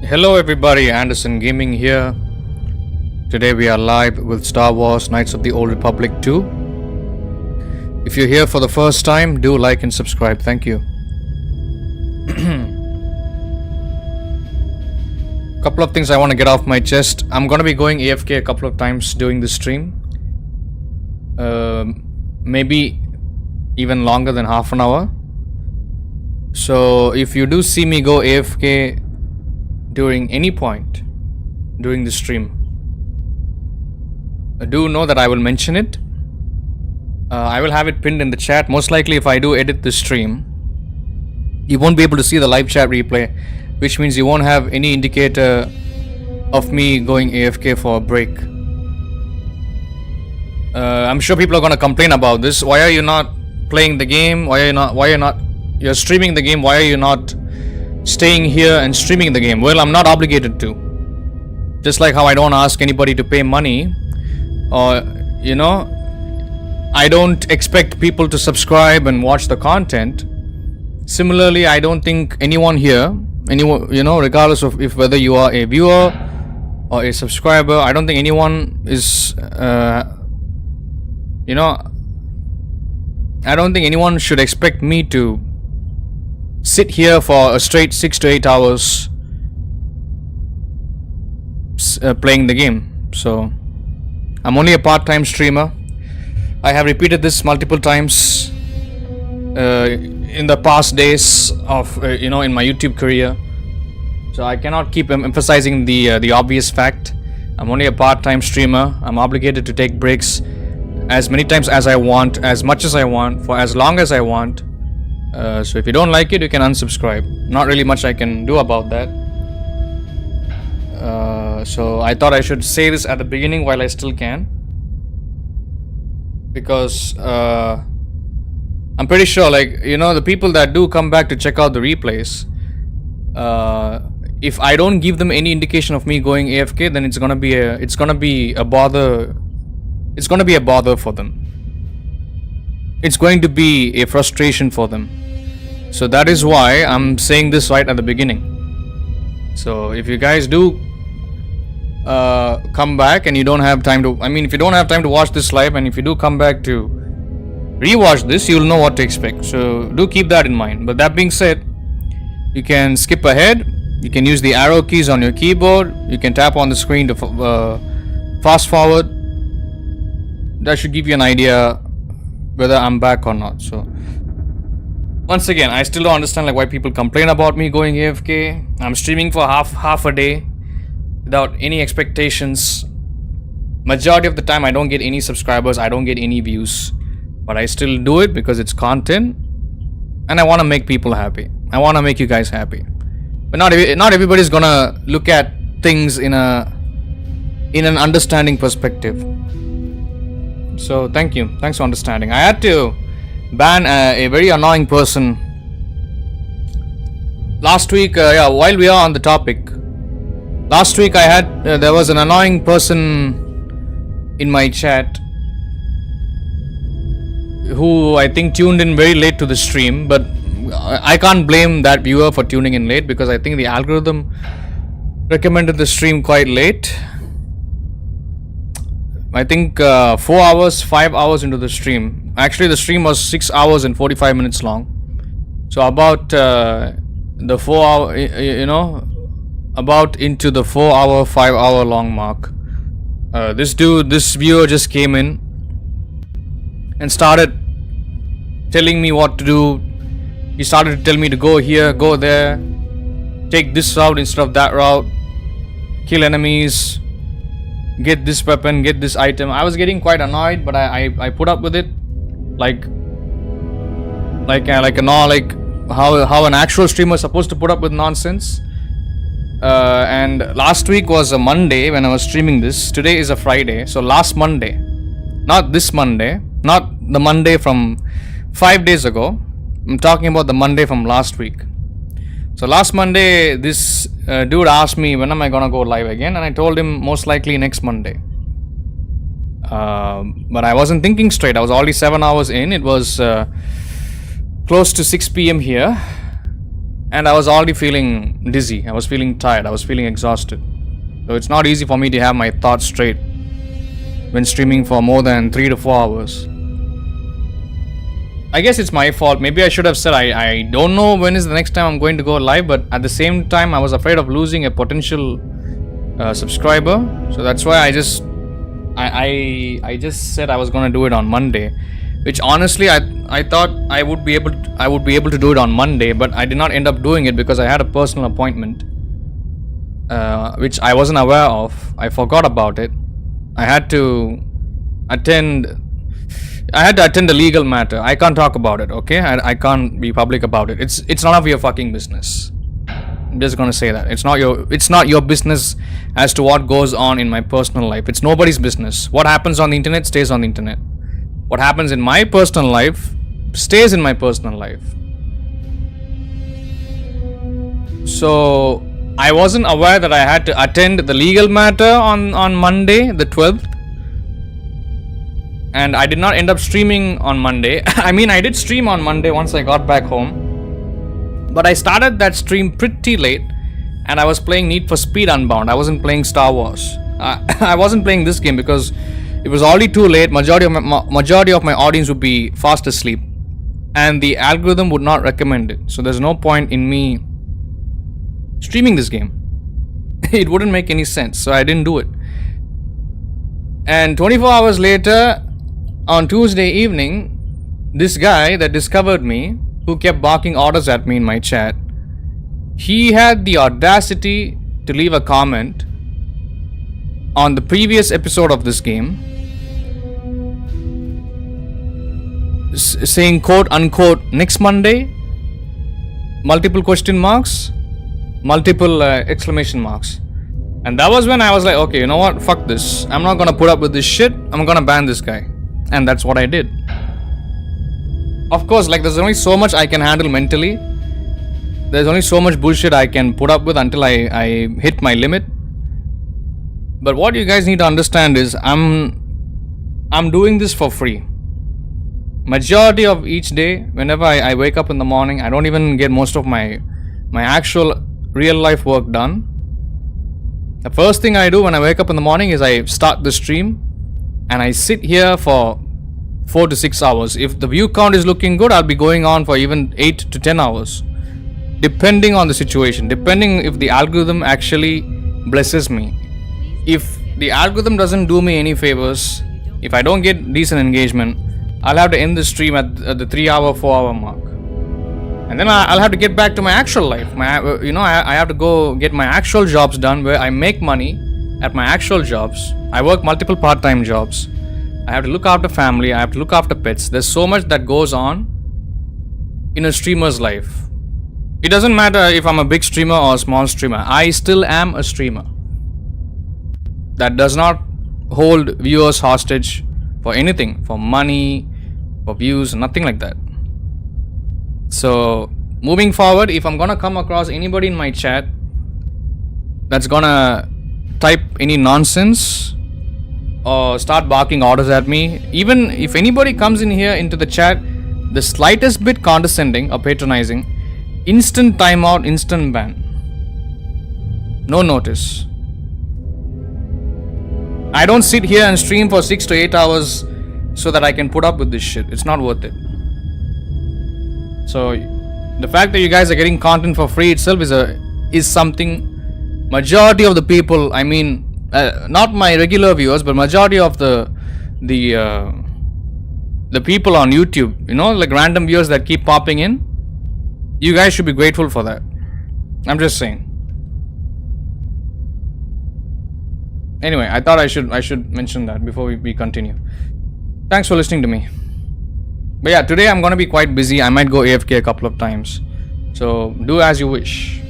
Hello everybody, Anderson Gaming here. Today we are live with Star Wars Knights of the Old Republic 2. If you're here for the first time, do like and subscribe. Thank you. Couple of things I want to get off my chest. I'm going to be going AFK a couple of times during the stream. Maybe even longer than half an hour. So if you do see me go AFK during any point during the stream, do know that I will mention it. I will have it pinned in the chat. Most likely if I do edit the stream, you won't be able to see the live chat replay, which means you won't have any indicator of me going AFK for a break. I'm sure people are going to complain about this. Why are you not playing the game? You're streaming the game, why are you not staying here and streaming the game? Well, I'm not obligated to. Just like how I don't ask anybody to pay money, or I don't expect people to subscribe and watch the content. Similarly, I don't think anyone here, regardless of whether you are a viewer or a subscriber, I don't think anyone is I don't think anyone should expect me to sit here for a straight 6 to 8 hours playing the game. So I'm only a part-time streamer. I have repeated this multiple times in the past days of in my YouTube career. So I cannot keep emphasizing the obvious fact. I'm only a part-time streamer. I'm obligated to take breaks as many times as I want, as much as I want, for as long as I want. So if you don't like it, you can unsubscribe. Not really much I can do about that. So I thought I should say this at the beginning while I still can, because I'm pretty sure, the people that do come back to check out the replays, if I don't give them any indication of me going AFK, then it's gonna be a bother. It's gonna be a bother for them. It's going to be a frustration for them. So that is why I'm saying this right at the beginning. So if you guys do come back and you don't have time to, if you don't have time to watch this live, and if you do come back to rewatch this, you'll know what to expect. So do keep that in mind. But that being said, you can skip ahead. You can use the arrow keys on your keyboard. You can tap on the screen to fast forward. That should give you an idea whether I'm back or not. So once again, I still don't understand why people complain about me going AFK. I'm streaming for half a day without any expectations. Majority of the time I don't get any subscribers, I don't get any views, but I still do it because it's content and I want to make people happy. I want to make you guys happy. But not everybody's gonna look at things in an understanding perspective. So thank you. Thanks for understanding. I had to ban a very annoying person last week. While we are on the topic, last week I had there was an annoying person in my chat who I think tuned in very late to the stream, but I can't blame that viewer for tuning in late, because I think the algorithm recommended the stream quite late. I think 4 hours, 5 hours into the stream. Actually, the stream was 6 hours and 45 minutes long. So about the 4 hour, about into the 4 hour, 5 hour long mark. This viewer just came in and started telling me what to do. He started to tell me to go here, go there, take this route instead of that route, kill enemies, get this weapon, get this item. I was getting quite annoyed, but I put up with it, how an actual streamer is supposed to put up with nonsense. And last week was a Monday when I was streaming this. Today is a Friday, so last Monday, not this Monday, not the Monday from 5 days ago. I'm talking about the Monday from last week. So last Monday, this dude asked me, when am I gonna go live again? And I told him most likely next Monday. But I wasn't thinking straight. I was already 7 hours in. It was close to 6 p.m. here. and I was already feeling dizzy. I was feeling tired. I was feeling exhausted. So it's not easy for me to have my thoughts straight when streaming for more than 3 to 4 hours. I guess it's my fault. Maybe I should have said I don't know when is the next time I'm going to go live, but at the same time I was afraid of losing a potential subscriber. So that's why I just said I was going to do it on Monday, which honestly I thought I would be able to do it on Monday, but I did not end up doing it because I had a personal appointment which I wasn't aware of. I forgot about it. I had to attend a legal matter. I can't talk about it, okay? I can't be public about it. It's none of your fucking business. I'm just gonna say that. It's not your business as to what goes on in my personal life. It's nobody's business. What happens on the internet stays on the internet. What happens in my personal life stays in my personal life. So I wasn't aware that I had to attend the legal matter on Monday, the 12th. And I did not end up streaming on Monday. I mean, I did stream on Monday once I got back home. But I started that stream pretty late. And I was playing Need for Speed Unbound. I wasn't playing Star Wars. I wasn't playing this game because it was already too late. Majority of my audience would be fast asleep. And the algorithm would not recommend it. So there's no point in me streaming this game. It wouldn't make any sense. So I didn't do it. And 24 hours later, on Tuesday evening, this guy that discovered me, who kept barking orders at me in my chat, he had the audacity to leave a comment on the previous episode of this game saying quote unquote next Monday, multiple question marks, multiple exclamation marks. And that was when I was like, okay, you know what, fuck this, I'm not gonna put up with this shit, I'm gonna ban this guy. And that's what I did. Of course, like, there's only so much I can handle mentally. There's only so much bullshit I can put up with until I hit my limit. But what you guys need to understand is I'm doing this for free. Majority of each day, whenever I wake up in the morning, I don't even get most of my actual real life work done. The first thing I do when I wake up in the morning is I start the stream and I sit here for 4 to 6 hours. If the view count is looking good, I'll be going on for even 8 to 10 hours, depending on the situation, depending if the algorithm actually blesses me. If the algorithm doesn't do me any favors, if I don't get decent engagement, I'll have to end the stream at the 3 hour, 4 hour mark. And then I'll have to get back to my actual life. I have to go get my actual jobs done where I make money at my actual jobs. I work multiple part-time jobs. I have to look after family. I have to look after pets. There's so much that goes on in a streamer's life. It doesn't matter if I'm a big streamer or a small streamer. I still am a streamer. That does not hold viewers hostage for anything, for money, for views, nothing like that. So, moving forward, if I'm gonna come across anybody in my chat that's gonna type any nonsense or start barking orders at me, even if anybody comes in here into the chat the slightest bit condescending or patronizing, instant timeout, instant ban. No notice. I don't sit here and stream for 6 to 8 hours so that I can put up with this shit. It's not worth it. So the fact that you guys are getting content for free itself is something majority of the people, I mean, not my regular viewers, but majority of the people on YouTube, you know, like random viewers that keep popping in, you guys should be grateful for that. I'm just saying. Anyway, I thought I should mention that before we continue. Thanks for listening to me. But yeah, today I'm gonna be quite busy. I might go AFK a couple of times. So do as you wish.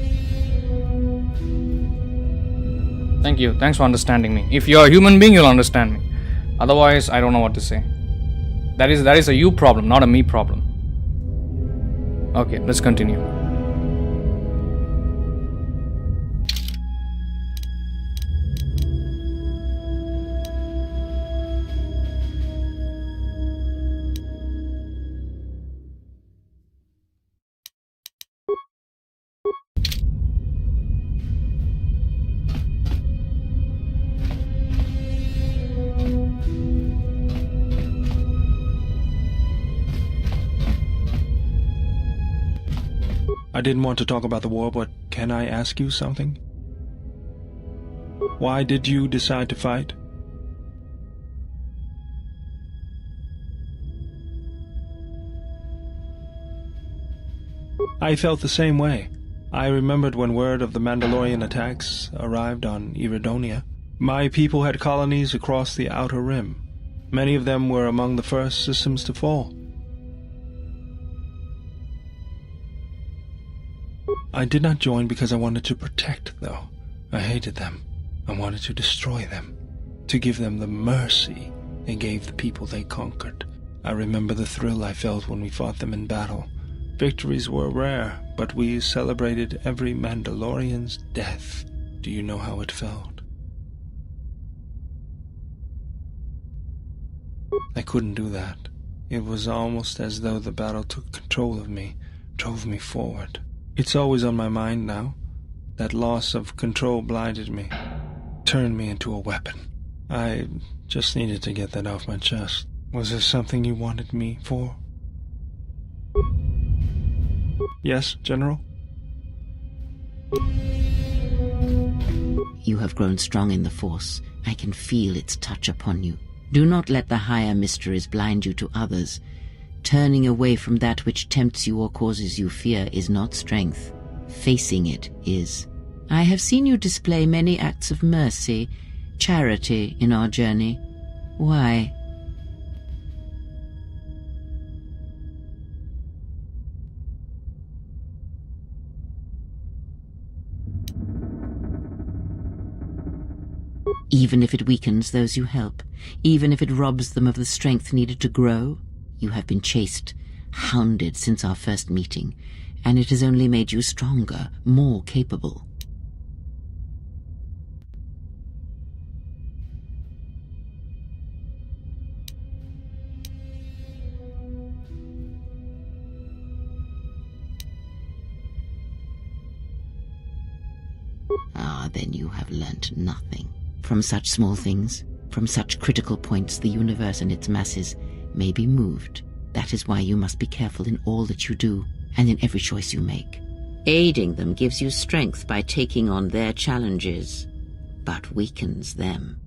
Thank you. Thanks for understanding me. If you're a human being, you'll understand me. Otherwise, I don't know what to say. That is a you problem, not a me problem. Okay, let's continue. didn't want to talk about the war, but can I ask you something? Why did you decide to fight? I felt the same way. I remembered when word of the Mandalorian attacks arrived on Iridonia. My people had colonies across the Outer Rim. Many of them were among the first systems to fall. I did not join because I wanted to protect, though. I hated them. I wanted to destroy them, to give them the mercy they gave the people they conquered. I remember the thrill I felt when we fought them in battle. Victories were rare, but we celebrated every Mandalorian's death. Do you know how it felt? I couldn't do that. It was almost as though the battle took control of me, drove me forward. It's always on my mind now. That loss of control blinded me, turned me into a weapon. I just needed to get that off my chest. Was there something you wanted me for? Yes, General? You have grown strong in the Force. I can feel its touch upon you. Do not let the higher mysteries blind you to others. Turning away from that which tempts you or causes you fear is not strength. Facing it is. I have seen you display many acts of mercy, charity in our journey. Why? Even if it weakens those you help, even if it robs them of the strength needed to grow, you have been chased, hounded since our first meeting, and it has only made you stronger, more capable. Ah, then you have learnt nothing. From such small things, from such critical points, the universe and its masses may be moved. That is why you must be careful in all that you do, and in every choice you make. Aiding them gives you strength by taking on their challenges, but weakens them.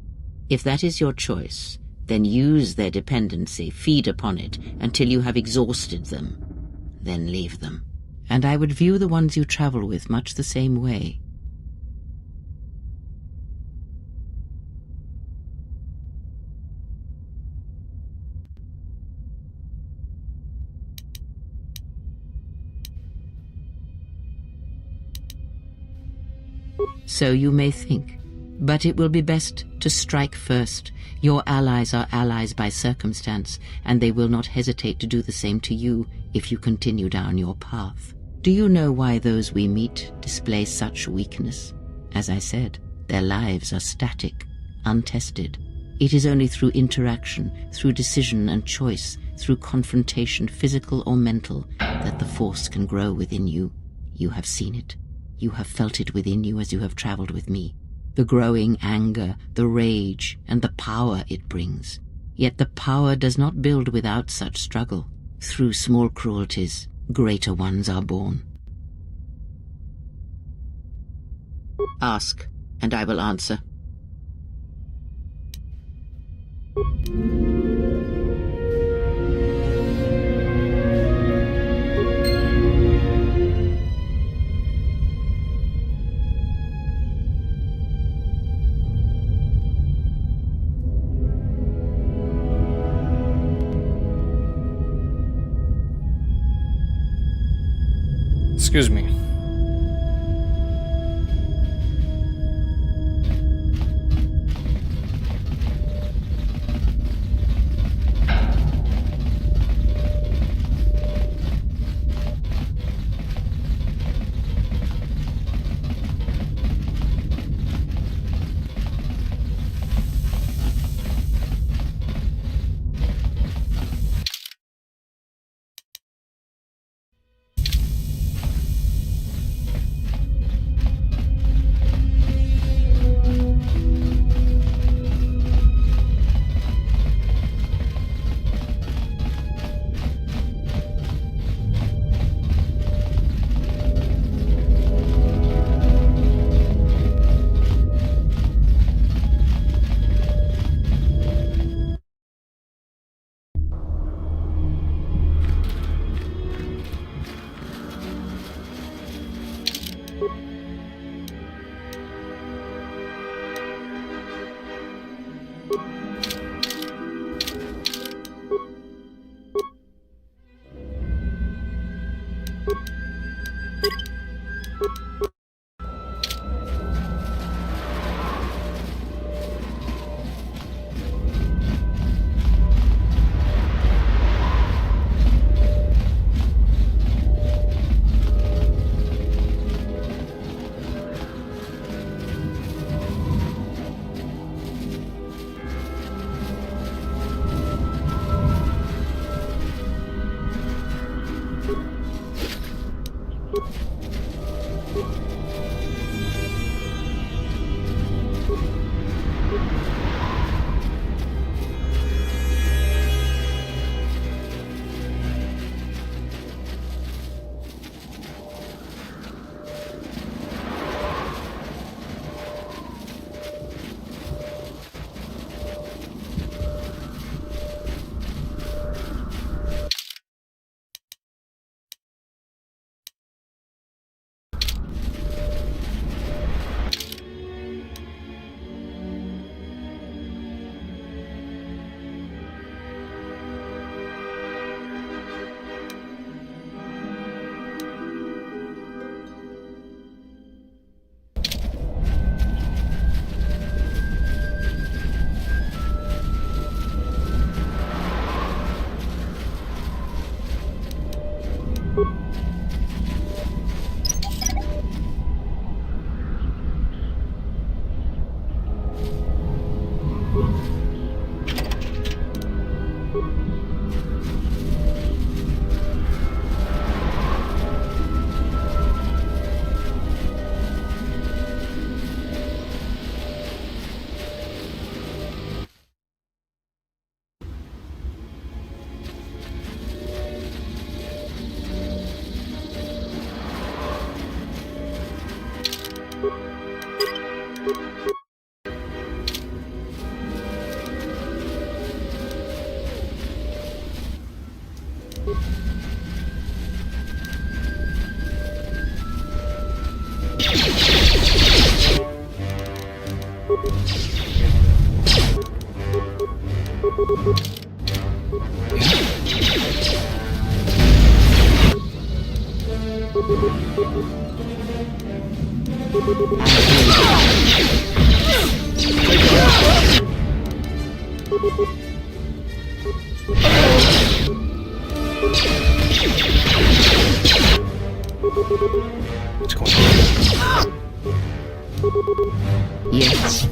If that is your choice, then use their dependency, feed upon it, until you have exhausted them. Then leave them. And I would view the ones you travel with much the same way. So you may think, but it will be best to strike first. Your allies are allies by circumstance, and they will not hesitate to do the same to you if you continue down your path. Do you know why those we meet display such weakness? As I said, their lives are static, untested. It is only through interaction, through decision and choice, through confrontation, physical or mental, that the Force can grow within you. You have seen it. You have felt it within you as you have traveled with me. The growing anger, the rage, and the power it brings. Yet the power does not build without such struggle. Through small cruelties, greater ones are born. Ask, and I will answer. Excuse me. What's going on? Yes.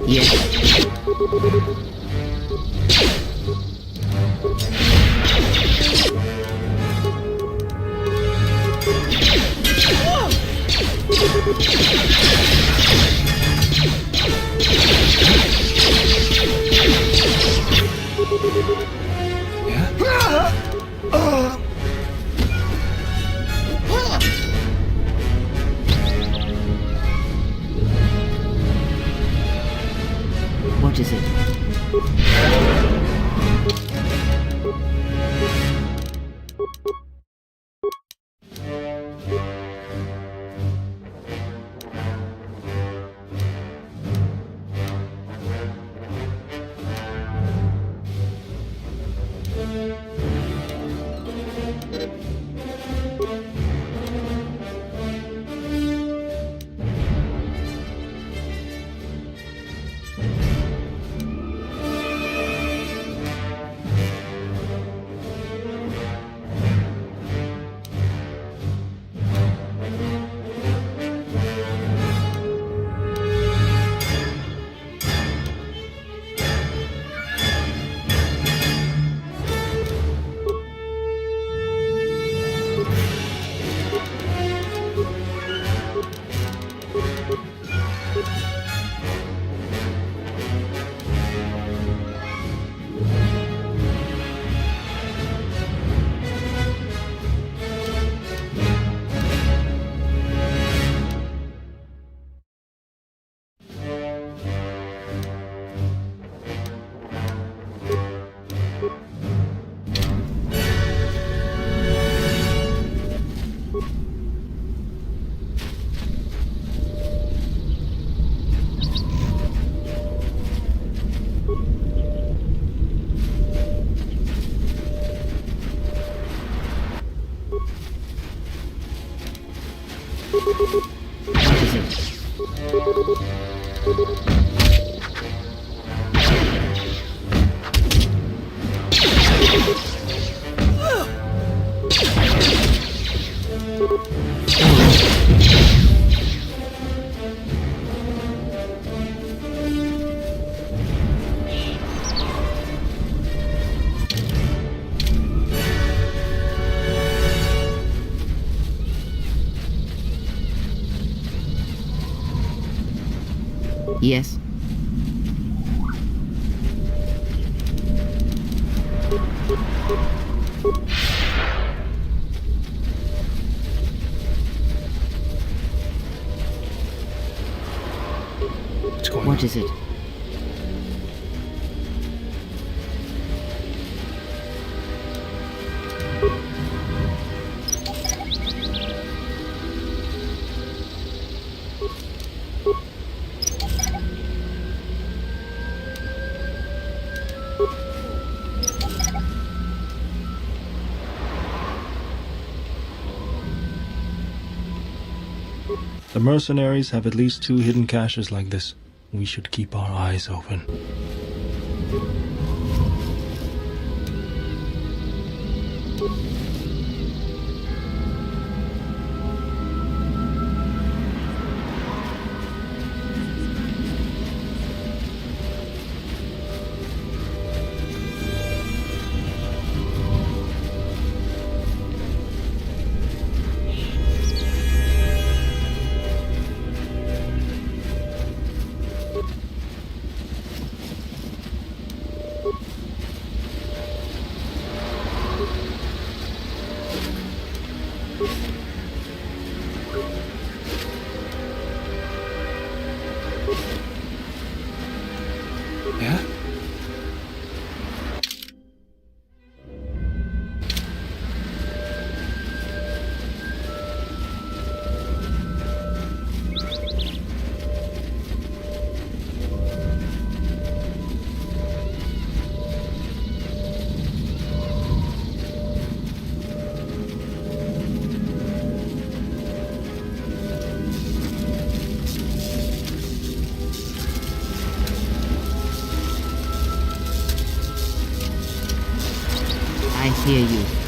Yes. What is it? What is it? Yes. What's going on? What is it? The mercenaries have at least 2 hidden caches like this. We should keep our eyes open. Yeah? I hear you.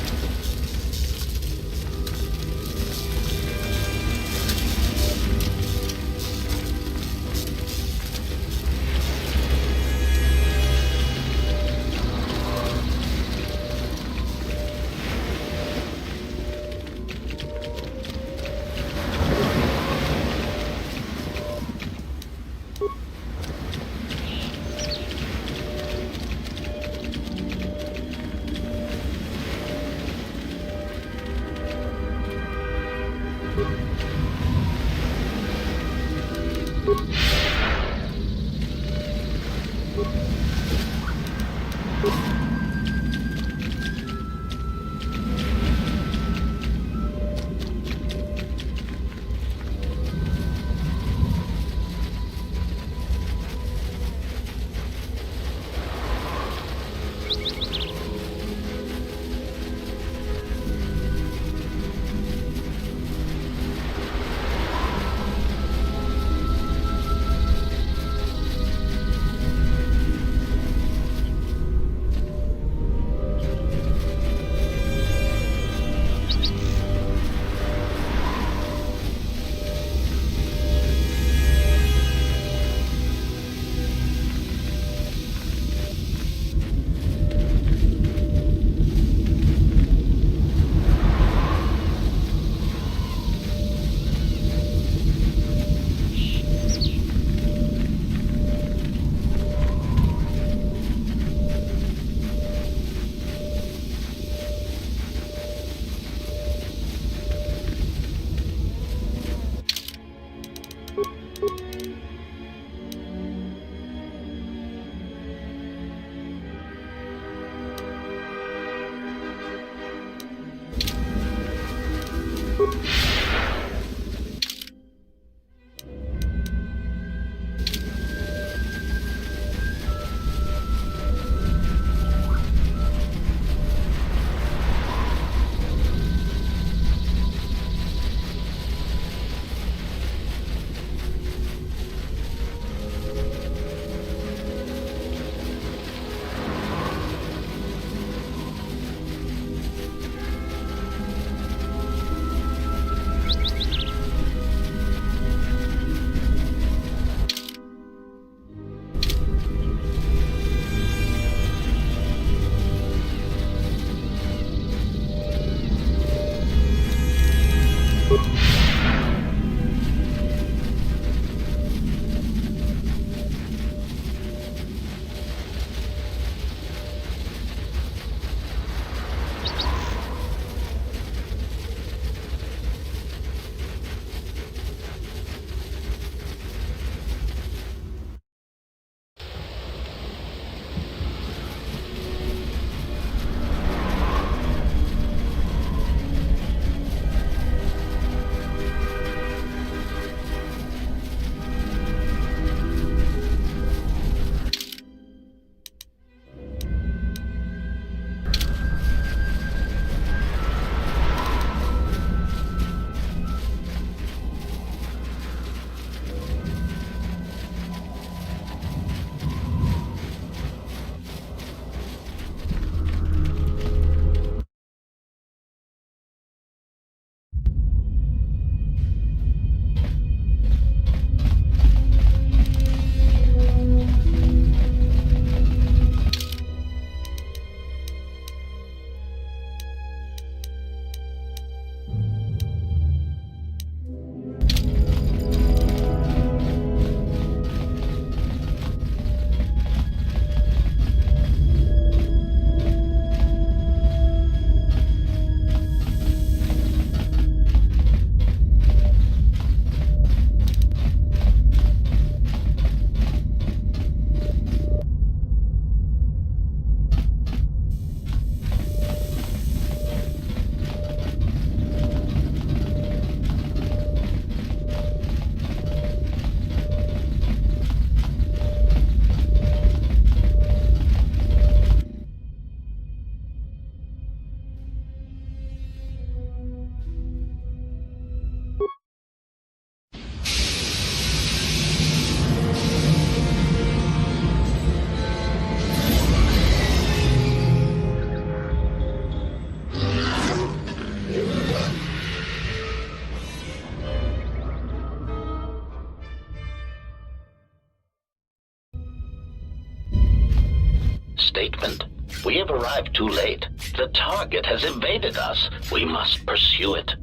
Statement. We have arrived too late. The target has evaded us. We must pursue it.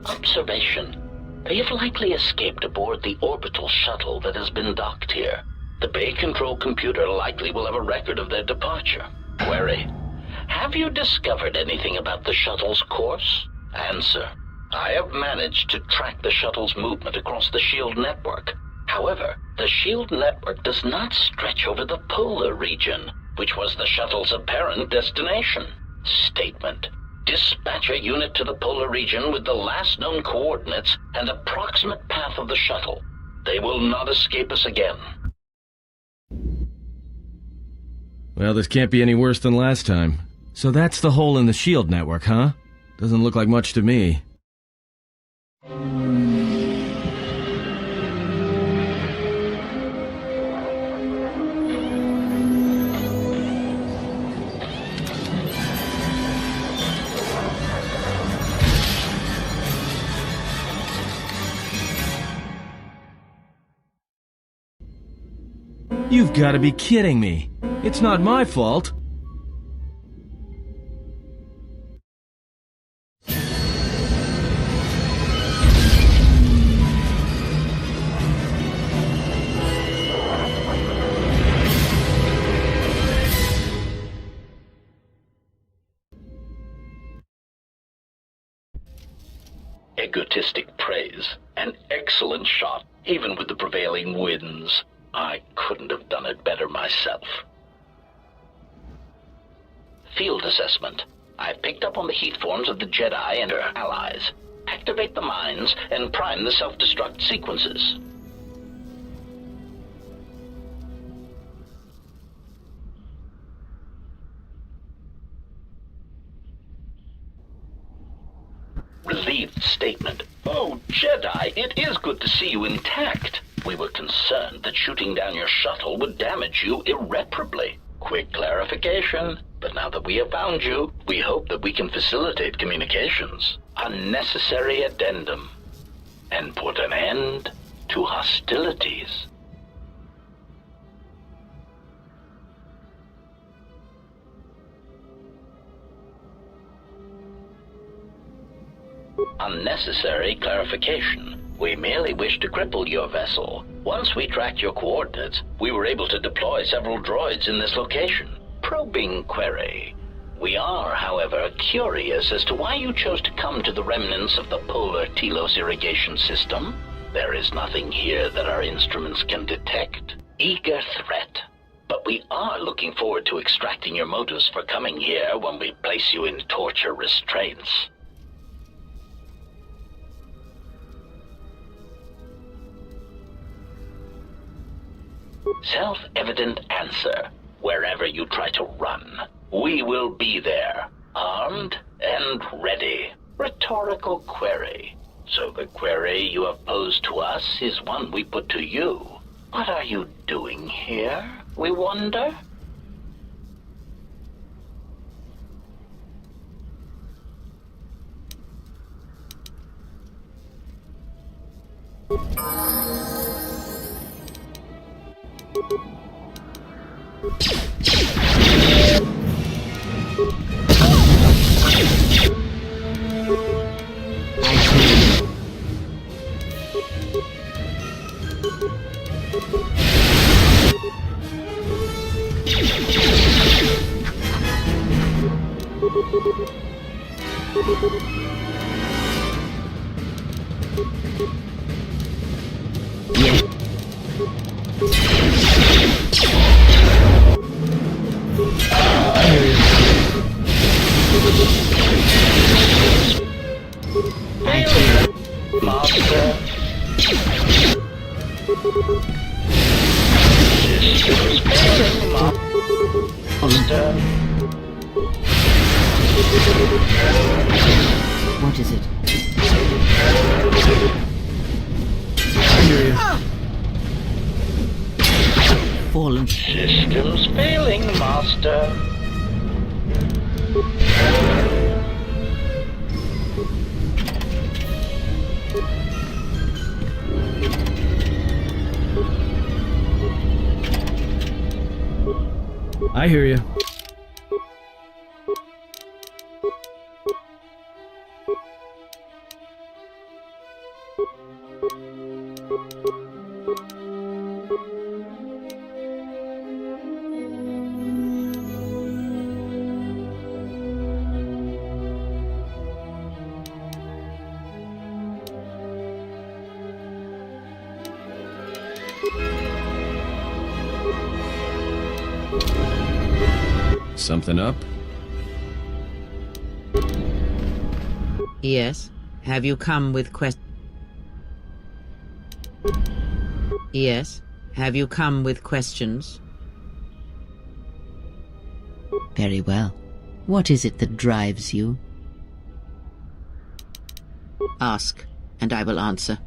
Observation. They have likely escaped aboard the orbital shuttle that has been docked here. The Bay Control computer likely will have a record of their departure. Query. Have you discovered anything about the shuttle's course? Answer. I have managed to track the shuttle's movement across the SHIELD network. However, the SHIELD network does not stretch over the polar region, which was the shuttle's apparent destination. Statement. Dispatch a unit to the polar region with the last known coordinates and approximate path of the shuttle. They will not escape us again. Well, this can't be any worse than last time. So that's the hole in the SHIELD network, huh? Doesn't look like much to me. You've got to be kidding me. It's not my fault. Egotistic praise. An excellent shot, even with the prevailing winds. I couldn't have done it better myself. Field assessment. I've picked up on the heat forms of the Jedi and their allies. Activate the mines and prime the self-destruct sequences. Relieved statement. Oh, Jedi, it is good to see you intact. We were concerned that shooting down your shuttle would damage you irreparably. Quick clarification. But now that we have found you, we hope that we can facilitate communications. Unnecessary addendum. And put an end to hostilities. Unnecessary clarification. We merely wish to cripple your vessel. Once we tracked your coordinates, we were able to deploy several droids in this location. Probing query. We are, however, curious as to why you chose to come to the remnants of the polar Telos irrigation system. There is nothing here that our instruments can detect. Eager threat. But we are looking forward to extracting your motives for coming here when we place you in torture restraints. Self-evident answer. Wherever you try to run, we will be there, armed and ready. Rhetorical query. So the query you have posed to us is one we put to you. What are you doing here, we wonder? What is it? Fallen. Systems failing, Master. I hear you. Something up? Yes. Have you come with Yes. Have you come with questions? Very well. What is it that drives you? Ask, and I will answer.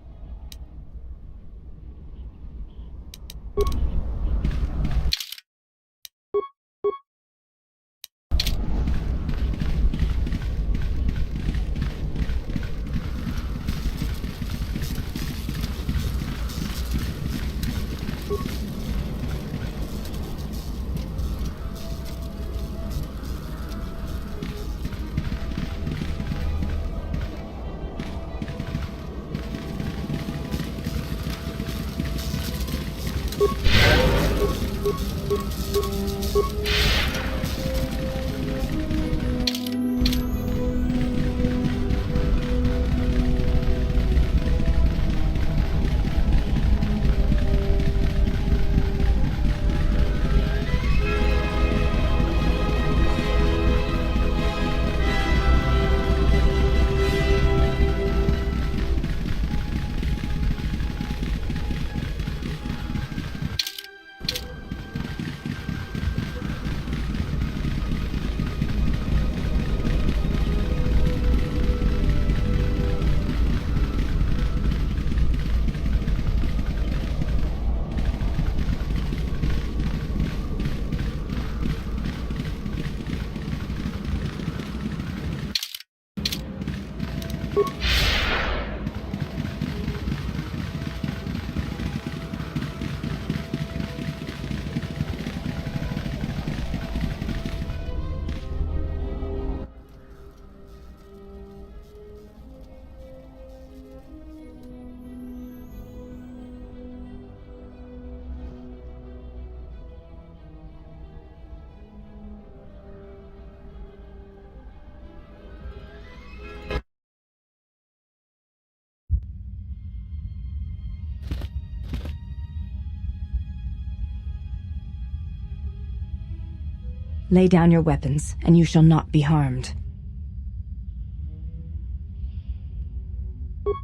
Lay down your weapons, and you shall not be harmed.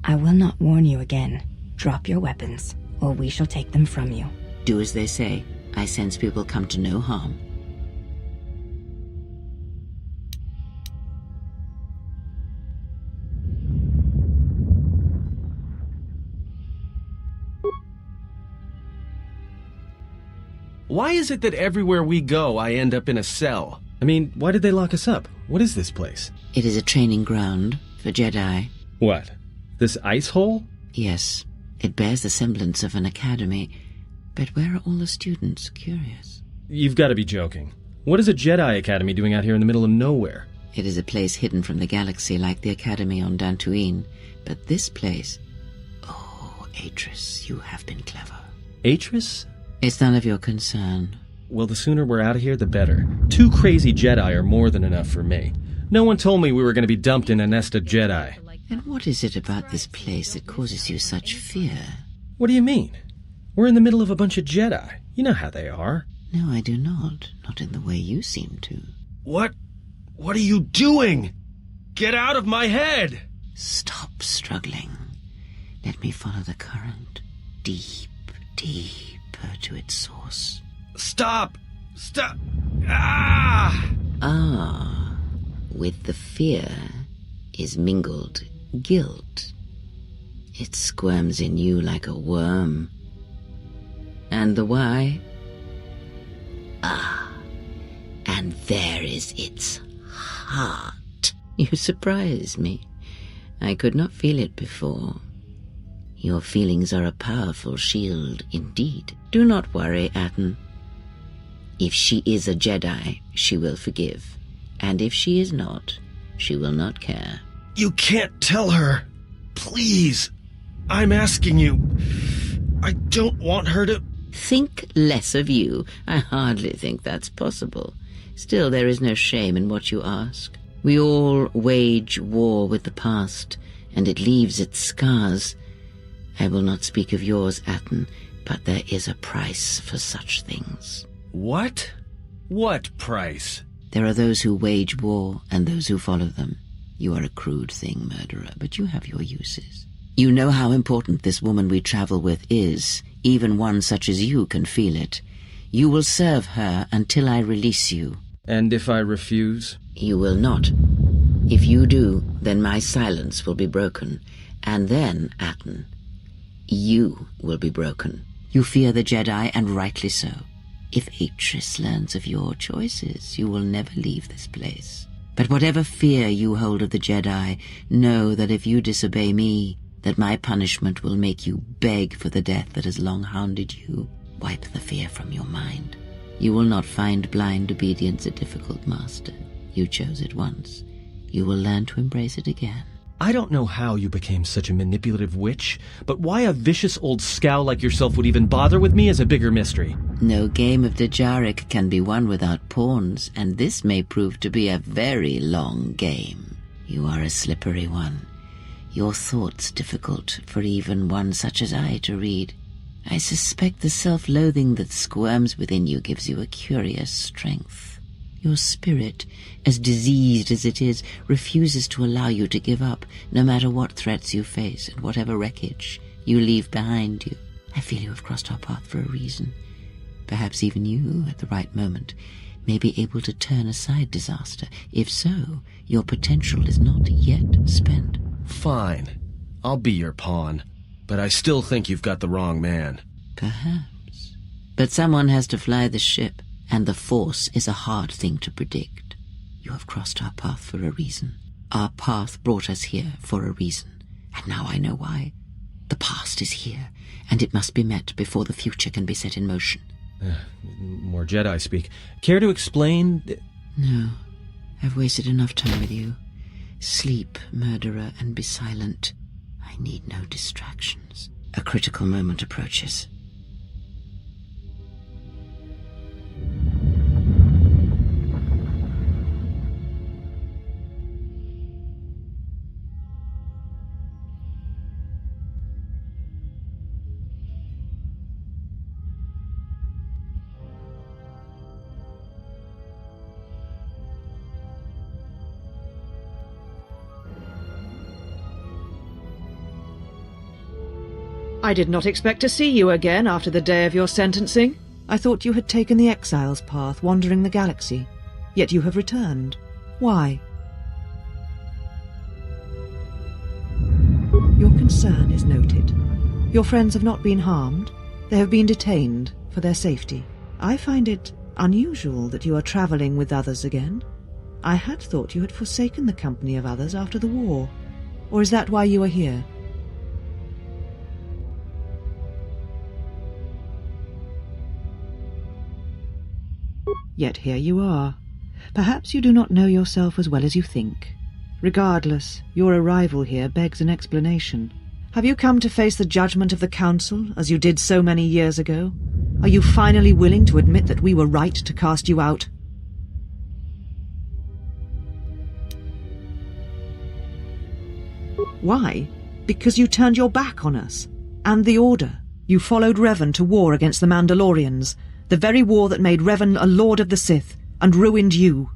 I will not warn you again. Drop your weapons, or we shall take them from you. Do as they say. I sense we will come to no harm. Why is it that everywhere we go, I end up in a cell? I mean, why did they lock us up? What is this place? It is a training ground for Jedi. What? This ice hole? Yes, it bears the semblance of an academy. But where are all the students? Curious. You've got to be joking. What is a Jedi Academy doing out here in the middle of nowhere? It is a place hidden from the galaxy like the academy on Dantooine. But this place... Oh, Atris, you have been clever. Atris? It's none of your concern. Well, the sooner we're out of here, the better. 2 crazy Jedi are more than enough for me. No one told me we were going to be dumped in a nest of Jedi. And what is it about this place that causes you such fear? What do you mean? We're in the middle of a bunch of Jedi. You know how they are. No, I do not. Not in the way you seem to. What are you doing? Get out of my head! Stop struggling. Let me follow the current. Deep, deeper to its source. Stop! Stop! Ah! Ah, with the fear is mingled guilt. It squirms in you like a worm. And the why? Ah, and there is its heart. You surprise me. I could not feel it before. Your feelings are a powerful shield indeed. Do not worry, Atten. If she is a Jedi, she will forgive. And if she is not, she will not care. You can't tell her. Please. I'm asking you. I don't want her to... Think less of you. I hardly think that's possible. Still, there is no shame in what you ask. We all wage war with the past, and it leaves its scars. I will not speak of yours, Atten, but there is a price for such things. What? What price? There are those who wage war and those who follow them. You are a crude thing, murderer, but you have your uses. You know how important this woman we travel with is. Even one such as you can feel it. You will serve her until I release you. And if I refuse? You will not. If you do, then my silence will be broken. And then, Atten, you will be broken. You fear the Jedi, and rightly so. If Atris learns of your choices, you will never leave this place. But whatever fear you hold of the Jedi, know that if you disobey me, that my punishment will make you beg for the death that has long hounded you. Wipe the fear from your mind. You will not find blind obedience a difficult master. You chose it once. You will learn to embrace it again. I don't know how you became such a manipulative witch, but why a vicious old scow like yourself would even bother with me is a bigger mystery. No game of Dajaric can be won without pawns, and this may prove to be a very long game. You are a slippery one. Your thoughts difficult for even one such as I to read. I suspect the self-loathing that squirms within you gives you a curious strength. Your spirit, as diseased as it is, refuses to allow you to give up, no matter what threats you face and whatever wreckage you leave behind you. I feel you have crossed our path for a reason. Perhaps even you, at the right moment, may be able to turn aside disaster. If so, your potential is not yet spent. Fine. I'll be your pawn. But I still think you've got the wrong man. Perhaps. But someone has to fly the ship, and the Force is a hard thing to predict. You have crossed our path for a reason. Our path brought us here for a reason, and now I know why. The past is here, and it must be met before the future can be set in motion. More Jedi speak. Care to explain? No. I've wasted enough time with you. Sleep, murderer, and be silent. I need no distractions. A critical moment approaches. I did not expect to see you again after the day of your sentencing. I thought you had taken the exile's path, wandering the galaxy. Yet you have returned. Why? Your concern is noted. Your friends have not been harmed. They have been detained for their safety. I find it unusual that you are travelling with others again. I had thought you had forsaken the company of others after the war. Or is that why you are here? Yet here you are. Perhaps you do not know yourself as well as you think. Regardless, your arrival here begs an explanation. Have you come to face the judgment of the Council, as you did so many years ago? Are you finally willing to admit that we were right to cast you out? Why? Because you turned your back on us. And the Order. You followed Revan to war against the Mandalorians. The very war that made Revan a Lord of the Sith, and ruined you.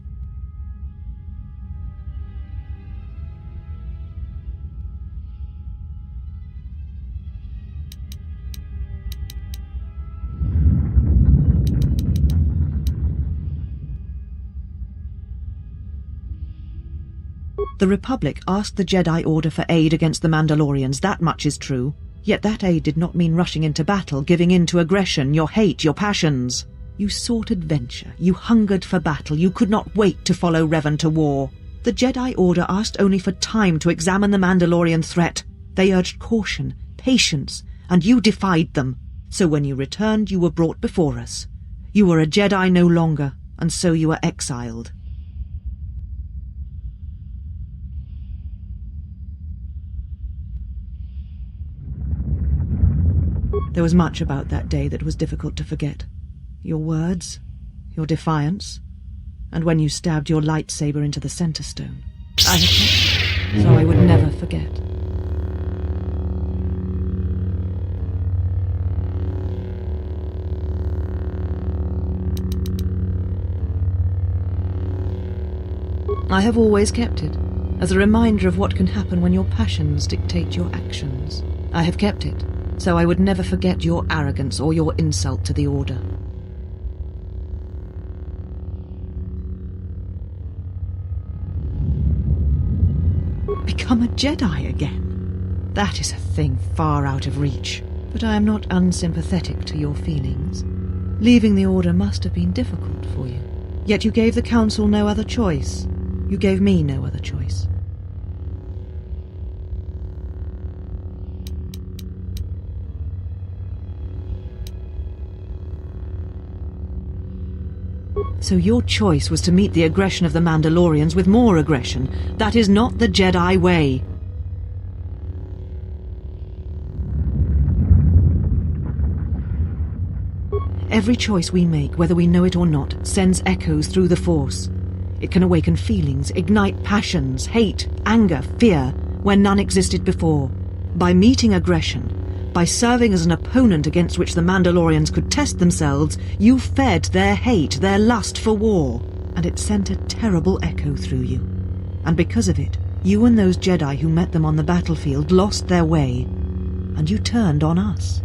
The Republic asked the Jedi Order for aid against the Mandalorians, that much is true. Yet that aid did not mean rushing into battle, giving in to aggression, your hate, your passions. You sought adventure, you hungered for battle, you could not wait to follow Revan to war. The Jedi Order asked only for time to examine the Mandalorian threat. They urged caution, patience, and you defied them. So when you returned, you were brought before us. You were a Jedi no longer, and so you were exiled. There was much about that day that was difficult to forget. Your words, your defiance, and when you stabbed your lightsaber into the center stone. I had kept it, so I would never forget. I have always kept it, as a reminder of what can happen when your passions dictate your actions. I have kept it, so I would never forget your arrogance or your insult to the Order. Become a Jedi again? That is a thing far out of reach. But I am not unsympathetic to your feelings. Leaving the Order must have been difficult for you. Yet you gave the Council no other choice. You gave me no other choice. So your choice was to meet the aggression of the Mandalorians with more aggression. That is not the Jedi way. Every choice we make, whether we know it or not, sends echoes through the Force. It can awaken feelings, ignite passions, hate, anger, fear, where none existed before. By meeting aggression, by serving as an opponent against which the Mandalorians could test themselves, you fed their hate, their lust for war, and it sent a terrible echo through you. And because of it, you and those Jedi who met them on the battlefield lost their way, and you turned on us.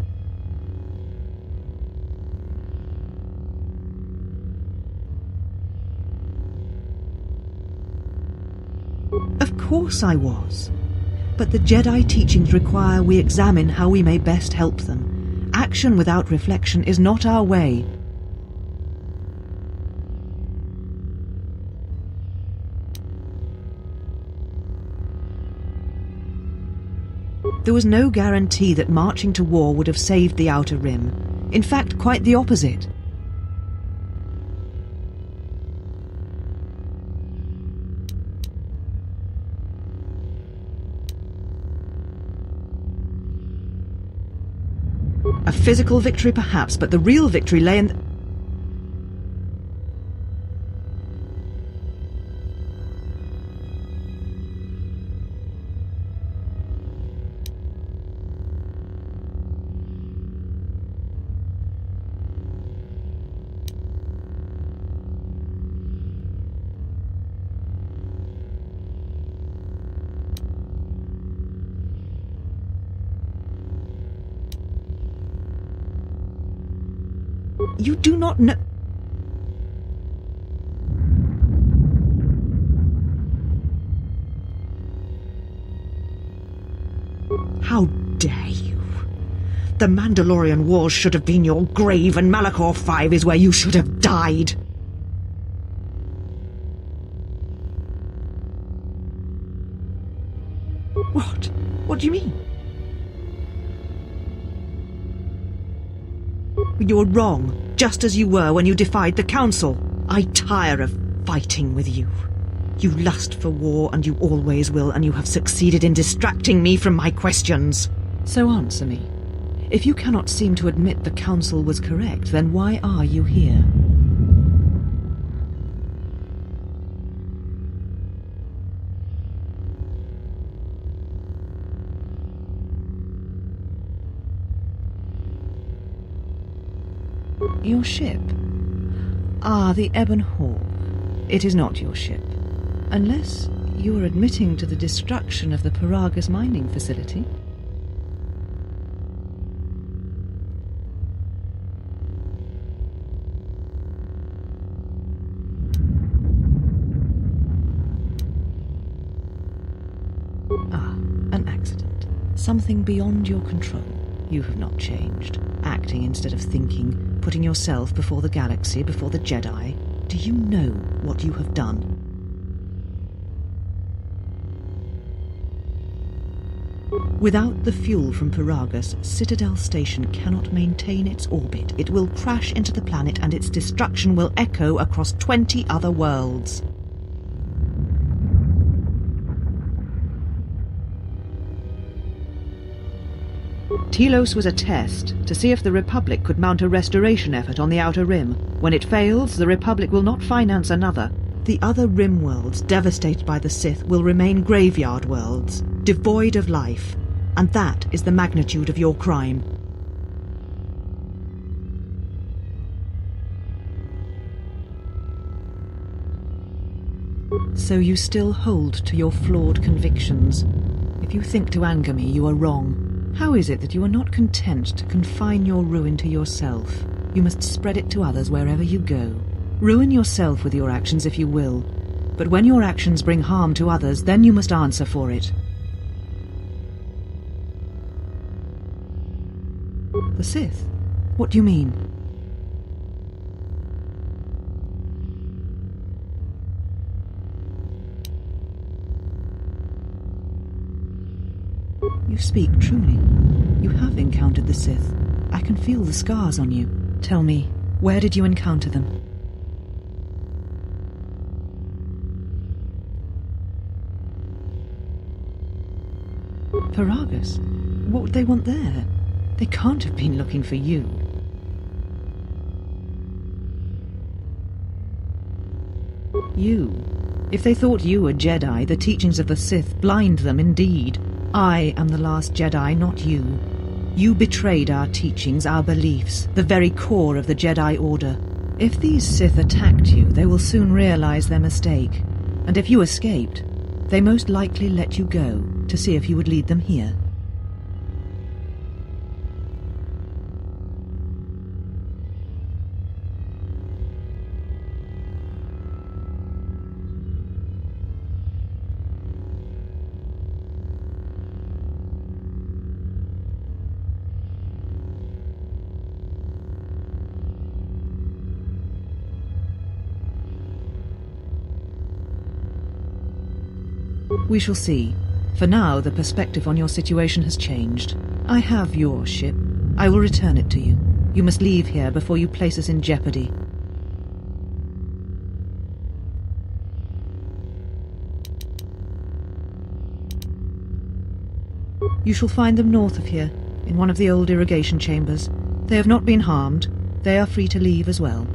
Of course I was. But the Jedi teachings require we examine how we may best help them. Action without reflection is not our way. There was no guarantee that marching to war would have saved the Outer Rim. In fact, quite the opposite. A physical victory perhaps, but the real victory lay in... You do not know... How dare you? The Mandalorian Wars should have been your grave, and Malachor 5 is where you should have died. What? What do you mean? You were wrong, just as you were when you defied the Council. I tire of fighting with you. You lust for war, and you always will, and you have succeeded in distracting me from my questions. So answer me. If you cannot seem to admit the Council was correct, then why are you here? Your ship? Ah, the Ebon Hawk. It is not your ship. Unless you are admitting to the destruction of the Paragas mining facility. Ah, an accident. Something beyond your control. You have not changed. Acting instead of thinking, putting yourself before the galaxy, before the Jedi. Do you know what you have done? Without the fuel from Paragus, Citadel Station cannot maintain its orbit. It will crash into the planet and its destruction will echo across 20 other worlds. Telos was a test to see if the Republic could mount a restoration effort on the Outer Rim. When it fails, the Republic will not finance another. The other Rim worlds, devastated by the Sith, will remain graveyard worlds, devoid of life. And that is the magnitude of your crime. So you still hold to your flawed convictions. If you think to anger me, you are wrong. How is it that you are not content to confine your ruin to yourself? You must spread it to others wherever you go. Ruin yourself with your actions if you will, but when your actions bring harm to others, then you must answer for it. The Sith? What do you mean? You speak truly. You have encountered the Sith. I can feel the scars on you. Tell me, where did you encounter them? Paragus? What would they want there? They can't have been looking for you. You. If they thought you were Jedi, the teachings of the Sith blind them indeed. I am the last Jedi, not you. You betrayed our teachings, our beliefs, the very core of the Jedi Order. If these Sith attacked you, they will soon realize their mistake. And if you escaped, they most likely let you go to see if you would lead them here. We shall see. For now, the perspective on your situation has changed. I have your ship. I will return it to you. You must leave here before you place us in jeopardy. You shall find them north of here, in one of the old irrigation chambers. They have not been harmed. They are free to leave as well.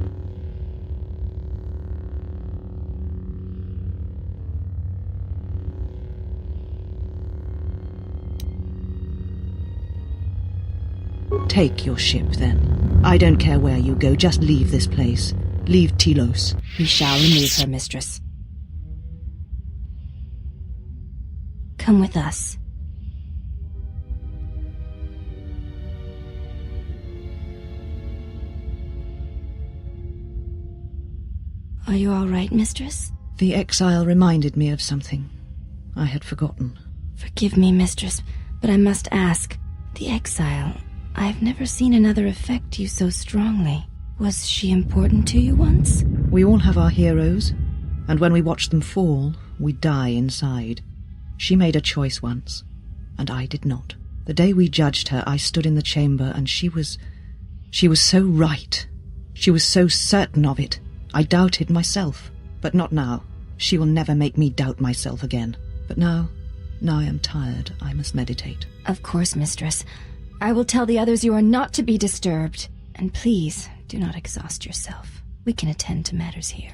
Take your ship, then. I don't care where you go, just leave this place. Leave Telos. We shall remove her, mistress. Come with us. Are you all right, mistress? The exile reminded me of something I had forgotten. Forgive me, mistress, but I must ask. The exile... I've never seen another affect you so strongly. Was she important to you once? We all have our heroes, and when we watch them fall, we die inside. She made a choice once, and I did not. The day we judged her, I stood in the chamber, and she was so right. She was so certain of it. I doubted myself, but not now. She will never make me doubt myself again. But now I am tired. I must meditate. Of course, mistress. I will tell the others you are not to be disturbed. And please, do not exhaust yourself. We can attend to matters here.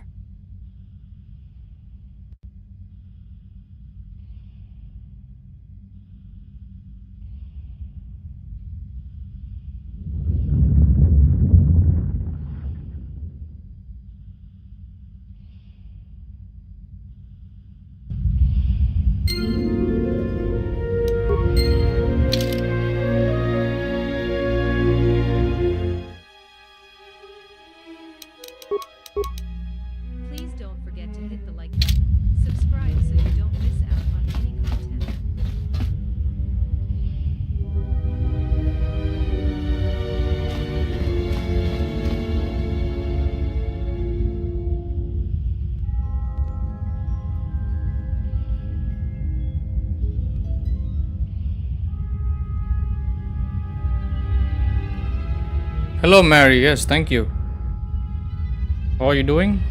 Hello, Mary. Yes, thank you. How are you doing?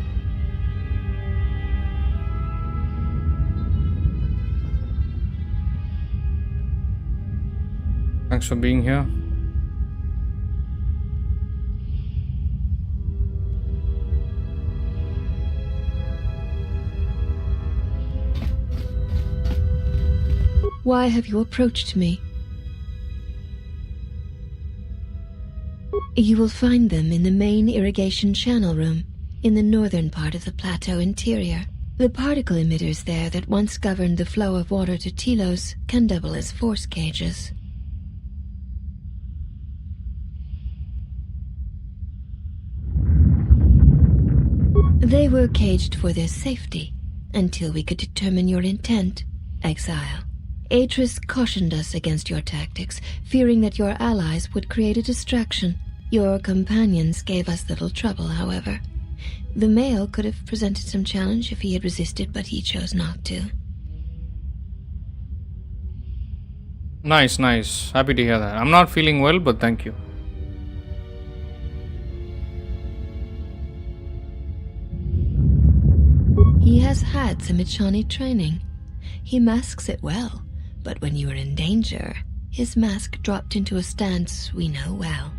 Thanks for being here. Why have you approached me? You will find them in the main irrigation channel room, in the northern part of the plateau interior. The particle emitters there that once governed the flow of water to Telos can double as force cages. They were caged for their safety, until we could determine your intent, Exile. Atris cautioned us against your tactics, fearing that your allies would create a distraction. Your companions gave us little trouble, however. The male could have presented some challenge if he had resisted, but he chose not to. Nice, nice. Happy to hear that. I'm not feeling well, but thank you. He has had some Ichani training. He masks it well, but when you are in danger, his mask dropped into a stance we know well.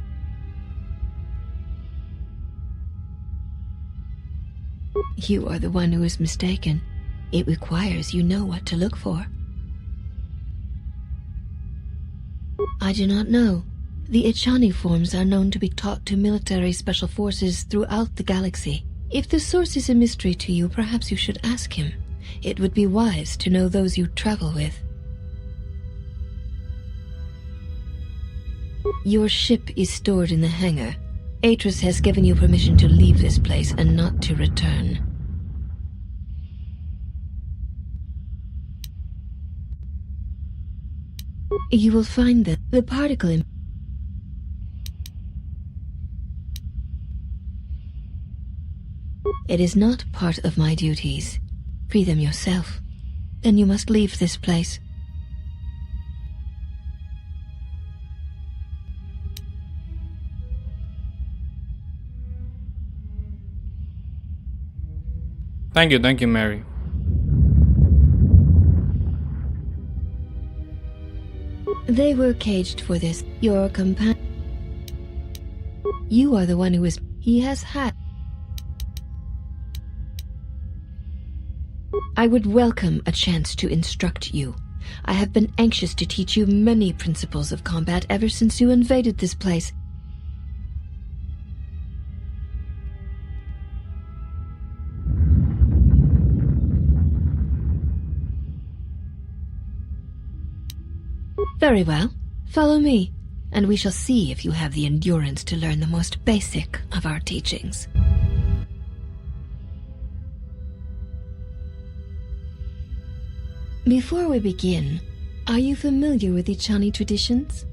You are the one who is mistaken. It requires you know what to look for. I do not know. The Ichani forms are known to be taught to military special forces throughout the galaxy. If the source is a mystery to you, perhaps you should ask him. It would be wise to know those you travel with. Your ship is stored in the hangar. Atris has given you permission to leave this place and not to return. You will find that the particle in... It is not part of my duties. Free them yourself. Then you must leave this place. Thank you, Mary. They were caged for this. Your companion... You are the one who is... He has had... I would welcome a chance to instruct you. I have been anxious to teach you many principles of combat ever since you invaded this place. Very well. Follow me, and we shall see if you have the endurance to learn the most basic of our teachings. Before we begin, are you familiar with Ichani traditions?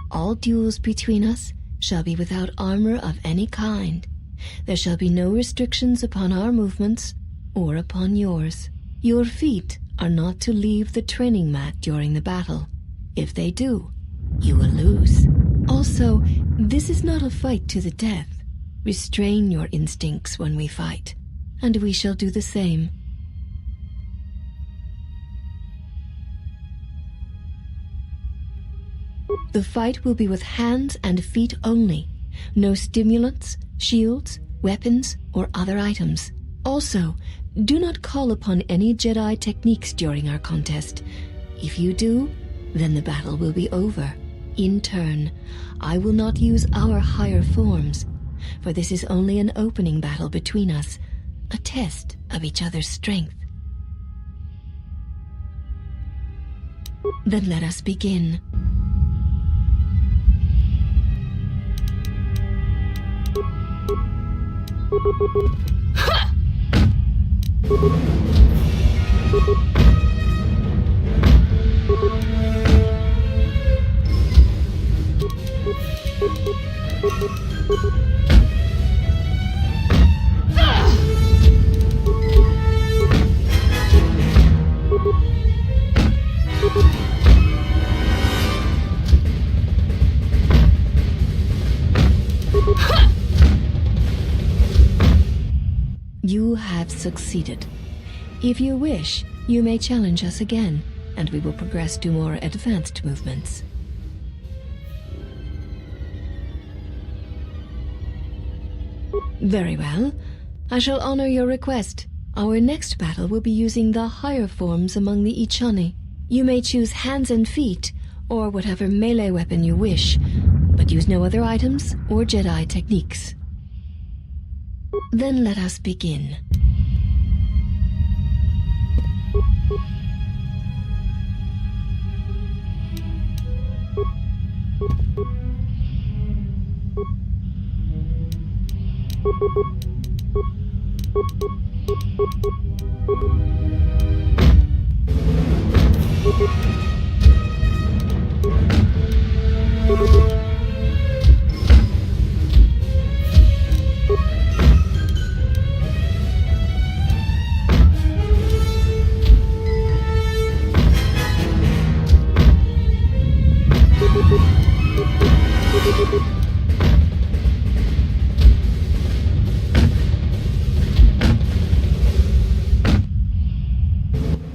All duels between us shall be without armor of any kind. There shall be no restrictions upon our movements or upon yours. Your feet are not to leave the training mat during the battle. If they do, you will lose. Also, this is not a fight to the death. Restrain your instincts when we fight, and we shall do the same. The fight will be with hands and feet only. No stimulants, shields, weapons, or other items. Also, do not call upon any Jedi techniques during our contest. If you do, then the battle will be over. In turn, I will not use our higher forms, for this is only an opening battle between us, a test of each other's strength. Then let us begin. You have succeeded. If you wish, you may challenge us again, and we will progress to more advanced movements. Very well. I shall honor your request. Our next battle will be using the higher forms among the Ichani. You may choose hands and feet, or whatever melee weapon you wish, but use no other items or Jedi techniques. Then let us begin.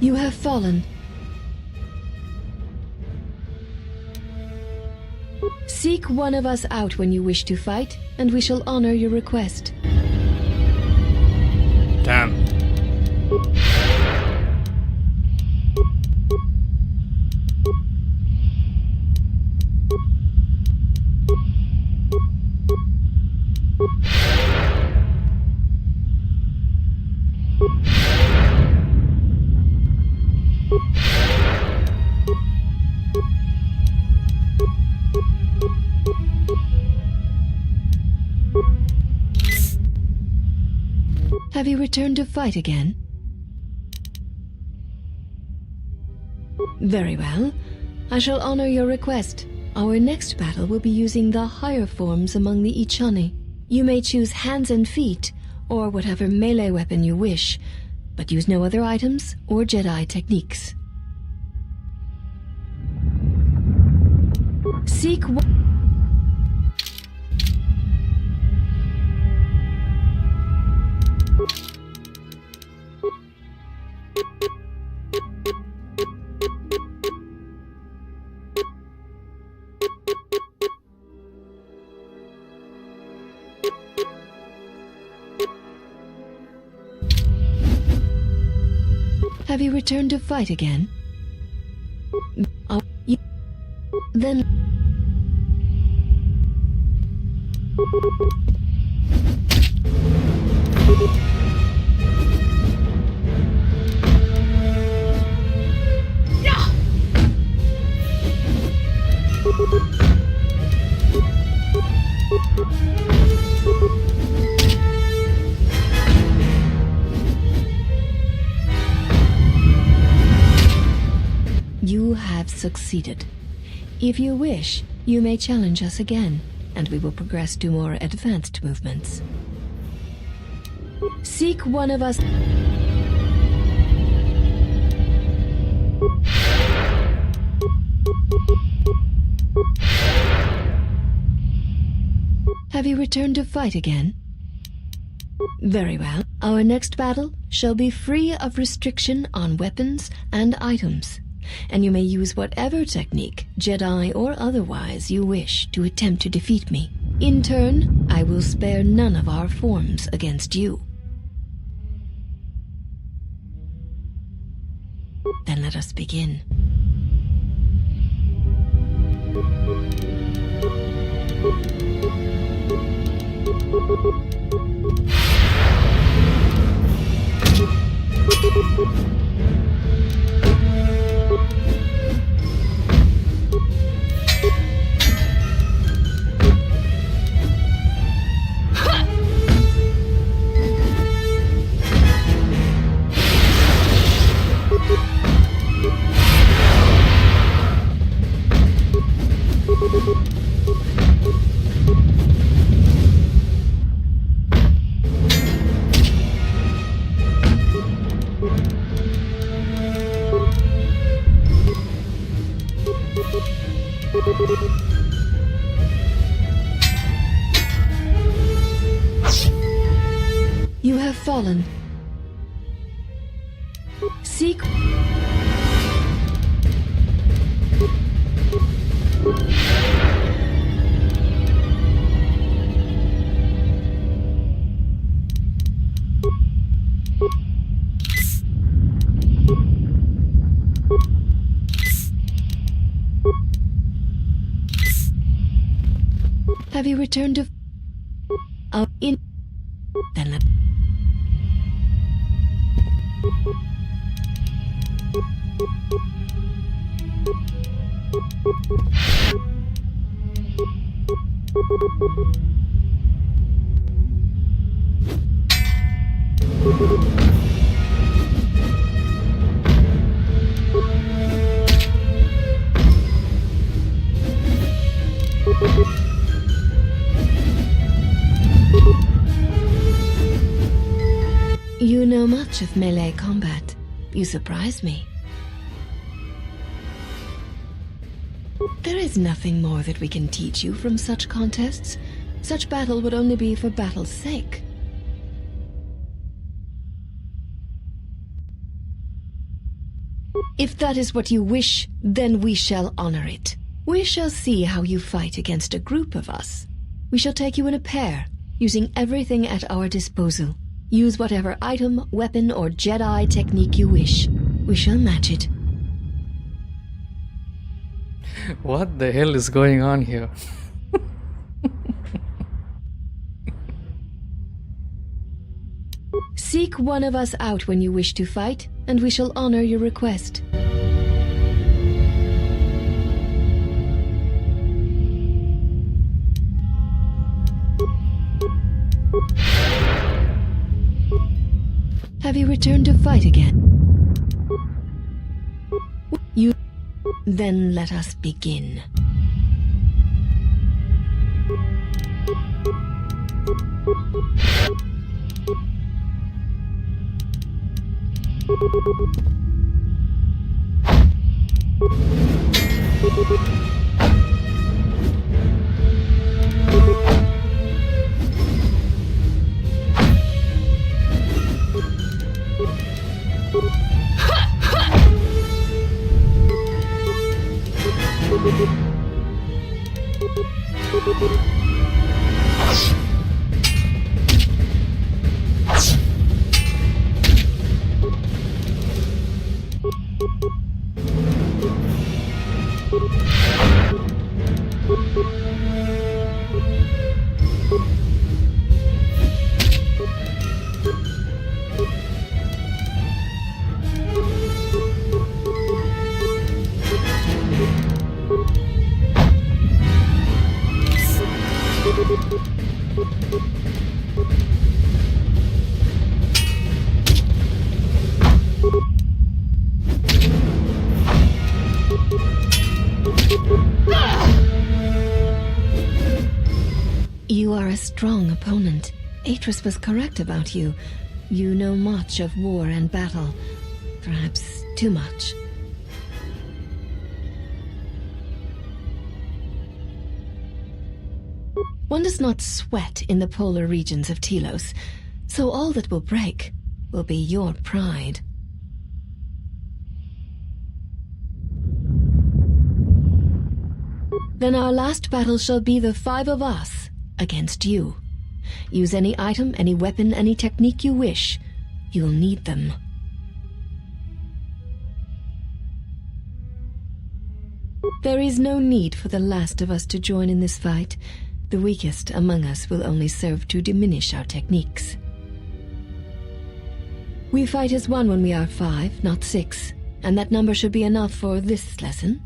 You have fallen. Seek one of us out when you wish to fight, and we shall honor your request. Damn. Have you returned to fight again? Very well. I shall honor your request. Our next battle will be using the higher forms among the Ichani. You may choose hands and feet, or whatever melee weapon you wish, but use no other items or Jedi techniques. Seek one. Have you returned to fight again? Then... You have succeeded. If you wish, you may challenge us again, and we will progress to more advanced movements. Seek one of us. Have you returned to fight again? Very well. Our next battle shall be free of restriction on weapons and items, and you may use whatever technique, Jedi or otherwise, you wish to attempt to defeat me. In turn, I will spare none of our forms against you. Then let us begin. have fallen. Seek... Have you returned to... in... Then let... You know much of melee combat. You surprise me. There is nothing more that we can teach you from such contests. Such battle would only be for battle's sake. If that is what you wish, then we shall honor it. We shall see how you fight against a group of us. We shall take you in a pair, using everything at our disposal. Use whatever item, weapon, or Jedi technique you wish. We shall match it. What the hell is going on here? Seek one of us out when you wish to fight, and we shall honor your request. Have you returned to fight again? You... Then let us begin. You are a strong opponent. Atris was correct about you. You know much of war and battle. Perhaps too much. One does not sweat in the polar regions of Telos, so all that will break will be your pride. Then our last battle shall be the 5 of us against you. Use any item, any weapon, any technique you wish. You'll need them. There is no need for the last of us to join in this fight. The weakest among us will only serve to diminish our techniques. We fight as one when we are 5, not 6, and that number should be enough for this lesson.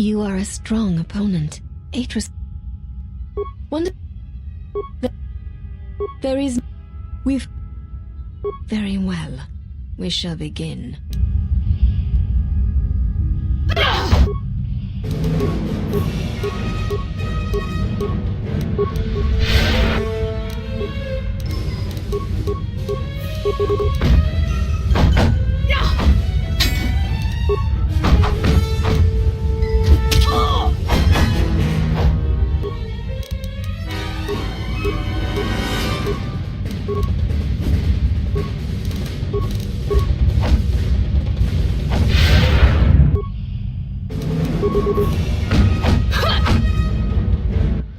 You are a strong opponent. Atris... There is... We've... Very well. We shall begin.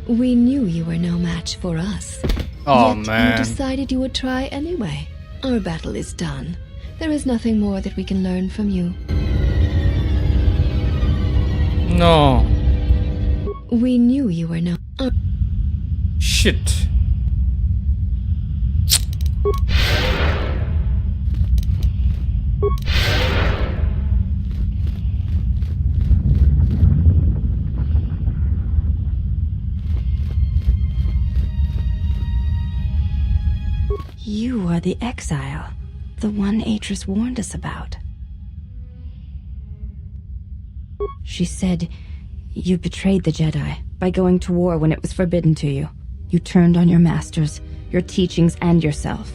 We knew you were no match for us. Oh, Yet man. you decided you would try anyway. Our battle is done. There is nothing more that we can learn from you. No. We knew you were no... Shit. You are the exile, the one Atris warned us about. She said you betrayed the Jedi by going to war when it was forbidden to you. You turned on your masters, your teachings, and yourself.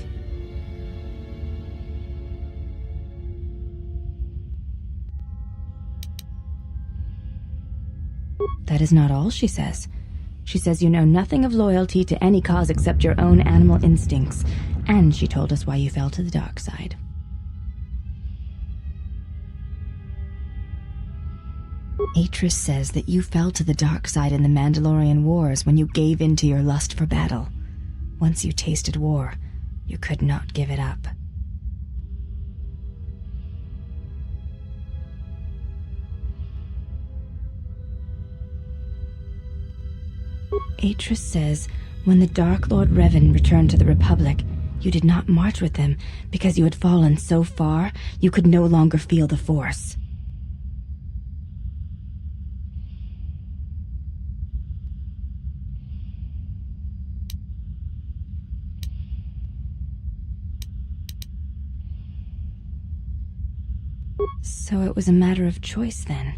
That is not all, she says. She says you know nothing of loyalty to any cause except your own animal instincts, and she told us why you fell to the dark side. Atris says that you fell to the dark side in the Mandalorian Wars when you gave in to your lust for battle. Once you tasted war, you could not give it up. Atris says when the Dark Lord Revan returned to the Republic, you did not march with him because you had fallen so far you could no longer feel the Force. So it was a matter of choice then.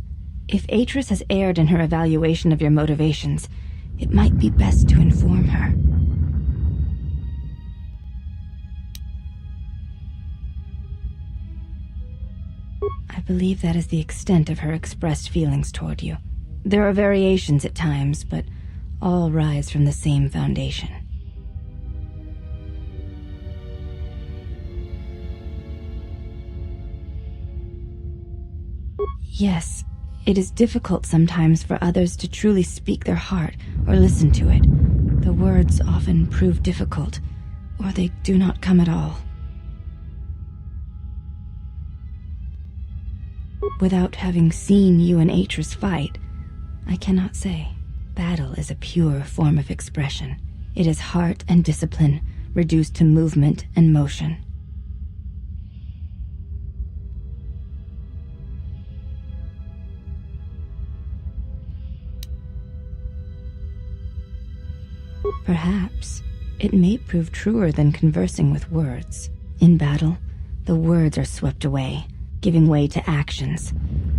If Atris has erred in her evaluation of your motivations, it might be best to inform her. I believe that is the extent of her expressed feelings toward you. There are variations at times, but all rise from the same foundation. Yes, it is difficult sometimes for others to truly speak their heart or listen to it. The words often prove difficult, or they do not come at all. Without having seen you and Atris fight, I cannot say. Battle is a pure form of expression. It is heart and discipline, reduced to movement and motion. Perhaps it may prove truer than conversing with words. In battle, the words are swept away, giving way to actions.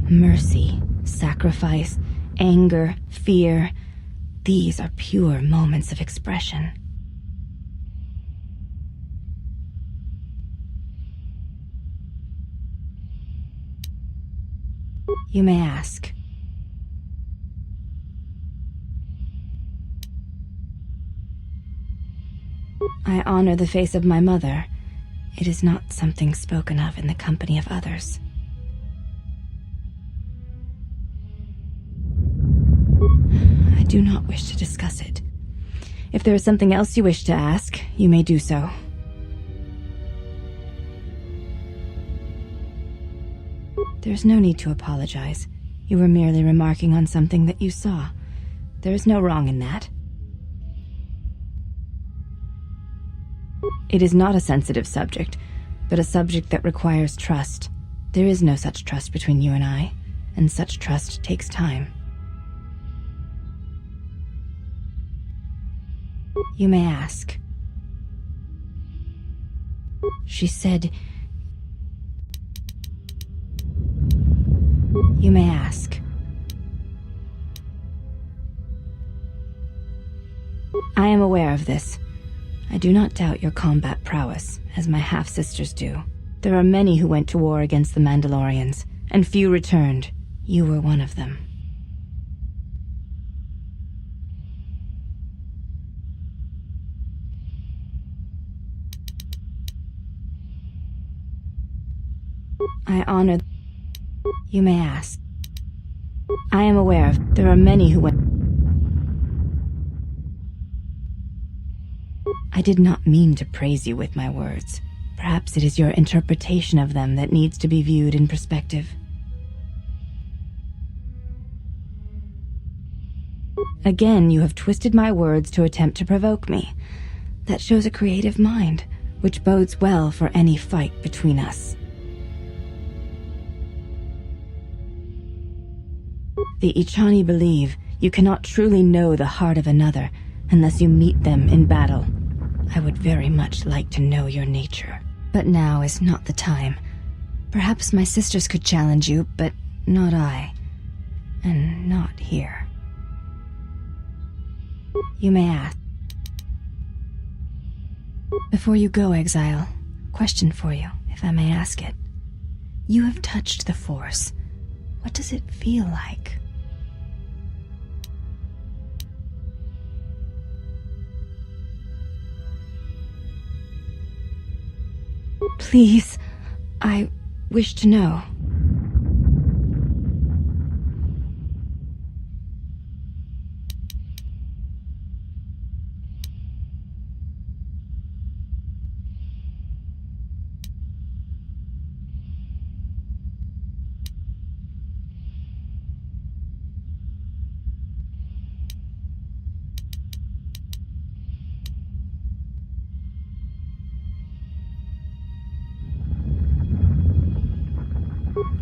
Mercy, sacrifice, anger, fear. These are pure moments of expression. You may ask. I honor the face of my mother. It is not something spoken of in the company of others. I do not wish to discuss it. If there is something else you wish to ask, you may do so. There's no need to apologize. You were merely remarking on something that you saw. There is no wrong in that. It is not a sensitive subject, but a subject that requires trust. There is no such trust between you and I, and such trust takes time. You may ask. She said, you may ask. I am aware of this. I do not doubt your combat prowess, as my half-sisters do. There are many who went to war against the Mandalorians, and few returned. You were one of them. I honor... You may ask. I am aware of... There are many who went... I did not mean to praise you with my words. Perhaps it is your interpretation of them that needs to be viewed in perspective. Again, you have twisted my words to attempt to provoke me. That shows a creative mind, which bodes well for any fight between us. The Ichani believe you cannot truly know the heart of another unless you meet them in battle. I would very much like to know your nature. But now is not the time. Perhaps my sisters could challenge you, but not I. And not here. You may ask. Before you go, Exile, question for you, if I may ask it. You have touched the Force. What does it feel like? Please, I wish to know.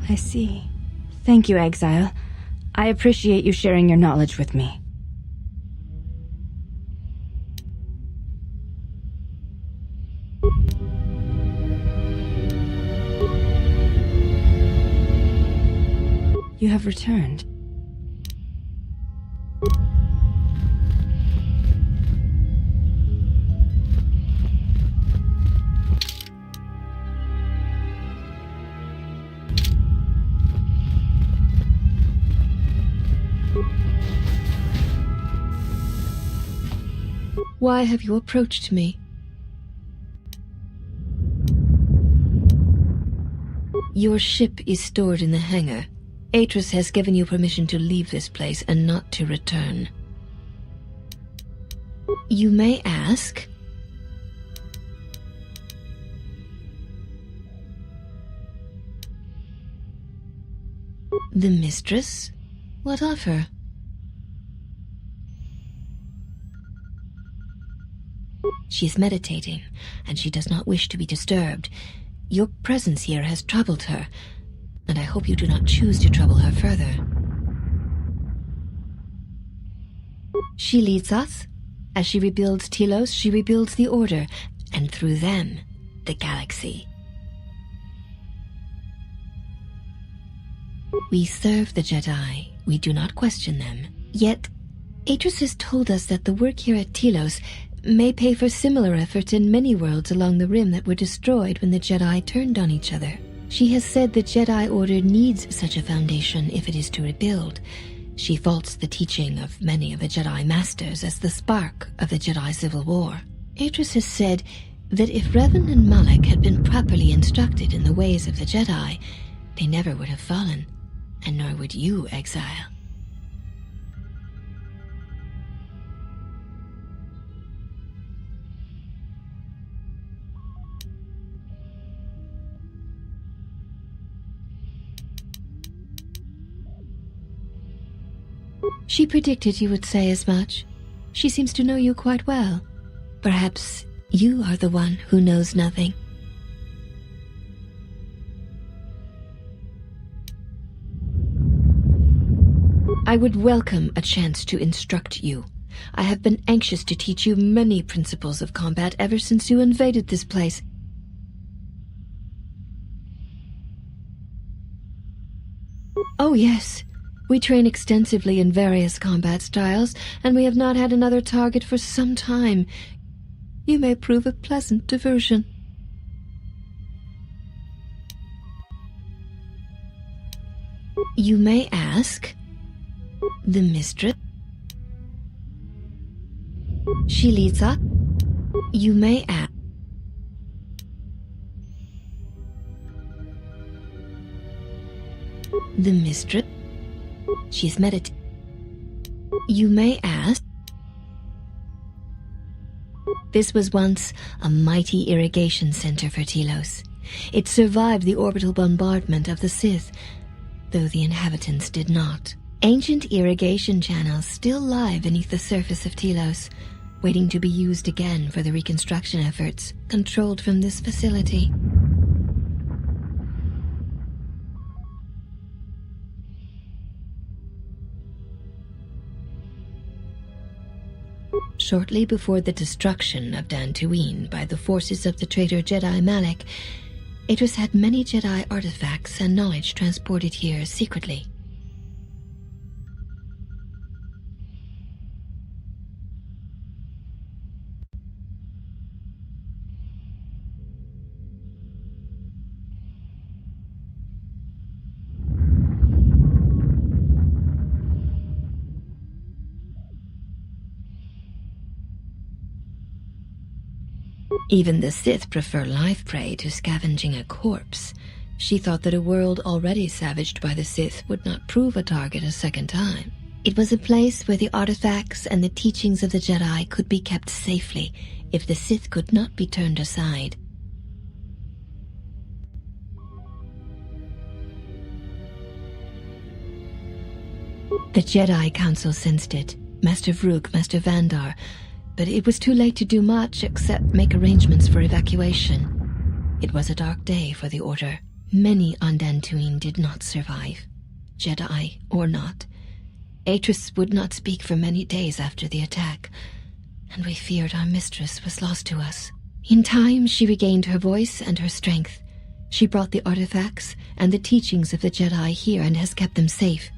I see. Thank you, Exile. I appreciate you sharing your knowledge with me. You have returned. Why have you approached me? Your ship is stored in the hangar. Atris has given you permission to leave this place and not to return. You may ask. The mistress? What of her? She is meditating, and she does not wish to be disturbed. Your presence here has troubled her, and I hope you do not choose to trouble her further. She leads us. As she rebuilds Telos, she rebuilds the Order, and through them, the galaxy. We serve the Jedi. We do not question them. Yet, Atris has told us that the work here at Telos may pay for similar efforts in many worlds along the Rim that were destroyed when the Jedi turned on each other. She has said the Jedi Order needs such a foundation if it is to rebuild. She faults the teaching of many of the Jedi Masters as the spark of the Jedi Civil War. Atris has said that if Revan and Malak had been properly instructed in the ways of the Jedi, they never would have fallen, and nor would you, Exile. She predicted you would say as much. She seems to know you quite well. Perhaps you are the one who knows nothing. I would welcome a chance to instruct you. I have been anxious to teach you many principles of combat ever since you invaded this place. Oh yes, we train extensively in various combat styles, and we have not had another target for some time. You may prove a pleasant diversion. You may ask, the mistress? She leads us. You may ask. The mistress? She's meditating. You may ask. This was once a mighty irrigation center for Telos. It survived the orbital bombardment of the Sith, though the inhabitants did not. Ancient irrigation channels still lie beneath the surface of Telos, waiting to be used again for the reconstruction efforts controlled from this facility. Shortly before the destruction of Dantooine by the forces of the traitor Jedi Malak, Atris had many Jedi artifacts and knowledge transported here secretly. Even the Sith prefer live prey to scavenging a corpse. She thought that a world already savaged by the Sith would not prove a target a second time. It was a place where the artifacts and the teachings of the Jedi could be kept safely if the Sith could not be turned aside. The Jedi Council sensed it, Master Vrook, Master Vandar, but it was too late to do much except make arrangements for evacuation. It was a dark day for the Order. Many on Dantooine did not survive, Jedi or not. Atris would not speak for many days after the attack, and we feared our mistress was lost to us. In time, she regained her voice and her strength. She brought the artifacts and the teachings of the Jedi here and has kept them safe.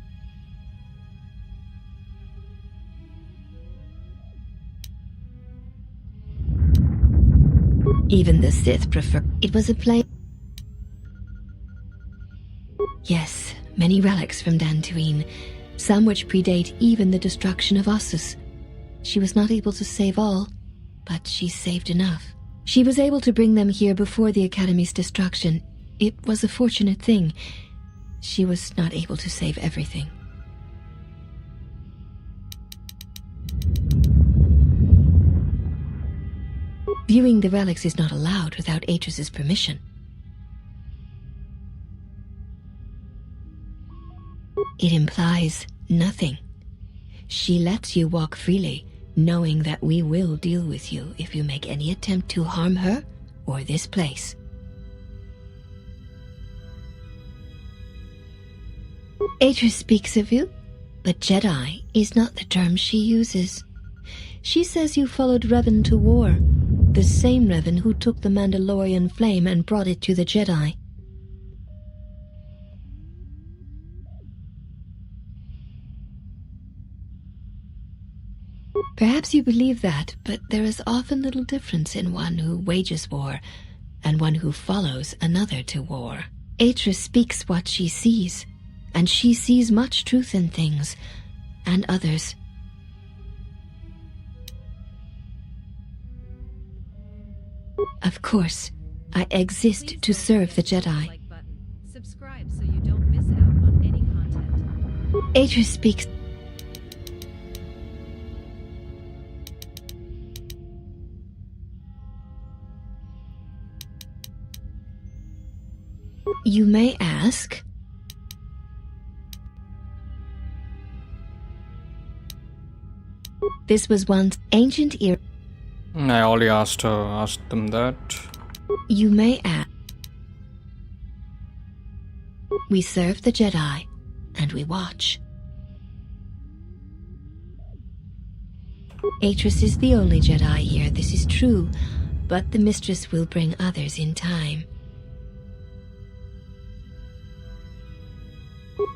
Even the Sith prefer. It was a place. Yes, many relics from Dantooine, some which predate even the destruction of Ossus. She was not able to save all, but she saved enough. She was able to bring them here before the Academy's destruction. It was a fortunate thing. She was not able to save everything. Viewing the relics is not allowed without Atris's permission. It implies nothing. She lets you walk freely, knowing that we will deal with you if you make any attempt to harm her or this place. Atris speaks of you, but Jedi is not the term she uses. She says you followed Revan to war, the same Revan who took the Mandalorian flame and brought it to the Jedi. Perhaps you believe that, but there is often little difference in one who wages war and one who follows another to war. Atris speaks what she sees, and she sees much truth in things, and others. Of course, I exist to serve the Jedi. Subscribe so you don't miss out on any content. Atris speaks. You may ask. This was once ancient era. I already asked them that. You may ask. We serve the Jedi, and we watch. Atris is the only Jedi here, this is true, but the Mistress will bring others in time.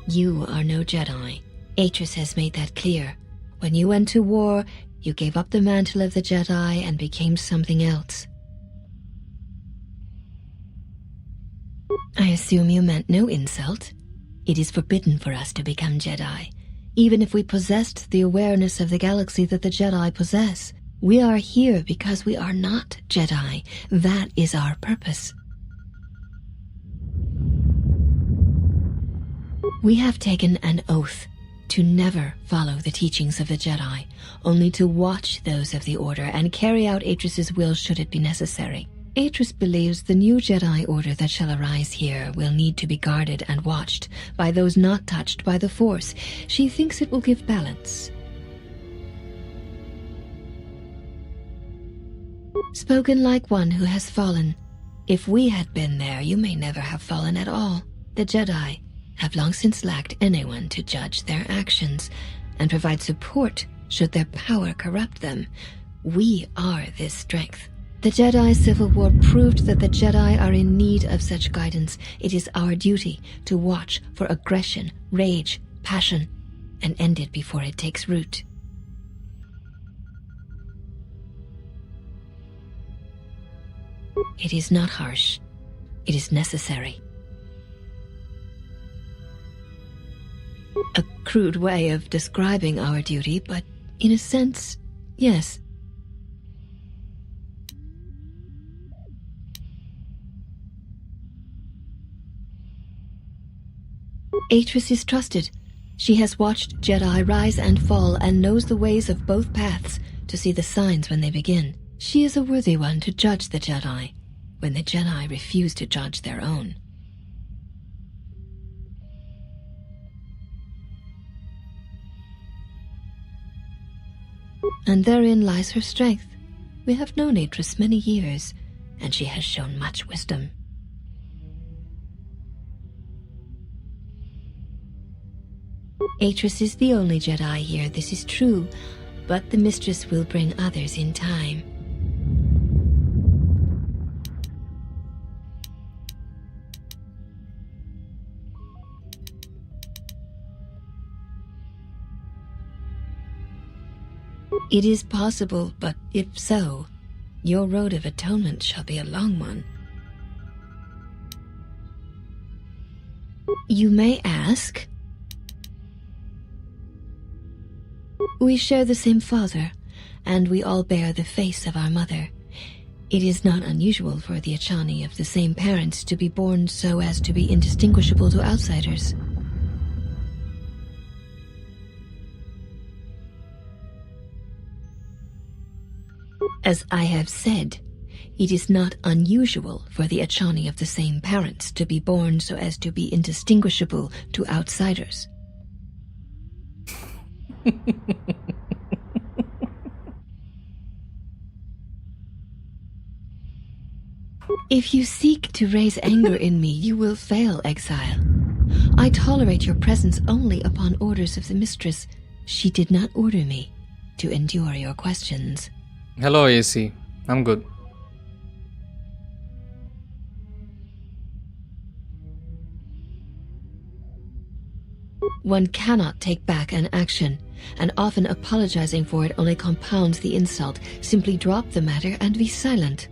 You are no Jedi. Atris has made that clear. When you went to war, you gave up the mantle of the Jedi and became something else. I assume you meant no insult. It is forbidden for us to become Jedi. Even if we possessed the awareness of the galaxy that the Jedi possess, we are here because we are not Jedi. That is our purpose. We have taken an oath to never follow the teachings of the Jedi, only to watch those of the Order and carry out Atris's will should it be necessary. Atris believes the new Jedi Order that shall arise here will need to be guarded and watched by those not touched by the Force. She thinks it will give balance. Spoken like one who has fallen. If we had been there, you may never have fallen at all. The Jedi have long since lacked anyone to judge their actions and provide support should their power corrupt them. We are this strength. The Jedi Civil War proved that the Jedi are in need of such guidance. It is our duty to watch for aggression, rage, passion, and end it before it takes root. It is not harsh. It is necessary. A crude way of describing our duty, but in a sense, yes. Atris is trusted. She has watched Jedi rise and fall and knows the ways of both paths to see the signs when they begin. She is a worthy one to judge the Jedi when the Jedi refuse to judge their own. And therein lies her strength. We have known Atris many years, and she has shown much wisdom. Atris is the only Jedi here, this is true, but the Mistress will bring others in time. It is possible, but if so, your road of atonement shall be a long one. You may ask. We share the same father, and we all bear the face of our mother. It is not unusual for the Achani of the same parents to be born so as to be indistinguishable to outsiders. As I have said, it is not unusual for the Achani of the same parents to be born so as to be indistinguishable to outsiders. If you seek to raise anger in me, you will fail, exile. I tolerate your presence only upon orders of the Mistress. She did not order me to endure your questions. Hello, AC. I'm good. One cannot take back an action, and often apologizing for it only compounds the insult. Simply drop the matter and be silent.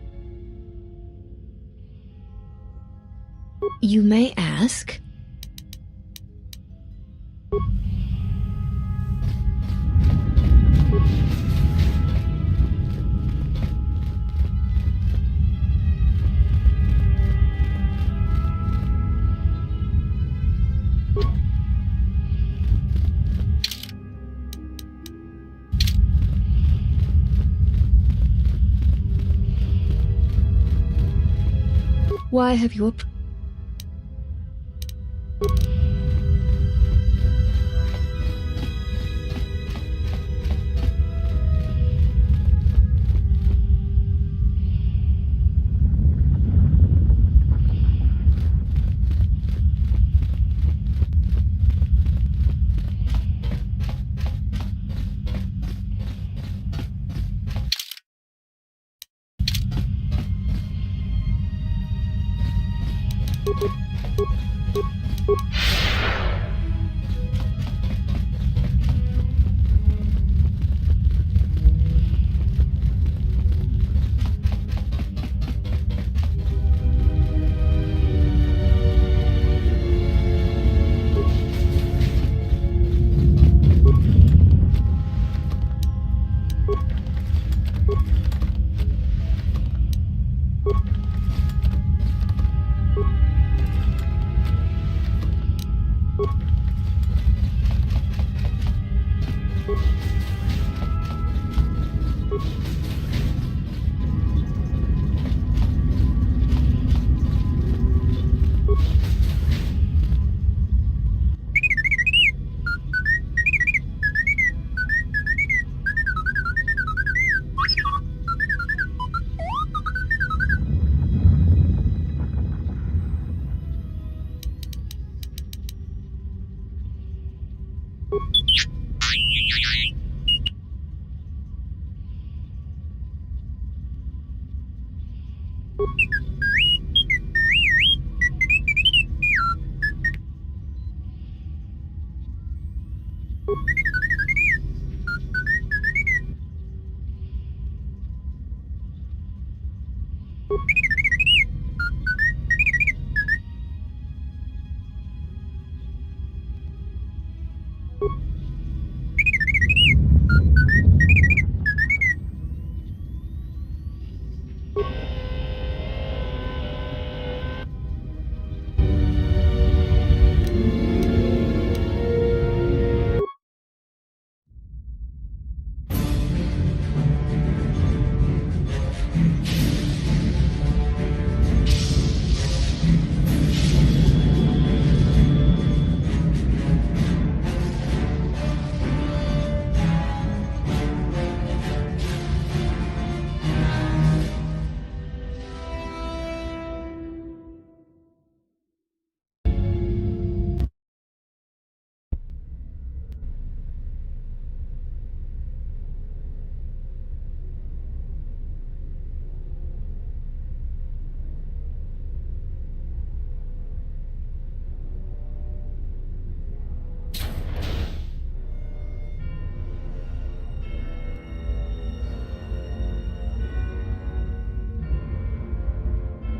You may ask. Why have you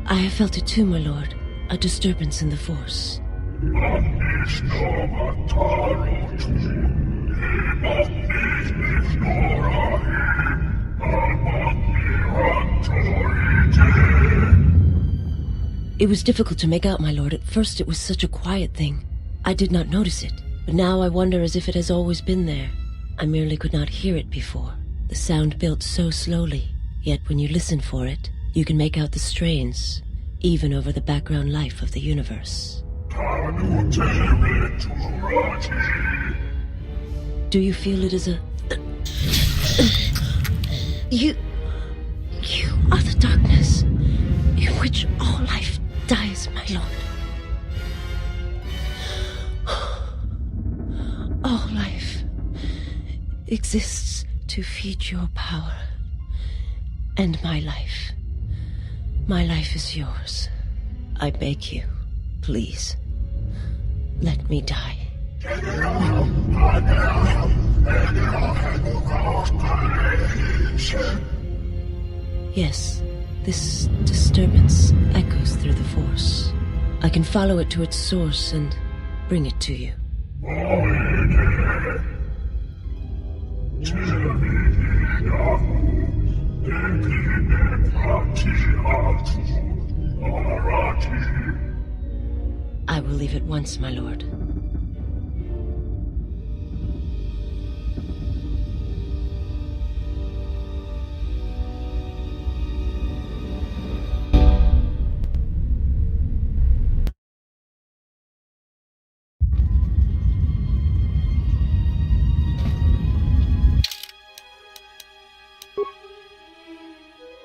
I have felt it too, my lord. A disturbance in the Force. It was difficult to make out, my lord. At first it was such a quiet thing. I did not notice it, but now I wonder as if it has always been there. I merely could not hear it before. The sound built so slowly, yet when you listen for it, you can make out the strains, even over the background life of the universe. Do you feel it is a... You are the darkness in which all life dies, my lord. All life exists to feed your power. And my life is yours. I beg you, please, let me die. Yes, this disturbance echoes through the Force. I can follow it to its source and bring it to you. I will leave at once, my lord.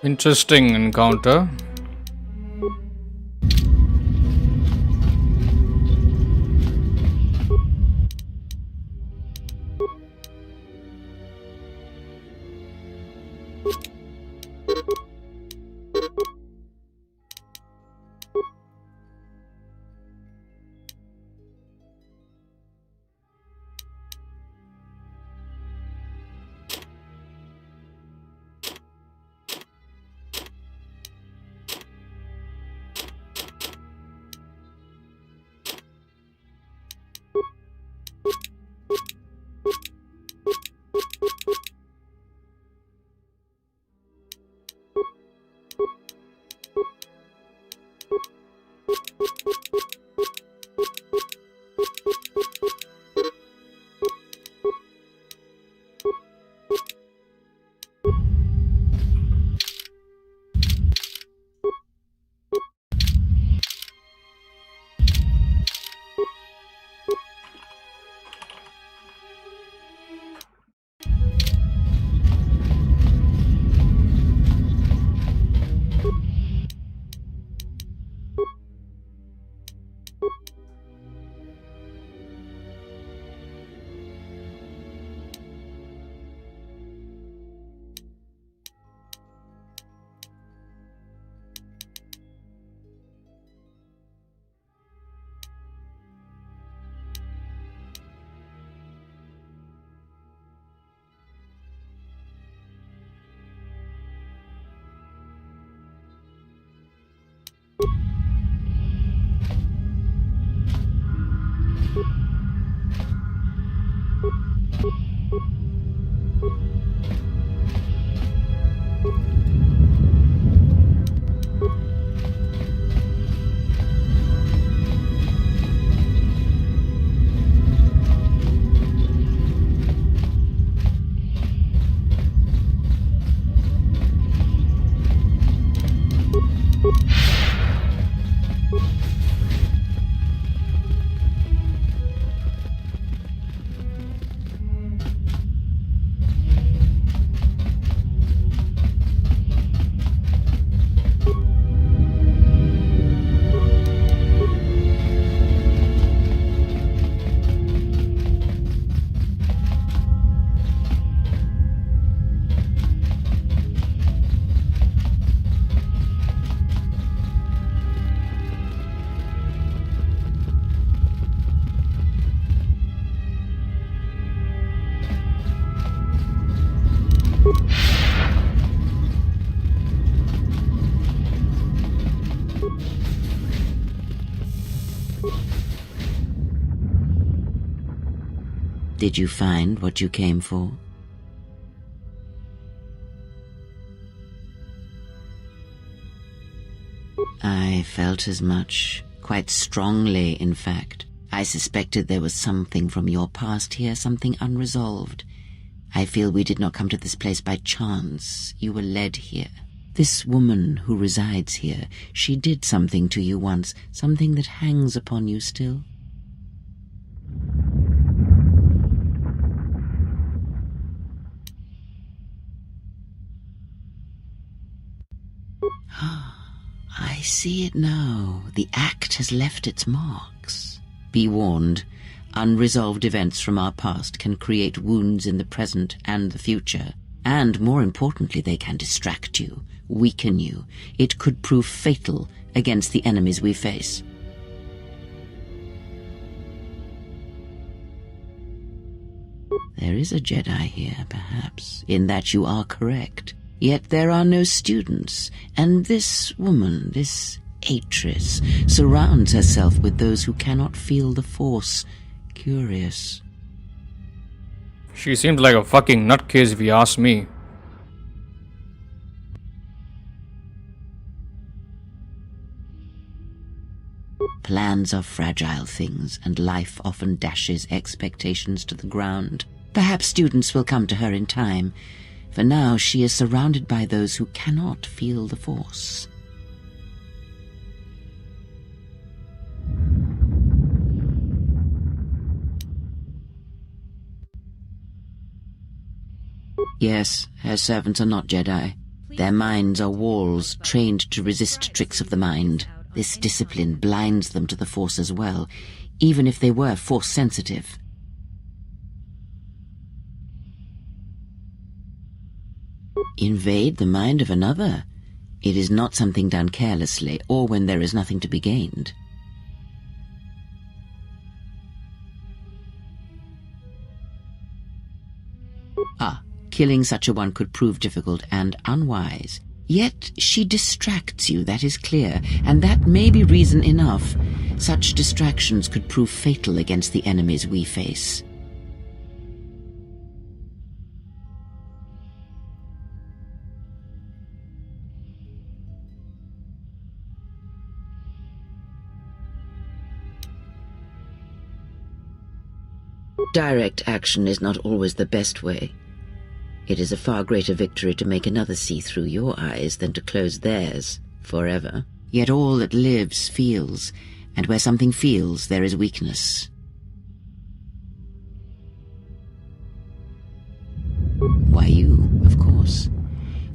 Interesting encounter. Did you find what you came for? I felt as much, quite strongly, in fact. I suspected there was something from your past here, something unresolved. I feel we did not come to this place by chance. You were led here. This woman who resides here, she did something to you once, something that hangs upon you still. I see it now. The act has left its marks. Be warned, unresolved events from our past can create wounds in the present and the future. And more importantly, they can distract you, weaken you. It could prove fatal against the enemies we face. There is a Jedi here, perhaps, in that you are correct. Yet there are no students, and this woman, this Atris, surrounds herself with those who cannot feel the Force. Curious. She seemed like a fucking nutcase if you ask me. Plans are fragile things, and life often dashes expectations to the ground. Perhaps students will come to her in time. For now, she is surrounded by those who cannot feel the Force. Yes, her servants are not Jedi. Their minds are walls trained to resist tricks of the mind. This discipline blinds them to the Force as well, even if they were Force-sensitive. Invade the mind of another? It is not something done carelessly, or when there is nothing to be gained. Killing such a one could prove difficult and unwise. Yet she distracts you, that is clear, and that may be reason enough. Such distractions could prove fatal against the enemies we face. Direct action is not always the best way. It is a far greater victory to make another see through your eyes than to close theirs forever. Yet all that lives feels, and where something feels, there is weakness. Why you, of course.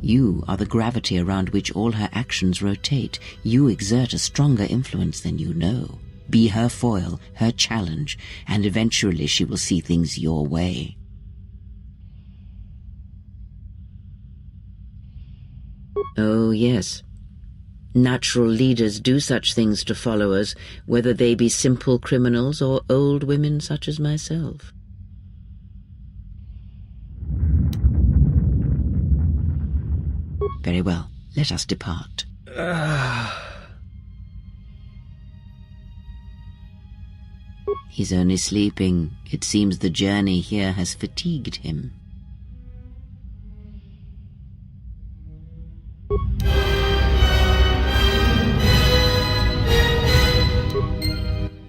You are the gravity around which all her actions rotate. You exert a stronger influence than you know. Be her foil, her challenge, and eventually she will see things your way. Oh, yes. Natural leaders do such things to followers, whether they be simple criminals or old women such as myself. Very well, let us depart. He's only sleeping. It seems the journey here has fatigued him.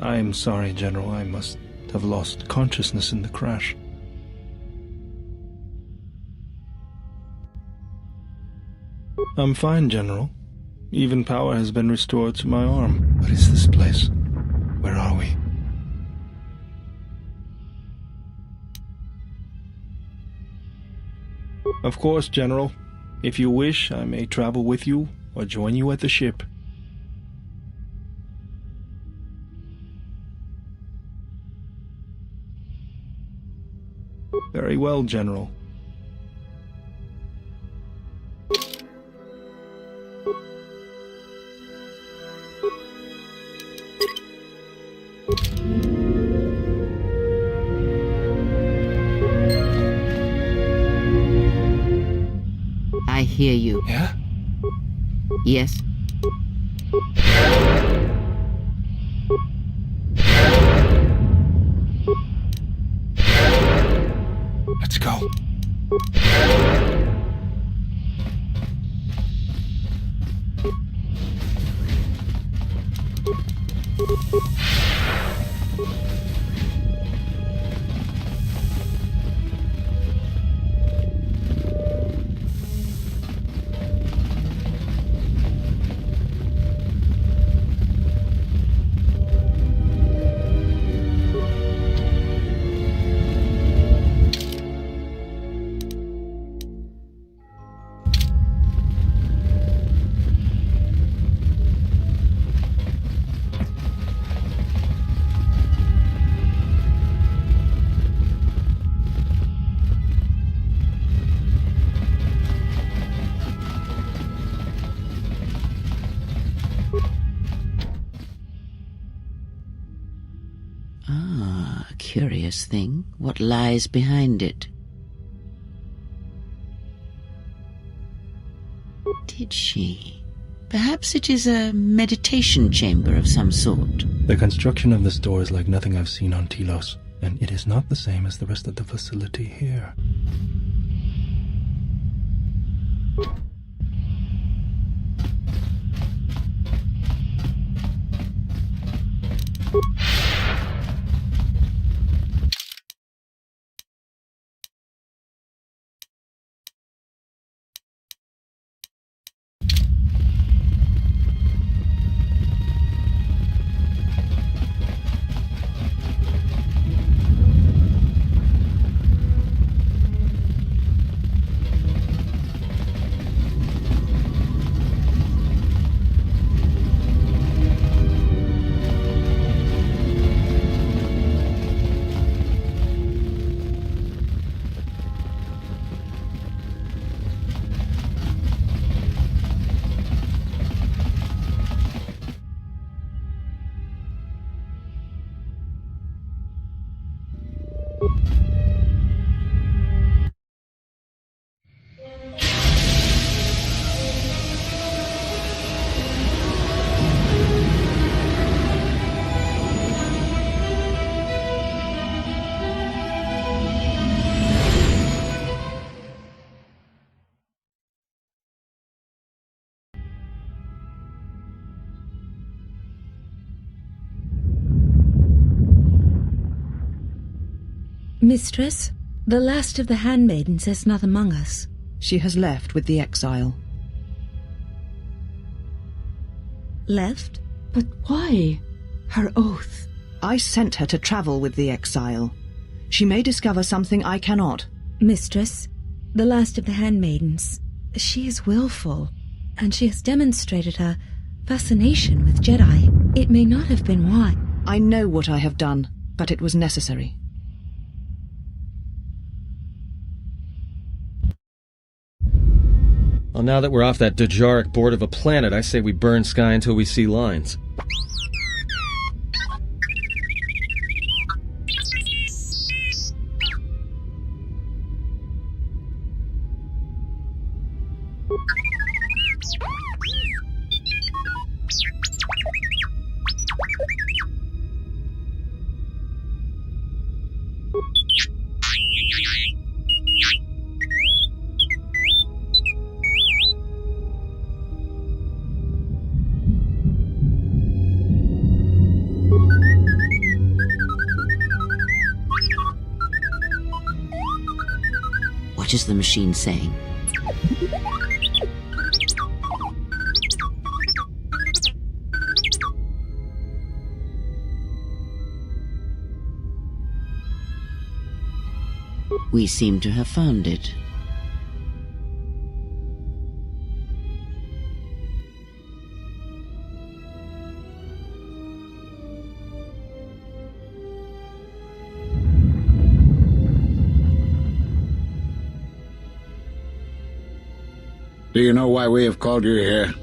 I'm sorry, General. I must have lost consciousness in the crash. I'm fine, General. Even power has been restored to my arm. What is this place? Where are we? Of course, General. If you wish, I may travel with you or join you at the ship. Very well, General. I hear you. Yeah? Yes? Let's go. Ah, a curious thing. What lies behind it? Did she? Perhaps it is a meditation chamber of some sort. The construction of this door is like nothing I've seen on Telos, and it is not the same as the rest of the facility here. Mistress, the last of the handmaidens is not among us. She has left with the exile. Left? But why? Her oath. I sent her to travel with the exile. She may discover something I cannot. Mistress, the last of the handmaidens, she is willful, and she has demonstrated her fascination with Jedi. It may not have been why. I know what I have done, but it was necessary. Well, now that we're off that Dejaric board of a planet, I say we burn sky until we see lines. What is the machine saying? We seem to have found it. Do you know why we have called you here?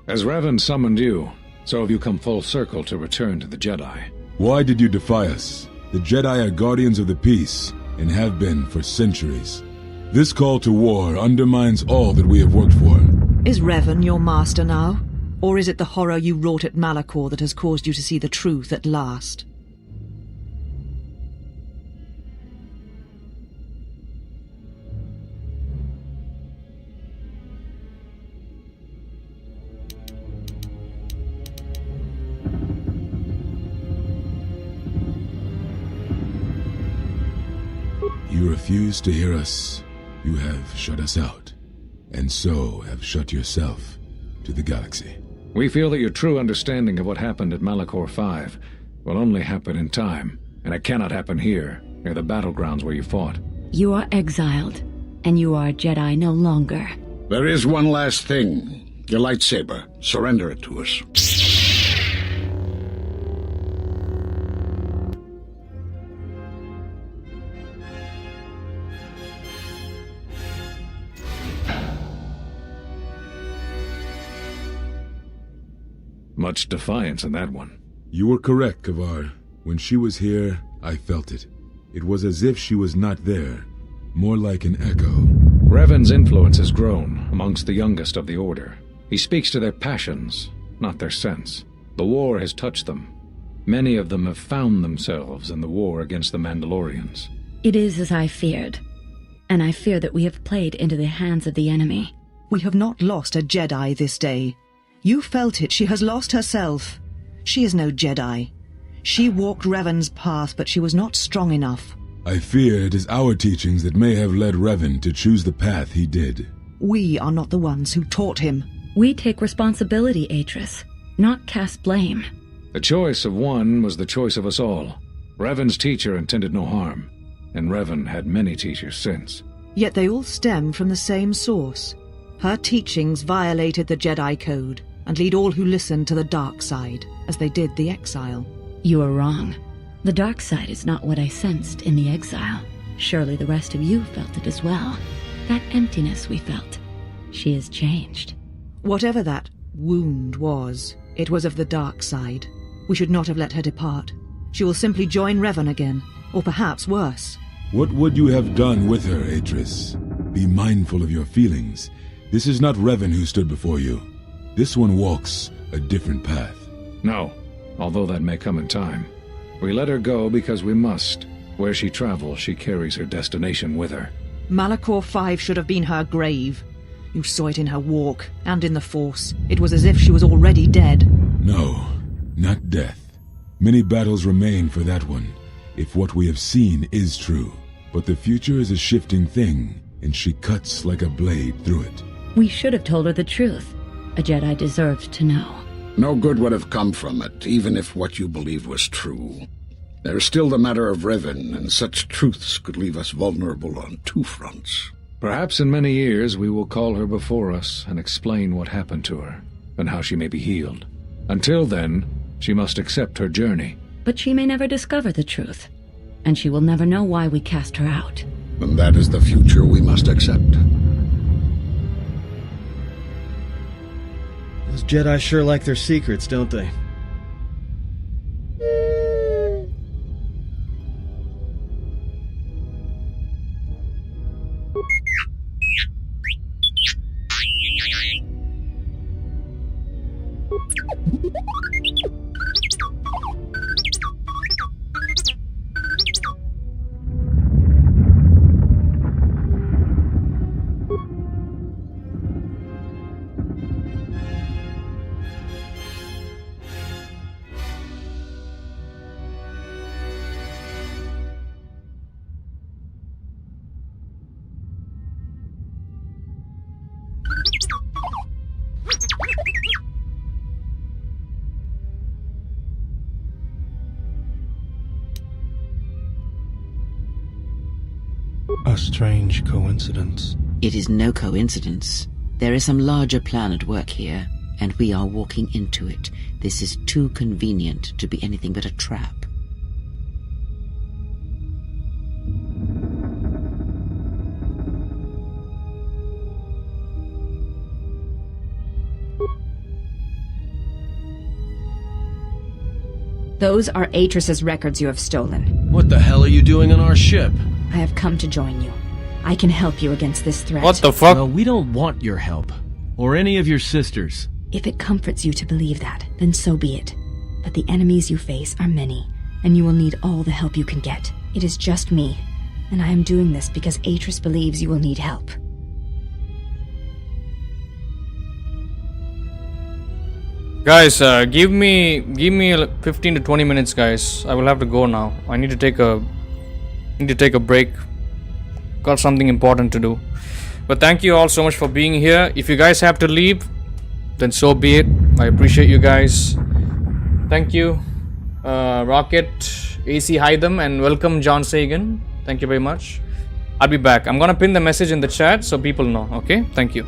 As Revan summoned you, so have you come full circle to return to the Jedi. Why did you defy us? The Jedi are guardians of the peace, and have been for centuries. This call to war undermines all that we have worked for. Is Revan your master now? Or is it the horror you wrought at Malachor that has caused you to see the truth at last? You refuse to hear us. You have shut us out, and so have shut yourself to the galaxy. We feel that your true understanding of what happened at Malachor 5 will only happen in time, and it cannot happen here, near the battlegrounds where you fought. You are exiled, and you are a Jedi no longer. There is one last thing. Your lightsaber. Surrender it to us. Much defiance in that one. You were correct, Kavar. When she was here, I felt it. It was as if she was not there, more like an echo. Revan's influence has grown amongst the youngest of the Order. He speaks to their passions, not their sense. The war has touched them. Many of them have found themselves in the war against the Mandalorians. It is as I feared, and I fear that we have played into the hands of the enemy. We have not lost a Jedi this day. You felt it. She has lost herself. She is no Jedi. She walked Revan's path, but she was not strong enough. I fear it is our teachings that may have led Revan to choose the path he did. We are not the ones who taught him. We take responsibility, Atris, not cast blame. The choice of one was the choice of us all. Revan's teacher intended no harm, and Revan had many teachers since. Yet they all stem from the same source. Her teachings violated the Jedi Code, and lead all who listen to the dark side, as they did the exile. You are wrong. The dark side is not what I sensed in the exile. Surely the rest of you felt it as well. That emptiness we felt. She has changed. Whatever that wound was, it was of the dark side. We should not have let her depart. She will simply join Revan again, or perhaps worse. What would you have done with her, Atris? Be mindful of your feelings. This is not Revan who stood before you. This one walks a different path. No, although that may come in time. We let her go because we must. Where she travels, she carries her destination with her. Malachor 5 should have been her grave. You saw it in her walk, and in the Force. It was as if she was already dead. No, not death. Many battles remain for that one, if what we have seen is true. But the future is a shifting thing, and she cuts like a blade through it. We should have told her the truth. A Jedi deserved to know. No good would have come from it, even if what you believed was true. There is still the matter of Revan, and such truths could leave us vulnerable on two fronts. Perhaps in many years we will call her before us and explain what happened to her, and how she may be healed. Until then, she must accept her journey. But she may never discover the truth, and she will never know why we cast her out. And that is the future we must accept. Those Jedi sure like their secrets, don't they? A strange coincidence. It is no coincidence. There is some larger plan at work here, and we are walking into it. This is too convenient to be anything but a trap. Those are Atris's records you have stolen. What the hell are you doing on our ship? I have come to join you. I can help you against this threat. What the fuck? Well, we don't want your help. Or any of your sisters. If it comforts you to believe that, then so be it. But the enemies you face are many, and you will need all the help you can get. It is just me, and I am doing this because Atris believes you will need help. Guys, give me 15 to 20 minutes, guys. I will have to go now. I need to take a break. Got something important to do. But thank you all so much for being here. If you guys have to leave, then so be it. I appreciate you guys. Thank you, Rocket, AC Hytham, and welcome John Sagan. Thank you very much. I'll be back. I'm gonna pin the message in the chat so people know. Okay? Thank you.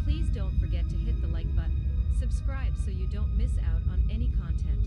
Please don't forget to hit the like button. Subscribe so you don't miss out on any content.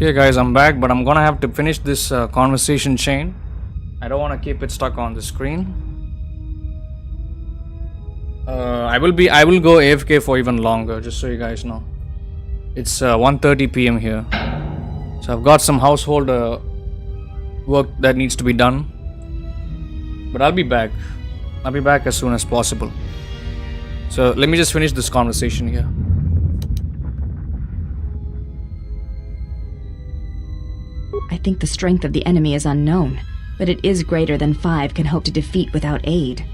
Okay guys, I'm back, but I'm gonna have to finish this conversation chain. I don't want to keep it stuck on the screen. I will go AFK for even longer, just so you guys know. It's 1:30 p.m. here, so I've got some household work that needs to be done. But I'll be back. I'll be back as soon as possible. So let me just finish this conversation here. I think the strength of the enemy is unknown, but it is greater than 5 can hope to defeat without aid.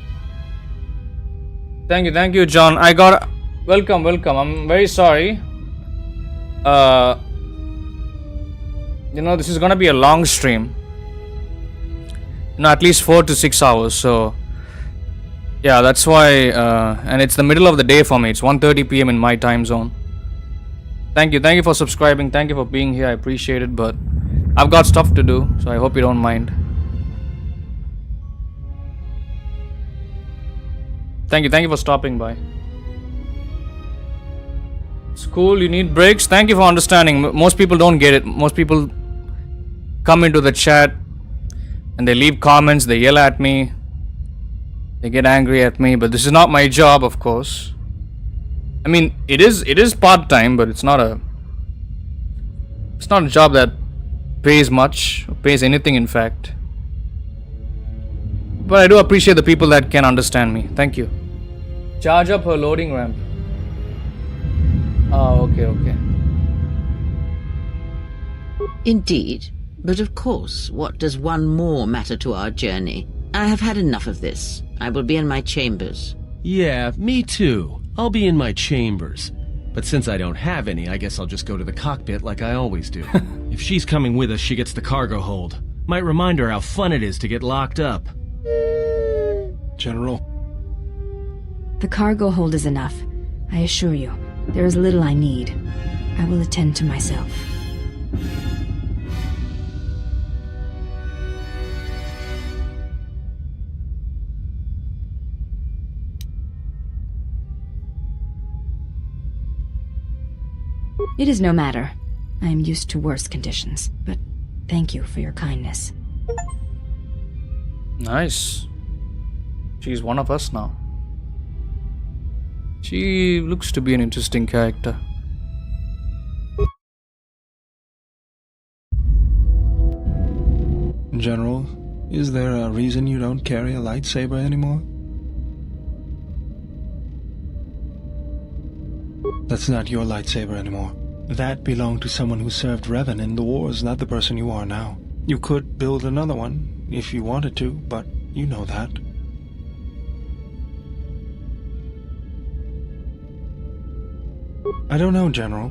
Thank you, John. Welcome. I'm very sorry. This is gonna be a long stream. At least 4 to 6 hours. So, yeah, that's why. And it's the middle of the day for me. It's 1:30 p.m. in my time zone. Thank you for subscribing. Thank you for being here. I appreciate it, but I've got stuff to do, so I hope you don't mind. Thank you for stopping by. It's cool, you need breaks. Thank you for understanding. Most people don't get it. Most people come into the chat and they leave comments, they yell at me, they get angry at me, but this is not my job, of course. I mean, it is part-time, but it's not a job that pays much, or pays anything in fact. But I do appreciate the people that can understand me. Thank you. Charge up her loading ramp. Oh, okay. Indeed. But of course, what does one more matter to our journey? I have had enough of this. I will be in my chambers. Yeah, me too. I'll be in my chambers. But since I don't have any, I guess I'll just go to the cockpit like I always do. If she's coming with us, she gets the cargo hold. Might remind her how fun it is to get locked up. General. The cargo hold is enough. I assure you, there is little I need. I will attend to myself. It is no matter. I am used to worse conditions, but thank you for your kindness. Nice. She's one of us now. She looks to be an interesting character. General, is there a reason you don't carry a lightsaber anymore? That's not your lightsaber anymore. That belonged to someone who served Revan in the wars, not the person you are now. You could build another one, if you wanted to, but you know that. I don't know, General,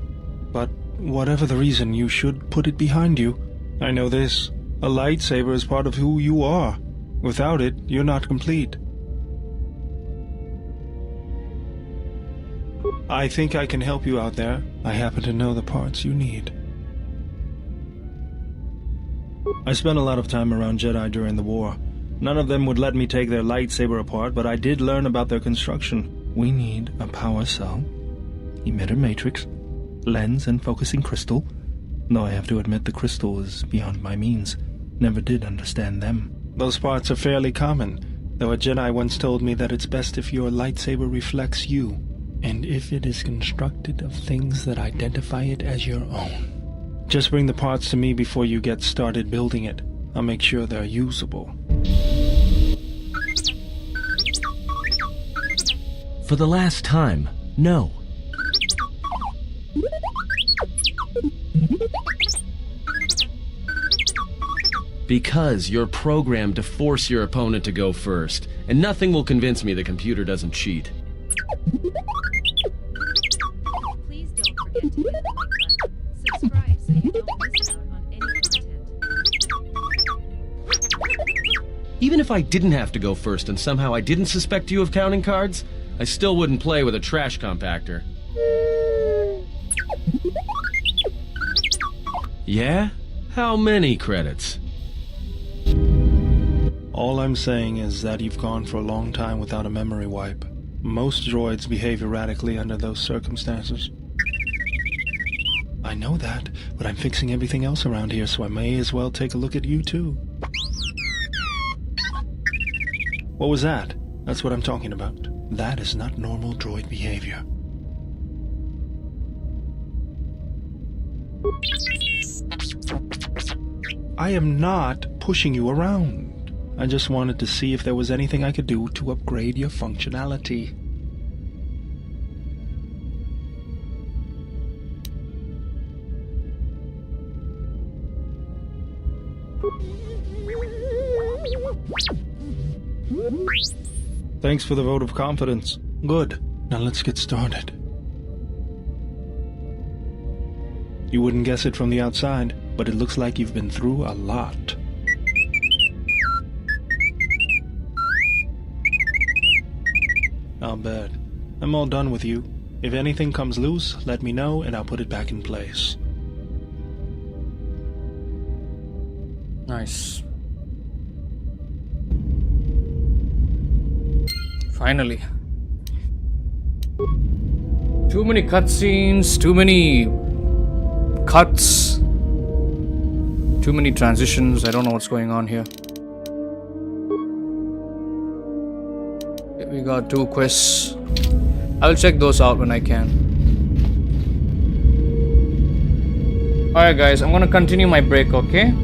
but whatever the reason, you should put it behind you. I know this. A lightsaber is part of who you are. Without it, you're not complete. I think I can help you out there. I happen to know the parts you need. I spent a lot of time around Jedi during the war. None of them would let me take their lightsaber apart, but I did learn about their construction. We need a power cell, emitter matrix, lens and focusing crystal. Though I have to admit the crystal is beyond my means. Never did understand them. Those parts are fairly common, though a Jedi once told me that it's best if your lightsaber reflects you, and if it is constructed of things that identify it as your own. Just bring the parts to me before you get started building it. I'll make sure they're usable. For the last time, no. Because you're programmed to force your opponent to go first, and nothing will convince me the computer doesn't cheat. Please don't forget to hit the like button. Subscribe so you don't miss out on any content. Even if I didn't have to go first and somehow I didn't suspect you of counting cards, I still wouldn't play with a trash compactor. Yeah? How many credits? All I'm saying is that you've gone for a long time without a memory wipe. Most droids behave erratically under those circumstances. I know that, but I'm fixing everything else around here, so I may as well take a look at you too. What was that? That's what I'm talking about. That is not normal droid behavior. I am not pushing you around. I just wanted to see if there was anything I could do to upgrade your functionality. Thanks for the vote of confidence. Good. Now let's get started. You wouldn't guess it from the outside, but it looks like you've been through a lot. I'll bet. I'm all done with you. If anything comes loose, let me know and I'll put it back in place. Nice. Finally. Too many cutscenes, too many cuts, too many transitions. I don't know what's going on here. We got 2 quests. I'll check those out when I can. Alright guys, I'm gonna continue my break, okay?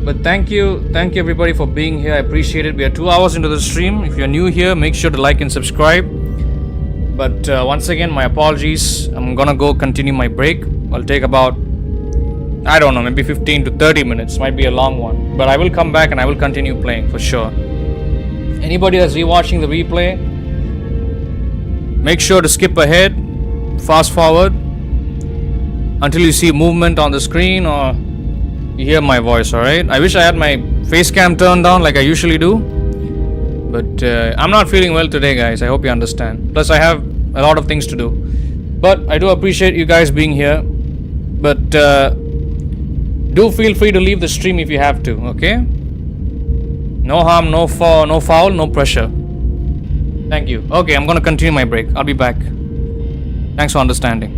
But thank you everybody for being here. I appreciate it. We are 2 hours into the stream. If you're new here, make sure to like and subscribe. But once again, my apologies. I'm gonna go continue my break. I'll take about, I don't know, maybe 15 to 30 minutes. Might be a long one. But I will come back and I will continue playing for sure. Anybody that's rewatching the replay, make sure to skip ahead, fast forward until you see movement on the screen or you hear my voice, alright? I wish I had my face cam turned down like I usually do. But I'm not feeling well today, guys. I hope you understand. Plus, I have a lot of things to do. But I do appreciate you guys being here. But do feel free to leave the stream if you have to, okay? No harm, no foul, no pressure. Thank you. Okay, I'm gonna continue my break. I'll be back. Thanks for understanding.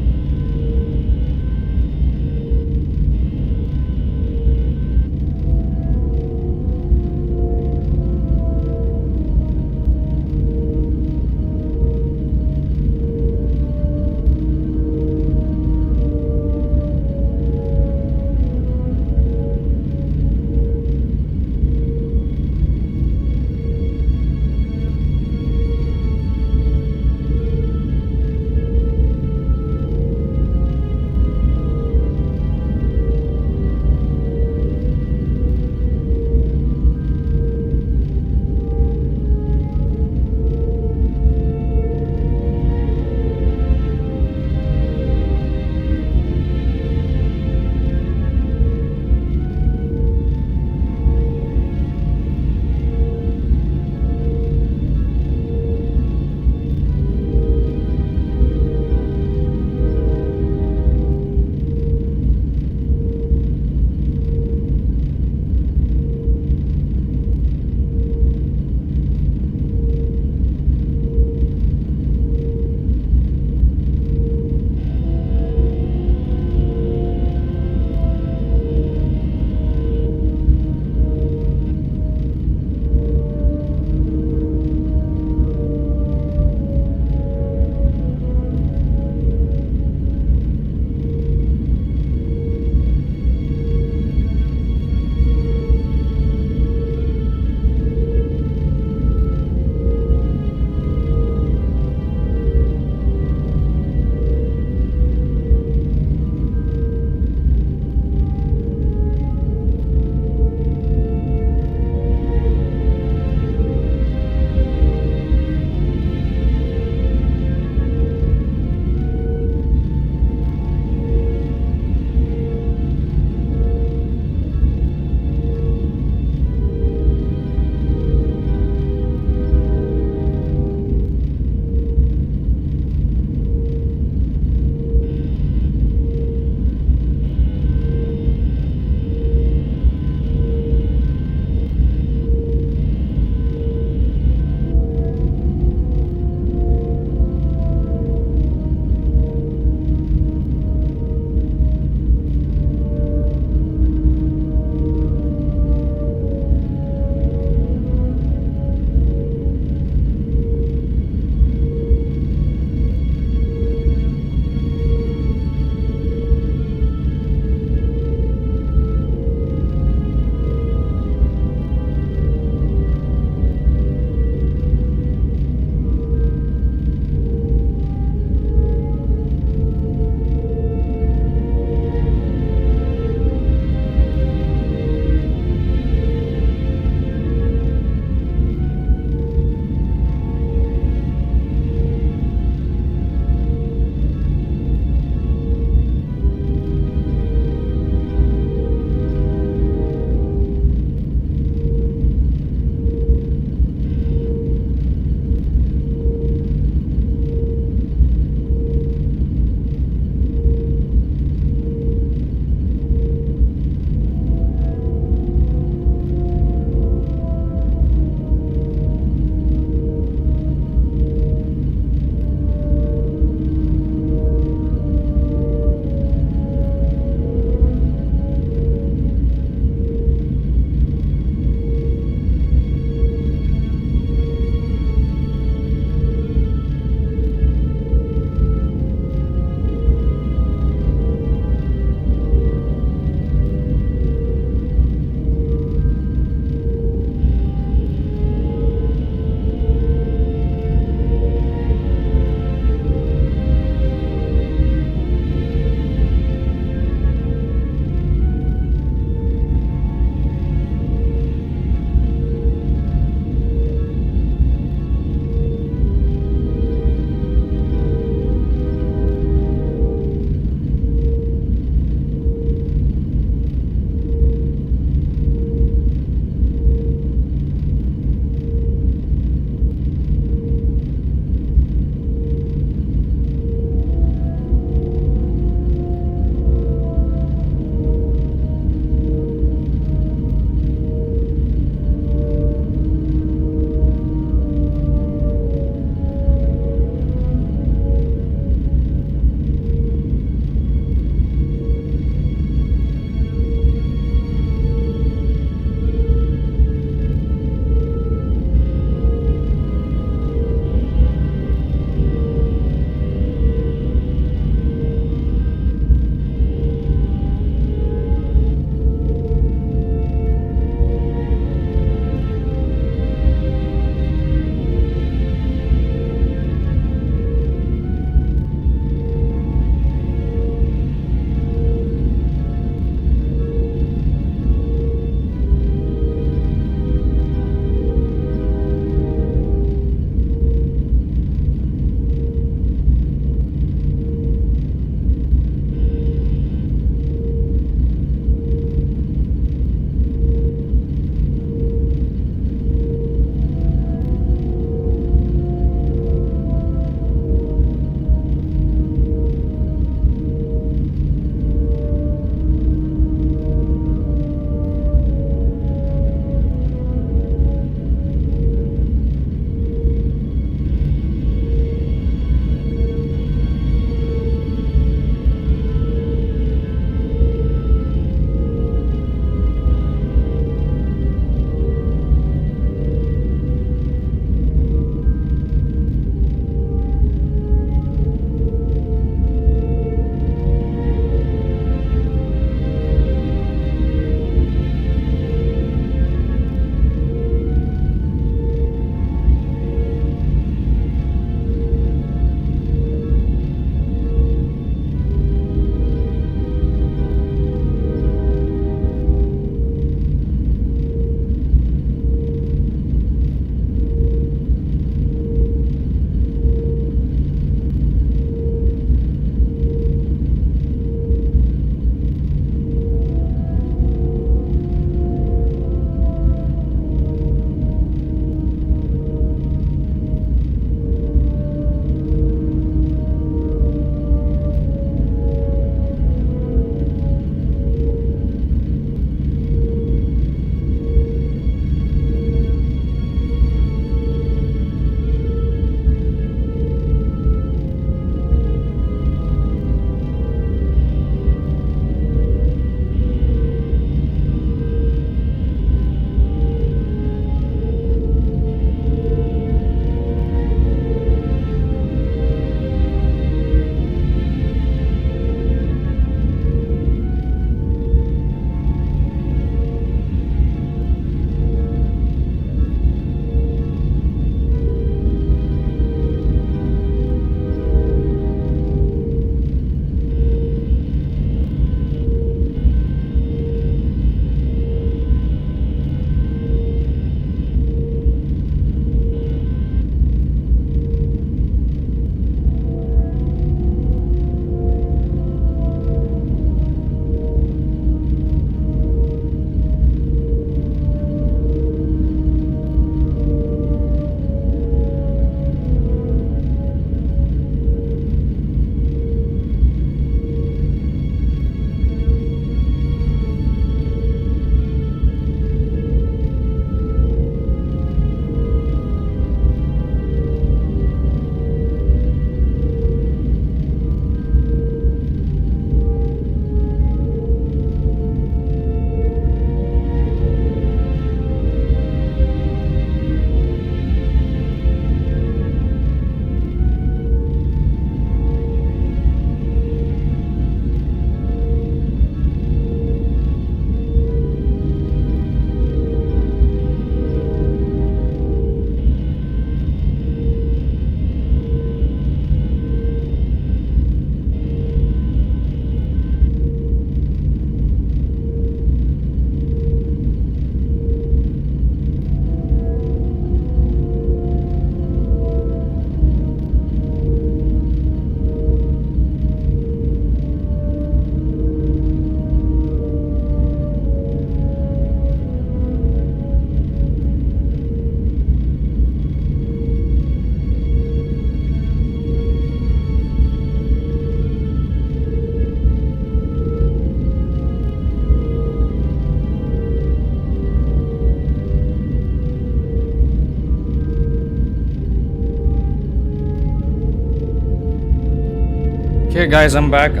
Okay, guys, I'm back. Took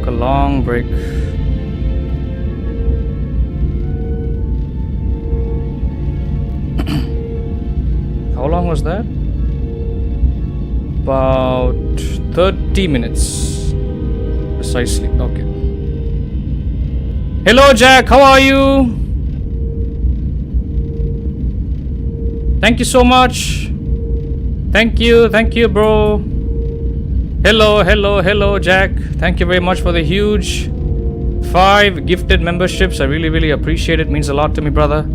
a long break. How long was that? About 30 minutes. Precisely. Okay. Hello, Jack. How are you? Thank you so much. Thank you, bro. Hello, Jack. Thank you very much for the huge 5 gifted memberships. I really appreciate it. Means a lot to me, brother.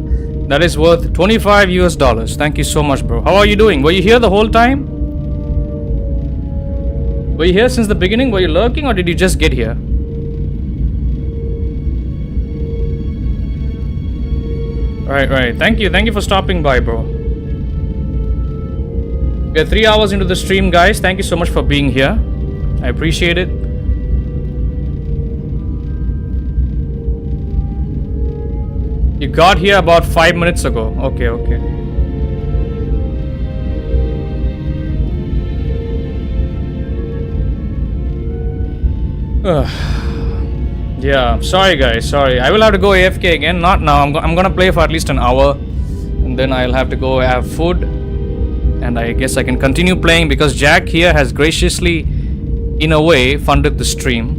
That is worth $25 US. Thank you so much, bro. How are you doing? Were you here the whole time? Were you here since the beginning? Were you lurking, or did you just get here? Right. Thank you for stopping by, bro. We are 3 hours into the stream, guys. Thank you so much for being here. I appreciate it. You got here about 5 minutes ago. Okay. Yeah, sorry guys, sorry. I will have to go AFK again. Not now. I'm gonna play for at least an hour, and then I'll have to go have food, and I guess I can continue playing because Jack here has graciously, in a way, funded the stream.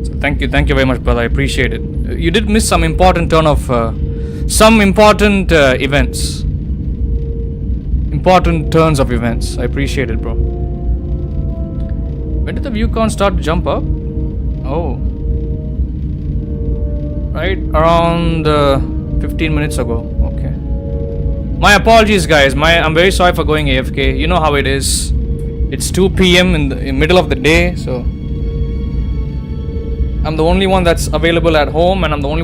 So thank you very much, brother. I appreciate it. You did miss some important events. Important turns of events. I appreciate it, bro. When did the view count start to jump up? Oh. Right around 15 minutes ago. Okay. My apologies, guys. I'm very sorry for going AFK. You know how it is. It's 2 p.m. in the middle of the day, so I'm the only one that's available at home, and I'm the only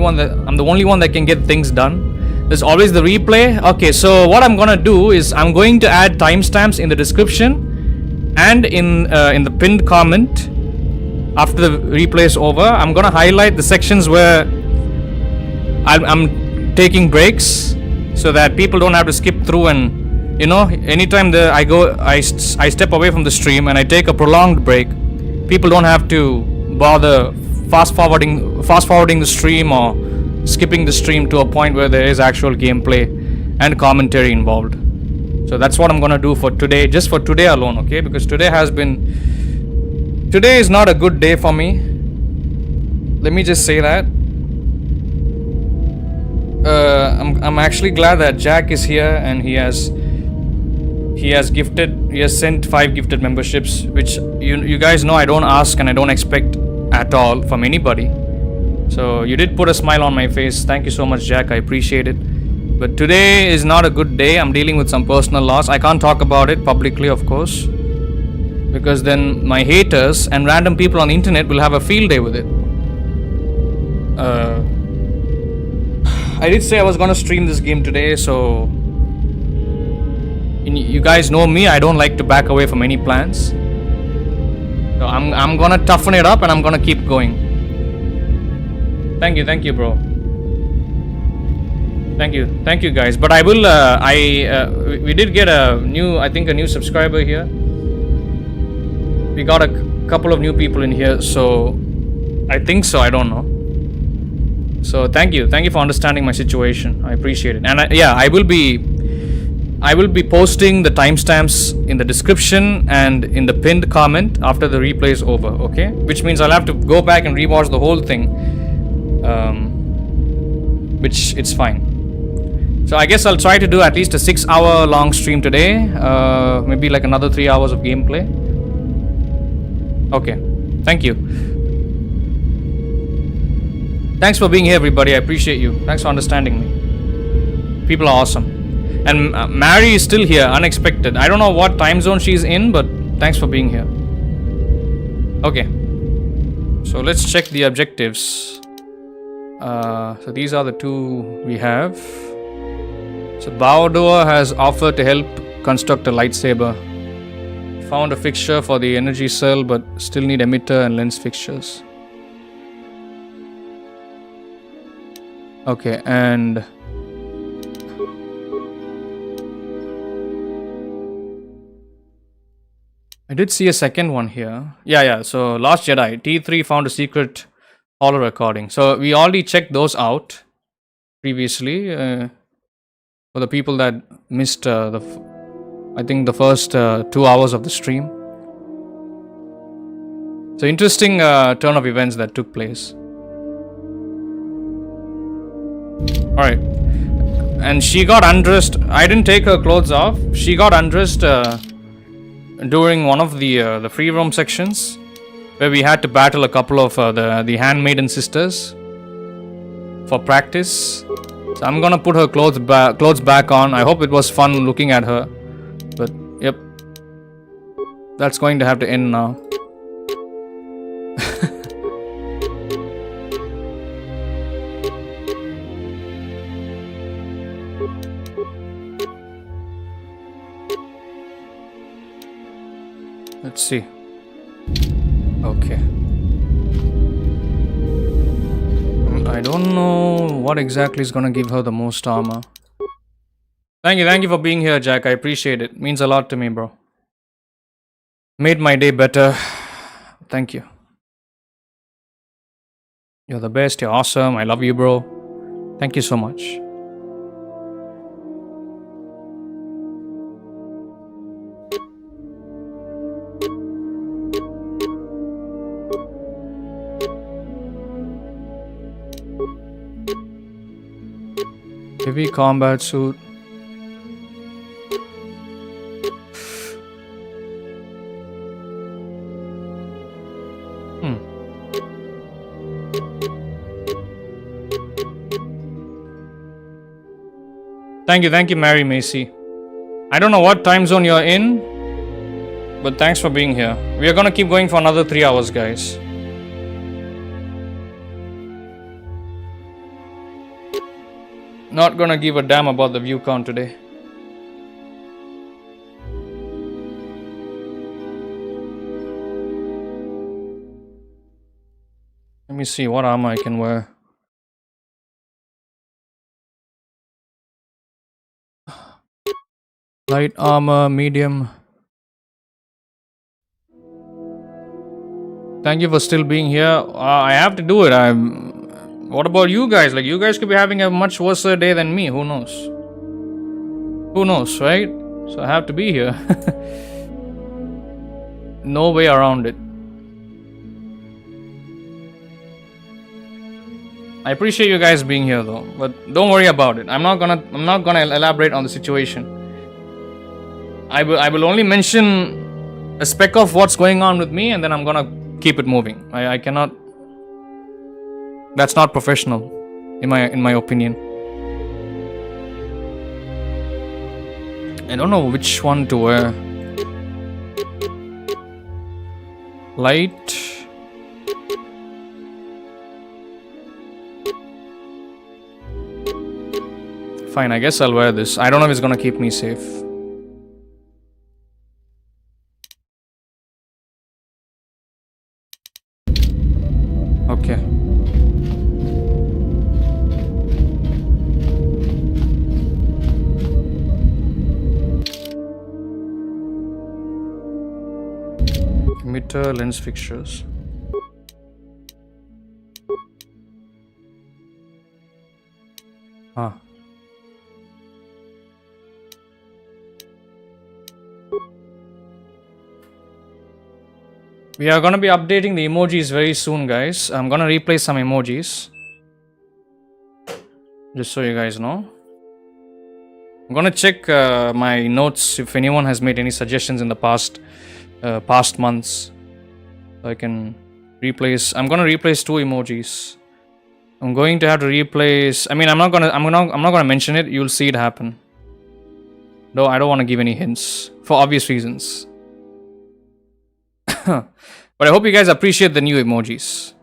one that can get things done. There's always the replay. Okay, so what I'm gonna do is I'm going to add timestamps in the description and in the pinned comment after the replay is over. I'm gonna highlight the sections where I'm taking breaks so that people don't have to skip through, and anytime I step away from the stream and I take a prolonged break, people don't have to bother fast forwarding the stream or skipping the stream to a point where there is actual gameplay and commentary involved. So that's what I'm gonna do for today, just for today alone, okay? Because today is not a good day for me. Let me just say that. I'm actually glad that Jack is here, and he has sent 5 gifted memberships, which you guys know I don't ask and I don't expect at all from anybody. So you did put a smile on my face. Thank you so much, Jack. I appreciate it. But today is not a good day. I'm dealing with some personal loss. I can't talk about it publicly, of course, because then my haters and random people on the internet will have a field day with it. I did say I was gonna stream this game today, so you guys know me. I don't like to back away from any plans. So I'm gonna toughen it up and I'm gonna keep going. Thank you, bro. Thank you, guys. But I will. We did get a new subscriber here. We got a couple of new people in here, so I think so. I don't know. So thank you for understanding my situation. I appreciate it. And I will be posting the timestamps in the description and in the pinned comment after the replay is over. Okay, which means I'll have to go back and rewatch the whole thing. Which it's fine. So I guess I'll try to do at least a 6-hour long stream today. Maybe like another 3 hours of gameplay. Okay. Thank you. Thanks for being here, everybody. I appreciate you. Thanks for understanding me. People are awesome. And Mary is still here, unexpected. I don't know what time zone she's in, but thanks for being here. Okay. So let's check the objectives. So these are the 2 we have. So Baodoa has offered to help construct a lightsaber. Found a fixture for the energy cell, but still need emitter and lens fixtures. Okay, and I did see a second one here. Yeah. So Last Jedi, T3 found a secret holo recording. So we already checked those out previously. For the people that missed I think the first 2 hours of the stream. So interesting turn of events that took place. Alright. And she got undressed. I didn't take her clothes off. She got undressed during one of the free roam sections, where we had to battle a couple of the handmaiden sisters for practice. So I'm gonna put her clothes back on. I hope it was fun looking at her. But yep. That's going to have to end now. Let's see. Okay. I don't know what exactly is gonna give her the most armor. Thank you for being here, Jack. I appreciate it. Means a lot to me, bro. Made my day better. Thank you. You're the best. You're awesome. I love you, bro. Thank you so much. Heavy combat suit. Thank you, Mary Macy. I don't know what time zone you're in, but thanks for being here. We are gonna keep going for another 3 hours, guys. Not gonna give a damn about the view count today. Let me see what armor I can wear. Light armor, medium. Thank you for still being here. I have to do it. What about you guys? Like, you guys could be having a much worse day than me. Who knows? Who knows, right? So I have to be here. No way around it. I appreciate you guys being here though, but don't worry about it. I'm not gonna elaborate on the situation. I will only mention a speck of what's going on with me, and then I'm gonna keep it moving. I cannot. That's not professional, in my opinion. I don't know which one to wear. Light. Fine, I guess I'll wear this. I don't know if it's gonna keep me safe. Okay. Emitter, lens fixtures. Ah. We are going to be updating the emojis very soon, guys. I'm going to replace some emojis. Just so you guys know. I'm going to check my notes if anyone has made any suggestions in the past months. So I can replace. I'm going to replace 2 emojis. I'm going to have to replace. I mean, I'm not going to mention it. You'll see it happen. Though I don't want to give any hints for obvious reasons. But I hope you guys appreciate the new emojis.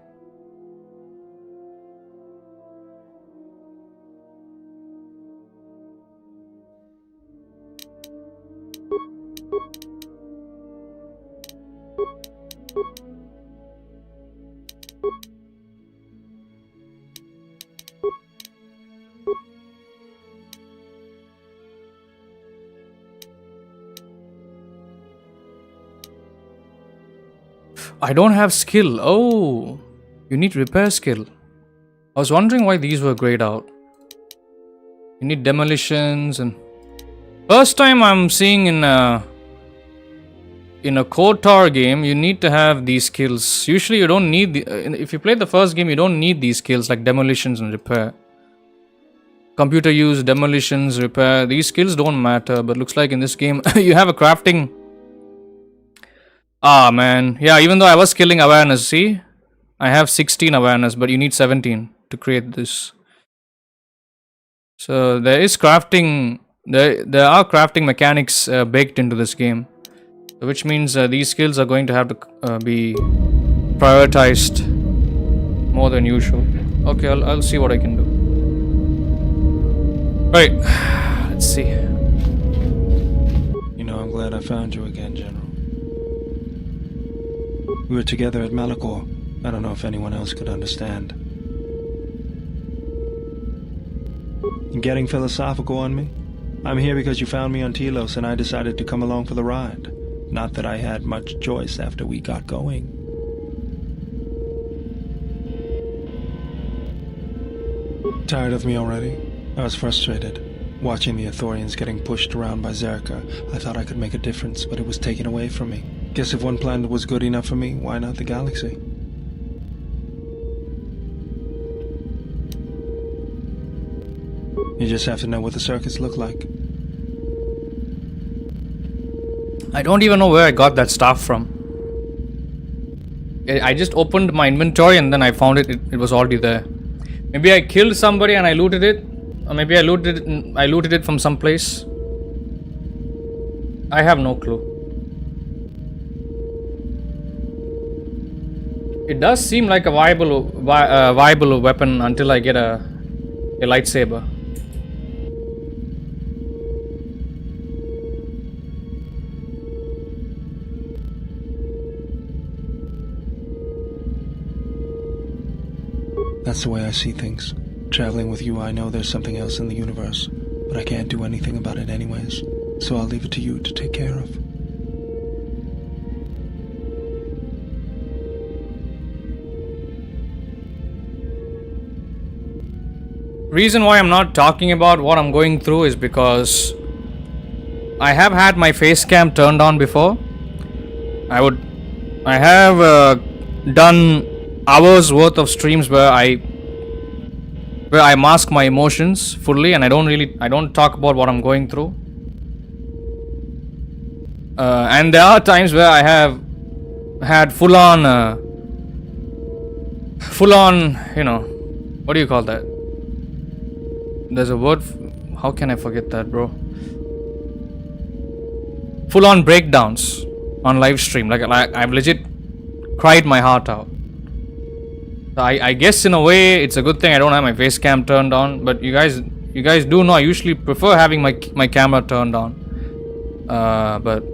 I don't have skill. Oh, you need repair skill. I was wondering why these were grayed out. You need demolitions and... First time I'm seeing in a KOTOR game, you need to have these skills. Usually you don't need... if you play the first game, you don't need these skills like demolitions and repair. Computer use, demolitions, repair. These skills don't matter, but looks like in this game, you have a crafting... Ah, man. Yeah, even though I was killing awareness, see? I have 16 awareness, but you need 17 to create this. So there is crafting... There are crafting mechanics baked into this game. Which means these skills are going to have to be prioritized more than usual. Okay, I'll see what I can do. Right, let's see. You know, I'm glad I found you again, General. We were together at Malachor. I don't know if anyone else could understand. You getting philosophical on me? I'm here because you found me on Telos and I decided to come along for the ride. Not that I had much choice after we got going. Tired of me already? I was frustrated. Watching the Ithorians getting pushed around by Zerka, I thought I could make a difference, but it was taken away from me. Guess if one planet was good enough for me, why not the galaxy? You just have to know what the circuits look like. I don't even know where I got that stuff from. I just opened my inventory and then I found it. It was already there. Maybe I killed somebody and I looted it. Or maybe I looted it from some place. I have no clue. It does seem like a viable weapon until I get a lightsaber. That's the way I see things. Traveling with you, I know there's something else in the universe, but I can't do anything about it anyways, so I'll leave it to you to take care of. Reason why I'm not talking about what I'm going through is because I have had my face cam turned on before. I have done hours worth of streams where I mask my emotions fully and I don't talk about what I'm going through. And there are times where I have had full on, you know, what do you call that? There's a word, how can I forget that, bro? Full on breakdowns on live stream. Like I've legit cried my heart out. I guess in a way it's a good thing I don't have my face cam turned on, but you guys do know I usually prefer having my camera turned on. But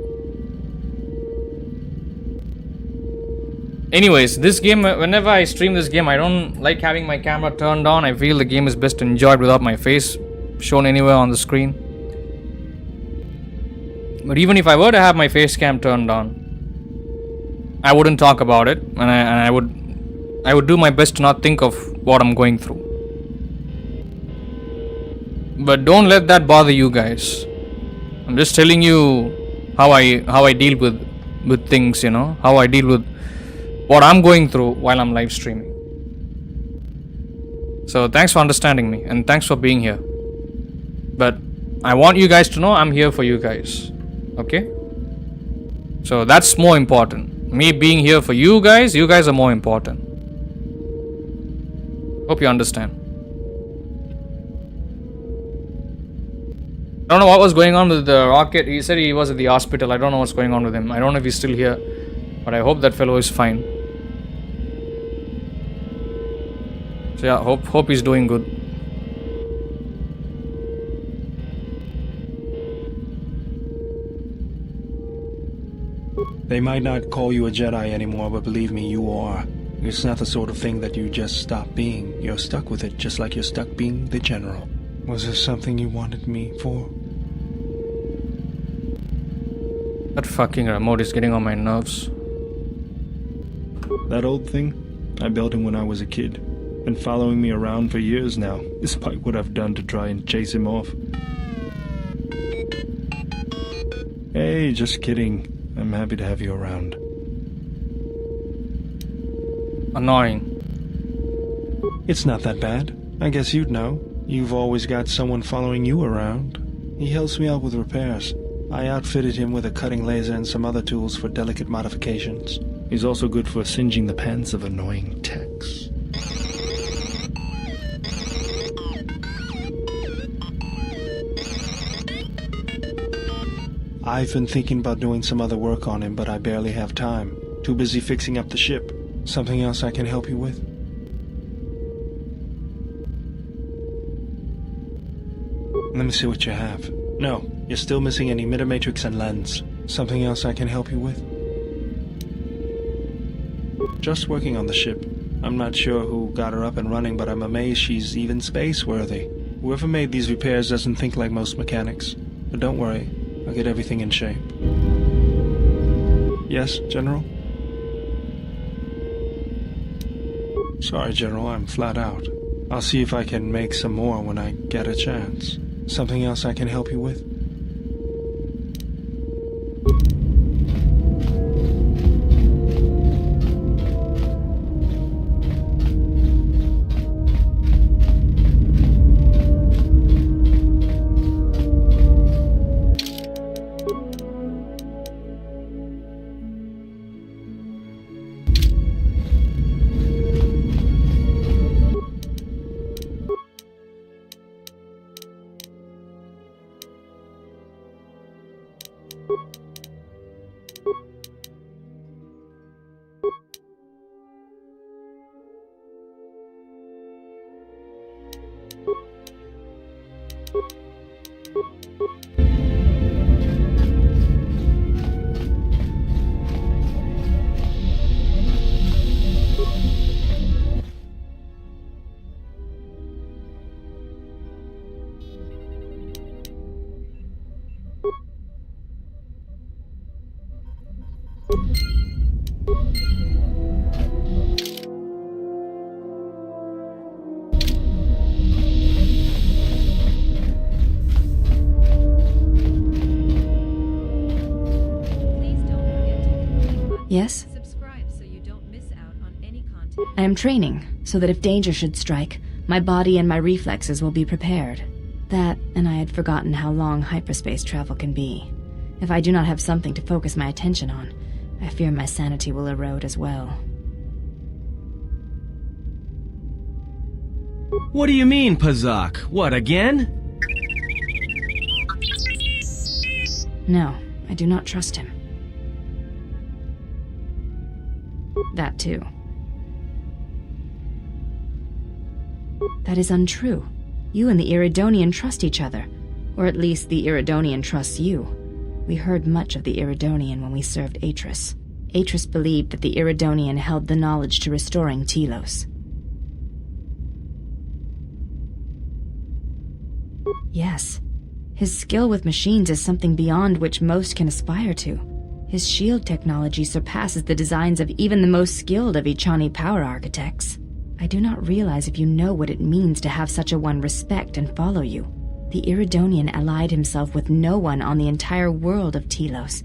anyways, this game, whenever I stream this game, I don't like having my camera turned on. I feel the game is best enjoyed without my face shown anywhere on the screen. But even if I were to have my face cam turned on, I wouldn't talk about it, and I would do my best to not think of what I'm going through. But don't let that bother you guys. I'm just telling you how I deal with things, you know, how I deal with what I'm going through while I'm live streaming. So thanks for understanding me and thanks for being here. But I want you guys to know I'm here for you guys. Okay? So that's more important. Me being here for you guys are more important. Hope you understand. I don't know what was going on with the Rocket. He said he was at the hospital. I don't know what's going on with him. I don't know if he's still here, but I hope that fellow is fine. So yeah, hope he's doing good. They might not call you a Jedi anymore, but believe me, you are. It's not the sort of thing that you just stop being. You're stuck with it, just like you're stuck being the General. Was there something you wanted me for? That fucking remote is getting on my nerves. That old thing? I built him when I was a kid. Been following me around for years now, despite what I've done to try and chase him off. Hey, just kidding. I'm happy to have you around. Annoying. It's not that bad. I guess you'd know. You've always got someone following you around. He helps me out with repairs. I outfitted him with a cutting laser and some other tools for delicate modifications. He's also good for singeing the pants of annoying techs. I've been thinking about doing some other work on him, but I barely have time. Too busy fixing up the ship. Something else I can help you with? Let me see what you have. No, you're still missing an emitter matrix and lens. Something else I can help you with? Just working on the ship. I'm not sure who got her up and running, but I'm amazed she's even space-worthy. Whoever made these repairs doesn't think like most mechanics. But don't worry, I'll get everything in shape. Yes, General? Sorry, General, I'm flat out. I'll see if I can make some more when I get a chance. Something else I can help you with? Yes? Subscribe so you don't miss out on any content. I am training, so that if danger should strike, my body and my reflexes will be prepared. That, and I had forgotten how long hyperspace travel can be. If I do not have something to focus my attention on, I fear my sanity will erode as well. What do you mean, Pazak? What, again? No, I do not trust him. That too. That is untrue. You and the Iridonian trust each other. Or at least the Iridonian trusts you. We heard much of the Iridonian when we served Atris. Atris believed that the Iridonian held the knowledge to restoring Telos. Yes. His skill with machines is something beyond which most can aspire to. His shield technology surpasses the designs of even the most skilled of Ichani power architects. I do not realize if you know what it means to have such a one respect and follow you. The Iridonian allied himself with no one on the entire world of Telos,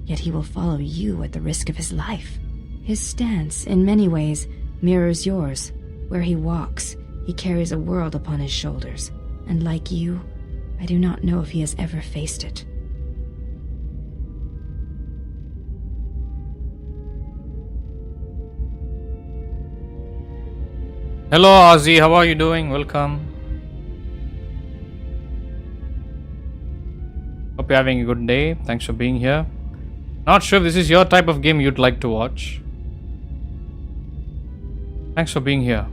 yet he will follow you at the risk of his life. His stance, in many ways, mirrors yours. Where he walks, he carries a world upon his shoulders, and like you, I do not know if he has ever faced it. Hello Ozzy, how are you doing? Welcome. Hope you're having a good day. Thanks for being here. Not sure if this is your type of game you'd like to watch. Thanks for being here.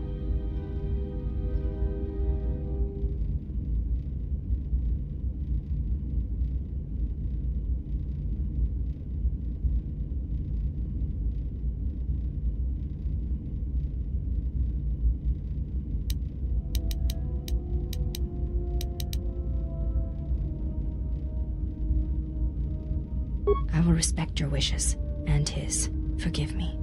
I will respect your wishes, and his. Forgive me.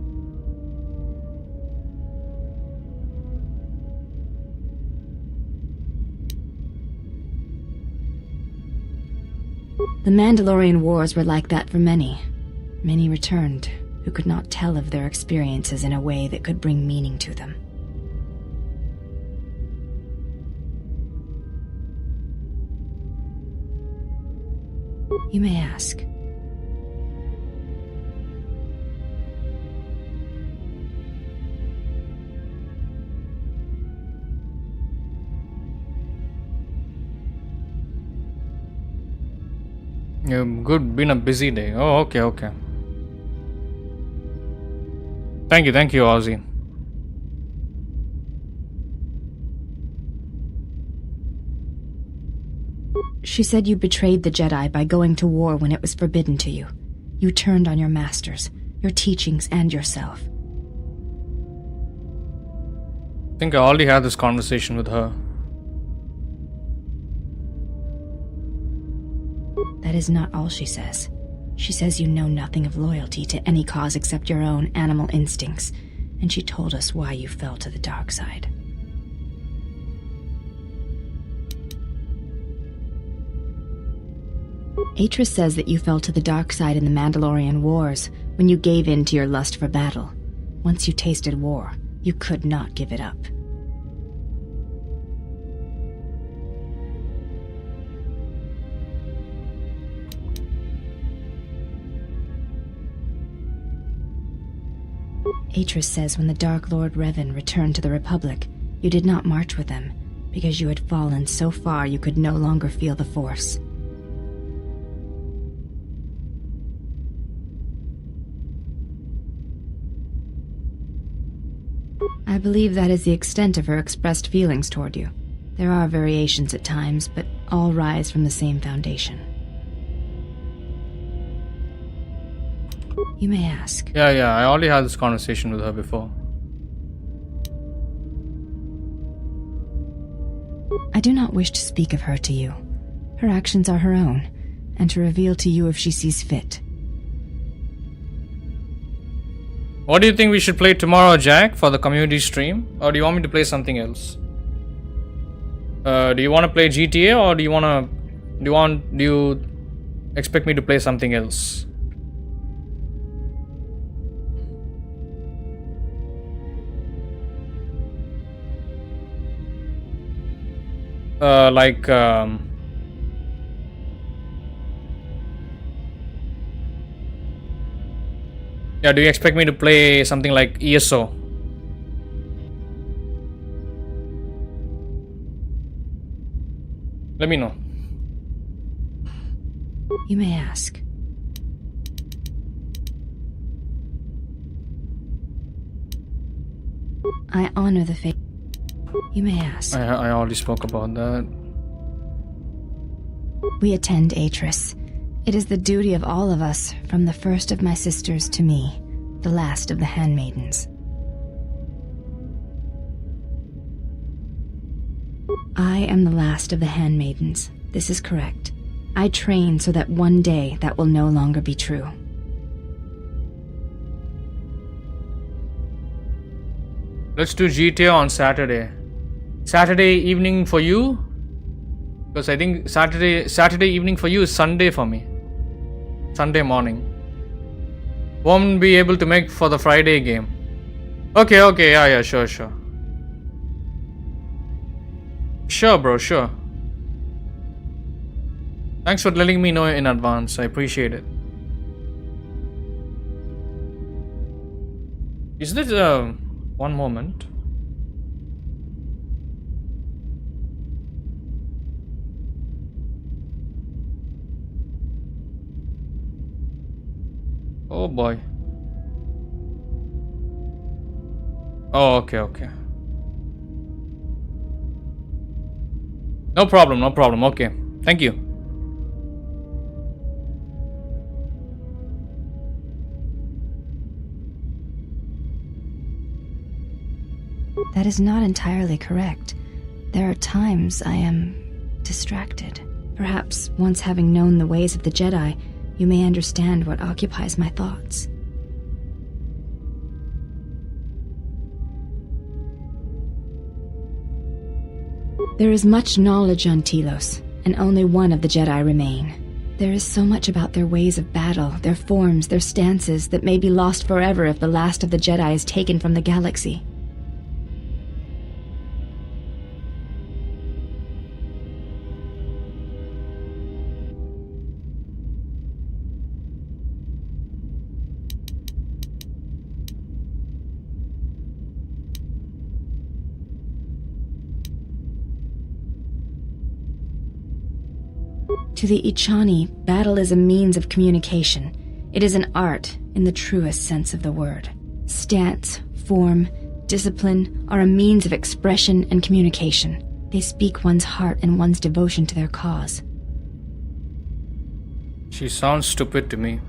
The Mandalorian Wars were like that for many. Many returned, who could not tell of their experiences in a way that could bring meaning to them. You may ask. Good, been a busy day. Oh, okay. Thank you, Ozzy. She said you betrayed the Jedi by going to war when it was forbidden to you. You turned on your masters, your teachings, and yourself. I think I already had this conversation with her. That is not all she says. She says you know nothing of loyalty to any cause except your own animal instincts, and she told us why you fell to the dark side. Atris says that you fell to the dark side in the Mandalorian Wars when you gave in to your lust for battle. Once you tasted war, you could not give it up. Atris says when the Dark Lord Revan returned to the Republic, you did not march with them, because you had fallen so far you could no longer feel the Force. I believe that is the extent of her expressed feelings toward you. There are variations at times, but all rise from the same foundation. You may ask. Yeah, I already had this conversation with her before. I do not wish to speak of her to you. Her actions are her own, and to reveal to you if she sees fit. What do you think we should play tomorrow, Jack, for the community stream? Or do you want me to play something else? Do you want to play GTA, or do you expect me to play something else? Yeah, do you expect me to play something like ESO? Let me know. You may ask. I honor the faith. You may ask. I already spoke about that. We attend Atris. It is the duty of all of us, from the first of my sisters to me, the last of the handmaidens. I am the last of the handmaidens. This is correct. I train so that one day that will no longer be true. Let's do GTA on Saturday. Saturday evening for you? Because I think Saturday evening for you is Sunday for me. Sunday morning. Won't be able to make for the Friday game. Okay, yeah, sure. Sure, bro, sure. Thanks for letting me know in advance. I appreciate it. Is this one moment? Oh boy. Oh, okay. No problem. Okay. Thank you. That is not entirely correct. There are times I am distracted. Perhaps once having known the ways of the Jedi, you may understand what occupies my thoughts. There is much knowledge on Telos, and only one of the Jedi remain. There is so much about their ways of battle, their forms, their stances, that may be lost forever if the last of the Jedi is taken from the galaxy. To the Ichani, battle is a means of communication. It is an art in the truest sense of the word. Stance, form, discipline are a means of expression and communication. They speak one's heart and one's devotion to their cause. She sounds stupid to me.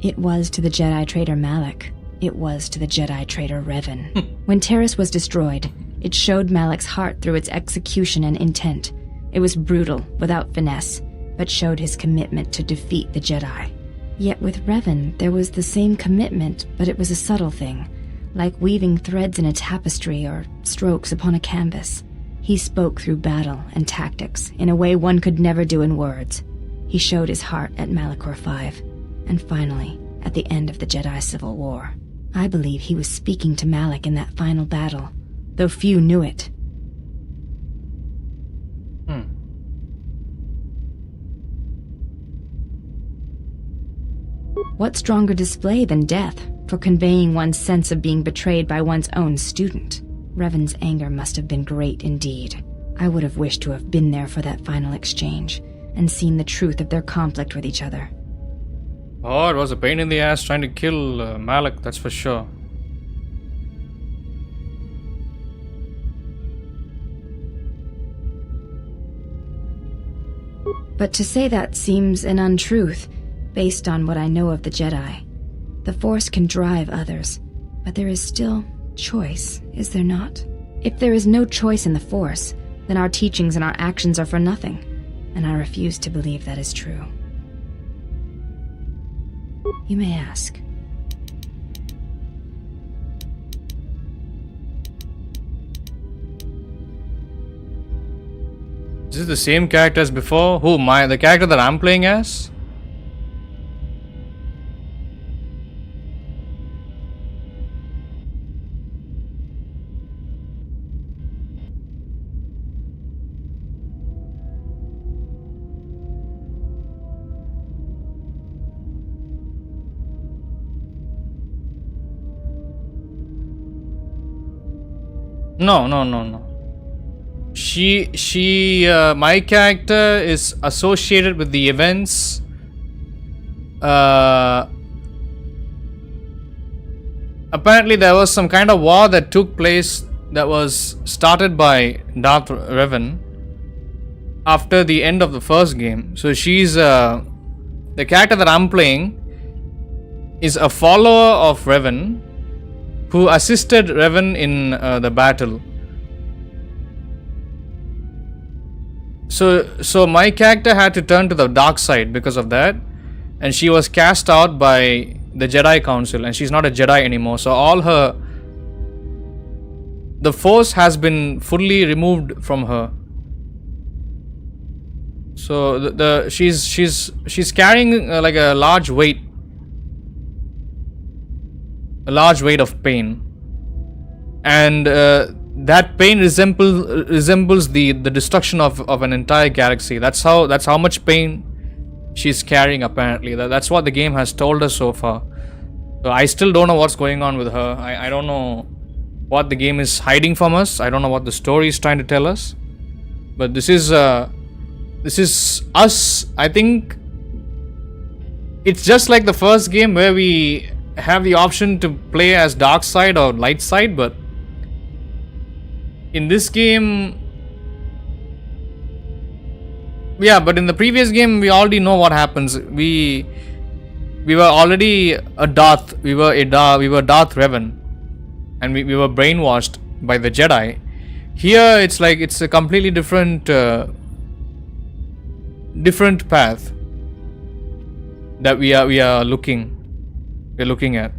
It was to the Jedi traitor Malak. It was to the Jedi traitor Revan. When Terrace was destroyed, it showed Malak's heart through its execution and intent. It was brutal, without finesse, but showed his commitment to defeat the Jedi. Yet with Revan, there was the same commitment, but it was a subtle thing, like weaving threads in a tapestry or strokes upon a canvas. He spoke through battle and tactics in a way one could never do in words. He showed his heart at Malachor V, and finally, at the end of the Jedi Civil War. I believe he was speaking to Malak in that final battle, though few knew it. What stronger display than death for conveying one's sense of being betrayed by one's own student? Revan's anger must have been great indeed. I would have wished to have been there for that final exchange, and seen the truth of their conflict with each other. Oh, it was a pain in the ass trying to kill Malak, that's for sure. But to say that seems an untruth, based on what I know of the Jedi. The Force can drive others, but there is still choice, is there not? If there is no choice in the Force, then our teachings and our actions are for nothing, and I refuse to believe that is true. You may ask. Is this the same character as before? Who, the character that I'm playing as? No. My character is associated with the events. Apparently there was some kind of war that took place that was started by Darth Revan after the end of the first game. So she's the character that I'm playing is a follower of Revan who assisted Revan in the battle. So my character had to turn to the dark side because of that, and she was cast out by the Jedi Council, and she's not a Jedi anymore. So the Force has been fully removed from her. So she's carrying like a large weight of pain, and that pain resembles the destruction of an entire galaxy. That's how much pain she's carrying. Apparently, that's what the game has told us so far. So I still don't know what's going on with her. I don't know what the game is hiding from us. I don't know what the story is trying to tell us. But this is us. I think it's just like the first game where we have the option to play as dark side or light side, but in this game, but in the previous game we already know what happens. We were already a Darth. We were Darth Revan, and we were brainwashed by the Jedi. Here it's like it's a completely different path that we're looking at.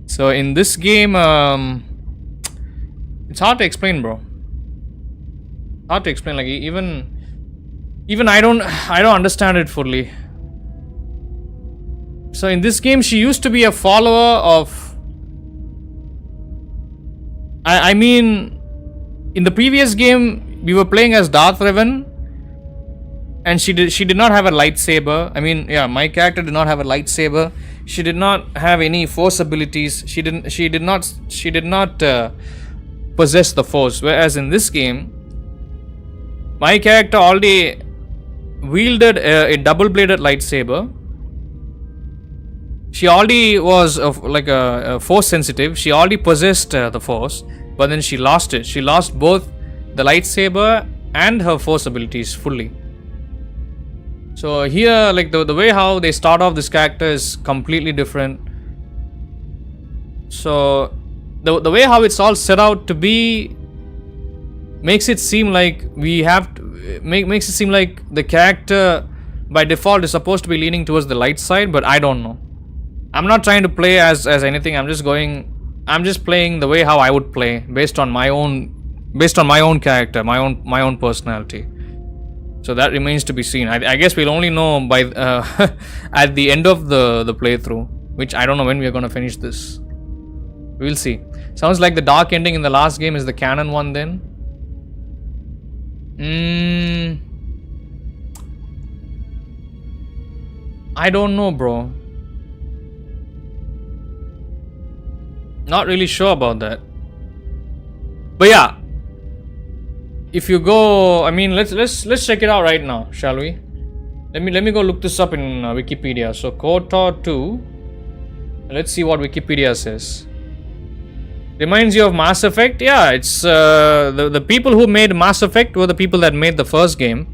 So in this game, It's hard to explain, bro. Hard to explain. Like even I don't understand it fully. So in this game, she used to be a follower of. I mean, in the previous game, we were playing as Darth Revan, and she did not have a lightsaber. I mean, yeah, my character did not have a lightsaber. She did not have any Force abilities. She did not possess the Force. Whereas in this game, my character already wielded a double-bladed lightsaber. She already was like a Force sensitive. She already possessed the Force, but then she lost it. She lost both the lightsaber and her Force abilities fully. So here, like the way how they start off this character is completely different. So the way how it's all set out to be makes it seem like makes it seem like the character by default is supposed to be leaning towards the light side, but I don't know. I'm not trying to play as anything. I'm just playing the way how I would play based on my own character, my own personality. So that remains to be seen. I guess we'll only know by at the end of the playthrough, which I don't know when we are going to finish this. We'll see. Sounds like the dark ending in the last game is the canon one then. I don't know, bro. Not really sure about that. But yeah, if you go, I mean, let's check it out right now, shall we? Let me go look this up in Wikipedia. So KOTOR 2. Let's see what Wikipedia says. Reminds you of Mass Effect? Yeah, it's the people who made Mass Effect were the people that made the first game,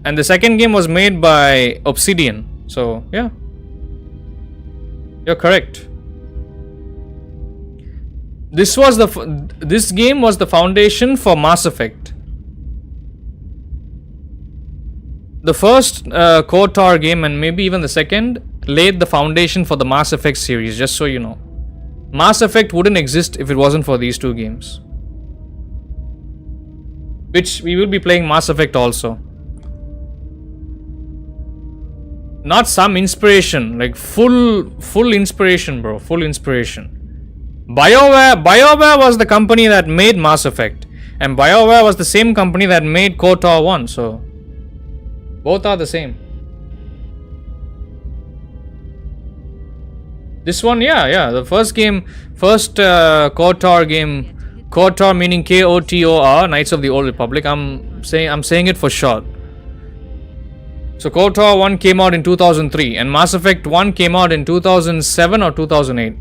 and the second game was made by Obsidian. So yeah, you're correct. This game was the foundation for Mass Effect. The first KOTOR game, and maybe even the second, laid the foundation for the Mass Effect series, just so you know. Mass Effect wouldn't exist if it wasn't for these two games. Which we will be playing Mass Effect also. Not some inspiration, like full inspiration, bro. Full inspiration. BioWare was the company that made Mass Effect, and BioWare was the same company that made KOTOR 1, so both are the same. This one, yeah, the first KOTOR game, KOTOR meaning KOTOR, Knights of the Old Republic. I'm saying it for short. So KOTOR 1 came out in 2003, and Mass Effect 1 came out in 2007 or 2008.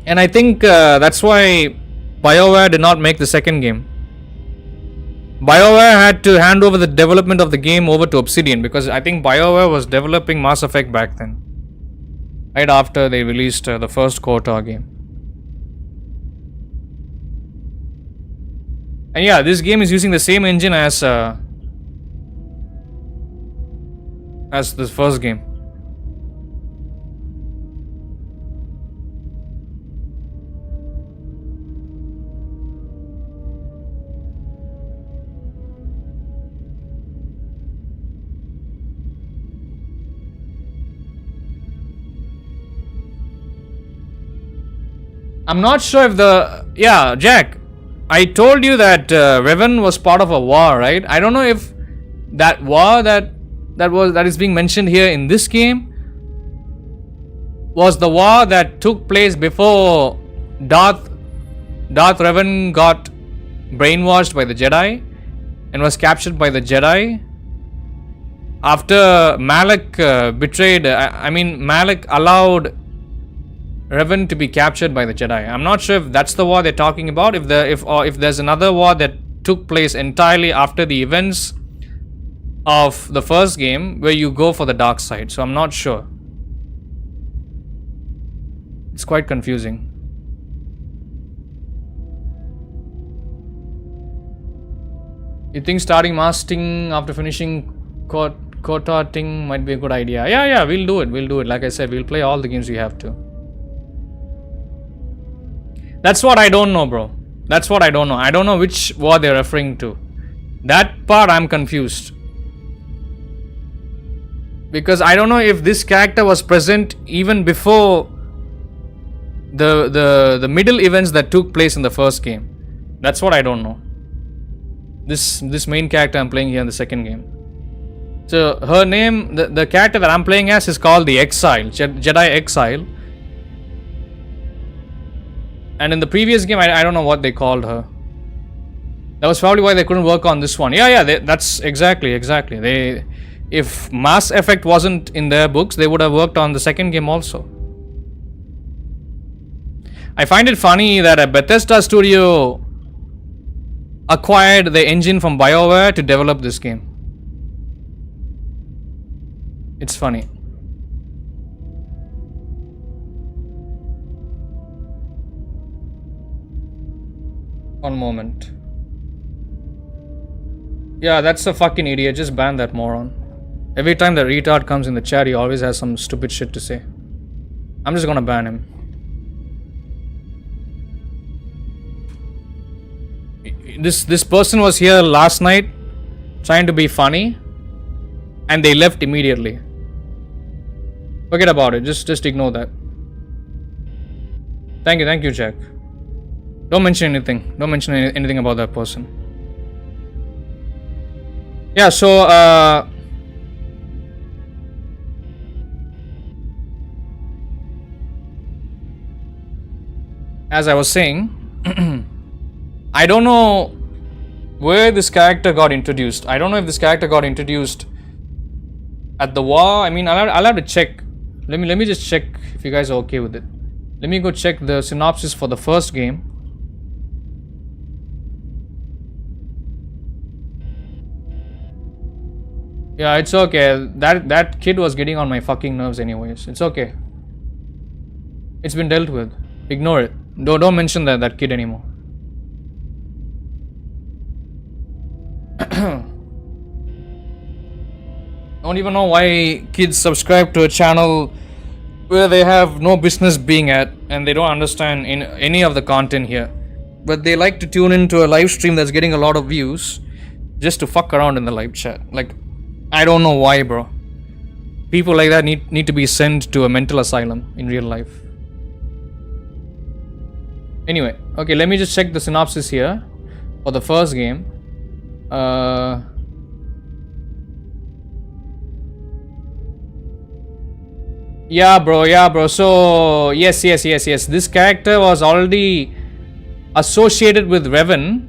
And I think that's why BioWare did not make the second game. BioWare had to hand over the development of the game over to Obsidian, because I think BioWare was developing Mass Effect back then, right after they released the first KOTOR game. And yeah, this game is using the same engine as the first game. I'm not sure if Jack, I told you that Revan was part of a war, right? I don't know if that war that is being mentioned here in this game was the war that took place before Darth Revan got brainwashed by the Jedi and was captured by the Jedi after Malak betrayed. Malak allowed Revan to be captured by the Jedi. I'm not sure if that's the war they're talking about. If there's another war that took place entirely after the events of the first game, where you go for the dark side. So I'm not sure. It's quite confusing. You think starting masking after finishing KOTOR thing might be a good idea? Yeah, we'll do it. Like I said, we'll play all the games we have to. That's what I don't know, bro. That's what I don't know. I don't know which war they're referring to. That part I'm confused. Because I don't know if this character was present even before the middle events that took place in the first game. That's what I don't know. This main character I'm playing here in the second game. So her name, the character that I'm playing as is called the Exile, Jedi Exile. And in the previous game, I don't know what they called her. That was probably why they couldn't work on this one. Yeah, that's exactly. If Mass Effect wasn't in their books, they would have worked on the second game also. I find it funny that a Bethesda studio acquired the engine from BioWare to develop this game. It's funny. One moment. Yeah, that's a fucking idiot. Just ban that moron. Every time the retard comes in the chat, he always has some stupid shit to say. I'm just gonna ban him. This person was here last night trying to be funny and they left immediately. Forget about it. Just ignore that. Thank you, Jack. Don't mention anything. Don't mention anything about that person. Yeah, so as I was saying, I don't know where this character got introduced. I don't know if this character got introduced at the war. I mean, I'll have to check. Let me just check if you guys are okay with it. Let me go check the synopsis for the first game. Yeah, it's okay. That kid was getting on my fucking nerves anyways. It's okay. It's been dealt with. Ignore it. Don't mention that kid anymore. Don't even know why kids subscribe to a channel where they have no business being at and they don't understand in any of the content here. But they like to tune into a live stream that's getting a lot of views just to fuck around in the live chat. Like, I don't know why, bro. People like that need to be sent to a mental asylum in real life. Anyway, okay, let me just check the synopsis here for the first game. Yeah, bro. So, yes. This character was already associated with Revan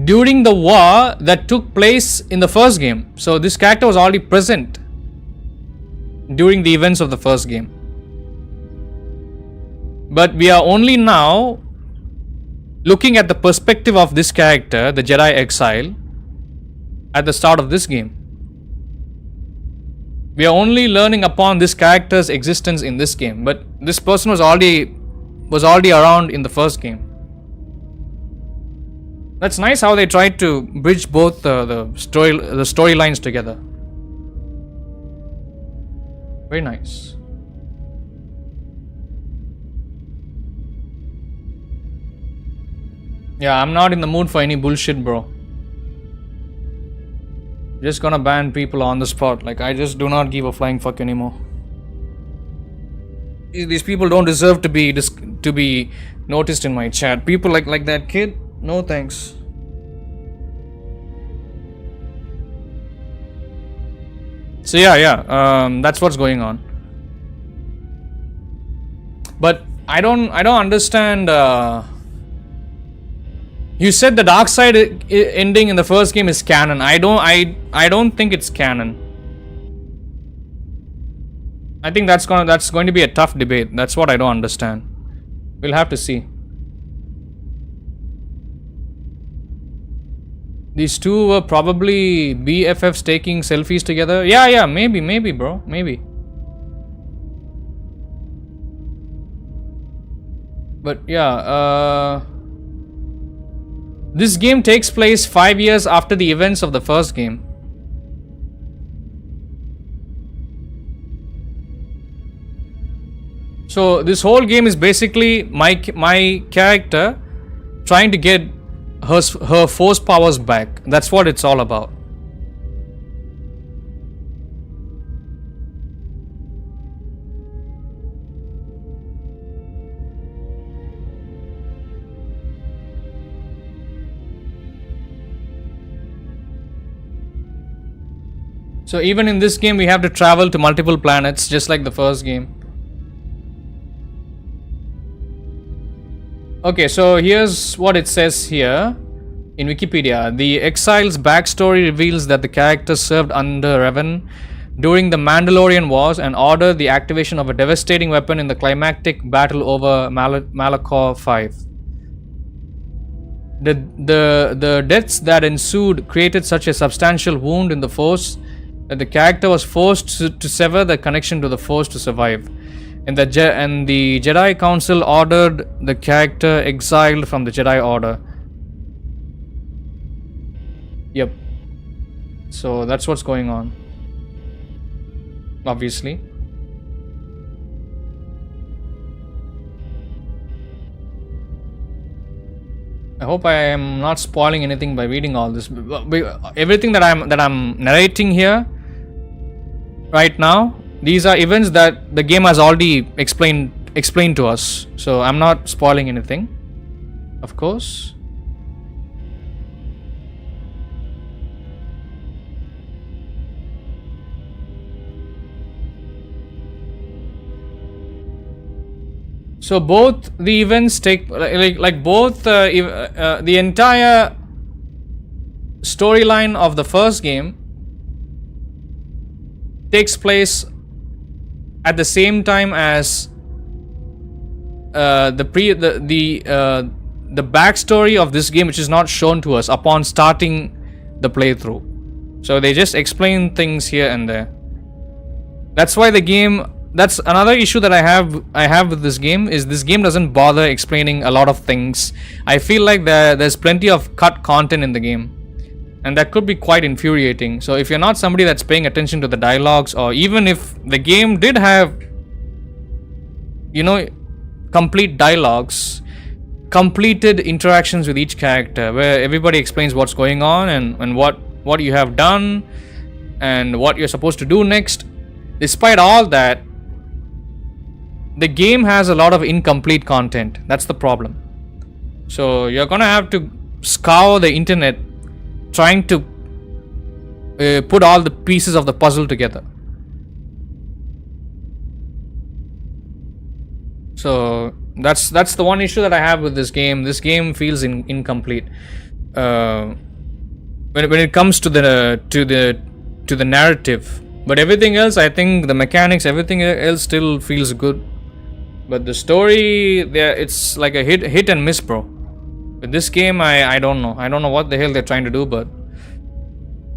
during the war that took place in the first game. So, this character was already present during the events of the first game. But we are only now looking at the perspective of this character, the Jedi Exile, at the start of this game. We are only learning upon this character's existence in this game, but this person was already around in the first game. That's nice how they tried to bridge both the storylines together. Very nice. Yeah, I'm not in the mood for any bullshit, bro. Just gonna ban people on the spot. Like, I just do not give a flying fuck anymore. These people don't deserve to be noticed in my chat. People like that kid, no thanks. So yeah, that's what's going on. But I don't understand. You said the dark side ending in the first game is canon. I don't think it's canon. I think that's going to be a tough debate. That's what I don't understand. We'll have to see. These two were probably BFFs taking selfies together. Yeah, maybe, bro, maybe. But yeah, this game takes place 5 years after the events of the first game. So this whole game is basically my character trying to get her force powers back. That's what it's all about. So even in this game we have to travel to multiple planets just like the first game. Okay, so here's what it says here in Wikipedia. The exile's backstory reveals that the character served under Revan during the Mandalorian Wars and ordered the activation of a devastating weapon in the climactic battle over Malachor 5. The deaths that ensued created such a substantial wound in the Force that the character was forced to sever the connection to the Force to survive. And the Jedi Council ordered the character exiled from the Jedi Order. Yep. So that's what's going on. Obviously. I hope I am not spoiling anything by reading all this. Everything that I'm narrating here right now, these are events that the game has already explained to us. So I'm not spoiling anything, of course. So both the events take both the entire storyline of the first game takes place at the same time as the backstory of this game, which is not shown to us upon starting the playthrough. So they just explain things here and there. That's why the game. That's another issue that I have with this game, is this game doesn't bother explaining a lot of things. I feel like there's plenty of cut content in the game, and that could be quite infuriating. So if you're not somebody that's paying attention to the dialogues, or even if the game did have, complete dialogues, completed interactions with each character, where everybody explains what's going on and what you have done and what you're supposed to do next. Despite all that, the game has a lot of incomplete content. That's the problem. So you're gonna have to scour the internet trying to put all the pieces of the puzzle together. So that's the one issue that I have with this game. This game feels incomplete when it comes to the narrative. But everything else, I think the mechanics, everything else still feels good. But the story, it's like a hit and miss, bro. With this game, I don't know. I don't know what the hell they're trying to do, but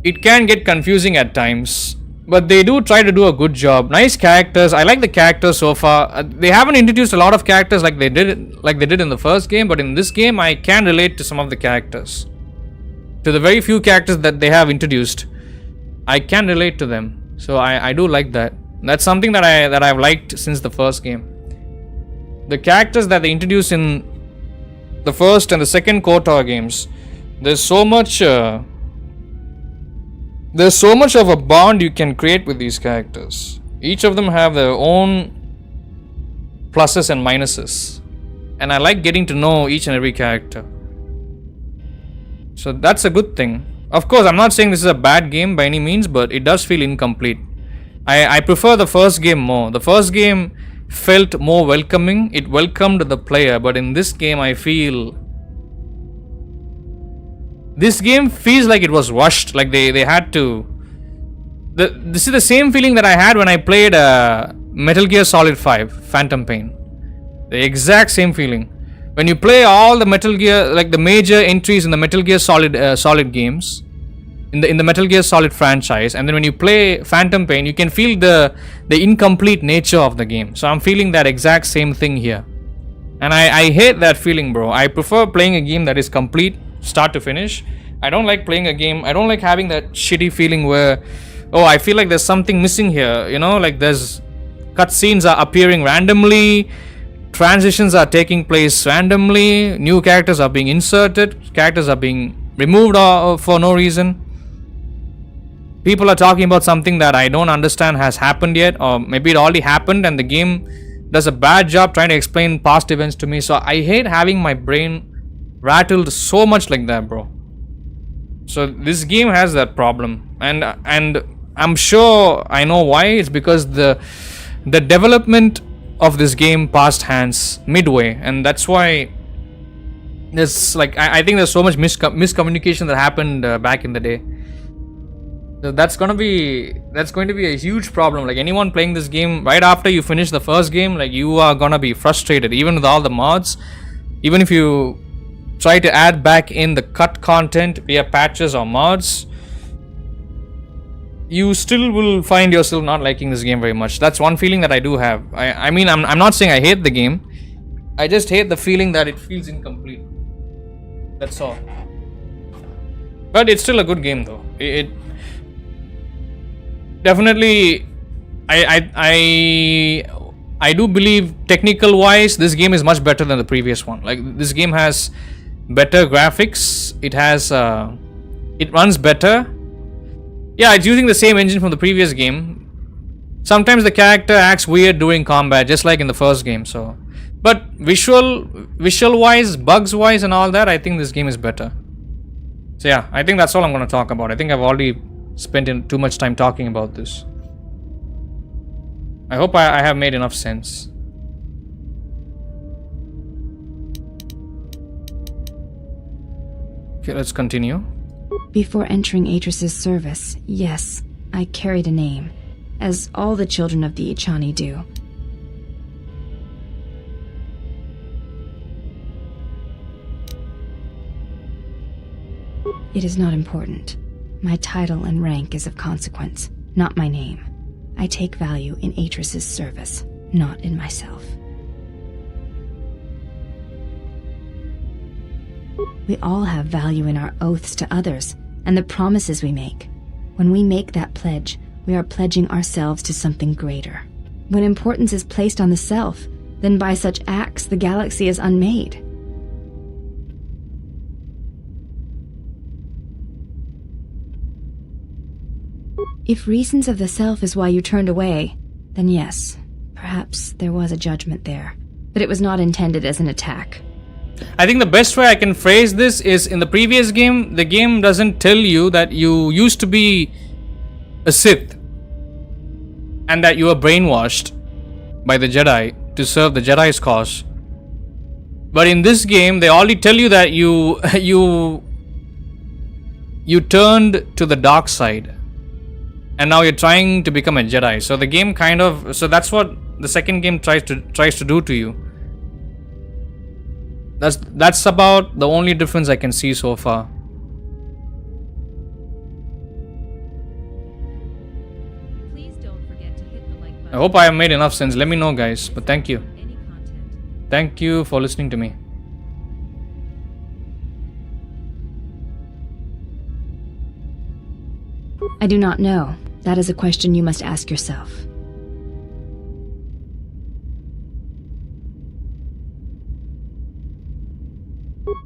it can get confusing at times. But they do try to do a good job. Nice characters. I like the characters so far. They haven't introduced a lot of characters like they did in the first game, but in this game, I can relate to some of the characters. To the very few characters that they have introduced, I can relate to them. So I do like that. That's something that I've liked since the first game. The characters that they introduced in the first and the second KOTOR games, there's so much of a bond you can create with these characters. Each of them have their own pluses and minuses, and I like getting to know each and every character. So that's a good thing. Of course, I'm not saying this is a bad game by any means, but it does feel incomplete. I prefer the first game more. The first game felt more welcoming. It welcomed the player, but in this game I feel this game feels like it was rushed, like they had to. This is the same feeling that I had when I played Metal Gear Solid 5 Phantom Pain. The exact same feeling. When you play all the Metal Gear, like the major entries in the Metal Gear Solid games, in the Metal Gear Solid franchise, and then when you play Phantom Pain, you can feel the incomplete nature of the game. So I'm feeling that exact same thing here, and I hate that feeling, bro. I prefer playing a game that is complete, start to finish. I don't like playing a game. I don't like having that shitty feeling where, oh, I feel like there's something missing here. Like there's cutscenes are appearing randomly, transitions are taking place randomly, new characters are being inserted, characters are being removed for no reason. People are talking about something that I don't understand has happened yet, or maybe it already happened and the game does a bad job trying to explain past events to me. So I hate having my brain rattled so much like that, bro. So this game has that problem, and I'm sure I know why. It's because the development of this game passed hands midway, and that's why there's like I think there's so much miscommunication that happened back in the day. So that's going to be a huge problem. Like anyone playing this game right after you finish the first game, like you are gonna be frustrated even with all the mods. Even if you try to add back in the cut content via patches or mods, you still will find yourself not liking this game very much. That's one feeling that I do have. I mean I'm not saying I hate the game, I just hate the feeling that it feels incomplete. That's all. But it's still a good game though. It definitely, I do believe technical wise this game is much better than the previous one. Like this game has better graphics, it runs better. Yeah, it's using the same engine from the previous game. Sometimes the character acts weird during combat, just like in the first game. So, but visual wise, bugs wise and all that, I think this game is better. So yeah, I think that's all I'm going to talk about. I think I've already spent too much time talking about this. I hope I have made enough sense. Okay, let's continue. Before entering Atris's service, yes, I carried a name, as all the children of the Ichani do. It is not important. My title and rank is of consequence, not my name. I take value in Atris's service, not in myself. We all have value in our oaths to others, and the promises we make. When we make that pledge, we are pledging ourselves to something greater. When importance is placed on the self, then by such acts the galaxy is unmade. If reasons of the self is why you turned away, then yes, perhaps there was a judgment there, but it was not intended as an attack. I think the best way I can phrase this is, in the previous game, the game doesn't tell you that you used to be a Sith and that you were brainwashed by the Jedi to serve the Jedi's cause. But in this game, they already tell you that you turned to the dark side. And now you're trying to become a Jedi. So the game kind of... So that's what the second game tries to do to you. That's about the only difference I can see so far. Please don't forget to hit the like button. I hope I have made enough sense. Let me know, guys. But thank you. Thank you for listening to me. I do not know. That is a question you must ask yourself.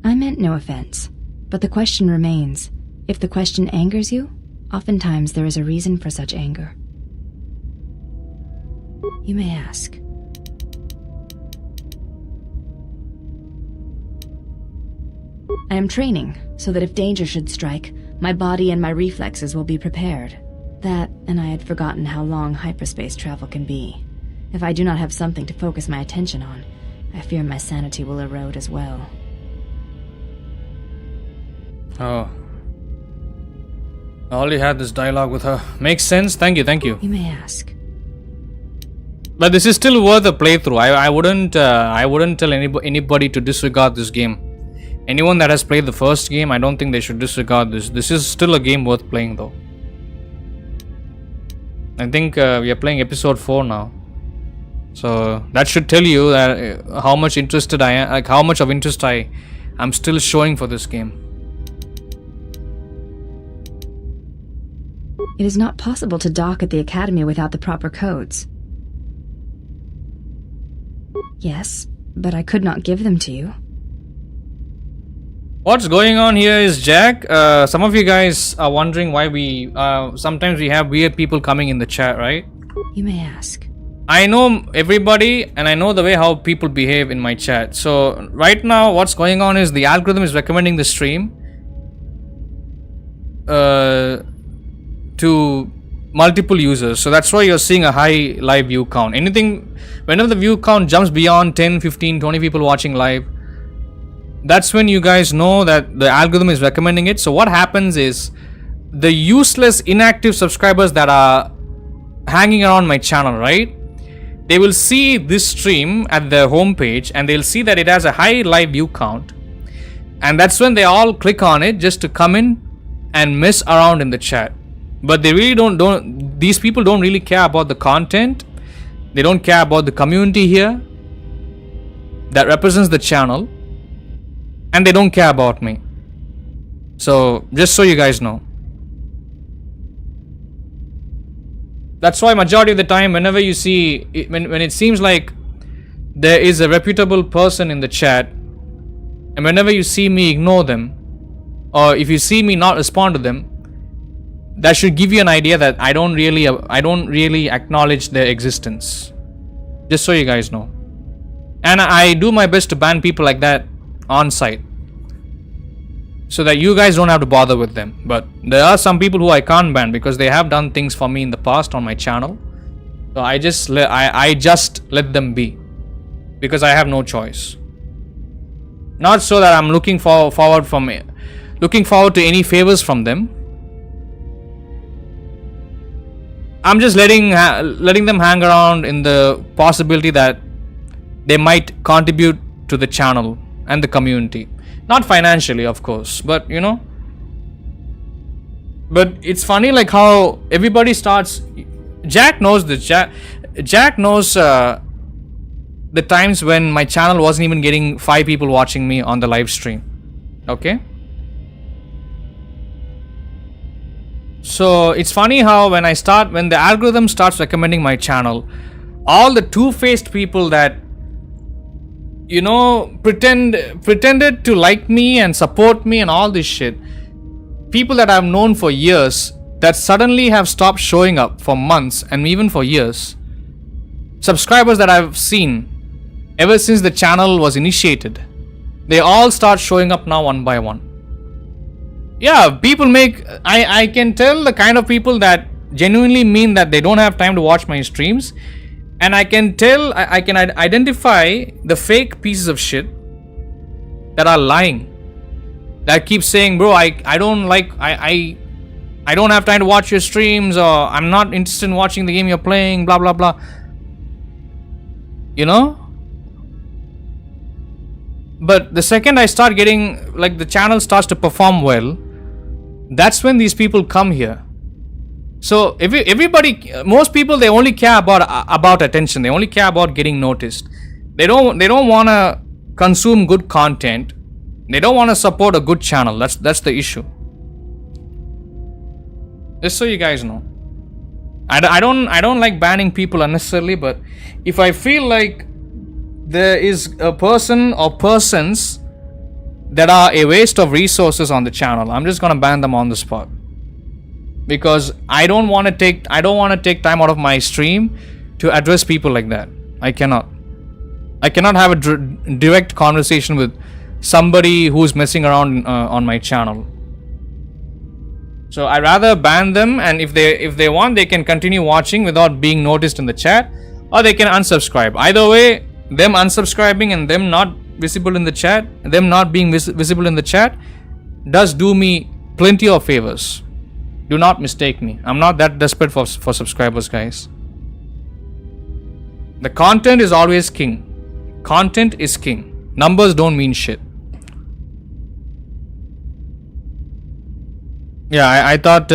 I meant no offense, but the question remains. If the question angers you, oftentimes there is a reason for such anger. You may ask. I am training, so that if danger should strike, my body and my reflexes will be prepared. That, and I had forgotten how long hyperspace travel can be. If I do not have something to focus my attention on, I fear my sanity will erode as well. Oh. I already had this dialogue with her. Makes sense. Thank you. You may ask. But this is still worth a playthrough. I wouldn't tell anybody to disregard this game. Anyone that has played the first game, I don't think they should disregard this. This is still a game worth playing though. I think we are playing episode 4 now. So that should tell you that how much interested I am, like how much of interest I'm still showing for this game. It is not possible to dock at the academy without the proper codes. Yes, but I could not give them to you. What's going on here is, Jack, some of you guys are wondering why we sometimes we have weird people coming in the chat, right? You may ask. I know everybody and I know the way how people behave in my chat. So right now what's going on is the algorithm is recommending the stream to multiple users. So that's why you're seeing a high live view count. Whenever the view count jumps beyond 10, 15, 20 people watching live, that's when you guys know that the algorithm is recommending it. So what happens is the useless inactive subscribers that are hanging around my channel, right? They will see this stream at their homepage and they'll see that it has a high live view count. And that's when they all click on it just to come in and mess around in the chat. But they really don't these people don't really care about the content. They don't care about the community here that represents the channel. And they don't care about me. So, just so you guys know. That's why majority of the time, whenever you see, when it seems like there is a reputable person in the chat, and whenever you see me ignore them, or if you see me not respond to them, that should give you an idea that I don't really acknowledge their existence. Just so you guys know. And I do my best to ban people like that on site, so that you guys don't have to bother with them. But there are some people who I can't ban because they have done things for me in the past on my channel. So I just let them be, because I have no choice. Not so that I'm looking forward to any favors from them. I'm just letting them hang around in the possibility that they might contribute to the channel and the community. Not financially, of course, but you know. But it's funny like how everybody starts. Jack knows this. Jack knows the times when my channel wasn't even getting 5 people watching me on the live stream. Okay. So it's funny how when the algorithm starts recommending my channel, all the two-faced people that, you know, pretended to like me and support me and all this shit, people that I've known for years that suddenly have stopped showing up for months and even for years, subscribers that I've seen ever since the channel was initiated, they all start showing up now one by one. Yeah, people I can tell the kind of people that genuinely mean that they don't have time to watch my streams. And I can tell, I can identify the fake pieces of shit that are lying. That keep saying, bro, I don't have time to watch your streams, or I'm not interested in watching the game you're playing, blah, blah, blah. You know? But the second I start getting, like, the channel starts to perform well, that's when these people come here. So most people, they only care about attention. They only care about getting noticed. They don't want to consume good content. They don't want to support a good channel. That's the issue. Just so you guys know. I don't like banning people unnecessarily, but if I feel like there is a person or persons that are a waste of resources on the channel, I'm just gonna ban them on the spot. Because I don't want to take time out of my stream to address people like that. I cannot have a direct conversation with somebody who's messing around on my channel. So I rather ban them, and if they want, they can continue watching without being noticed in the chat, or they can unsubscribe. Either way, them unsubscribing and them not visible in the chat, them not being visible in the chat, does do me plenty of favors. Do not mistake me. I'm not that desperate for subscribers, guys. The content is always king. Content is king. Numbers don't mean shit. Yeah, I thought,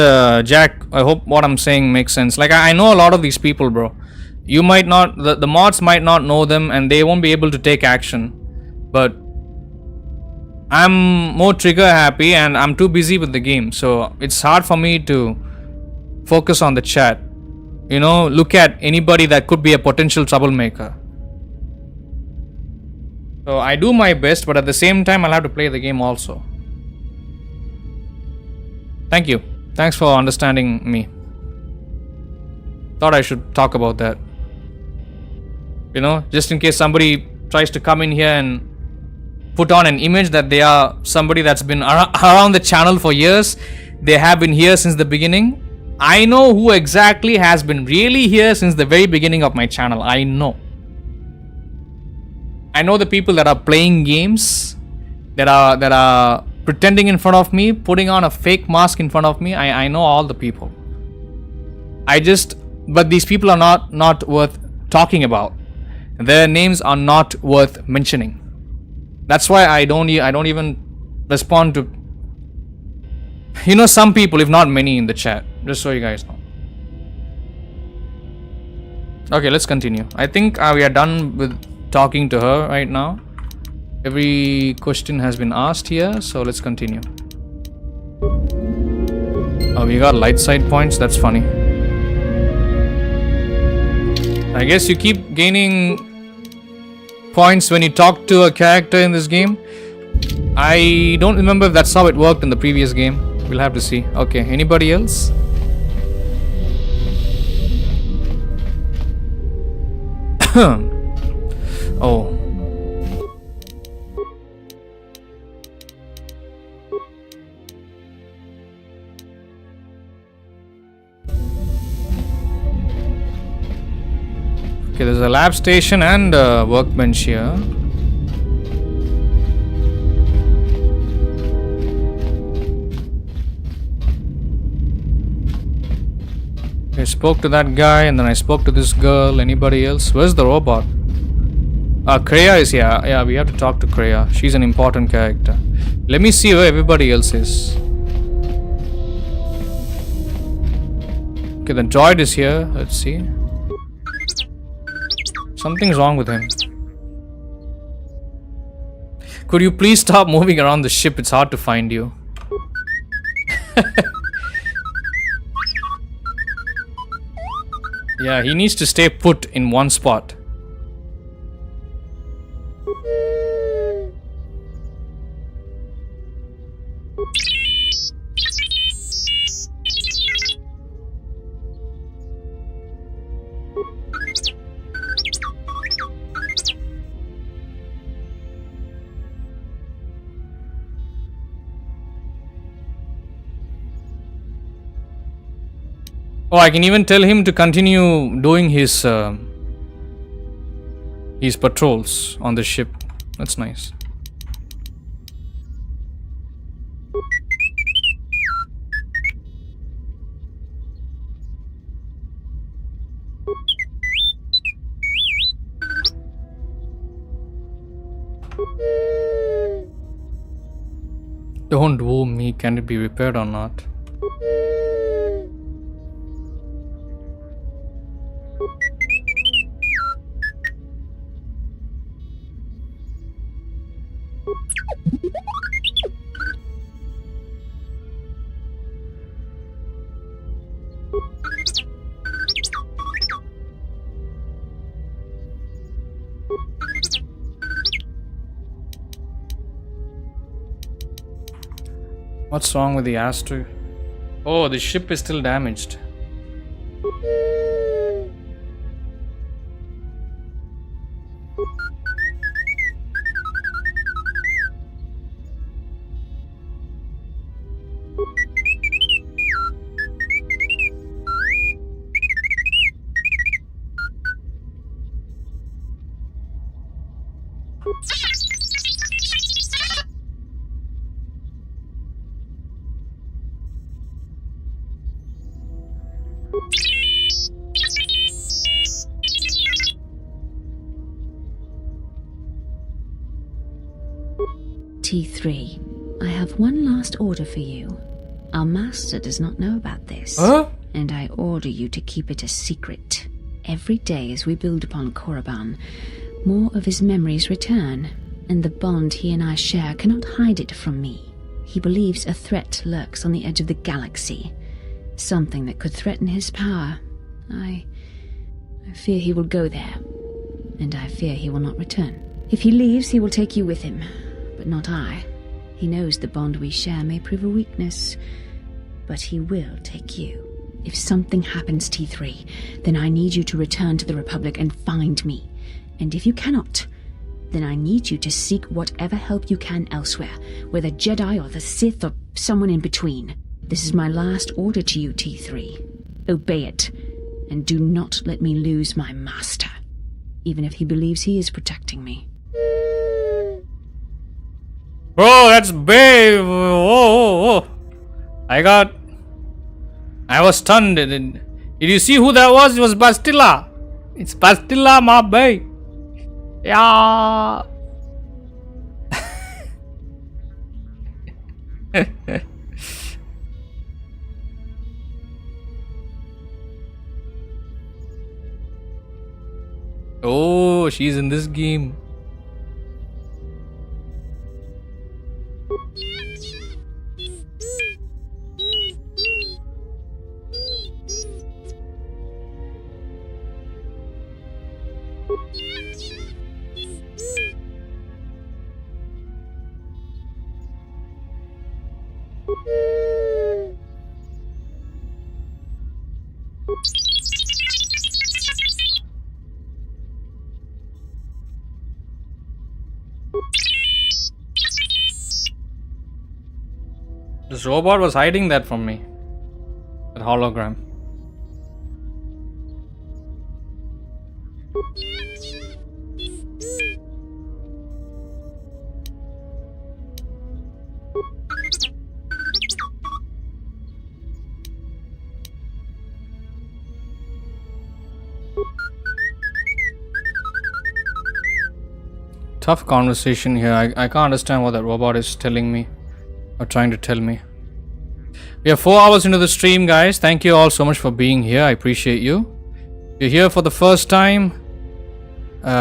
Jack, I hope what I'm saying makes sense. Like, I know a lot of these people, bro. You might not, the mods might not know them and they won't be able to take action. But I'm more trigger happy and I'm too busy with the game. So it's hard for me to focus on the chat. You know, look at anybody that could be a potential troublemaker. So I do my best, but at the same time, I'll have to play the game also. Thank you. Thanks for understanding me. Thought I should talk about that. You know, just in case somebody tries to come in here and put on an image that they are somebody that's been around the channel for years. They have been here since the beginning. I know who exactly has been really here since the very beginning of my channel. I know the people that are playing games, that are pretending in front of me, putting on a fake mask in front of me. I know all the people. But these people are not worth talking about. Their names are not worth mentioning. That's why I don't even respond to, some people, if not many, in the chat. Just so you guys know. Okay, let's continue. I think we are done with talking to her right now. Every question has been asked here, so let's continue. Oh, we got light side points. That's funny. I guess you keep gaining points when you talk to a character in this game. I don't remember if that's how it worked in the previous game. We'll have to see. Okay, anybody else? Oh. Okay, there's a lab station and a workbench here. I spoke to that guy and then I spoke to this girl. Anybody else? Where's the robot? Kreia is here. Yeah, we have to talk to Kreia. She's an important character. Let me see where everybody else is. Okay, the droid is here. Let's see. Something's wrong with him. Could you please stop moving around the ship? It's hard to find you. Yeah, he needs to stay put in one spot. Oh, I can even tell him to continue doing his patrols on the ship. That's nice. Don't woo me. Can it be repaired or not? What's wrong with the Astro? Oh, the ship is still damaged. T3, I have one last order for you. Our master does not know about this, and I order you to keep it a secret. Every day as we build upon Korriban, more of his memories return, and the bond he and I share cannot hide it from me. He believes a threat lurks on the edge of the galaxy, something that could threaten his power. I fear he will go there, and I fear he will not return. If he leaves, he will take you with him, but not I. He knows the bond we share may prove a weakness, but he will take you. If something happens, T3, then I need you to return to the Republic and find me. And if you cannot, then I need you to seek whatever help you can elsewhere, whether Jedi or the Sith or someone in between. This is my last order to you, T3. Obey it, and do not let me lose my master, even if he believes he is protecting me. Bro, that's babe. Whoa. I was stunned. Did you see who that was? It was Bastilla. It's Bastilla, my babe. Yeah. Oh, she's in this game. This robot was hiding that from me. That hologram. Tough conversation here. I can't understand what that robot is telling me or trying to tell me. We are 4 hours into the stream, guys. Thank you all so much for being here. I appreciate you. If you're here for the first time,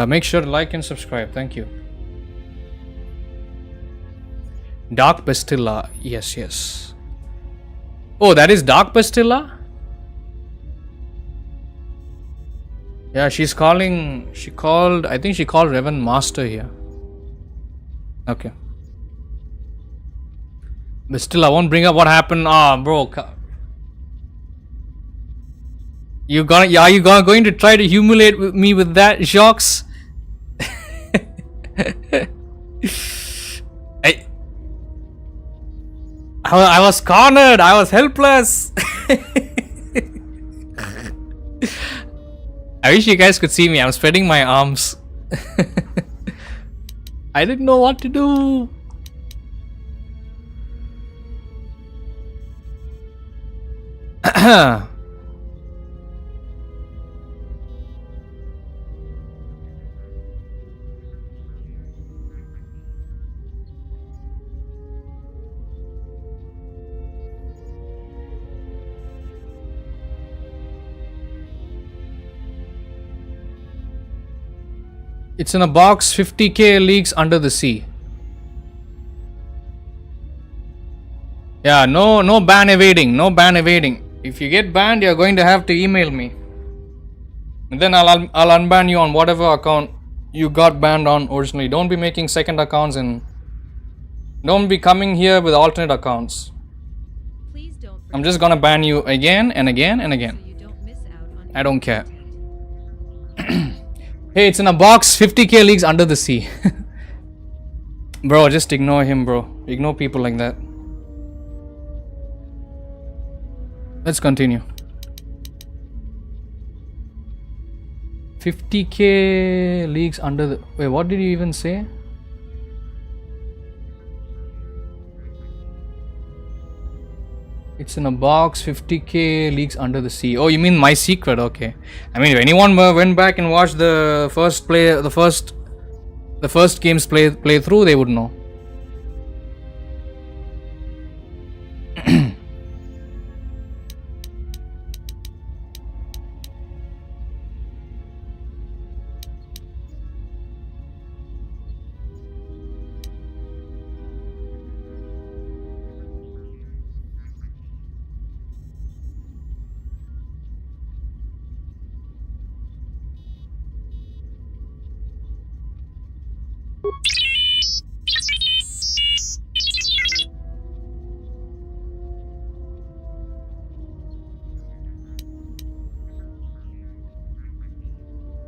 make sure to like and subscribe. Thank you. Dark Bastilla. Yes. Oh, that is Dark Bastilla? Yeah, I think she called Revan Master here. Okay. But still, I won't bring up what happened. Bro. Are you going to try to humiliate me with that, Jocks? I was cornered. I was helpless. I wish you guys could see me. I'm spreading my arms. I didn't know what to do. It's in a box 50k leagues under the sea. Yeah, no ban evading. No ban evading. If you get banned, you're going to have to email me. And then I'll unban you on whatever account you got banned on originally. Don't be making second accounts and don't be coming here with alternate accounts. I'm just gonna ban you again and again and again. I don't care. Hey, it's in a box 50k leagues under the sea. Bro, just ignore him, bro. Ignore people like that. Let's continue. 50k leagues under the... Wait, what did you even say? It's in a box 50k leagues under the sea. Oh, you mean my secret? Okay. I mean, if anyone went back and watched the first game's playthrough, they would know.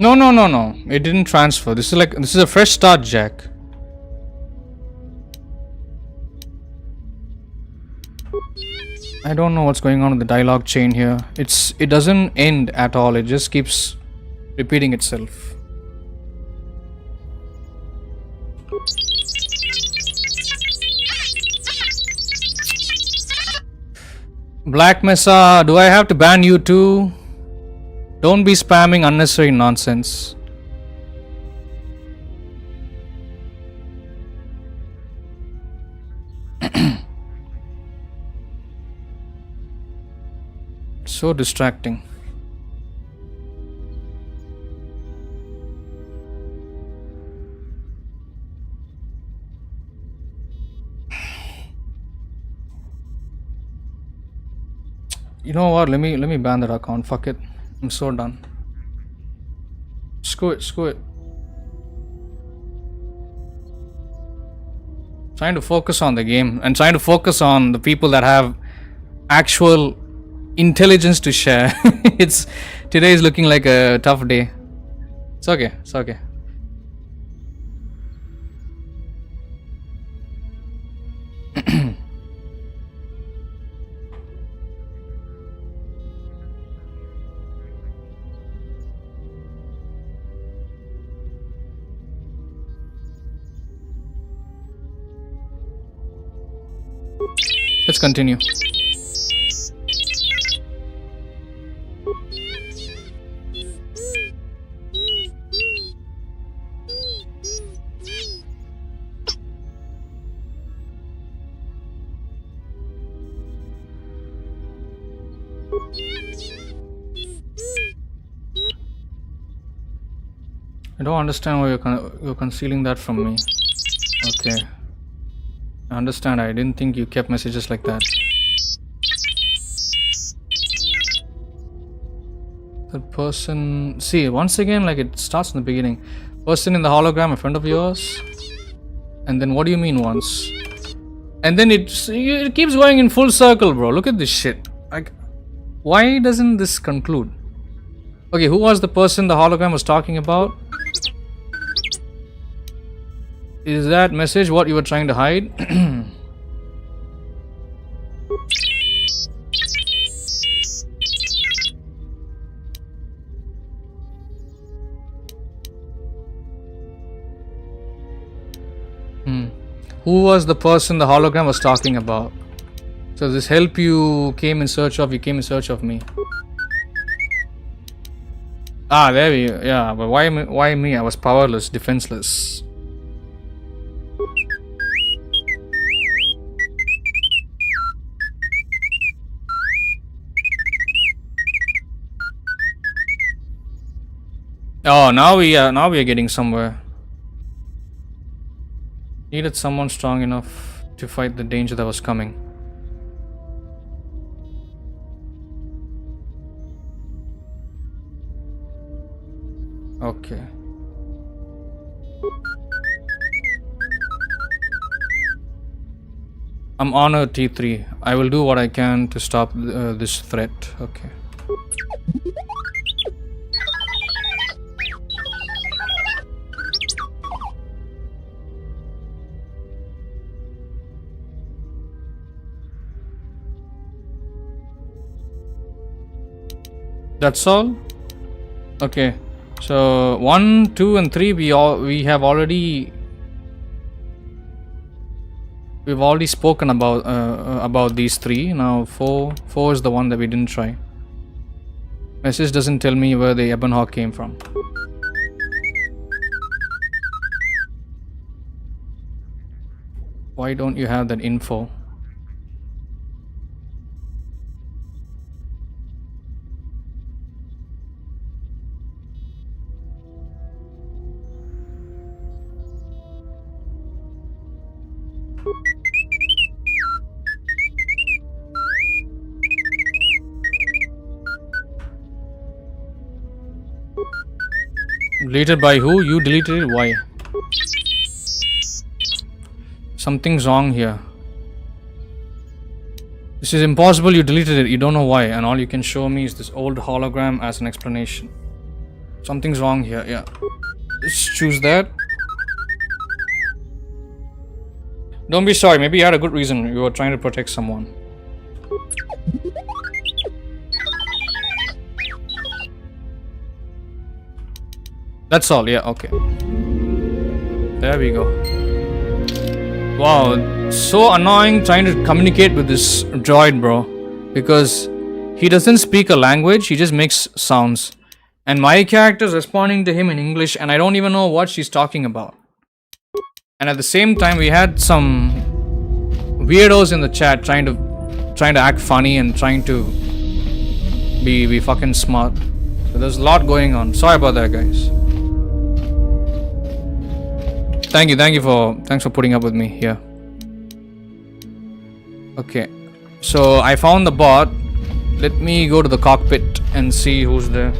No. It didn't transfer. This is a fresh start, Jack. I don't know what's going on with the dialogue chain here. It doesn't end at all. It just keeps repeating itself. Black Mesa, do I have to ban you too? Don't be spamming unnecessary nonsense. So distracting. You know what? Let me ban that account. Fuck it. I'm so done. Screw it. Trying to focus on the game and trying to focus on the people that have actual intelligence to share. Today is looking like a tough day. It's okay. Let's continue. I don't understand why you're concealing that from me. Okay. I understand. I didn't think you kept messages like that. The person... See, once again, like it starts in the beginning. Person in the hologram, a friend of yours. And then what do you mean once? And then it keeps going in full circle, bro. Look at this shit. Like, why doesn't this conclude? Okay, who was the person the hologram was talking about? Is that message what you were trying to hide? Who was the person the hologram was talking about? So this help you came in search of me. Ah, there we go. Yeah, but why me? I was powerless, defenseless. Oh, now we are getting somewhere. Needed someone strong enough to fight the danger that was coming. Okay. I'm honored, T3. I will do what I can to stop this threat. Okay. That's all? Okay. So 1, 2 and 3 we've already spoken about these 3. Now 4 is the one that we didn't try. Message doesn't tell me where the Ebon Hawk came from. Why don't you have that info? Deleted by who? You deleted it? Why? Something's wrong here. This is impossible, you deleted it, you don't know why, and all you can show me is this old hologram as an explanation. Something's wrong here, yeah. Let's choose that. Don't be sorry, maybe you had a good reason, you were trying to protect someone. That's all, yeah, okay. There we go. Wow, so annoying trying to communicate with this droid, bro. Because he doesn't speak a language, he just makes sounds. And my character's responding to him in English and I don't even know what she's talking about. And at the same time, we had some weirdos in the chat trying to act funny and trying to be fucking smart. So there's a lot going on. Sorry about that, guys. Thanks for putting up with me here. Okay, so I found the bot. Let me go to the cockpit and see who's there.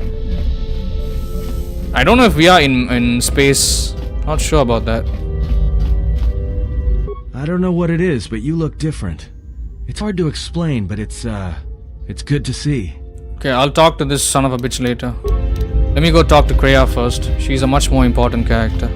I don't know if we are in space. Not sure about that. I don't know what it is, but you look different. It's hard to explain, but it's good to see. Okay, I'll talk to this son of a bitch later. Let me go talk to Kreia first. She's a much more important character.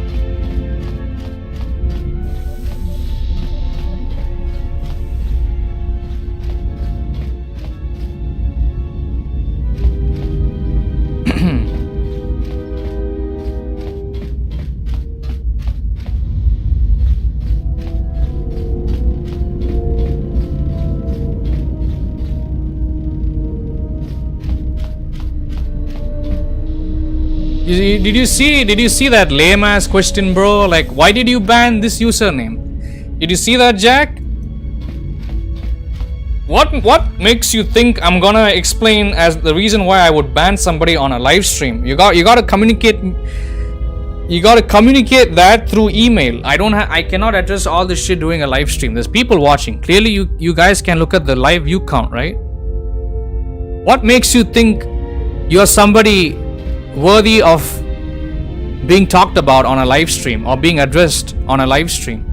Did you see that lame ass question, bro? Like, why did you ban this username? Did you see that, Jack? What makes you think I'm gonna explain as the reason why I would ban somebody on a live stream? You gotta communicate. You gotta communicate that through email. I cannot address all this shit doing a live stream. There's people watching. Clearly, you guys can look at the live view count, right? What makes you think you're somebody worthy of being talked about on a live stream or being addressed on a live stream?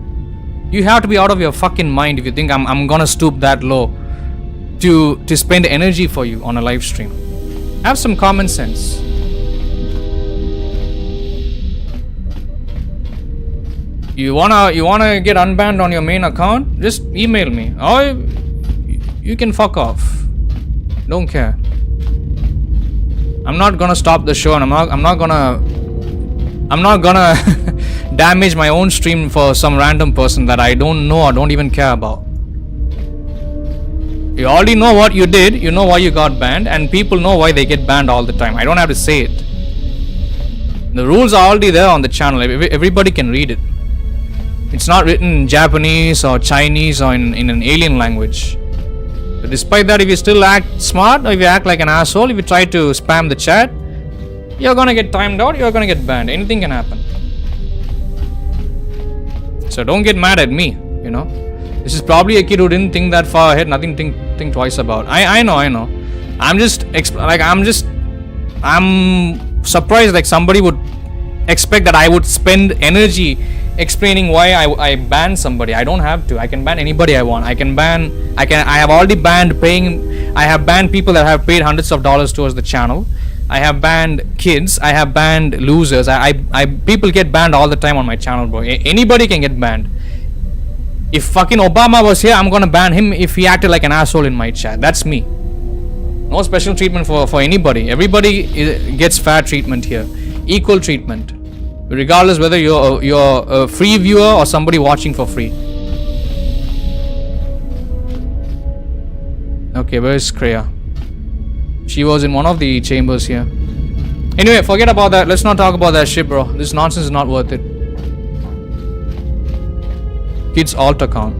You have to be out of your fucking mind if you think I'm gonna stoop that low to spend energy for you on a live stream. Have some common sense. You wanna get unbanned on your main account? Just email me, or you can fuck off. Don't care. I'm not gonna stop the show, and I'm not gonna damage my own stream for some random person that I don't know or don't even care about. You already know what you did, you know why you got banned, and people know why they get banned all the time. I don't have to say it. The rules are already there on the channel. Everybody can read it. It's not written in Japanese or Chinese or in an alien language. But despite that, if you still act smart, or if you act like an asshole, if you try to spam the chat, you're gonna get timed out, you're gonna get banned. Anything can happen. So don't get mad at me, you know. This is probably a kid who didn't think that far ahead, nothing to think twice about. I know. I'm surprised like somebody would expect that I would spend energy explaining why I ban somebody. I don't have to. I can ban anybody I want. I have already banned I have banned people that have paid hundreds of dollars towards the channel. I have banned kids. I have banned losers. People get banned all the time on my channel, bro. Anybody can get banned. If fucking Obama was here, I'm gonna ban him if he acted like an asshole in my chat. That's me. No special treatment for anybody. Everybody gets fair treatment here. Equal treatment. Regardless whether you're a free viewer or somebody watching for free. Okay, where's Kreia? She was in one of the chambers here. Anyway, forget about that. Let's not talk about that shit, bro. This nonsense is not worth it. Kids alt account.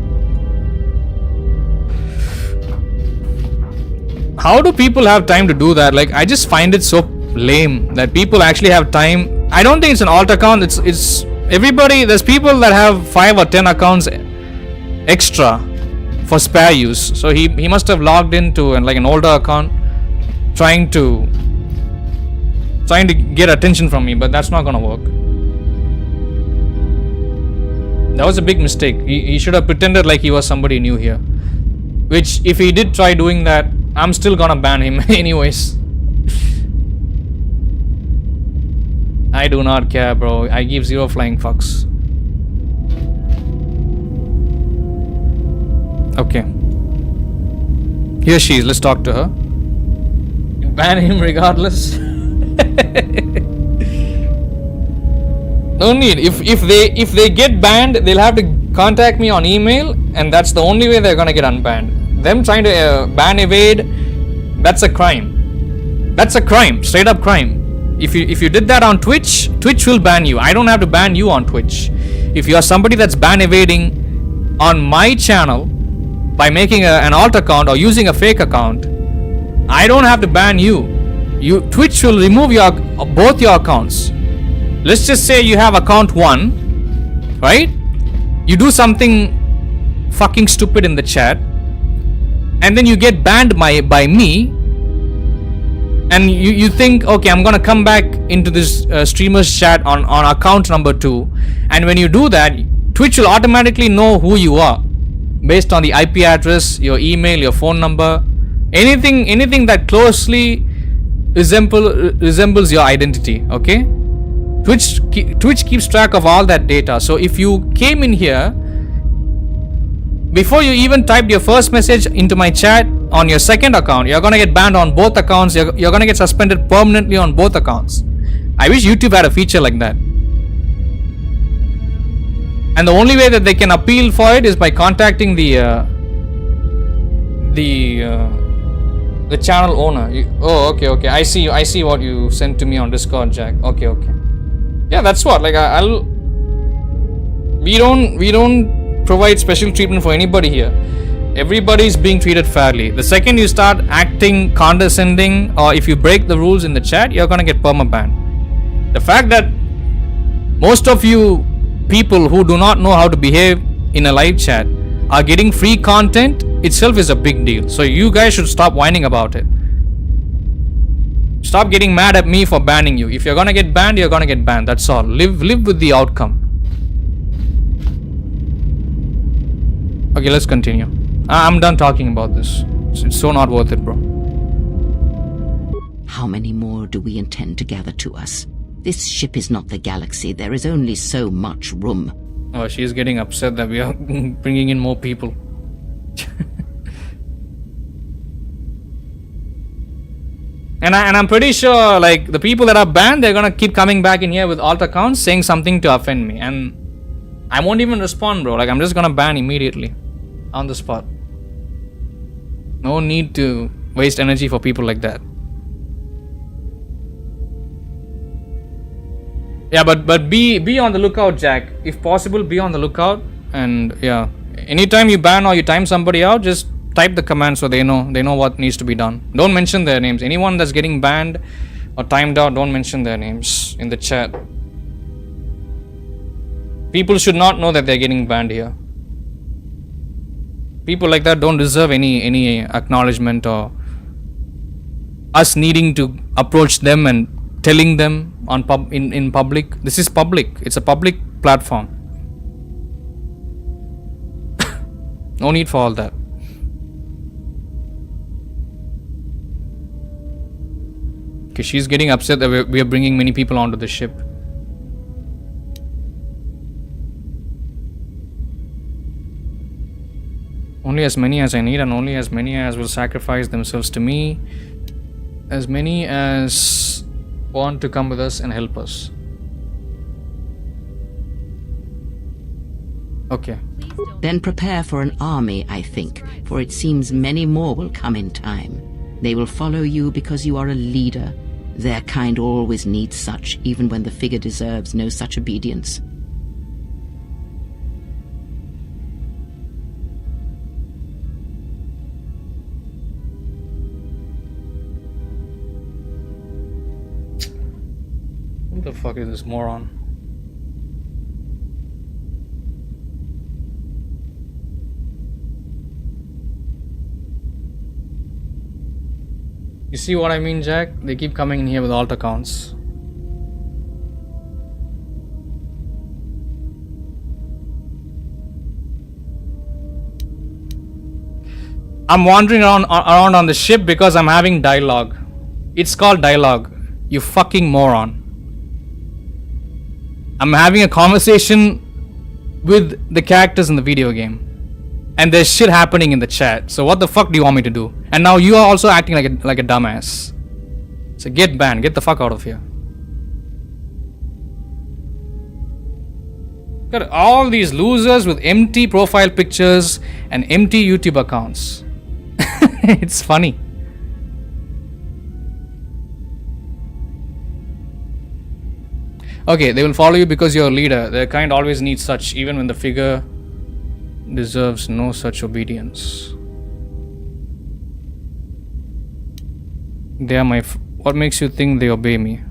How do people have time to do that? Like, I just find it so lame that people actually have time. I don't think it's an alt account. It's everybody. There's people that have 5 or 10 accounts extra for spare use. So he must have logged into like an older account, trying to get attention from me. But that's not gonna work. That was a big mistake. He should have pretended like he was somebody new here. Which, if he did try doing that, I'm still gonna ban him anyways. I do not care, bro. I give zero flying fucks. Okay. Here she is. Let's talk to her. Ban him regardless. No need. If they get banned, they'll have to contact me on email, and that's the only way they're gonna get unbanned. Them trying to ban evade, that's a crime. That's a crime. Straight up crime. If you did that on Twitch, Twitch will ban you. I don't have to ban you on Twitch. If you are somebody that's ban evading on my channel by making an alt account or using a fake account, I don't have to ban you. Twitch will remove both your accounts. Let's just say you have account 1, right? You do something fucking stupid in the chat, and then you get banned by me. And you think, okay, I'm gonna come back into this streamer's chat on account number 2, and when you do that, Twitch will automatically know who you are based on the IP address, your email, your phone number, anything that closely resembles your identity. Okay, Twitch keeps track of all that data. So if you came in here before you even typed your first message into my chat on your second account, you're gonna get banned on both accounts. You're gonna get suspended permanently on both accounts. I wish YouTube had a feature like that. And the only way that they can appeal for it is by contacting the channel owner. Okay. I see what you sent to me on Discord, Jack. Okay. Yeah, that's what. Like we don't provide special treatment for anybody here. Everybody is being treated fairly. The second you start acting condescending, or if you break the rules in the chat, you're gonna get perma-banned. The fact that most of you people who do not know how to behave in a live chat are getting free content itself is a big deal. So you guys should stop whining about it. Stop getting mad at me for banning you. If you're gonna get banned, you're gonna get banned. That's all. Live with the outcome. Okay, let's continue. I'm done talking about this. It's so not worth it, bro. How many more do we intend to gather to us? This ship is not the galaxy. There is only so much room. Oh, she's getting upset that we are bringing in more people. And I'm pretty sure, like, the people that are banned, they're gonna keep coming back in here with alt accounts saying something to offend me. And I won't even respond, bro. Like, I'm just gonna ban immediately. On the spot. No need to waste energy for people like that. Yeah, but be on the lookout, Jack. If possible, be on the lookout. And yeah, anytime you ban or you time somebody out, just type the command so they know what needs to be done. Don't mention their names. Anyone that's getting banned or timed out, don't mention their names in the chat. People should not know that they're getting banned here. People like that don't deserve any acknowledgement or us needing to approach them and telling them in public. This is public. It's a public platform. No need for all that. Okay, she's getting upset that we are bringing many people onto the ship. Only as many as I need, and only as many as will sacrifice themselves to me. As many as want to come with us and help us. Okay. Then prepare for an army, I think, for it seems many more will come in time. They will follow you because you are a leader. Their kind always needs such, even when the figure deserves no such obedience. Who the fuck is this moron? You see what I mean, Jack? They keep coming in here with alt accounts. I'm wandering around on the ship because I'm having dialogue. It's called dialogue. You fucking moron. I'm having a conversation with the characters in the video game. And there's shit happening in the chat. So what the fuck do you want me to do? And now you are also acting like a dumbass. So get banned. Get the fuck out of here. Got all these losers with empty profile pictures and empty YouTube accounts. It's funny. Okay, they will follow you because you're a leader. Their kind always needs such, even when the figure deserves no such obedience. They are my... What makes you think they obey me?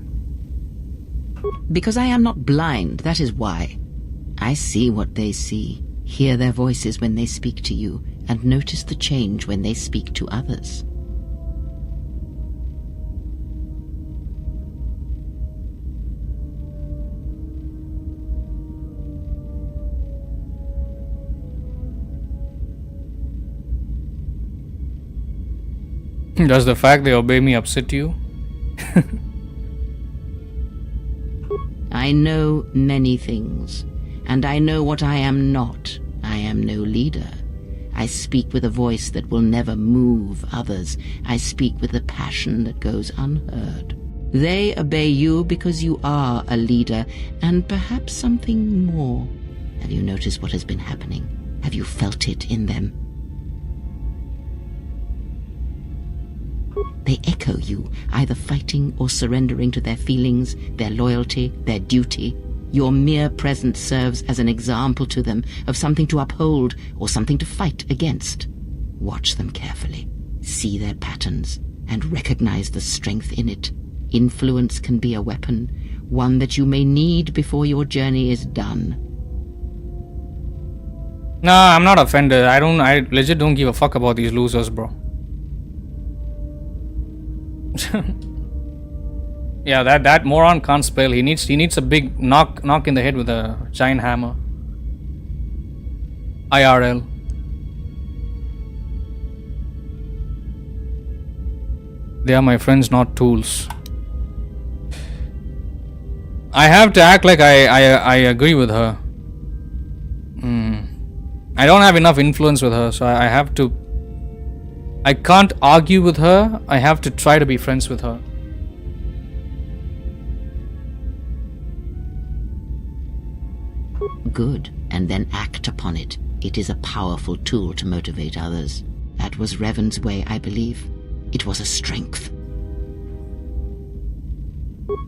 Because I am not blind, that is why. I see what they see, hear their voices when they speak to you, and notice the change when they speak to others. Does the fact they obey me upset you? I know many things, and I know what I am not. I am no leader. I speak with a voice that will never move others. I speak with a passion that goes unheard. They obey you because you are a leader, and perhaps something more. Have you noticed what has been happening? Have you felt it in them? They echo you, either fighting or surrendering to their feelings, their loyalty, their duty. Your mere presence serves as an example to them of something to uphold or something to fight against. Watch them carefully, see their patterns, and recognize the strength in it. Influence can be a weapon, one that you may need before your journey is done. Nah, I'm not offended. I legit don't give a fuck about these losers, bro. Yeah, that moron can't spell. He needs a big knock in the head with a giant hammer. IRL. They are my friends, not tools. I have to act like I agree with her. I don't have enough influence with her, so I have to... I can't argue with her. I have to try to be friends with her. Good, and then act upon it. It is a powerful tool to motivate others. That was Revan's way, I believe. It was a strength.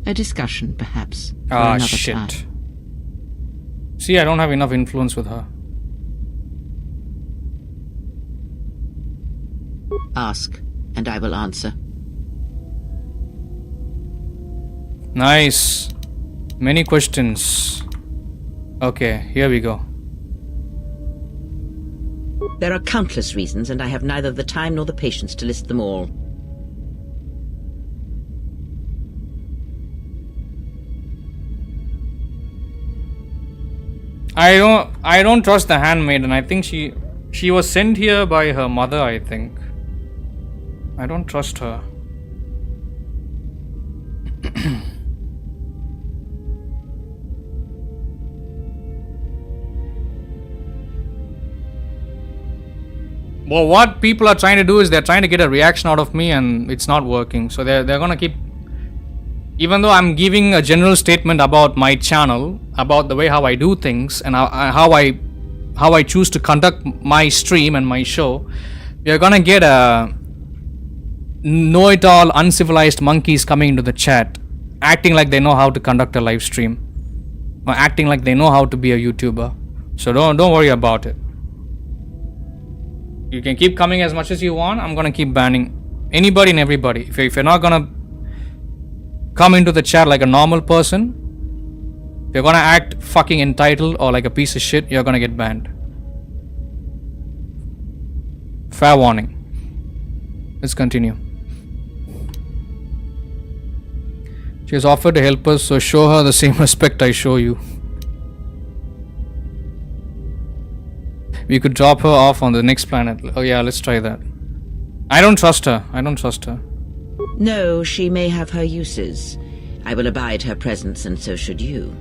A discussion, perhaps, for another shit. time. See, I don't have enough influence with her. Ask, and I will answer. Nice. Many questions. Okay, here we go. There are countless reasons, and I have neither the time nor the patience to list them all. I don't trust the handmaiden. I think she was sent here by her mother, I think. I don't trust her. Well, what people are trying to do is they're trying to get a reaction out of me, and it's not working. So they're gonna keep... Even though I'm giving a general statement about my channel, about the way how I do things, and how I choose to conduct my stream and my show, we are gonna get a know-it-all uncivilized monkeys coming into the chat, acting like they know how to conduct a live stream, or acting like they know how to be a YouTuber. So don't worry about it. You can keep coming as much as you want. I'm gonna keep banning anybody and everybody. If you're not gonna come into the chat like a normal person, if you're gonna act fucking entitled or like a piece of shit, you're gonna get banned. Fair warning. Let's continue. She has offered to help us, so show her the same respect I show you. We could drop her off on the next planet. Oh yeah, let's try that. I don't trust her. I don't trust her. No, she may have her uses. I will abide her presence, and so should you.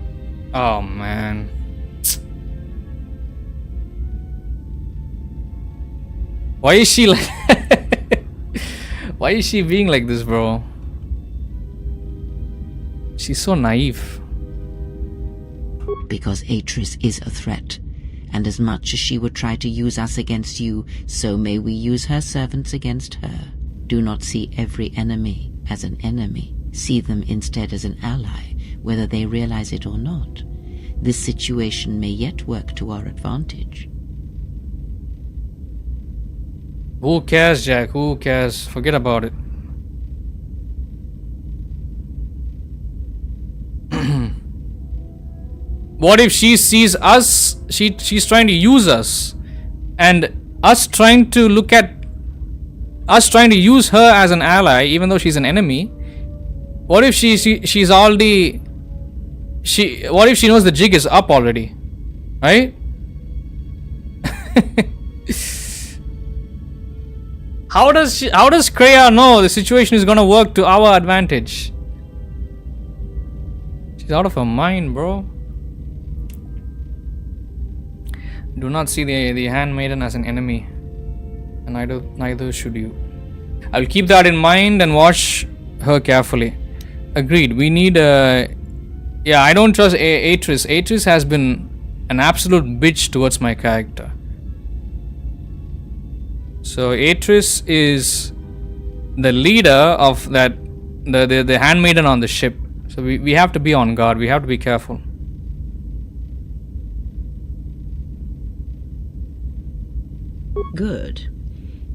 Oh, man. Why is she like... Why is she being like this, bro? She's so naive. Because Atris is a threat, and as much as she would try to use us against you, so may we use her servants against her. Do not see every enemy as an enemy. See them instead as an ally, whether they realize it or not. This situation may yet work to our advantage. Who cares, Jack? Who cares? Forget about it. What if she sees us? She's trying to use us, and us trying to look at us trying to use her as an ally, even though she's an enemy. What if she's already what if she knows the jig is up already, right? How does Kreia know the situation is gonna work to our advantage? She's out of her mind, bro. Do not see the handmaiden as an enemy, and neither should you. I'll keep that in mind and watch her carefully. Agreed. We need yeah, I don't trust Atris. Atris has been an absolute bitch towards my character. So Atris is the leader of that, the handmaiden on the ship. So we have to be on guard. We have to be careful. Good.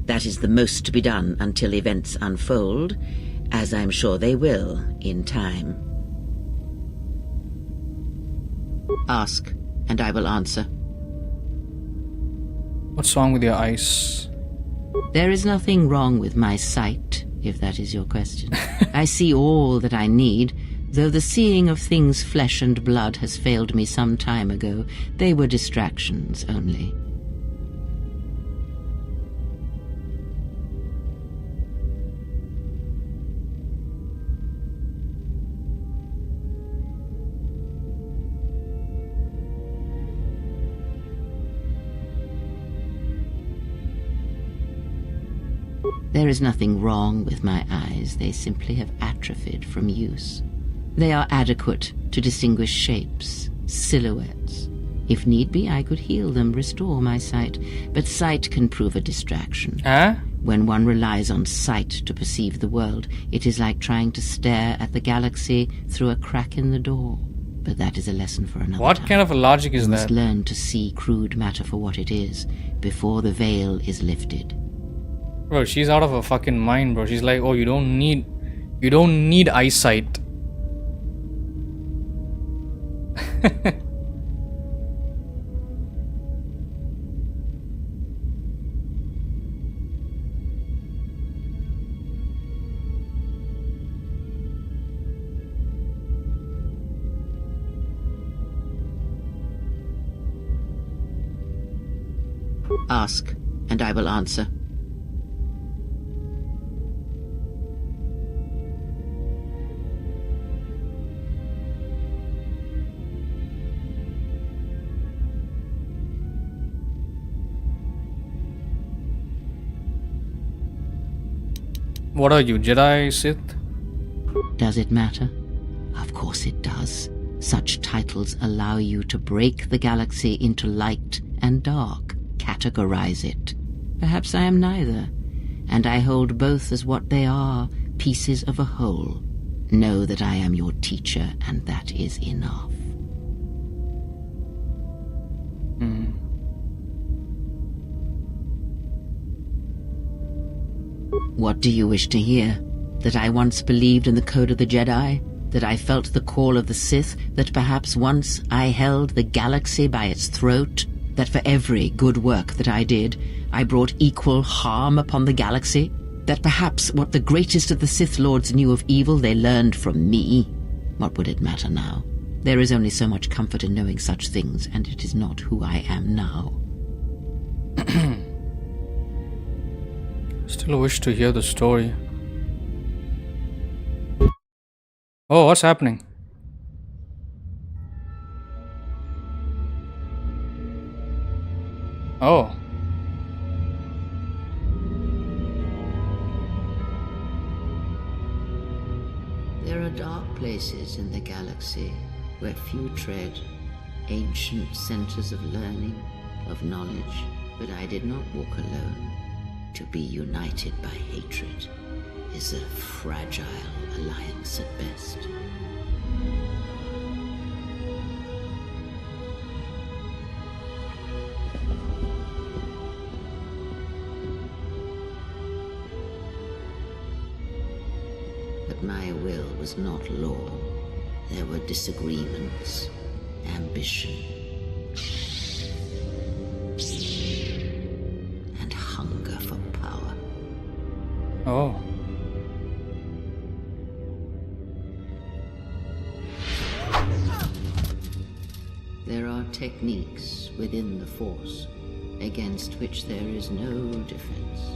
That is the most to be done until events unfold, as I'm sure they will in time. Ask, and I will answer. What's wrong with your eyes? There is nothing wrong with my sight, if that is your question. I see all that I need, though the seeing of things flesh and blood has failed me some time ago. They were distractions only. There is nothing wrong with my eyes. They simply have atrophied from use. They are adequate to distinguish shapes, silhouettes. If need be, I could heal them, restore my sight. But sight can prove a distraction. When one relies on sight to perceive the world, it is like trying to stare at the galaxy through a crack in the door. But that is a lesson for another What time. kind of a logic is You that? must learn to see crude matter for what it is, before the veil is lifted. Bro, she's out of her fucking mind, bro. She's like, oh, you don't need eyesight. Ask, and I will answer. What are you, Jedi, Sith? Does it matter? Of course it does. Such titles allow you to break the galaxy into light and dark, categorize it. Perhaps I am neither, and I hold both as what they are, pieces of a whole. Know that I am your teacher, and that is enough. What do you wish to hear? That I once believed in the code of the Jedi? That I felt the call of the Sith? That perhaps once I held the galaxy by its throat? That for every good work that I did, I brought equal harm upon the galaxy? That perhaps what the greatest of the Sith Lords knew of evil they learned from me? What would it matter now? There is only so much comfort in knowing such things, and it is not who I am now. Still wish to hear the story. Oh, what's happening? Oh. There are dark places in the galaxy where few tread, ancient centers of learning, of knowledge, but I did not walk alone. To be united by hatred is a fragile alliance at best. But my will was not law. There were disagreements, ambition, and hunger for power. Oh. There are techniques within the Force against which there is no defense.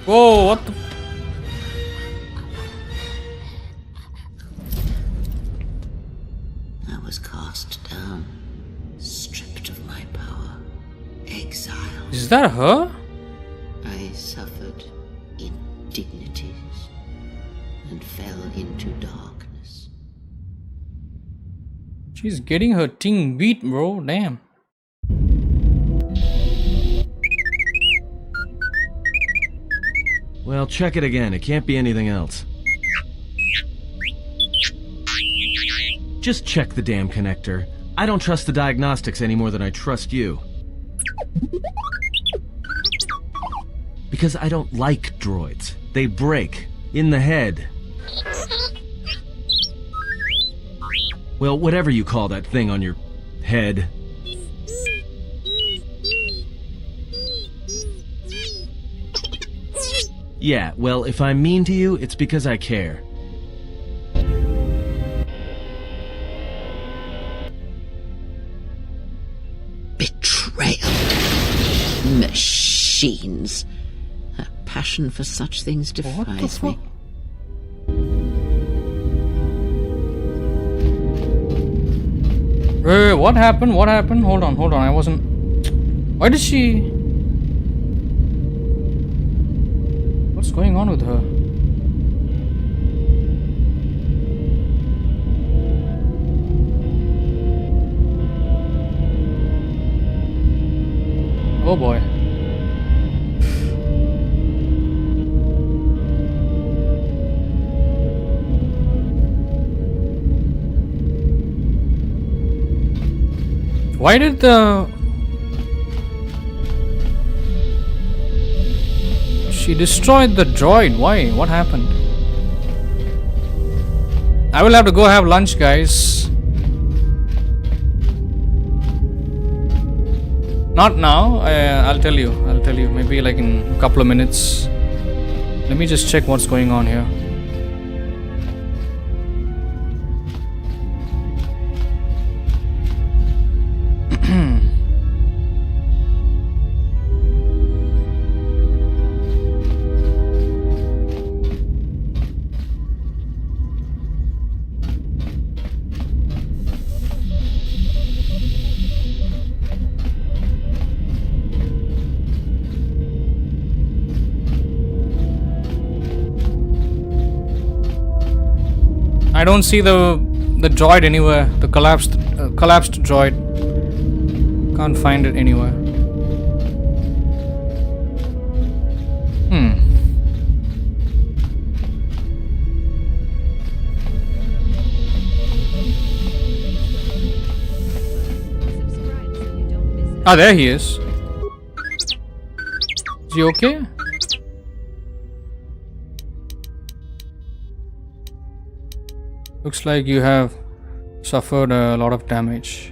Whoa, what the? I was cast down, stripped of my power, exiled. Is that her? I suffered indignities and fell into darkness. She's getting her ting beat, bro. Damn. Well, check it again. It can't be anything else. Just check the damn connector. I don't trust the diagnostics any more than I trust you. Because I don't like droids. They break. In the head. Well, whatever you call that thing on your head. Yeah, well, if I'm mean to you, it's because I care. Betrayal. Machines. A passion for such things defies me. Wait, what happened? What happened? Hold on. I wasn't... Why did she... What's going on with her? Oh boy. Why did the... She destroyed the droid. Why? What happened? I will have to go have lunch, guys. Not now. I'll tell you. Maybe like in a couple of minutes. Let me just check what's going on here. I don't see the droid anywhere. The collapsed droid. Can't find it anywhere. Ah, there he is. Is he okay? Looks like you have suffered a lot of damage.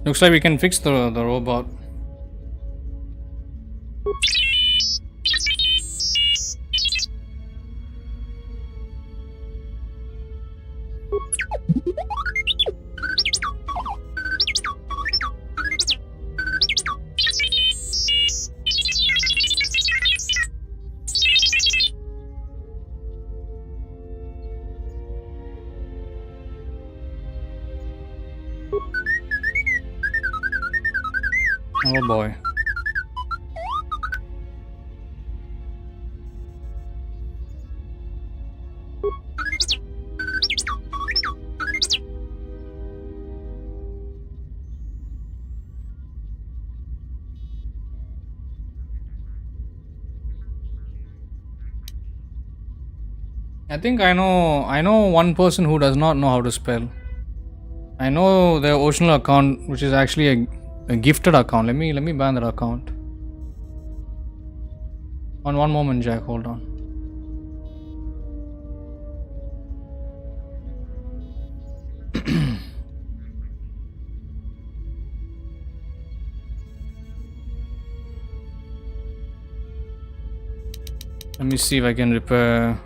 Looks like we can fix the robot. Oh boy. I think I know one person who does not know how to spell. I know their original account, which is actually a gifted account. Let me ban that account. One moment, Jack, hold on. Let me see if I can repair.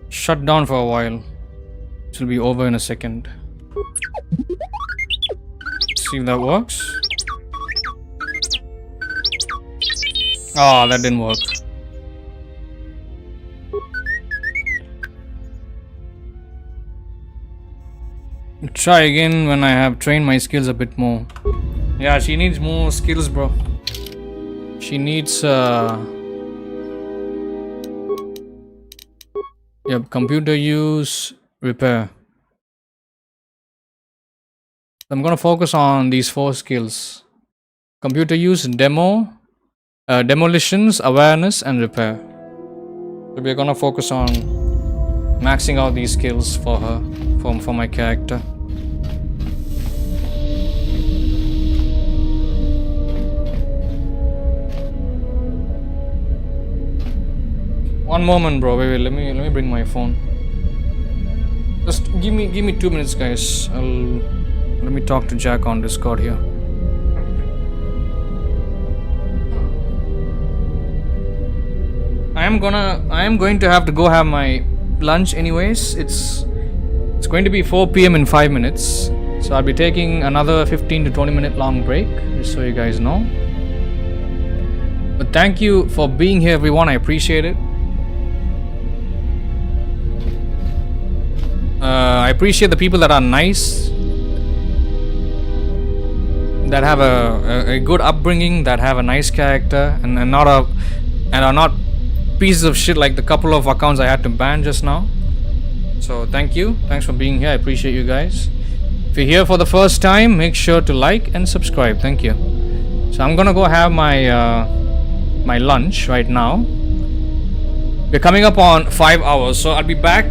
Shut down for a while. This will be over in a second. See if that works. Ah, that didn't work. Try again when I have trained my skills a bit more. Yeah, she needs more skills, bro. She needs yep, computer use, repair. I'm gonna focus on these 4 skills: computer use, demolitions, awareness, and repair. So we're gonna focus on maxing out these skills for her, for my character. One moment, bro. Wait, let me bring my phone. Just give me 2 minutes, guys. Let me talk to Jack on Discord here. I am going to have to go have my lunch anyways. It's going to be 4 p.m. in 5 minutes. So I'll be taking another 15 to 20 minute long break, just so you guys know. But thank you for being here, everyone. I appreciate it. I appreciate the people that are nice, that have a good upbringing, that have a nice character, and are not pieces of shit like the couple of accounts I had to ban just now. So thank you. Thanks for being here. I appreciate you guys. If you're here for the first time, make sure to like and subscribe. Thank you. So I'm gonna go have my my lunch right now. We're coming up on 5 hours, so I'll be back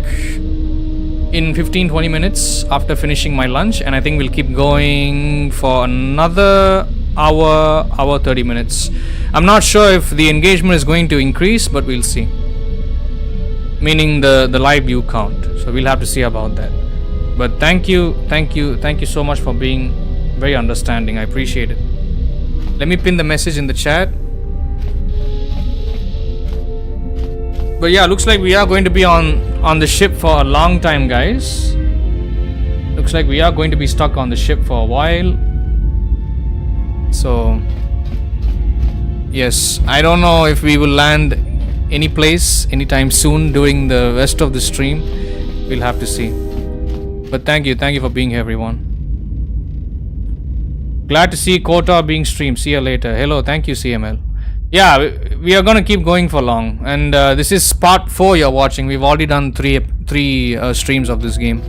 in 15-20 minutes after finishing my lunch, and I think we'll keep going for another hour 30 minutes. I'm not sure if the engagement is going to increase, but we'll see, meaning the live view count. So we'll have to see about that. But thank you so much for being very understanding. I appreciate it. Let me pin the message in the chat. But yeah, looks like we are going to be on the ship for a long time, guys. Looks like we are going to be stuck on the ship for a while. So yes, I don't know if we will land any place anytime soon during the rest of the stream. We'll have to see. But thank you for being here, everyone. Glad to see Kota being streamed. See you later. Hello, thank you, CML. Yeah, we are gonna keep going for long, and this is part 4 you're watching. We've already done three streams of this game.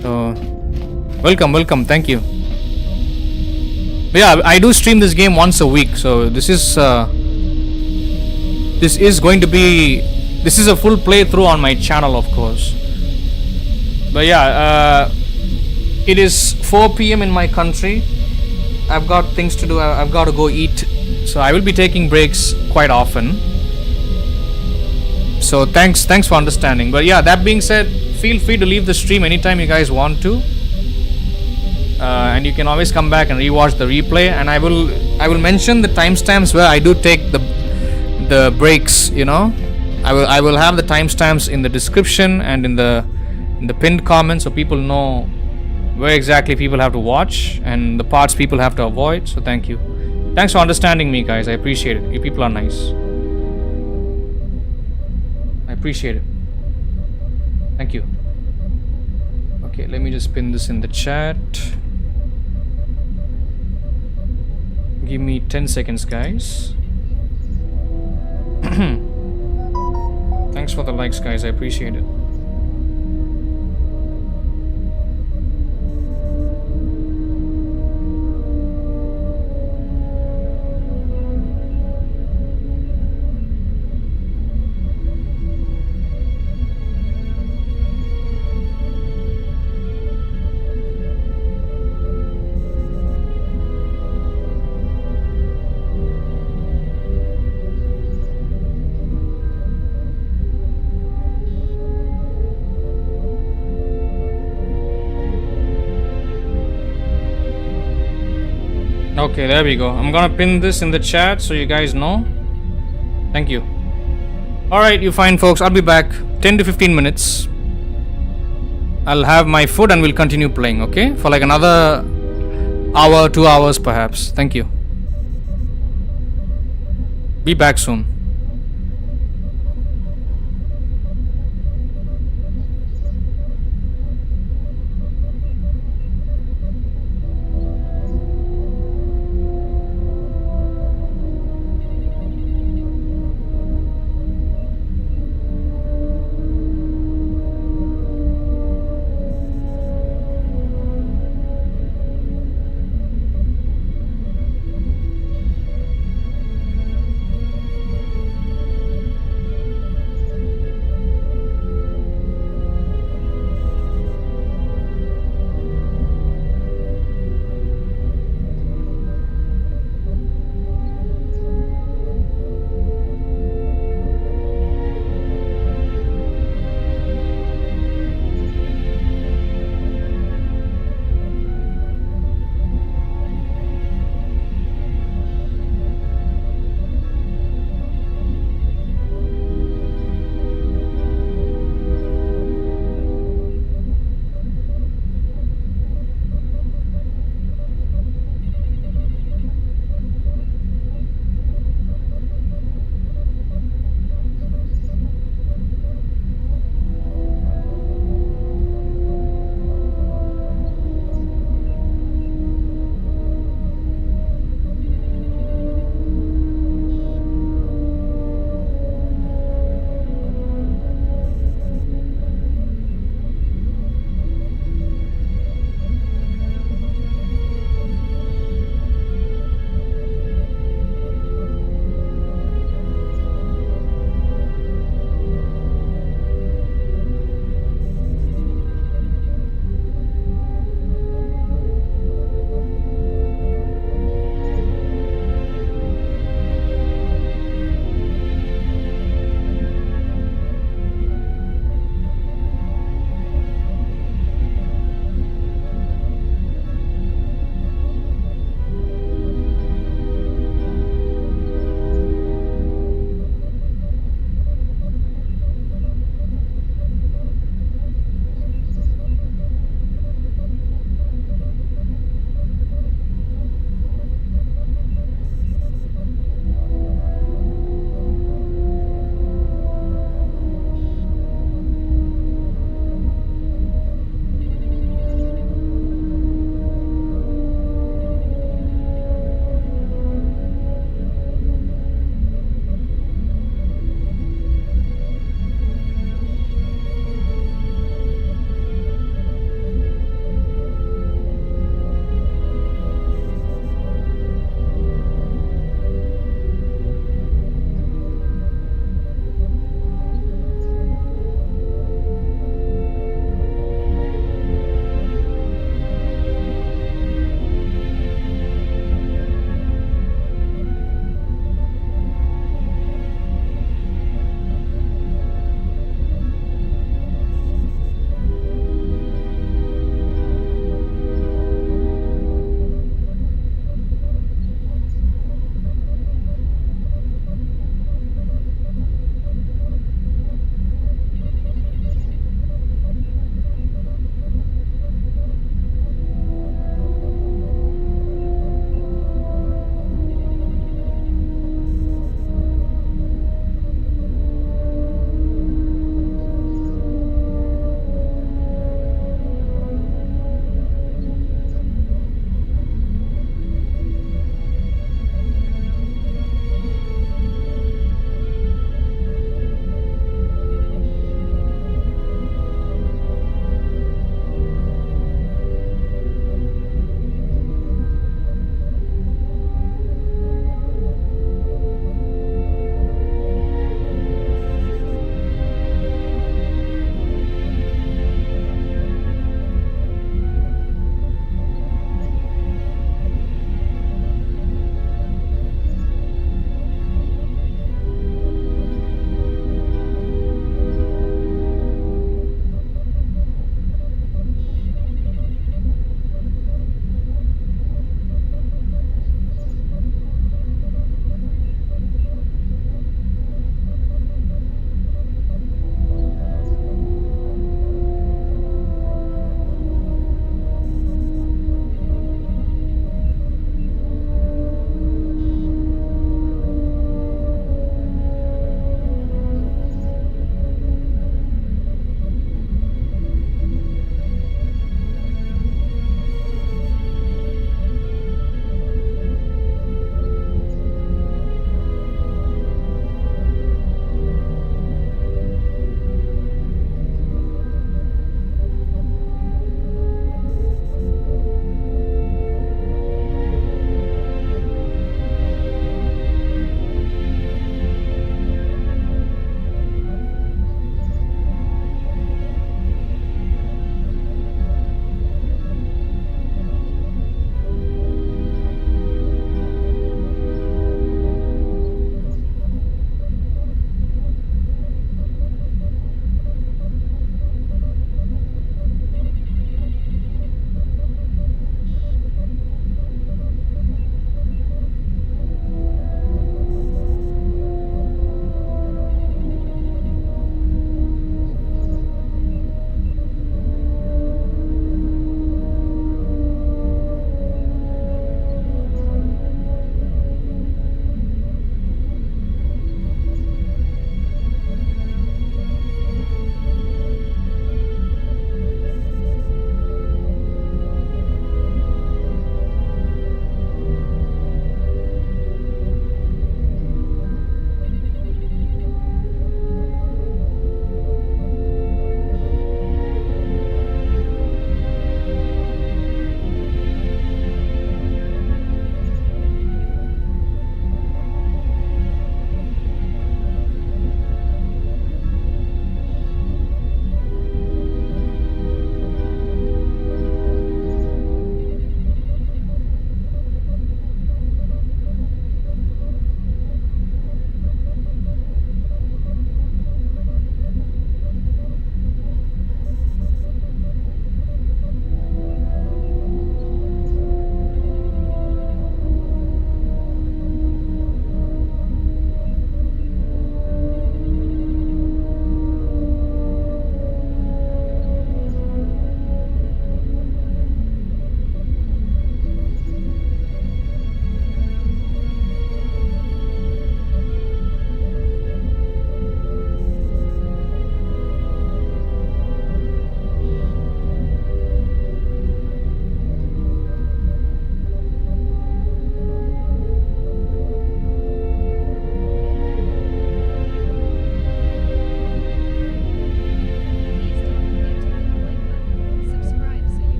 So welcome, thank you. But yeah, I do stream this game once a week, so this is going to be, this is a full playthrough on my channel, of course. But yeah, it is 4 p.m. in my country. I've got things to do. I've got to go eat. So I will be taking breaks quite often. So thanks for understanding. But yeah, that being said, feel free to leave the stream anytime you guys want to. And you can always come back and rewatch the replay. And I will mention the timestamps where I do take the breaks. You know, I will have the timestamps in the description and in the pinned comment, so people know where exactly people have to watch and the parts people have to avoid. So thank you. Thanks for understanding me, guys. I appreciate it. You people are nice. I appreciate it. Thank you. Okay, let me just pin this in the chat. Give me 10 seconds, guys. Thanks for the likes, guys. I appreciate it. Okay, there we go. I'm gonna pin this in the chat so you guys know. Thank you. Alright, you fine folks. I'll be back 10 to 15 minutes. I'll have my food and we'll continue playing, okay? For like another hour, 2 hours perhaps. Thank you. Be back soon.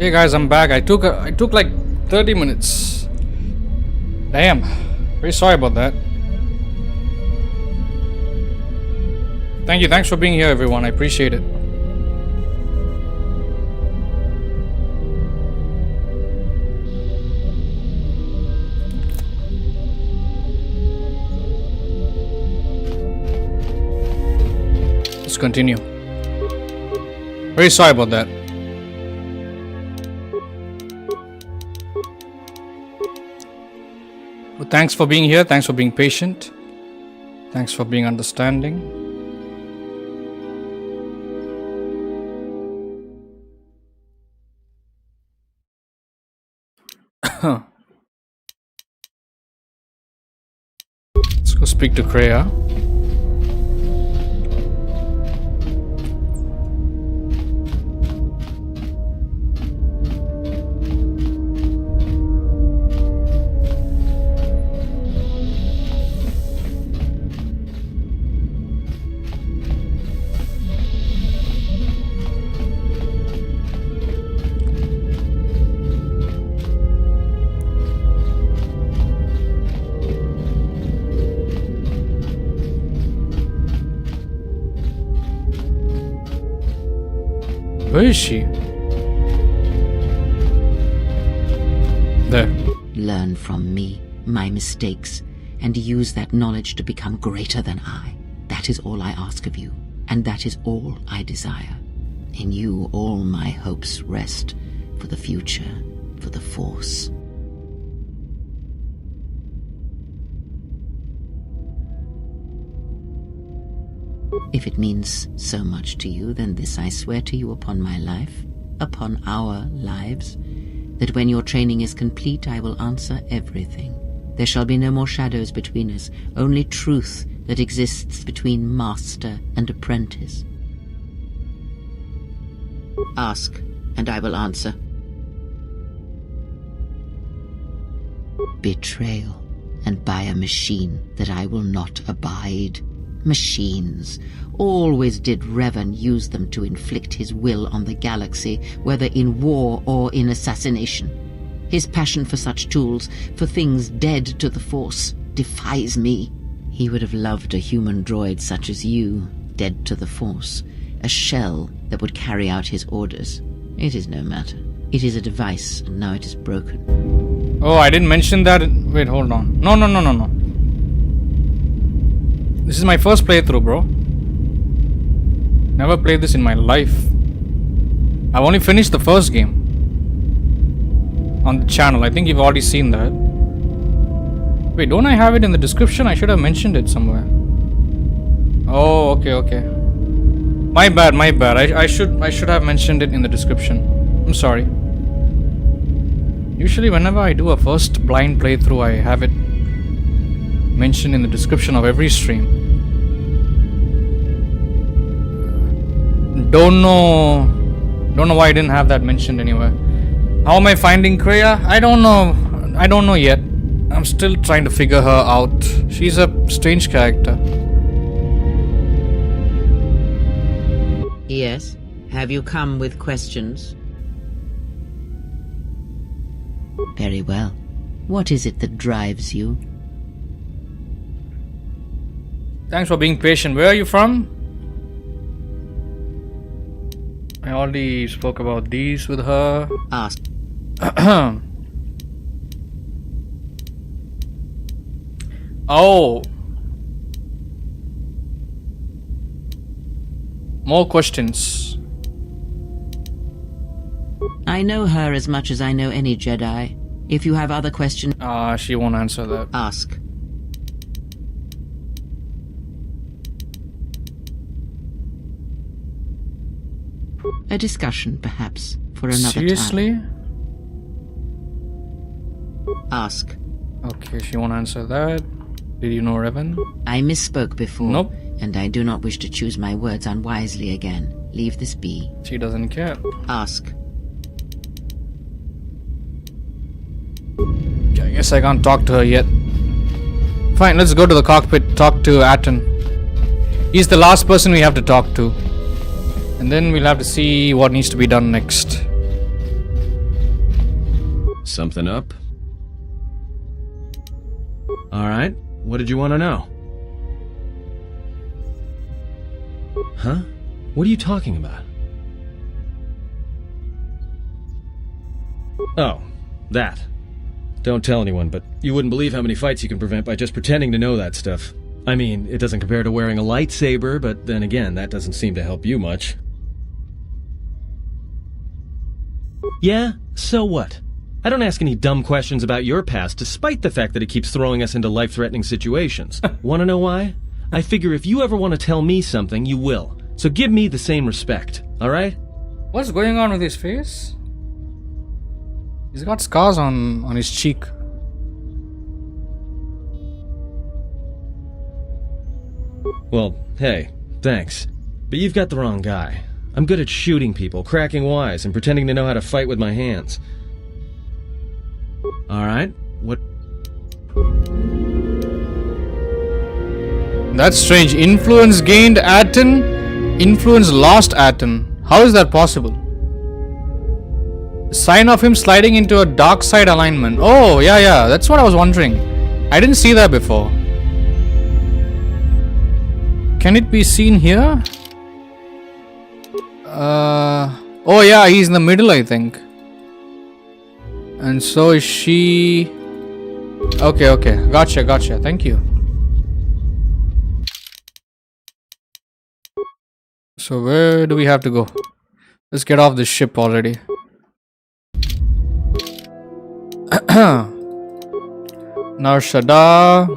Hey guys, I'm back. I took like 30 minutes. Damn. Very sorry about that. Thanks for being here, everyone. I appreciate it. Let's continue. Very sorry about that. Well, thanks for being here. Thanks for being patient. Thanks for being understanding. Let's go speak to Kreia. Where is she? There. Learn from me, my mistakes, and use that knowledge to become greater than I. That is all I ask of you, and that is all I desire. In you all my hopes rest, for the future, for the Force. If it means so much to you, then this I swear to you upon my life, upon our lives, that when your training is complete, I will answer everything. There shall be no more shadows between us, only truth that exists between master and apprentice. Ask, and I will answer. Betrayal, and by a machine that I will not abide. Machines. Always did Revan use them to inflict his will on the galaxy, whether in war or in assassination. His passion for such tools, for things dead to the Force, defies me. He would have loved a human droid such as you, dead to the Force, a shell that would carry out his orders. It is no matter. It is a device, and now it is broken. Oh, I didn't mention that. Wait, hold on. No. This is my first playthrough, bro. Never played this in my life. I've only finished the first game on the channel. I think you've already seen that. Wait, don't I have it in the description? I should have mentioned it somewhere. Oh, okay. My bad. I should have mentioned it in the description. I'm sorry. Usually whenever I do a first blind playthrough, I have it mentioned in the description of every stream. Don't know why I didn't have that mentioned anywhere. How am I finding Kreia? I don't know yet. I'm still trying to figure her out. She's a strange character. Yes? Have you come with questions? Very well. What is it that drives you? Thanks for being patient. Where are you from? I already spoke about these with her. Ask. Oh. More questions. I know her as much as I know any Jedi. If you have other questions... She won't answer that. Ask. A discussion, perhaps, for another Seriously? time. Ask. Okay, she won't answer that. Did you know Revan? I misspoke before. Nope. And I do not wish to choose my words unwisely again. Leave this be. She doesn't care. Ask. I guess I can't talk to her yet. Fine, let's go to the cockpit, talk to Atten. He's the last person we have to talk to. And then we'll have to see what needs to be done next. Something up? Alright, what did you want to know? Huh? What are you talking about? Oh, that. Don't tell anyone, but you wouldn't believe how many fights you can prevent by just pretending to know that stuff. I mean, it doesn't compare to wearing a lightsaber, but then again, that doesn't seem to help you much. Yeah? So what? I don't ask any dumb questions about your past, despite the fact that it keeps throwing us into life-threatening situations. Want to know why? I figure if you ever want to tell me something, you will. So give me the same respect, alright? What's going on with his face? He's got scars on his cheek. Well, hey, thanks. But you've got the wrong guy. I'm good at shooting people, cracking wise, and pretending to know how to fight with my hands. Alright, what... That's strange. Influence gained Aten, influence lost Aten. How is that possible? Sign of him sliding into a dark side alignment. Oh, yeah, that's what I was wondering. I didn't see that before. Can it be seen here? Oh yeah, he's in the middle, I think. And so is she... Okay, gotcha, thank you. So where do we have to go? Let's get off this ship already. Narshada.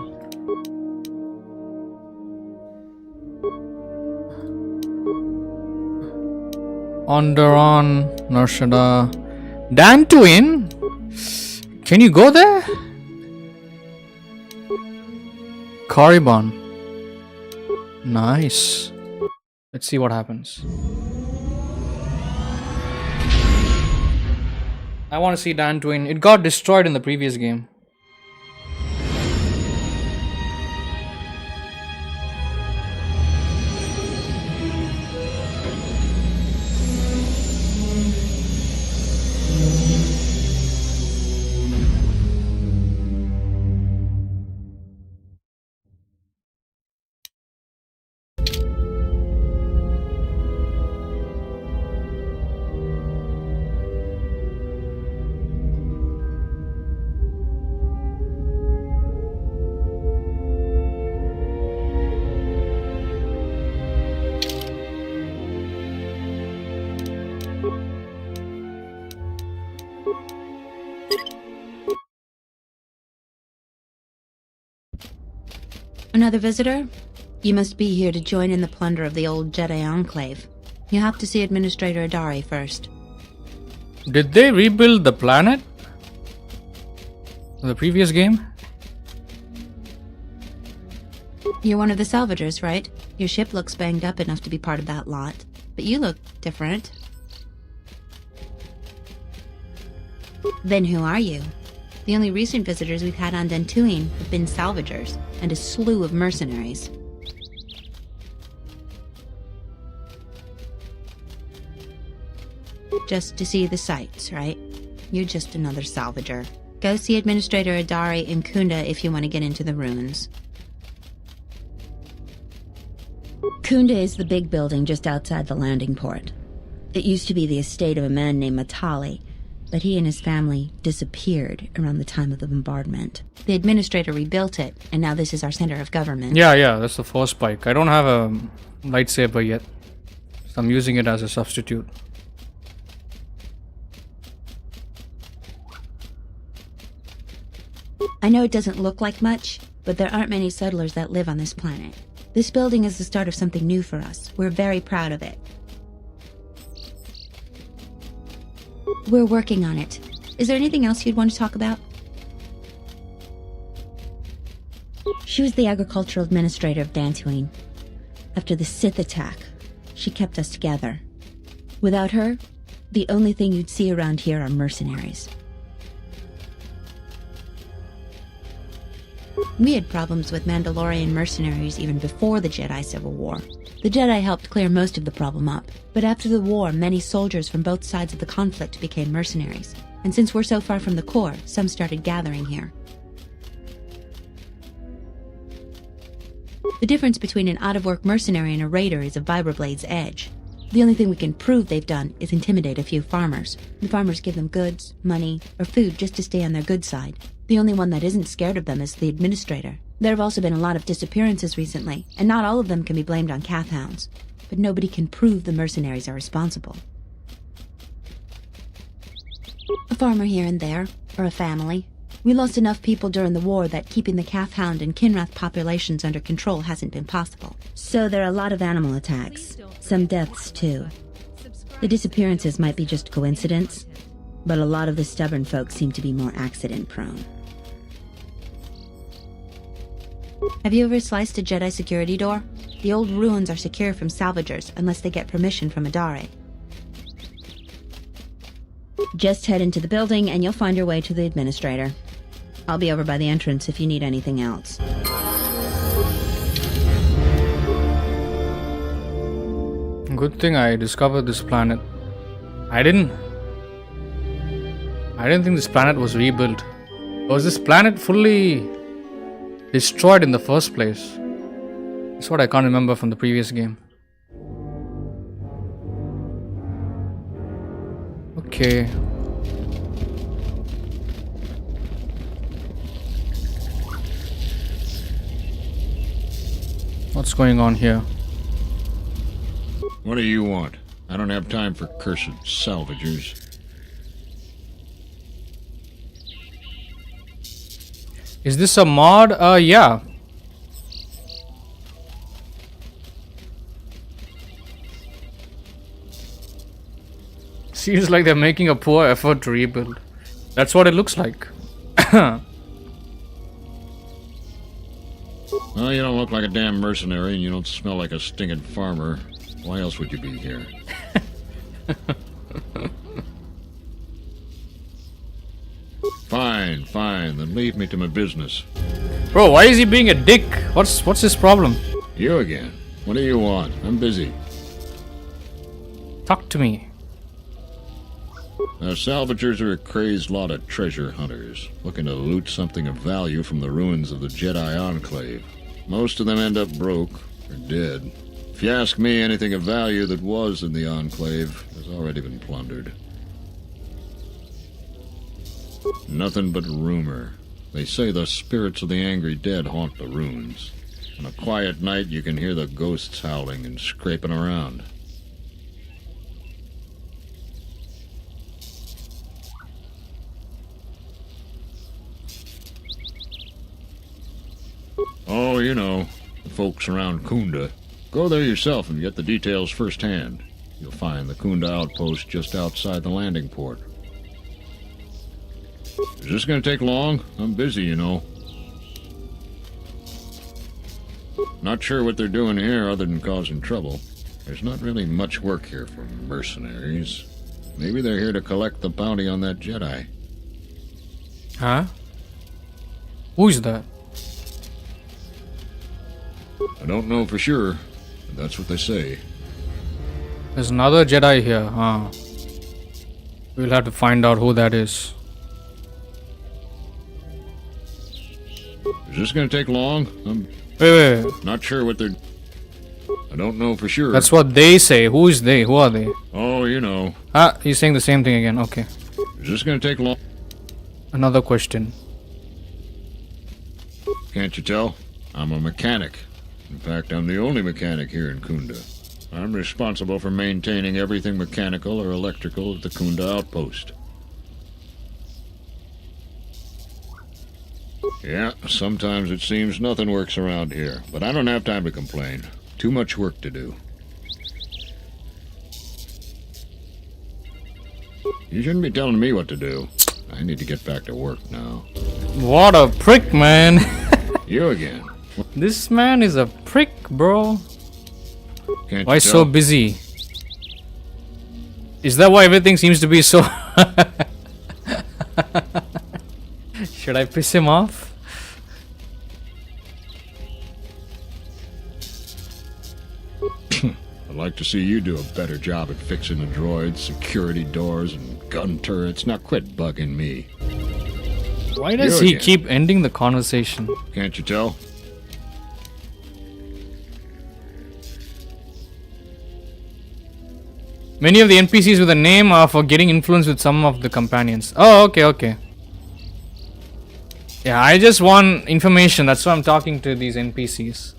Onderon, Narshada. Dantooine? Can you go there? Korriban. Nice. Let's see what happens. I want to see Dantooine. It got destroyed in the previous game. Another visitor? You must be here to join in the plunder of the old Jedi Enclave. You have to see Administrator Adari first. Did they rebuild the planet? The previous game? You're one of the salvagers, right? Your ship looks banged up enough to be part of that lot. But you look different. Then who are you? The only recent visitors we've had on Dantooine have been salvagers and a slew of mercenaries. Just to see the sights, right? You're just another salvager. Go see Administrator Adari in Kunda if you want to get into the ruins. Kunda is the big building just outside the landing port. It used to be the estate of a man named Matali, but he and his family disappeared around the time of the bombardment. The administrator rebuilt it, and now this is our center of government. Yeah, that's the force spike. I don't have a lightsaber yet, so I'm using it as a substitute. I know it doesn't look like much, but there aren't many settlers that live on this planet. This building is the start of something new for us. We're very proud of it. We're working on it. Is there anything else you'd want to talk about? She was the agricultural administrator of Dantooine. After the Sith attack, she kept us together. Without her, the only thing you'd see around here are mercenaries. We had problems with Mandalorian mercenaries even before the Jedi Civil War. The Jedi helped clear most of the problem up, but after the war, many soldiers from both sides of the conflict became mercenaries. And since we're so far from the core, some started gathering here. The difference between an out-of-work mercenary and a raider is a vibroblade's edge. The only thing we can prove they've done is intimidate a few farmers. The farmers give them goods, money, or food just to stay on their good side. The only one that isn't scared of them is the administrator. There have also been a lot of disappearances recently, and not all of them can be blamed on Kath hounds. But nobody can prove the mercenaries are responsible. A farmer here and there, or a family. We lost enough people during the war that keeping the Kath hound and Kinrath populations under control hasn't been possible. So there are a lot of animal attacks. Some deaths, too. The disappearances might be just coincidence, but a lot of the stubborn folk seem to be more accident-prone. Have you ever sliced a Jedi security door? The old ruins are secure from salvagers unless they get permission from Adare. Just head into the building and you'll find your way to the administrator. I'll be over by the entrance if you need anything else. Good thing I discovered this planet. I didn't think this planet was rebuilt. Was this planet fully destroyed in the first place? That's what I can't remember from the previous game. Okay. What's going on here? What do you want? I don't have time for cursed salvagers. Is this a mod? Yeah. Seems like they're making a poor effort to rebuild. That's what it looks like. Well, you don't look like a damn mercenary, and you don't smell like a stinking farmer. Why else would you be here? Fine, then leave me to my business. Bro, why is he being a dick? What's his problem? You again. What do you want? I'm busy. Talk to me. Now, salvagers are a crazed lot of treasure hunters, looking to loot something of value from the ruins of the Jedi Enclave. Most of them end up broke, or dead. If you ask me, anything of value that was in the Enclave has already been plundered. Nothing but rumor. They say the spirits of the angry dead haunt the ruins. On a quiet night, you can hear the ghosts howling and scraping around. Oh, you know, the folks around Kunda. Go there yourself and get the details firsthand. You'll find the Kunda outpost just outside the landing port. Is this going to take long? I'm busy, you know. Not sure what they're doing here other than causing trouble. There's not really much work here for mercenaries. Maybe they're here to collect the bounty on that Jedi. Huh? Who is that? I don't know for sure, but that's what they say. There's another Jedi here, huh? We'll have to find out who that is. Is this going to take long? Wait. Not sure what they're... I don't know for sure. That's what they say. Who is they? Who are they? Oh, you know. Ah, he's saying the same thing again. Okay. Is this going to take long? Another question. Can't you tell? I'm a mechanic. In fact, I'm the only mechanic here in Kunda. I'm responsible for maintaining everything mechanical or electrical at the Kunda outpost. Yeah, sometimes it seems nothing works around here, but I don't have time to complain. Too much work to do. You shouldn't be telling me what to do. I need to get back to work now. What a prick, man. You again. This man is a prick, bro. Can't why you so tell? busy? Is that why everything seems to be so... Should I piss him off? I'd like to see you do a better job at fixing the droids, security doors, and gun turrets. Now quit bugging me. Why does he keep ending the conversation? Can't you tell? Many of the NPCs with a name are for getting influence with some of the companions. Oh, okay. Yeah, I just want information. That's why I'm talking to these NPCs.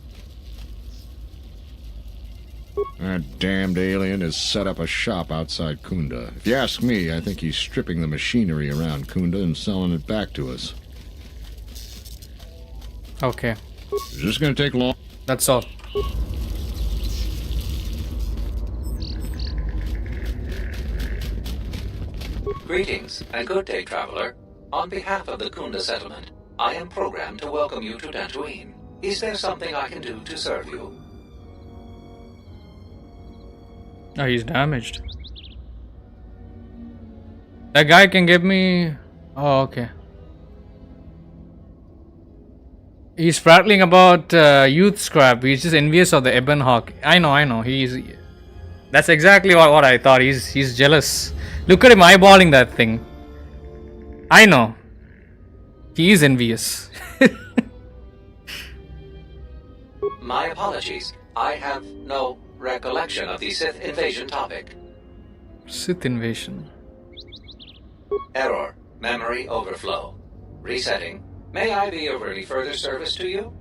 That damned alien has set up a shop outside Kunda. If you ask me, I think he's stripping the machinery around Kunda and selling it back to us. Okay. Is this going to take long? That's all. Greetings, and good day, traveler. On behalf of the Kunda settlement, I am programmed to welcome you to Dantooine. Is there something I can do to serve you? Oh, he's damaged. That guy can give me... Oh, okay. He's prattling about youth scrap. He's just envious of the Ebon Hawk. I know. That's exactly what I thought. He's jealous. Look at him eyeballing that thing. I know. He is envious. My apologies. I have no recollection of the Sith invasion topic. Sith invasion. Error. Memory overflow. Resetting. May I be of any further service to you?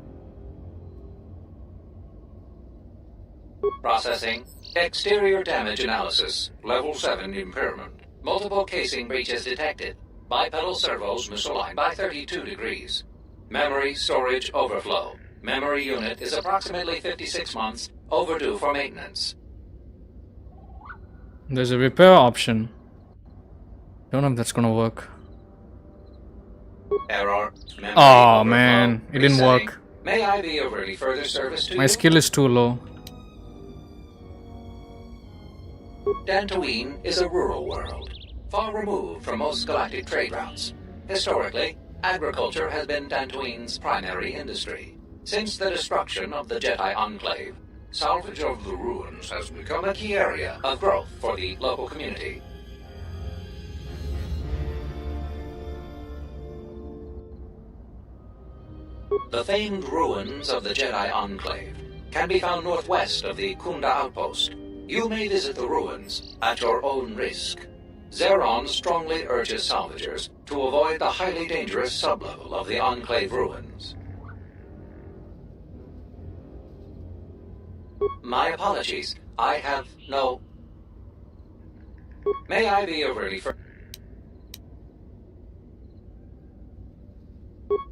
Processing. Exterior damage analysis. Level 7 impairment. Multiple casing breaches detected. Bipedal servos misaligned by 32 degrees. Memory storage overflow. Memory unit is approximately 56 months overdue for maintenance. There's a repair option. Don't know if that's gonna work. Error. Oh man, it didn't work. May I be of any further service to you? My skill is too low. Dantooine is a rural world, far removed from most galactic trade routes. Historically, agriculture has been Dantooine's primary industry. Since the destruction of the Jedi Enclave, salvage of the ruins has become a key area of growth for the local community. The famed ruins of the Jedi Enclave can be found northwest of the Kunda outpost. You may visit the ruins at your own risk. Zeron strongly urges salvagers to avoid the highly dangerous sublevel of the Enclave ruins. My apologies. I have no... May I be of any further...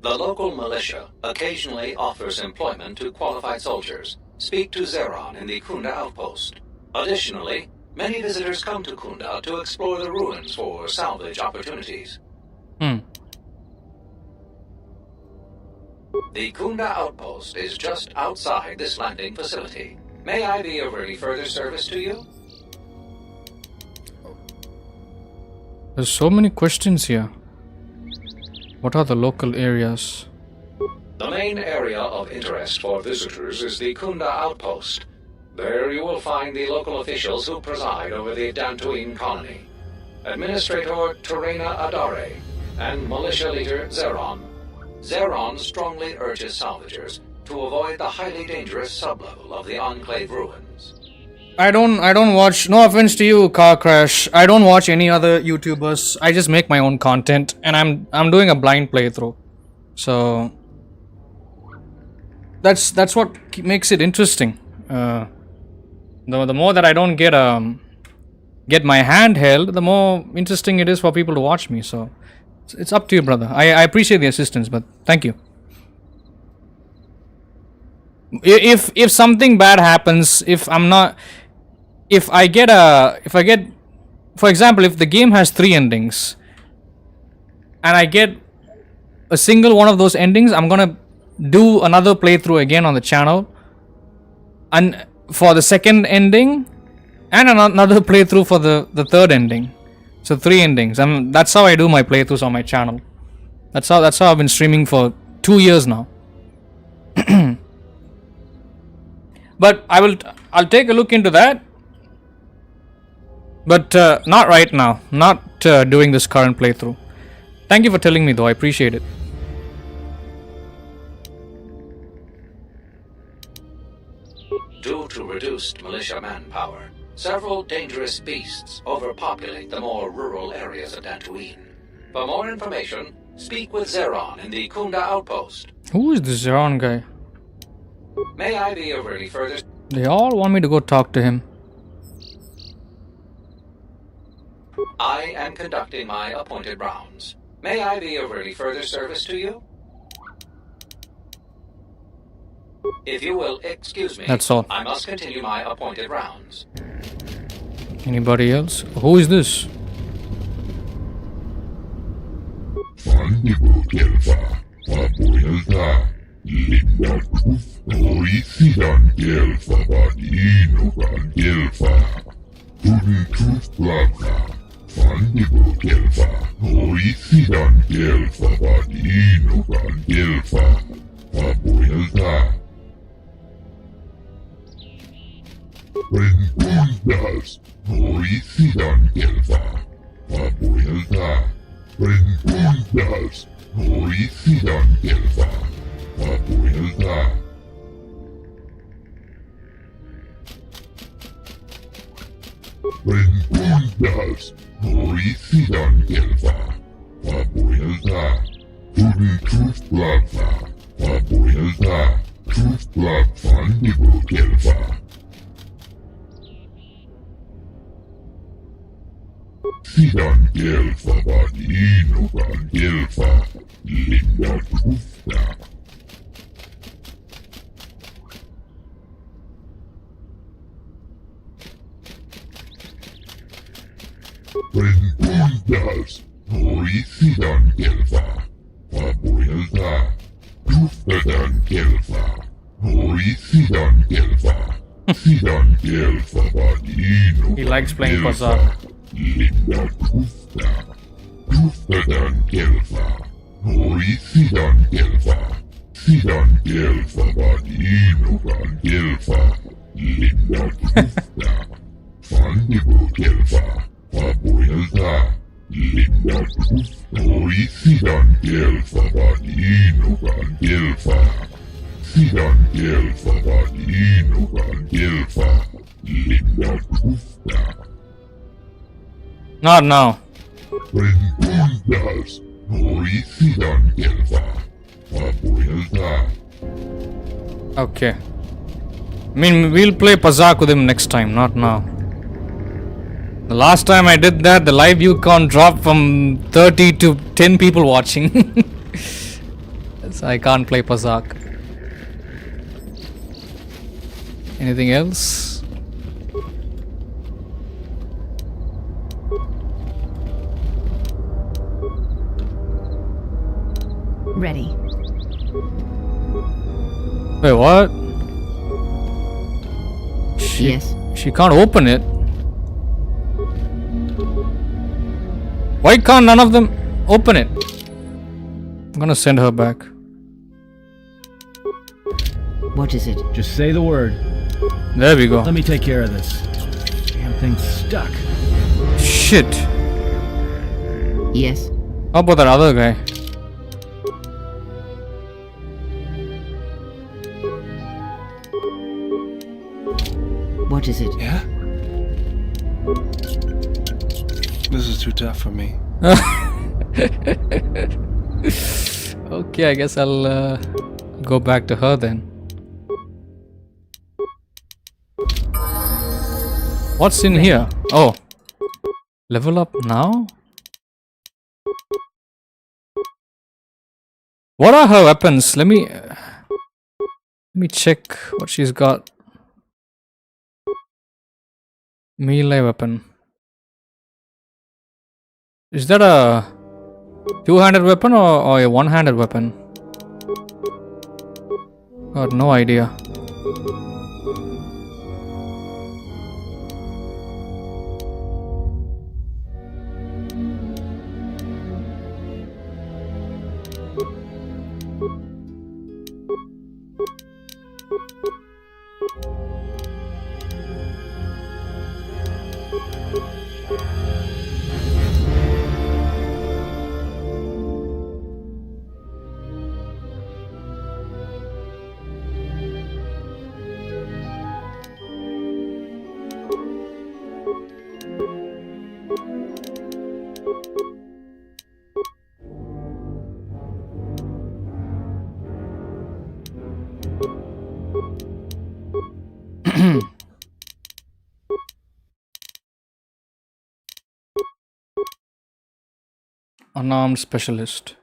The local militia occasionally offers employment to qualified soldiers. Speak to Zeron in the Kunda outpost. Additionally, many visitors come to Kunda to explore the ruins for salvage opportunities. The Kunda outpost is just outside this landing facility. May I be of any further service to you? There's so many questions here. What are the local areas? The main area of interest for visitors is the Kunda outpost. There you will find the local officials who preside over the Dantooine colony. Administrator Terena Adare and militia leader Zeron. Zeron strongly urges salvagers to avoid the highly dangerous sublevel of the Enclave ruins. I don't watch, no offense to you, Car Crash, I don't watch any other YouTubers. I just make my own content and I'm doing a blind playthrough. So that's what makes it interesting. The more that I don't get my hand held, the more interesting it is for people to watch me. So it's up to you, brother. I appreciate the assistance, but thank you. If something bad happens, if I get, for example, if the game has 3 endings and I get a single one of those endings, I'm gonna do another playthrough again on the channel and for the second ending and another playthrough for the third ending. So 3 endings. That's how I do my playthroughs on my channel. That's how I've been streaming for 2 years now. But I'll take a look into that. But not right now. Not during this current playthrough. Thank you for telling me though, I appreciate it. Due to reduced militia manpower, several dangerous beasts overpopulate the more rural areas of Dantooine. For more information, speak with Zeron in the Kunda outpost. Who is this Zeron guy? May I be of any further... They all want me to go talk to him. I am conducting my appointed rounds. May I be of any further service to you? If you will excuse me, that's all. I must continue my appointed rounds. Anybody else? Who is this? Prengundas, Horicidan Gelfa, Papuelta. Prengundas, Horicidan Gelfa, Papuelta. Prengundas, Horicidan Gelfa, Papuelta. Truth Blabfa, Papuelta. Truth Blab Fandibu Gelfa. Sidan Gelfa Badino Ban Gelfa Linda Trufta. Prengundas Horicidan Gelfa Papuelta. Truftadan Gelfa Horicidan Gelfa. Sidan Gelfa Badino. He likes playing Pazar. Linda Trufta. Truftadan Gelfa. Horicidan Gelfa. Sidan Gelfa Badino Ban Gelfa. Linda Trufta. Fandibu Gelfa. Papuelta. Linda Trufta. Horicidan Gelfa Badino Ban Gelfa. Sidan Gelfa Badino Ban Gelfa. Linda Trufta. Not now. Prengundas, Horicidan Gelfa, Papuelta. Okay. I mean, we'll play Pazak with him next time, not now. The last time I did that, the live view count dropped from 30 to 10 people watching. So I can't play Pazak. Anything else? Ready. Wait, what? Yes. She can't open it. Why can't none of them open it? I'm gonna send her back. What is it? Just say the word. There we go. Let me take care of this. Damn thing's stuck. Shit. Yes. How about that other guy? What is it? Yeah? This is too tough for me. Okay, I guess I'll go back to her then. What's in here? Oh. Level up now? What are her weapons? Let me check what she's got. Melee weapon. Is that a two-handed weapon or a one-handed weapon? Got no idea. Unarmed specialist.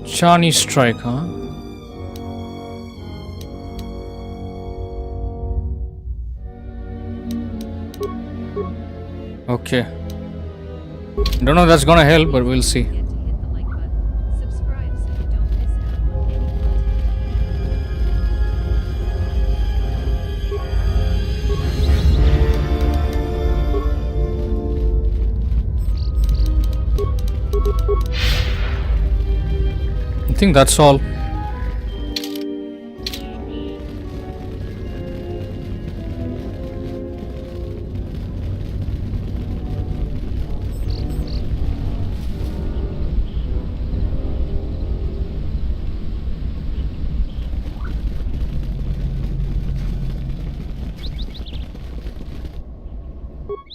Chinese strike, huh? Okay. Don't know if that's gonna help, but we'll see. I think that's all.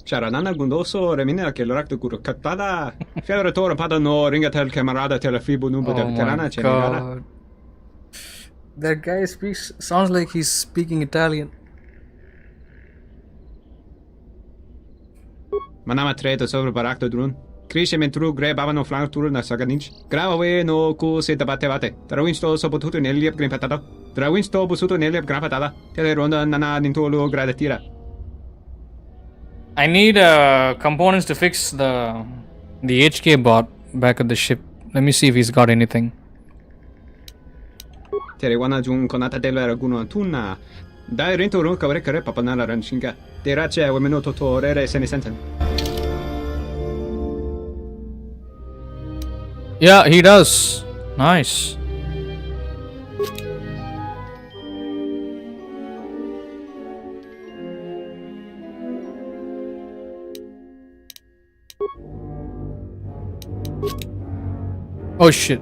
Charanana gundoso remina che l'orak de curcatada. Fiore tora padano ringa tel camarada tel fibu numbo del carana God. That guy sounds like he's speaking Italian. Manama treto sobre barakto drun. Krishe mentru gre babano flank tur na saganich. Grave no ku se tabate. Trawinsto sopotuto neliep green patata. Trawinsto busuto neliep gran patata. Tele ronda nana nintolo gradatira. I need components to fix the HK bot back at the ship. Let me see if he's got anything. Terewana jun konata della raguno tunna. Dai rento ron kavre kare papanala ranshinga. Terace wemeno totorere sene sensen. Yeah, he does. Nice. Oh shit.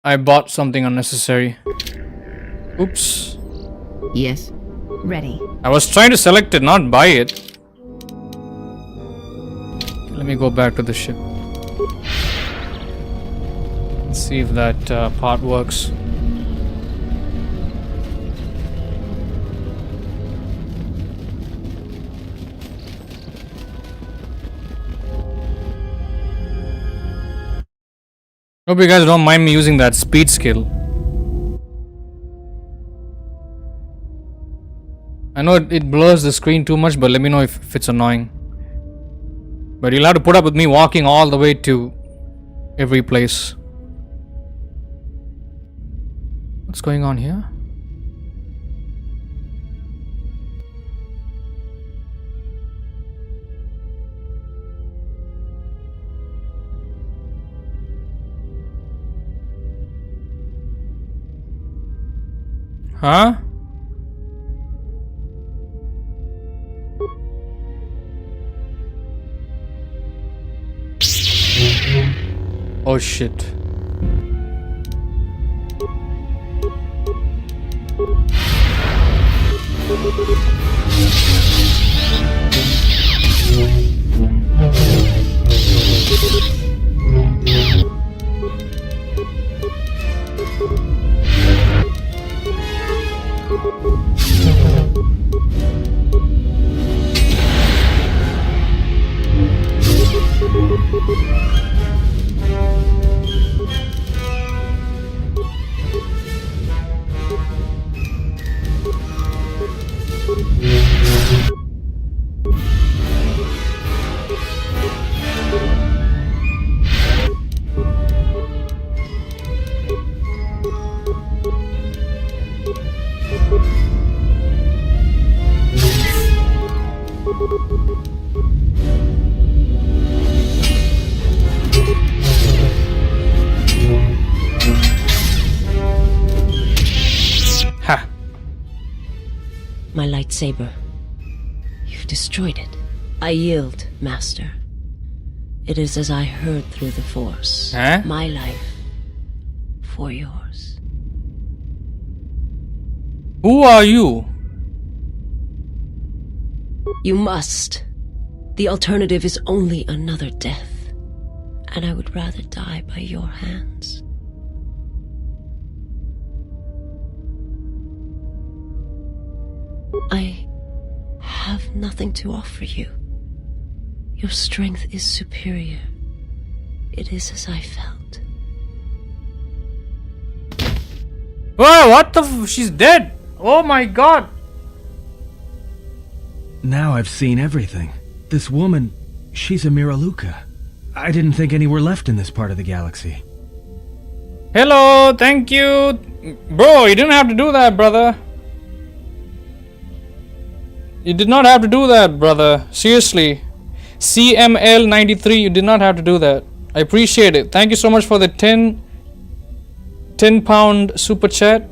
I bought something unnecessary. Oops. Yes. Ready. I was trying to select it, not buy it. Let me go back to the ship. Let's see if that part works. Hope you guys don't mind me using that speed skill. I know it blurs the screen too much, but let me know if it's annoying. But you'll have to put up with me walking all the way to every place. What's going on here? Huh? Oh shit. My lightsaber. You've destroyed it. I yield, Master. It is as I heard through the Force. Huh? My life for yours. Who are you? You must. The alternative is only another death, and I would rather die by your hands. I have nothing to offer you. Your strength is superior. It is as I felt. Whoa, what the she's dead! Oh my god! Now I've seen everything. This woman, she's a Miraluka. I didn't think any were left in this part of the galaxy. Hello, thank you. Bro, you didn't have to do that, brother. You did not have to do that, brother. Seriously. CML93, you did not have to do that. I appreciate it. Thank you so much for the 10 pound super chat.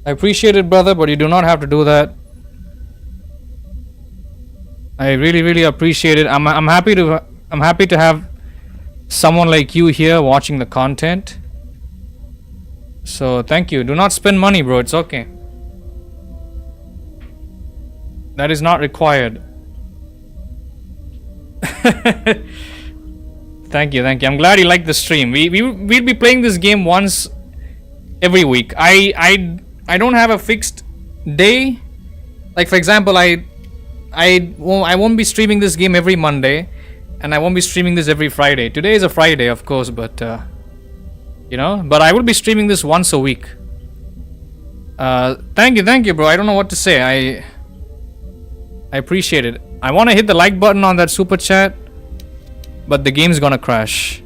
I appreciate it, brother, but you do not have to do that. I really appreciate it. I'm happy to have someone like you here watching the content. So thank you. Do not spend money, bro. It's okay. That is not required. Thank you. I'm glad you liked the stream. We'll be playing this game once every week. I don't have a fixed day. Like for example, I won't be streaming this game every Monday, and I won't be streaming this every Friday. Today is a Friday, of course, but but I will be streaming this once a week. Thank you, bro. I don't know what to say. I appreciate it. I want to hit the like button on that super chat, but the game's gonna crash.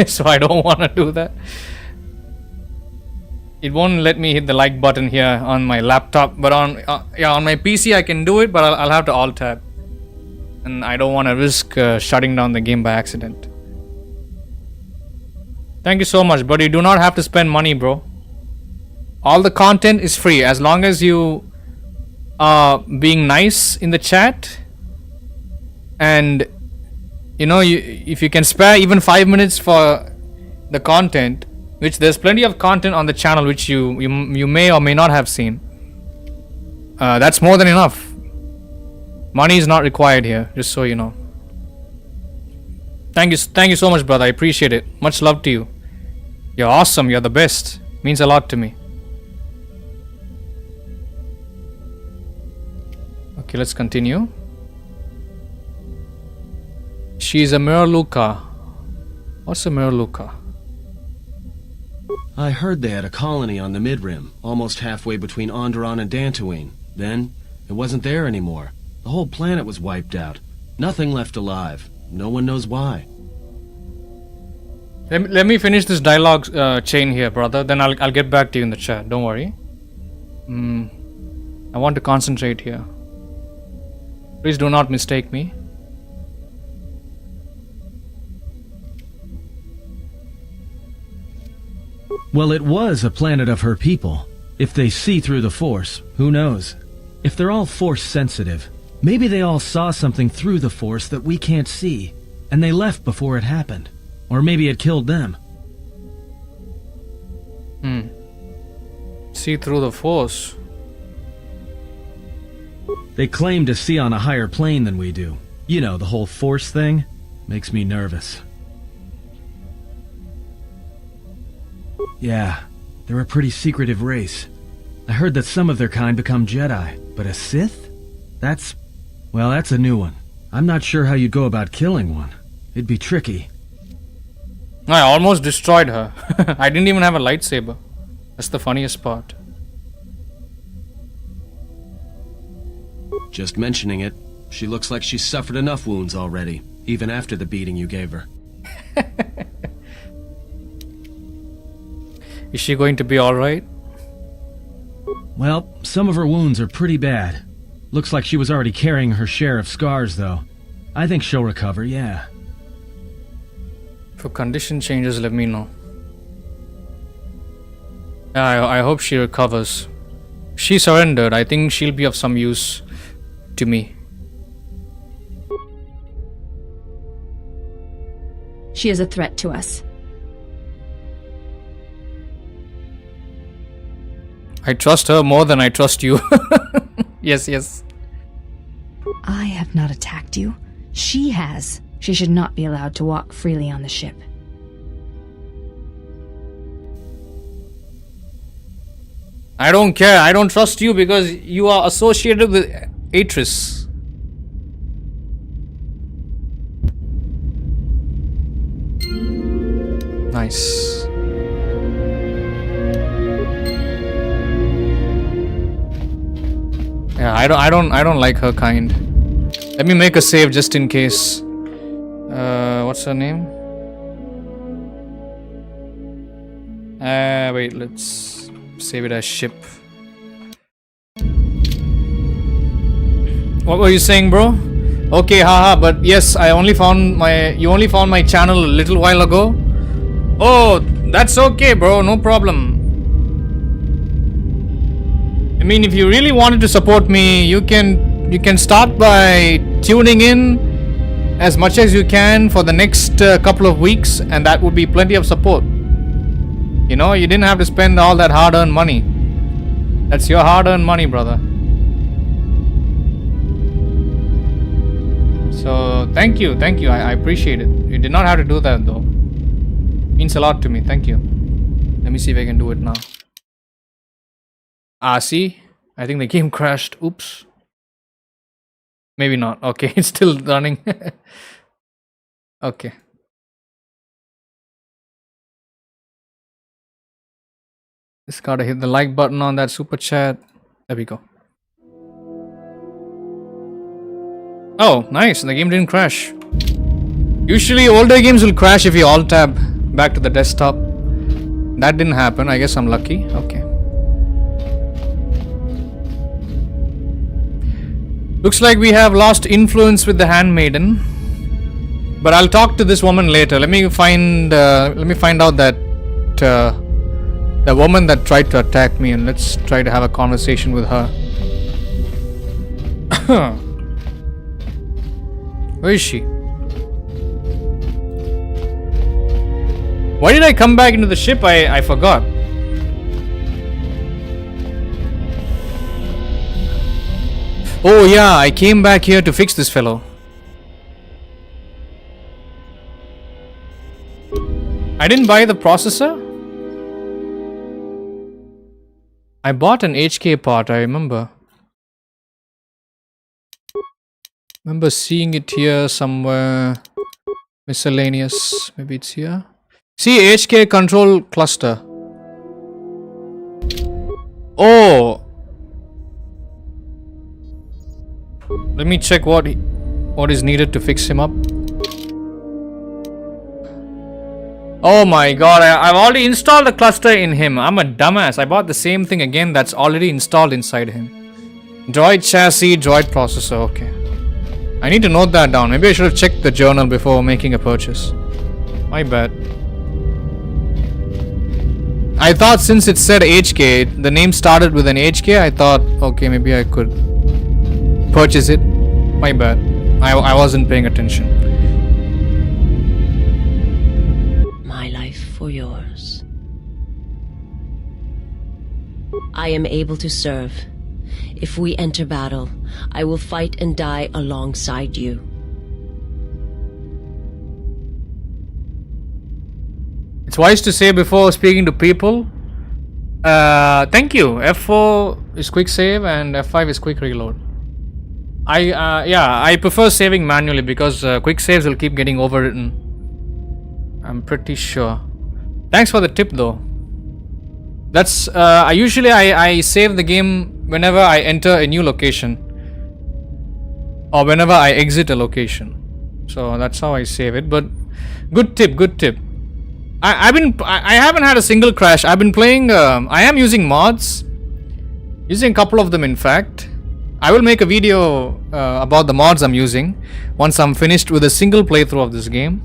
So I don't want to do that. It won't let me hit the like button here on my laptop, but on my PC I can do it, but I'll have to alt tab, and I don't want to risk shutting down the game by accident. Thank you so much, but you do not have to spend money, bro. All the content is free as long as you are being nice in the chat, and if you can spare even 5 minutes for the content, which there's plenty of content on the channel which you may or may not have seen. That's more than enough. Money is not required here, just so you know. Thank you so much, brother. I appreciate it. Much love to you. You're awesome. You're the best. Means a lot to me. Okay, let's continue. She's a Miraluka. What's a Miraluka? I heard they had a colony on the Midrim, almost halfway between Onderon and Dantooine. Then, it wasn't there anymore. The whole planet was wiped out. Nothing left alive. No one knows why. Let me finish this dialogue chain here, brother. Then I'll get back to you in the chat. Don't worry. I want to concentrate here. Please do not mistake me. Well, it was a planet of her people. If they see through the Force, who knows? If they're all Force sensitive, maybe they all saw something through the Force that we can't see, and they left before it happened. Or maybe it killed them. See through the Force. They claim to see on a higher plane than we do. You know, the whole Force thing makes me nervous. Yeah, they're a pretty secretive race. I heard that some of their kind become Jedi, but a Sith? That's a new one. I'm not sure how you'd go about killing one. It'd be tricky. I almost destroyed her. I didn't even have a lightsaber. That's the funniest part. Just mentioning it, she looks like she's suffered enough wounds already, even after the beating you gave her. Is she going to be alright? Well, some of her wounds are pretty bad. Looks like she was already carrying her share of scars, though. I think she'll recover, yeah. If condition changes, let me know. I hope she recovers. She surrendered. I think she'll be of some use to me. She is a threat to us. I trust her more than I trust you. Yes, yes. I have not attacked you. She has. She should not be allowed to walk freely on the ship. I don't care. I don't trust you because you are associated with Atris. Nice. Yeah, I don't like her kind. Let me make a save just in case. What's her name? Wait, let's save it as ship. What were you saying, bro? Okay, haha, but yes, you only found my channel a little while ago. Oh, that's okay, bro, no problem. I mean, if you really wanted to support me, you can start by tuning in as much as you can for the next couple of weeks, and that would be plenty of support. You know, you didn't have to spend all that hard-earned money. That's your hard-earned money, brother. So, thank you. I appreciate it. You did not have to do that, though. Means a lot to me. Thank you. Let me see if I can do it now. Ah, see? I think the game crashed. Oops. Maybe not. Okay, it's still running. Okay. Just gotta hit the like button on that super chat. There we go. Oh, nice. The game didn't crash. Usually older games will crash if you alt tab back to the desktop. That didn't happen. I guess I'm lucky. Okay. Looks like we have lost influence with the handmaiden. But I'll talk to this woman later. Let me find out that the woman that tried to attack me, and let's try to have a conversation with her. Where is she? Why did I come back into the ship? I forgot. Oh yeah, I came back here to fix this fellow. I didn't buy the processor. I bought an HK part, I remember. Remember seeing it here somewhere. Miscellaneous. Maybe it's here. See, HK control cluster. Oh. Let me check what is needed to fix him up. Oh my god, I've already installed the cluster in him. I'm a dumbass. I bought the same thing again that's already installed inside him. Droid chassis, droid processor. Okay. I need to note that down. Maybe I should have checked the journal before making a purchase. My bad. I thought since it said HK, the name started with an HK, I thought, okay, maybe I could purchase it. My bad. I wasn't paying attention. My life for yours. I am able to serve. If we enter battle, I will fight and die alongside you. It's wise to say before speaking to people. Thank you. F4 is quick save and F5 is quick reload. I prefer saving manually because quick saves will keep getting overwritten. I'm pretty sure. Thanks for the tip though. That's I usually save the game whenever I enter a new location or whenever I exit a location. So that's how I save it. But good tip. I haven't had a single crash. I've been playing. I am using mods. Using a couple of them, in fact. I will make a video about the mods I'm using once I'm finished with a single playthrough of this game.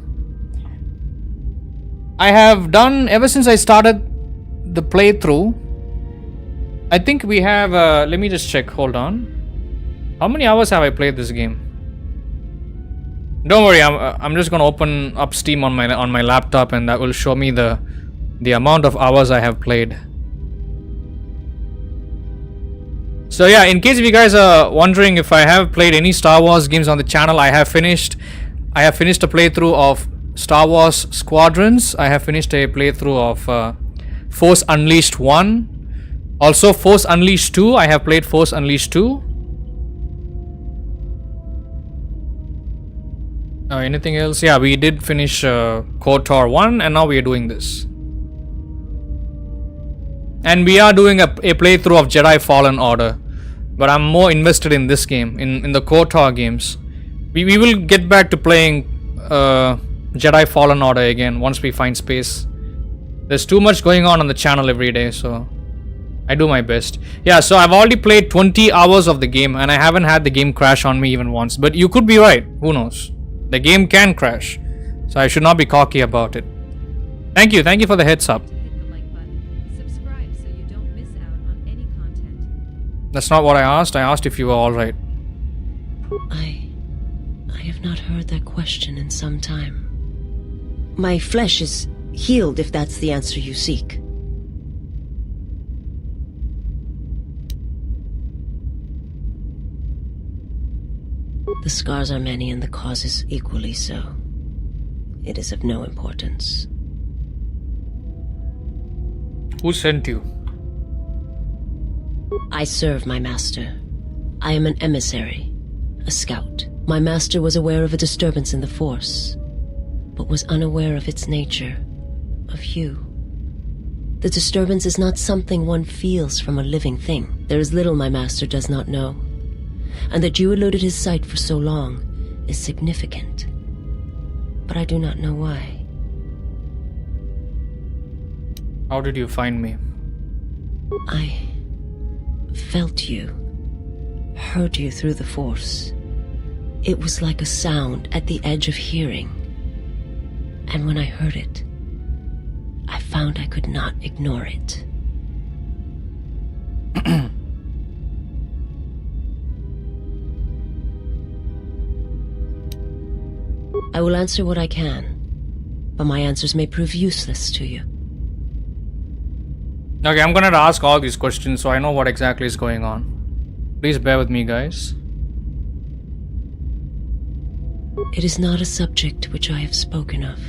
I have done ever since I started the playthrough. I think we have. Let me just check. Hold on. How many hours have I played this game? Don't worry. I'm just gonna open up Steam on my laptop, and that will show me the amount of hours I have played. So yeah, in case if you guys are wondering if I have played any Star Wars games on the channel, I have finished a playthrough of Star Wars Squadrons. I have finished a playthrough of Force Unleashed 1. Also Force Unleashed 2. I have played Force Unleashed 2. Anything else? Yeah, we did finish KOTOR 1 and now we are doing this. And we are doing a playthrough of Jedi Fallen Order. But I'm more invested in this game, in the KOTOR games. We will get back to playing Jedi Fallen Order again once we find space. There's too much going on the channel every day, so I do my best. Yeah, so I've already played 20 hours of the game and I haven't had the game crash on me even once. But you could be right, who knows? The game can crash, so I should not be cocky about it. Thank you for the heads up. That's not what I asked. I asked if you were alright. I have not heard that question in some time. My flesh is healed, if that's the answer you seek. The scars are many and the causes equally so. It is of no importance. Who sent you? I serve my master. I am an emissary, a scout. My master was aware of a disturbance in the Force, but was unaware of its nature, of you. The disturbance is not something one feels from a living thing. There is little my master does not know, and that you eluded his sight for so long is significant. But I do not know why. How did you find me? I felt you, heard you through the Force. It was like a sound at the edge of hearing. And when I heard it, I found I could not ignore it. I will answer what I can, but my answers may prove useless to you. Okay, I'm gonna ask all these questions so I know what exactly is going on. Please bear with me, guys. It is not a subject which I have spoken of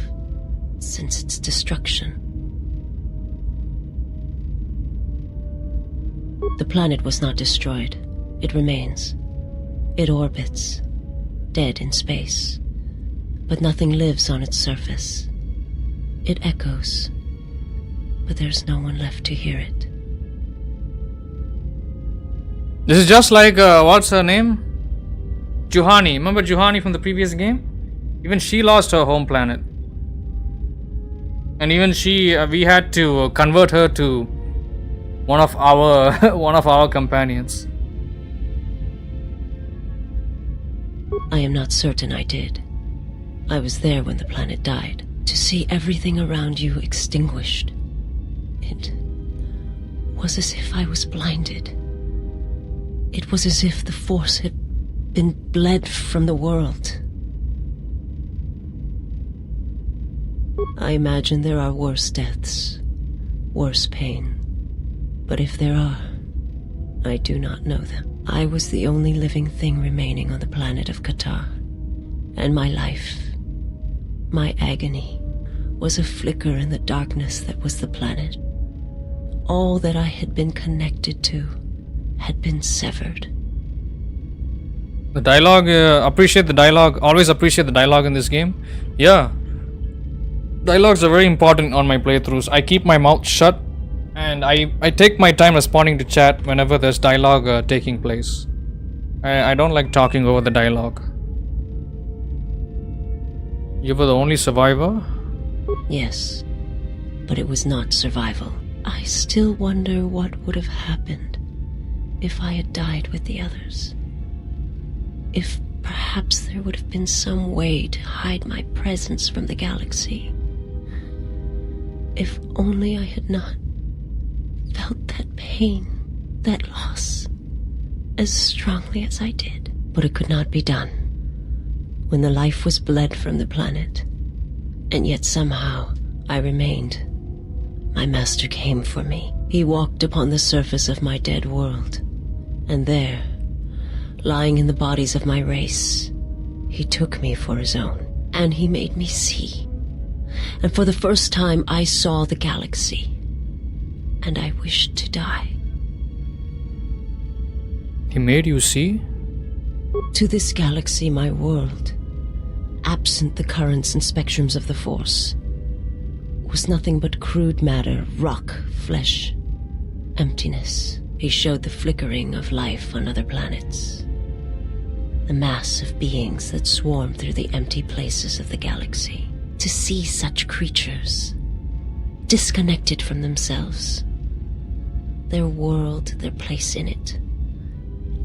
since its destruction. The planet was not destroyed. It remains. It orbits, dead in space. But nothing lives on its surface. It echoes, but there's no one left to hear it. This is just like, what's her name? Juhani. Remember Juhani from the previous game? Even she lost her home planet. And even she, we had to convert her to one of our companions. I am not certain I did. I was there when the planet died, to see everything around you extinguished. It was as if I was blinded. It was as if the Force had been bled from the world. I imagine there are worse deaths, worse pain. But if there are, I do not know them. I was the only living thing remaining on the planet of Qatar. And my life, my agony, was a flicker in the darkness that was the planet. All that I had been connected to had been severed. The dialogue, appreciate the dialogue. Always appreciate the dialogue in this game. Yeah. Dialogues are very important on my playthroughs. I keep my mouth shut and I take my time responding to chat whenever there's dialogue taking place. I don't like talking over the dialogue. You were the only survivor? Yes, but it was not survival. I still wonder what would have happened if I had died with the others. If perhaps there would have been some way to hide my presence from the galaxy. If only I had not felt that pain, that loss, as strongly as I did. But it could not be done. When the life was bled from the planet, and yet somehow I remained. My master came for me. He walked upon the surface of my dead world, And there, lying in the bodies of my race, he took me for his own, and he made me see. And for the first time I saw the galaxy, and I wished to die. He made you see? To this galaxy, my world, absent the currents and spectrums of the Force, was nothing but crude matter, rock, flesh, emptiness. He showed the flickering of life on other planets, the mass of beings that swarm through the empty places of the galaxy. To see such creatures, disconnected from themselves, their world, their place in it,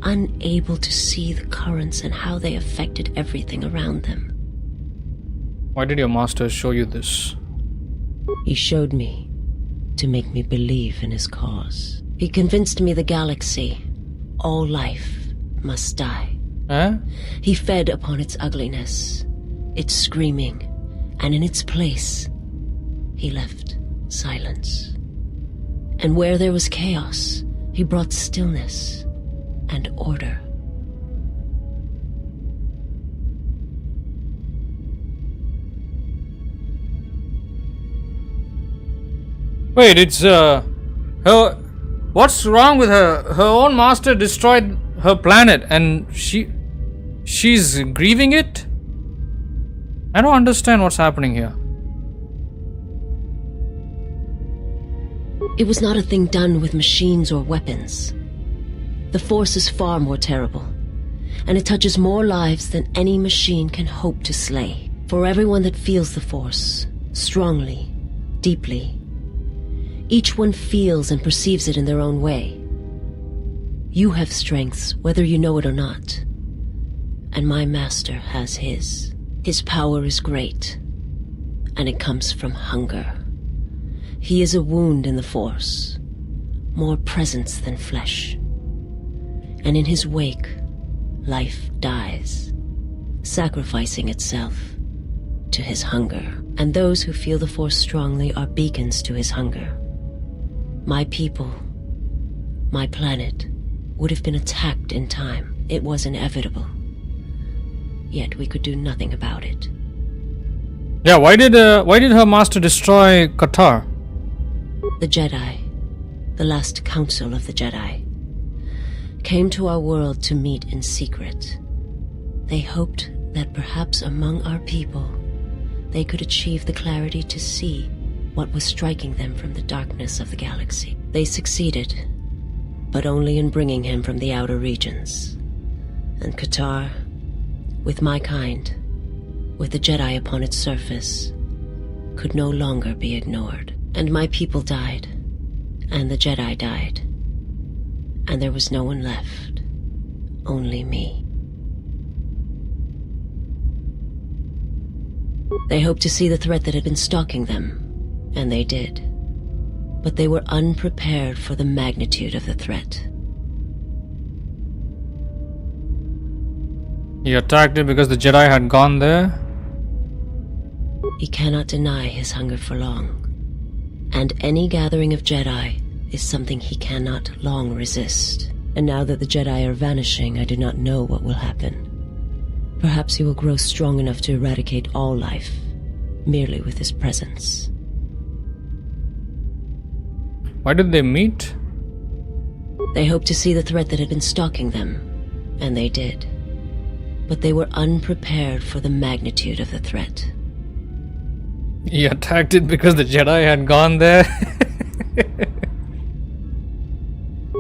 unable to see the currents and how they affected everything around them. Why did your master show you this? He showed me to make me believe in his cause. He convinced me the galaxy, all life, must die. Huh? He fed upon its ugliness, its screaming, and in its place, he left silence. And where there was chaos, he brought stillness and order. Wait, it's her. What's wrong with her? Her own master destroyed her planet, and she's grieving it? I don't understand what's happening here. It was not a thing done with machines or weapons. The Force is far more terrible, and it touches more lives than any machine can hope to slay. For everyone that feels the Force, strongly, deeply, each one feels and perceives it in their own way. You have strengths, whether you know it or not, and my master has his. His power is great, and it comes from hunger. He is a wound in the Force, more presence than flesh. And in his wake, life dies, sacrificing itself to his hunger. And those who feel the Force strongly are beacons to his hunger. My people, my planet, would have been attacked in time. It was inevitable. Yet we could do nothing about it. Yeah, why did her master destroy Qatar? The Jedi, the last council of the Jedi, came to our world to meet in secret. They hoped that perhaps among our people, they could achieve the clarity to see what was striking them from the darkness of the galaxy. They succeeded, but only in bringing him from the outer regions. And Qatar, with my kind, with the Jedi upon its surface, could no longer be ignored. And my people died, and the Jedi died, and there was no one left, only me. They hoped to see the threat that had been stalking them, and they did. But they were unprepared for the magnitude of the threat. He attacked it because the Jedi had gone there? He cannot deny his hunger for long. And any gathering of Jedi is something he cannot long resist. And now that the Jedi are vanishing, I do not know what will happen. Perhaps he will grow strong enough to eradicate all life, merely with his presence. Why did they meet? They hoped to see the threat that had been stalking them, and they did. But they were unprepared for the magnitude of the threat. He attacked it because the Jedi had gone there?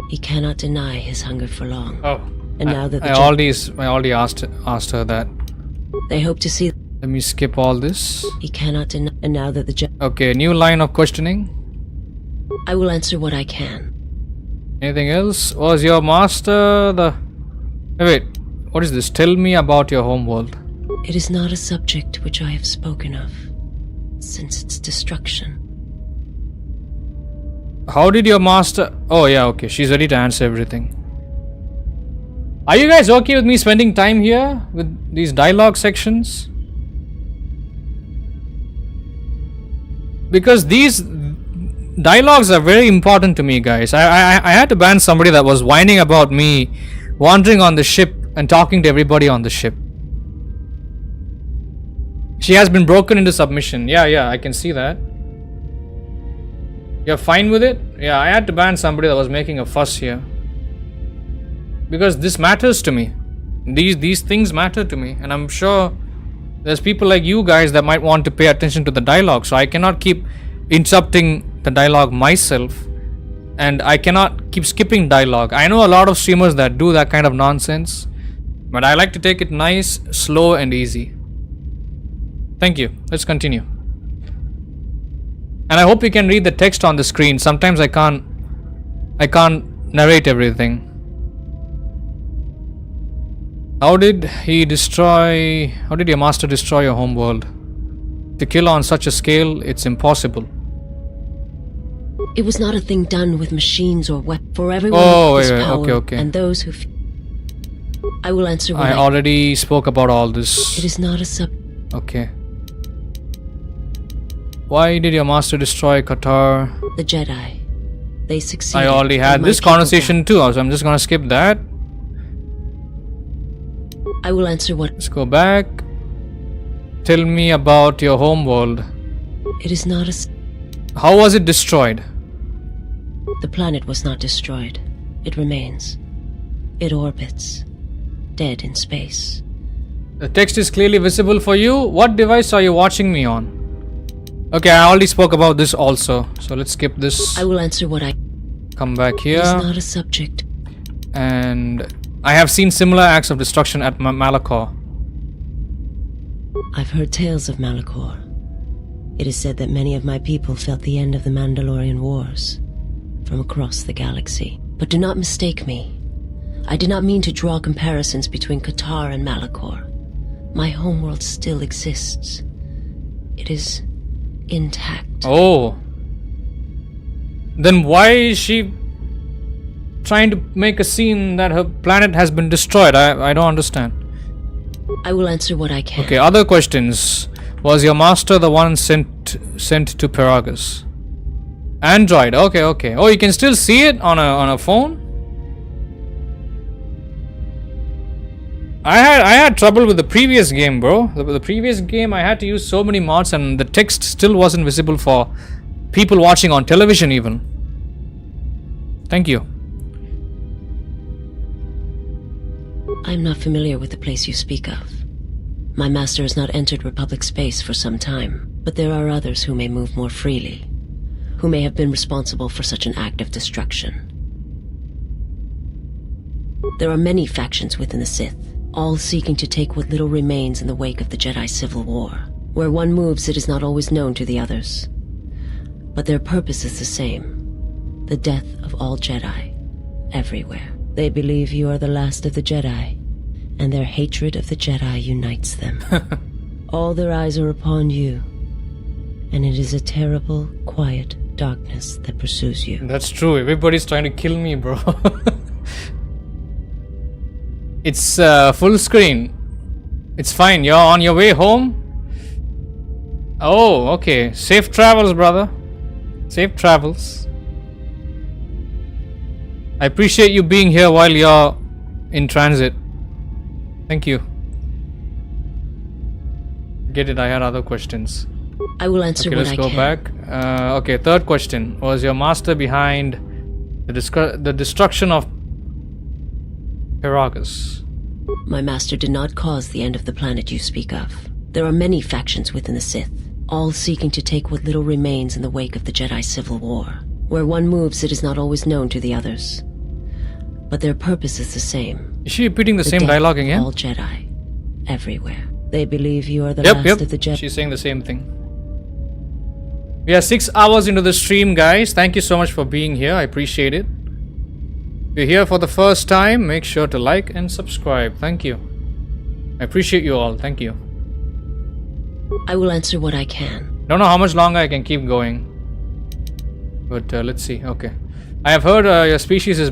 He cannot deny his hunger for long. Oh. And now that I already asked her that. They hope to see. Let me skip all this. He cannot deny. And now that the Jedi. Okay, new line of questioning. I will answer what I can. Anything else? Was your master the... Wait, what is this? Tell me about your homeworld. It is not a subject which I have spoken of since its destruction. How did your master... Oh yeah, okay, she's ready to answer everything. Are you guys okay with me spending time here with these dialogue sections? Because dialogues are very important to me, guys. I had to ban somebody that was whining about me wandering on the ship and talking to everybody on the ship. She has been broken into submission. Yeah, I can see that. You're fine with it? Yeah, I had to ban somebody that was making a fuss here. Because this matters to me. These things matter to me. And I'm sure there's people like you guys that might want to pay attention to the dialogue. So I cannot keep interrupting the dialogue myself. And I cannot keep skipping dialogue. I know a lot of streamers that do that kind of nonsense. But I like to take it nice, slow and easy. Thank you. Let's continue. And I hope you can read the text on the screen. Sometimes I can't narrate everything. How did your master destroy your homeworld? To kill on such a scale, it's impossible. It was not a thing done with machines or weapons. For everyone with this power, okay. And those who... I will answer what I already spoke about all this. It is not a Okay. Why did your master destroy Qatar? The Jedi. They succeeded. I already had this conversation too, so I'm just gonna skip that. I will answer what... Let's go back. Tell me about your homeworld. It is not a... How was it destroyed? The planet was not destroyed. It remains. It orbits. Dead in space. The text is clearly visible for you. What device are you watching me on? Okay, I already spoke about this also. So let's skip this. I will answer what I... Come back here. It is not a subject. And I have seen similar acts of destruction at Malachor. I've heard tales of Malachor. It is said that many of my people felt the end of the Mandalorian Wars from across the galaxy. But do not mistake me. I did not mean to draw comparisons between Qatar and Malachor. My homeworld still exists. It is intact. Oh. Then why is she trying to make a scene that her planet has been destroyed? I don't understand. I will answer what I can. Okay, other questions. Was your master the one sent to Peragus? Android. Okay. Oh, you can still see it on a phone? I had trouble with the previous game, bro. The previous game I had to use so many mods and the text still wasn't visible for people watching on television even. Thank you. I am not familiar with the place you speak of. My master has not entered Republic space for some time, but there are others who may move more freely, who may have been responsible for such an act of destruction. There are many factions within the Sith, all seeking to take what little remains in the wake of the Jedi Civil War. Where one moves, it is not always known to the others. But their purpose is the same. The death of all Jedi, everywhere. They believe you are the last of the Jedi, and their hatred of the Jedi unites them. All their eyes are upon you, and it is a terrible, quiet darkness that pursues you. That's true. Everybody's trying to kill me, bro. It's full screen. It's fine. You're on your way home? Oh, okay. Safe travels, brother. Safe travels. I appreciate you being here while you're in transit. Thank you. Get it, I had other questions. I will answer what I can. Let's go back. Okay, third question. Was your master behind the destruction of Peragus? My master did not cause the end of the planet you speak of. There are many factions within the Sith, all seeking to take what little remains in the wake of the Jedi Civil War. Where one moves, it is not always known to the others. But their purpose is the same. Is she repeating the same dialogue again? All Jedi, everywhere. They believe you are the last of the Jedi. She's saying the same thing. We are 6 hours into the stream, guys. Thank you so much for being here. I appreciate it. If you're here for the first time, make sure to like and subscribe. Thank you. I appreciate you all. Thank you. I will answer what I can. Don't know how much longer I can keep going. But let's see. Okay. I have heard your species is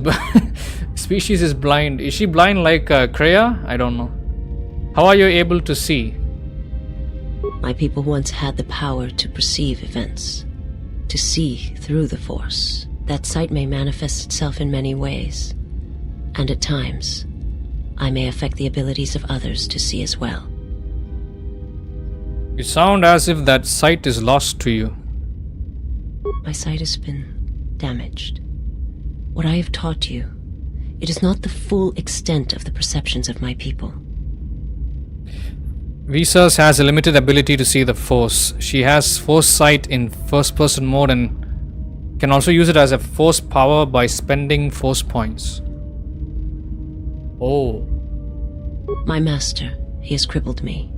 species is blind. Is she blind like Kreia? I don't know. How are you able to see? My people once had the power to perceive events, to see through the Force. That sight may manifest itself in many ways, and at times, I may affect the abilities of others to see as well. You sound as if that sight is lost to you. My sight has been damaged. What I have taught you, it is not the full extent of the perceptions of my people. Visas has a limited ability to see the Force. She has Force sight in first person mode and can also use it as a Force power by spending Force points. Oh. My master, he has crippled me.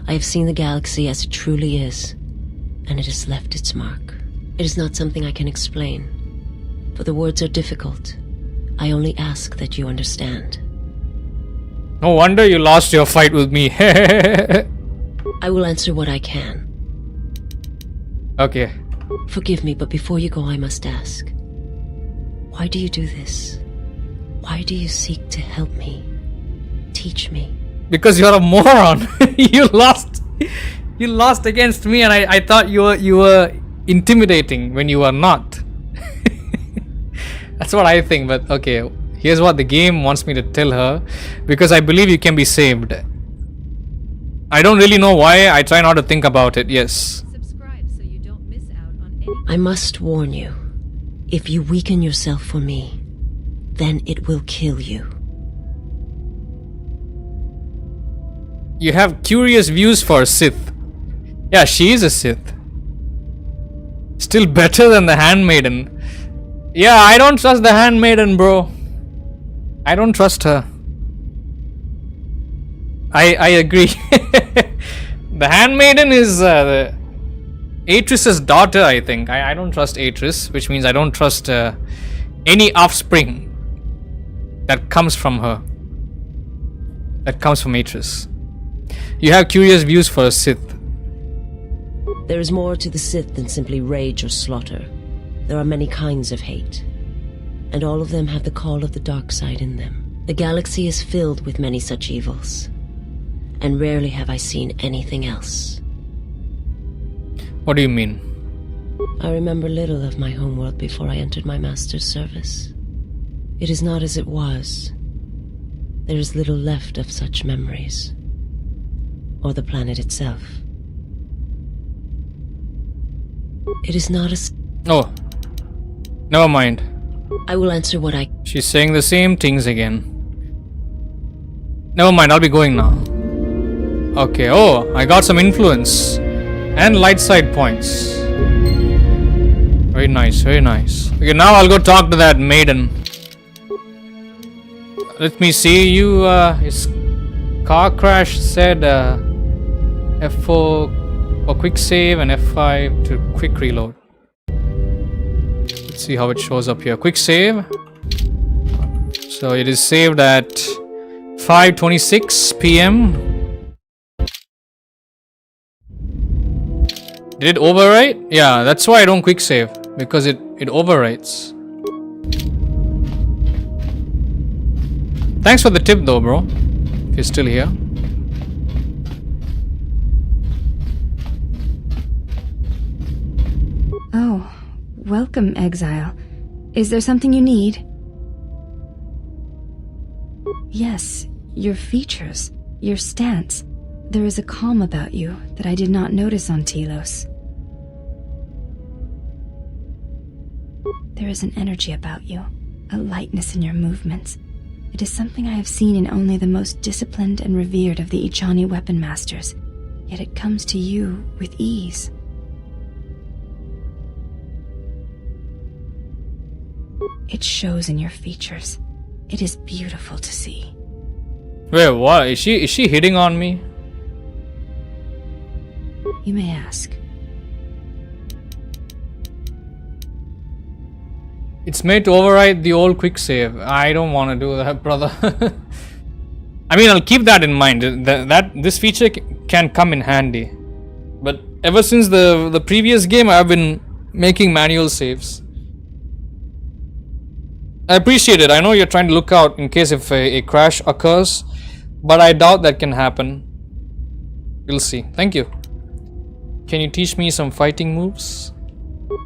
I have seen the galaxy as it truly is, and it has left its mark. It is not something I can explain, for the words are difficult. I only ask that you understand. No wonder you lost your fight with me. I will answer what I can. Okay. Forgive me, but before you go, I must ask. Why do you do this? Why do you seek to help me? Teach me. Because you're a moron. You lost against me, and I thought you were intimidating when you were not. That's what I think, but okay. Here's what the game wants me to tell her, because I believe you can be saved. I don't really know why. I try not to think about it. Yes. Subscribe so you don't miss out on any. I must warn you. If you weaken yourself for me, then it will kill you. You have curious views for a Sith. Yeah, she is a Sith. Still better than the Handmaiden. Yeah, I don't trust the Handmaiden, bro. I don't trust her. I agree. The Handmaiden is Atris's daughter, I think. I don't trust Atris, which means I don't trust any offspring that comes from her. That comes from Atris. You have curious views for a Sith. There is more to the Sith than simply rage or slaughter. There are many kinds of hate, and all of them have the call of the dark side in them. The galaxy is filled with many such evils, and rarely have I seen anything else. What do you mean? I remember little of my homeworld before I entered my master's service. It is not as it was. There is little left of such memories, or the planet itself. It is not as... Oh, never mind. I will answer what I... She's saying the same things again. Never mind, I'll be going now. Okay, oh, I got some influence. And light side points. Very nice, very nice. Okay, now I'll go talk to that maiden. Let me see, his car crash said F4 for quick save and F5 to quick reload. Let's see how it shows up here. Quick save. So it is saved at 5:26 p.m. Did it overwrite? Yeah, that's why I don't quick save, because it overwrites. Thanks for the tip though, bro. If you're still here. Oh, welcome, exile. Is there something you need? Yes, your features, your stance. There is a calm about you that I did not notice on Telos. There is an energy about you, a lightness in your movements. It is something I have seen in only the most disciplined and revered of the Ichani weapon masters, yet it comes to you with ease. It shows in your features. It is beautiful to see. Wait, what? Is she hitting on me? You may ask. It's made to override the old quick save. I don't want to do that, brother. I mean, I'll keep that in mind. That this feature can come in handy. But ever since the previous game, I've been making manual saves. I appreciate it. I know you're trying to look out in case if a crash occurs, but I doubt that can happen. We'll see. Thank you. Can you teach me some fighting moves?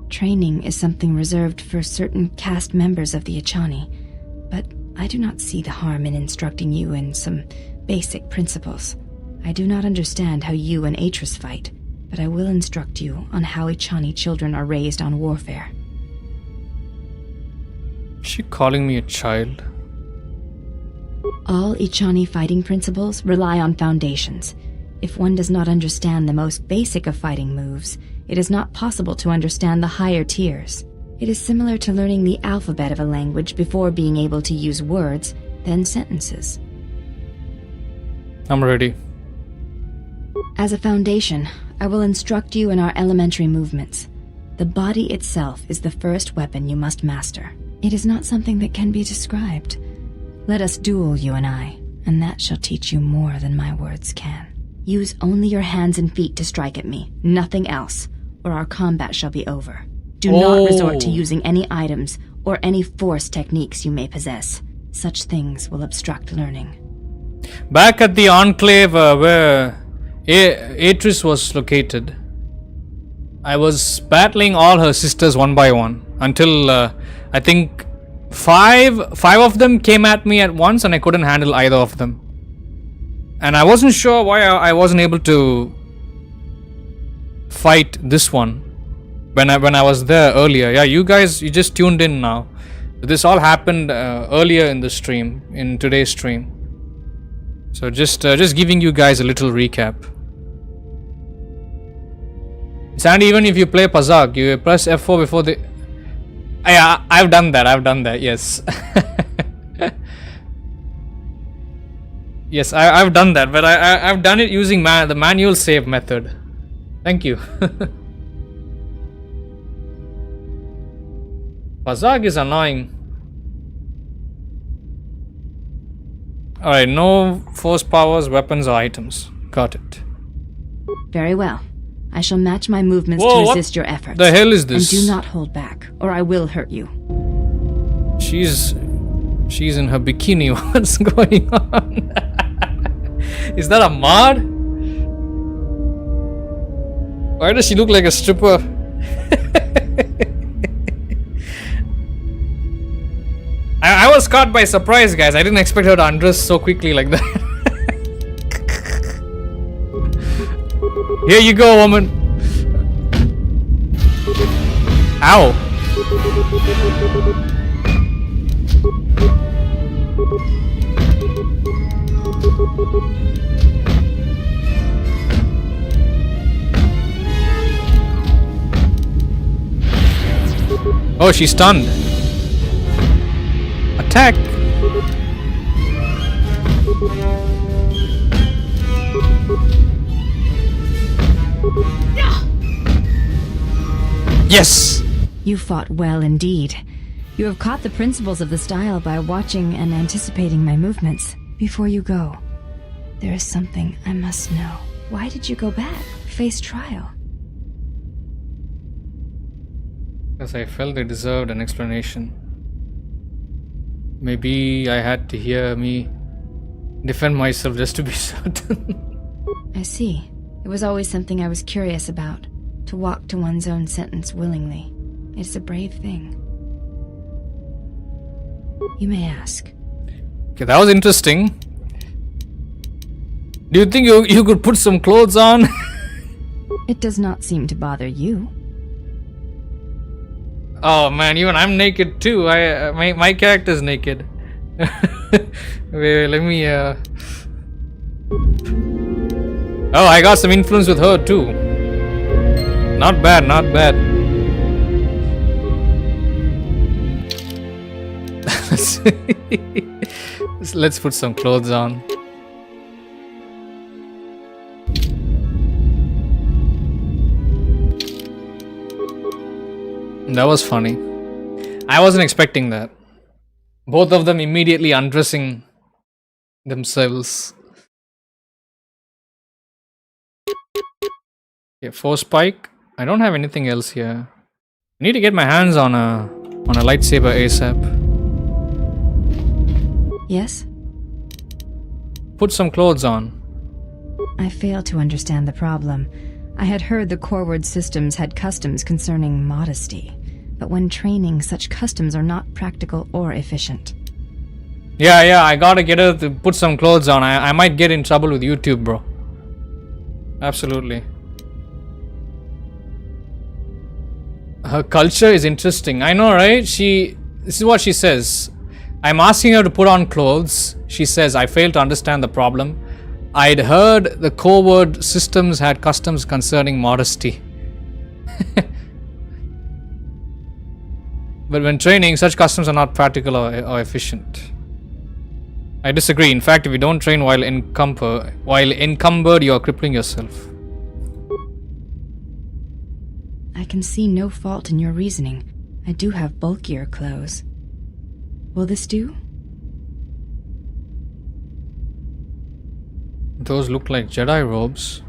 Training is something reserved for certain caste members of the Echani, but I do not see the harm in instructing you in some basic principles. I do not understand how you and Atris fight, but I will instruct you on how Echani children are raised on warfare. Is she calling me a child? All Echani fighting principles rely on foundations. If one does not understand the most basic of fighting moves, it is not possible to understand the higher tiers. It is similar to learning the alphabet of a language before being able to use words, then sentences. I'm ready. As a foundation, I will instruct you in our elementary movements. The body itself is the first weapon you must master. It is not something that can be described. Let us duel, you and I, and that shall teach you more than my words can. Use only your hands and feet to strike at me, nothing else, or our combat shall be over. Do not resort to using any items or any force techniques you may possess. Such things will obstruct learning. Back at the Enclave where Atris was located, I was battling all her sisters one by one until I think five of them came at me at once, and I couldn't handle either of them. And I wasn't sure why I wasn't able to fight this one when I was there earlier. Yeah, you just tuned in now. This all happened earlier in the stream, in today's stream. So just giving you guys a little recap. And even if you play Pazak, you press F4 before the... Yeah, I've done that, yes. Yes, I've done that, but I've done it using the manual save method. Thank you. Pazak is annoying. Alright, no force powers, weapons or items. Got it. Very well. I shall match my movements Whoa, to resist your efforts. The hell is this? And do not hold back, or I will hurt you. She's in her bikini. What's going on? Is that a mod? Why does she look like a stripper? I was caught by surprise, guys. I didn't expect her to undress so quickly like that. Here you go, woman. Ow. Oh, she's stunned. Attack. Yes! You fought well indeed. You have caught the principles of the style by watching and anticipating my movements. Before you go, there is something I must know. Why did you go back, face trial? Because I felt they deserved an explanation. Maybe I had to hear me defend myself just to be certain. I see. It was always something I was curious about. To walk to one's own sentence willingly. It's a brave thing. You may ask. Okay, that was interesting. Do you think you could put some clothes on? It does not seem to bother you. Oh man, even I'm naked too. My character's naked. Wait, let me Oh, I got some influence with her too. Not bad, not bad. Let's put some clothes on. That was funny. I wasn't expecting that. Both of them immediately undressing themselves. Okay, force spike. I don't have anything else here. I need to get my hands on a lightsaber ASAP. Yes? Put some clothes on. I fail to understand the problem. I had heard the Coreward systems had customs concerning modesty, but when training, such customs are not practical or efficient. Yeah, I gotta get her to put some clothes on. I might get in trouble with YouTube, bro. Absolutely. Her culture is interesting. I know, right? This is what she says. I'm asking her to put on clothes. She says, I fail to understand the problem. I'd heard the Coreward systems had customs concerning modesty. But when training, such customs are not practical or efficient. I disagree. In fact, if you don't train while encumbered, you are crippling yourself. I can see no fault in your reasoning. I do have bulkier clothes. Will this do? Those look like Jedi robes.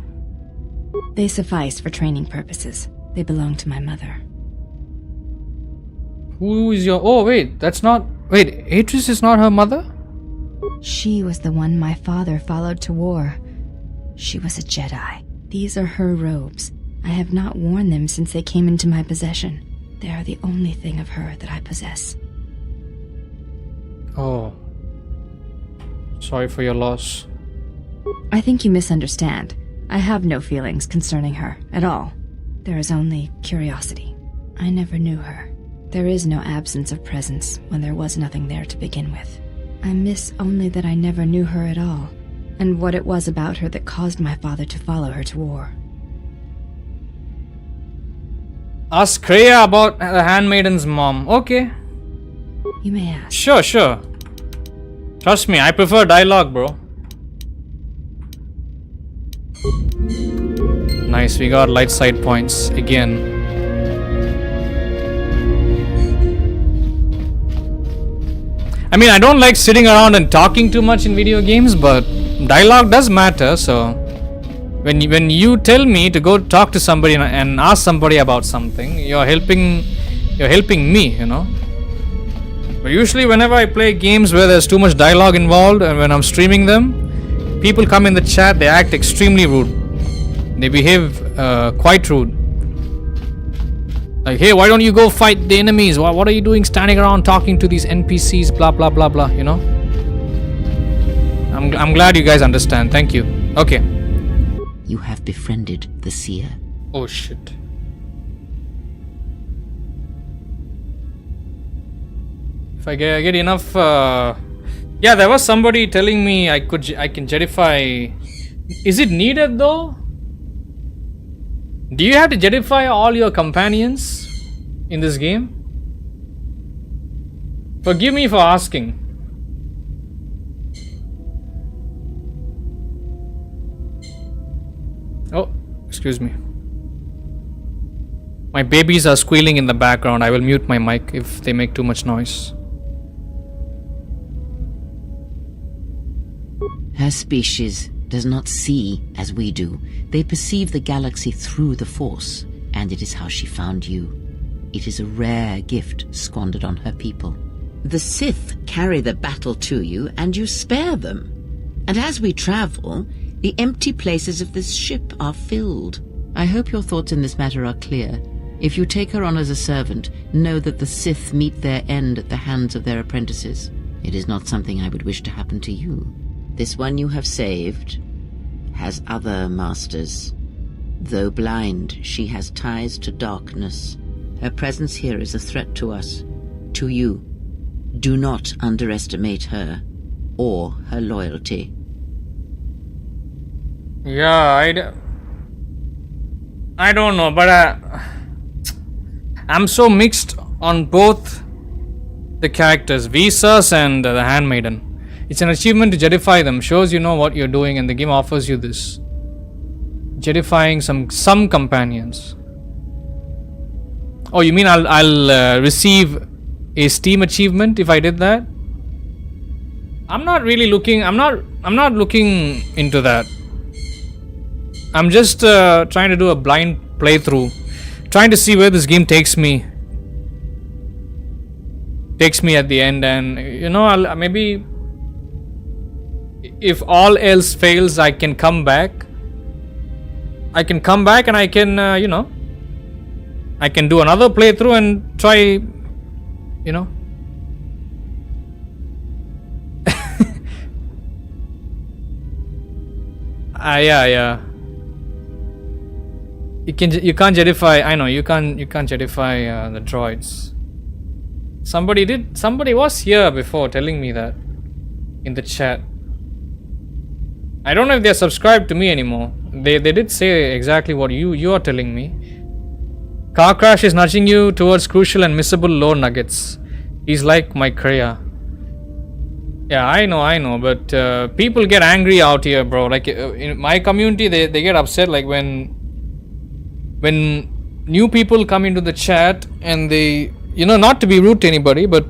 They suffice for training purposes. They belong to my mother. Who is your... Oh, wait, that's not... Wait, Atris is not her mother? She was the one my father followed to war. She was a Jedi. These are her robes. I have not worn them since they came into my possession. They are the only thing of her that I possess. Oh. Sorry for your loss. I think you misunderstand. I have no feelings concerning her at all. There is only curiosity. I never knew her. There is no absence of presence when there was nothing there to begin with. I miss only that I never knew her at all, and what it was about her that caused my father to follow her to war. Ask Kreia about the handmaiden's mom. Okay. You may ask. Sure. Trust me, I prefer dialogue, bro. Nice, we got light side points again. I mean, I don't like sitting around and talking too much in video games, but dialogue does matter, so when you tell me to go talk to somebody and ask somebody about something, you're helping me, you know. But usually whenever I play games where there's too much dialogue involved and when I'm streaming them, people come in the chat, they act extremely rude. They behave quite rude. Like, hey, why don't you go fight the enemies? What are you doing standing around talking to these NPCs? Blah, blah, blah, blah, you know? I'm glad you guys understand. Thank you. Okay. You have befriended the seer. Oh, shit. If I get enough... Yeah, there was somebody telling me I can Jedify... Is it needed, though? Do you have to Jedify all your companions in this game? Forgive me for asking. Oh, excuse me. My babies are squealing in the background. I will mute my mic if they make too much noise. Her species does not see as we do. They perceive the galaxy through the Force, and it is how she found you. It is a rare gift squandered on her people. The Sith carry the battle to you, and you spare them. And as we travel, the empty places of this ship are filled. I hope your thoughts in this matter are clear. If you take her on as a servant, know that the Sith meet their end at the hands of their apprentices. It is not something I would wish to happen to you. This one you have saved has other masters. Though blind, she has ties to darkness. Her presence here is a threat to us, to you. Do not underestimate her or her loyalty. Yeah, I don't know, but I'm so mixed on both the characters, Visas and the Handmaiden. It's an achievement to Jedify them, shows you know what you're doing, and the game offers you this. Jedifying some companions. Oh, you mean I'll receive a Steam achievement if I did that? I'm not really looking. I'm not looking into that. I'm just trying to do a blind playthrough, trying to see where this game takes me. At the end, and you know, I'll maybe. If all else fails, I can come back I can come back and I can, I can do another playthrough and try, yeah. You can't Jedify. I know you can't Jedify the droids. Somebody was here before telling me that in the chat. I don't know if they're subscribed to me anymore. They did say exactly what you are telling me. Car crash is nudging you towards crucial and missable lore nuggets. He's like my Kriya. Yeah, I know, but people get angry out here, bro. Like in my community, they get upset like when new people come into the chat and they, not to be rude to anybody, but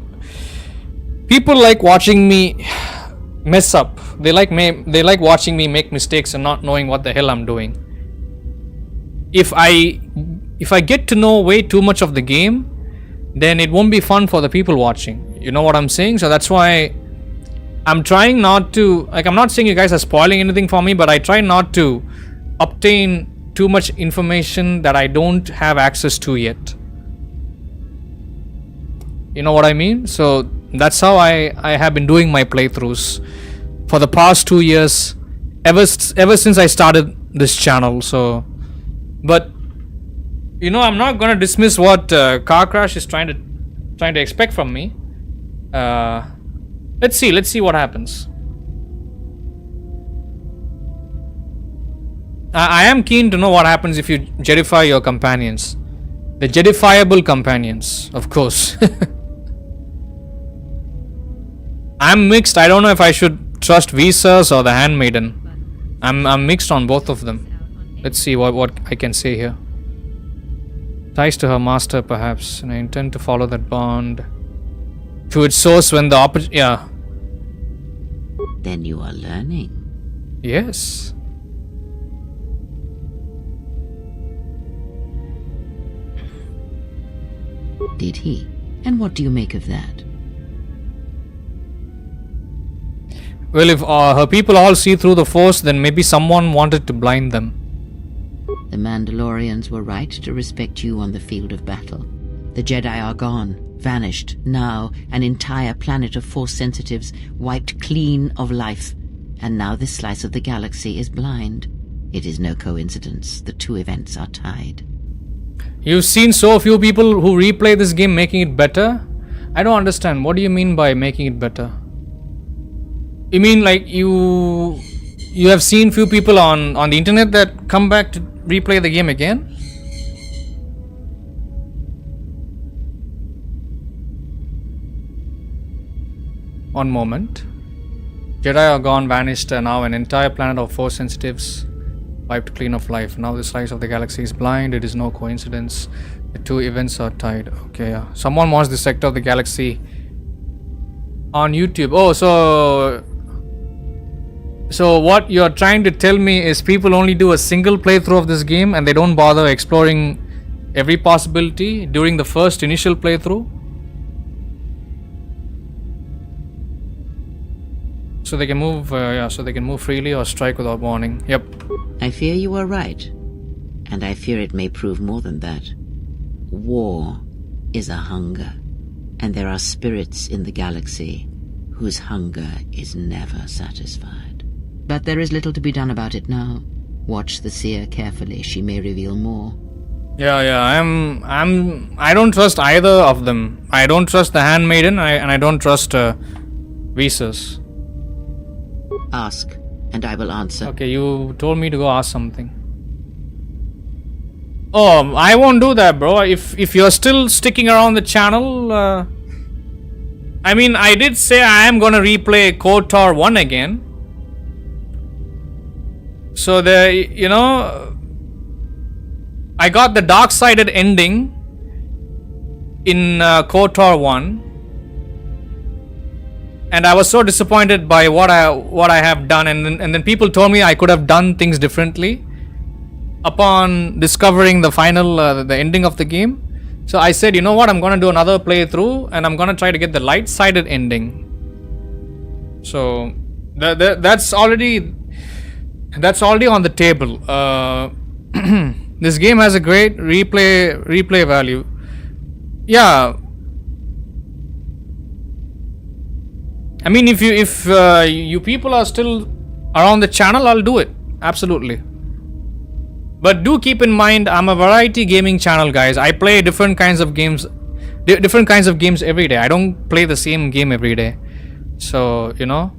people like watching me mess up. They like watching me make mistakes and not knowing what the hell I'm doing. If I get to know way too much of the game, then it won't be fun for the people watching. You know what I'm saying? So that's why I'm trying not to, I'm not saying you guys are spoiling anything for me, but I try not to obtain too much information that I don't have access to yet. You know what I mean? So that's how I have been doing my playthroughs for the past 2 years, ever since I started this channel. So, but I'm not gonna dismiss what Car Crash is trying to expect from me. Let's see what happens. I am keen to know what happens if you Jedify your companions, the Jedifiable companions, of course. I'm mixed. I don't know if I should trust Visas or the Handmaiden. I'm mixed on both of them. Let's see what I can say here. Ties to her master, perhaps, and I intend to follow that bond to its source when the opportunity. Yeah. Then you are learning. Yes. Did he? And what do you make of that? Well, if her people all see through the Force, then maybe someone wanted to blind them. The Mandalorians were right to respect you on the field of battle. The Jedi are gone, vanished. Now, an entire planet of Force sensitives wiped clean of life. And now this slice of the galaxy is blind. It is no coincidence. The two events are tied. You've seen so few people who replay this game making it better? I don't understand. What do you mean by making it better? You mean like you have seen few people on the internet that come back to replay the game again? One moment. Jedi are gone, vanished, and now an entire planet of Force sensitives wiped clean of life. Now the slice of the galaxy is blind. It is no coincidence. The two events are tied. Okay, yeah. Someone wants this sector of the galaxy on YouTube. Oh, so what you're trying to tell me is people only do a single playthrough of this game and they don't bother exploring every possibility during the first initial playthrough? So they can move, so they can move freely or strike without warning. Yep. I fear you are right. And I fear it may prove more than that. War is a hunger. And there are spirits in the galaxy whose hunger is never satisfied. But there is little to be done about it now. Watch the seer carefully. She may reveal more. Yeah. I don't trust either of them. I don't trust the Handmaiden, and I don't trust Visas. Ask, and I will answer. Okay, you told me to go ask something. Oh, I won't do that, bro. If you're still sticking around the channel, I mean, I did say I am gonna replay KOTOR 1 again. So I got the dark-sided ending in KOTOR 1, and I was so disappointed by what I have done, and then people told me I could have done things differently upon discovering the final the ending of the game. So I said, you know what, I'm gonna do another playthrough and I'm gonna try to get the light-sided ending. So that's already on the table. This game has a great replay value. Yeah. I mean, if you people are still around the channel, I'll do it. Absolutely. But do keep in mind, I'm a variety gaming channel, guys. I play different kinds of games every day. I don't play the same game every day. So, you know,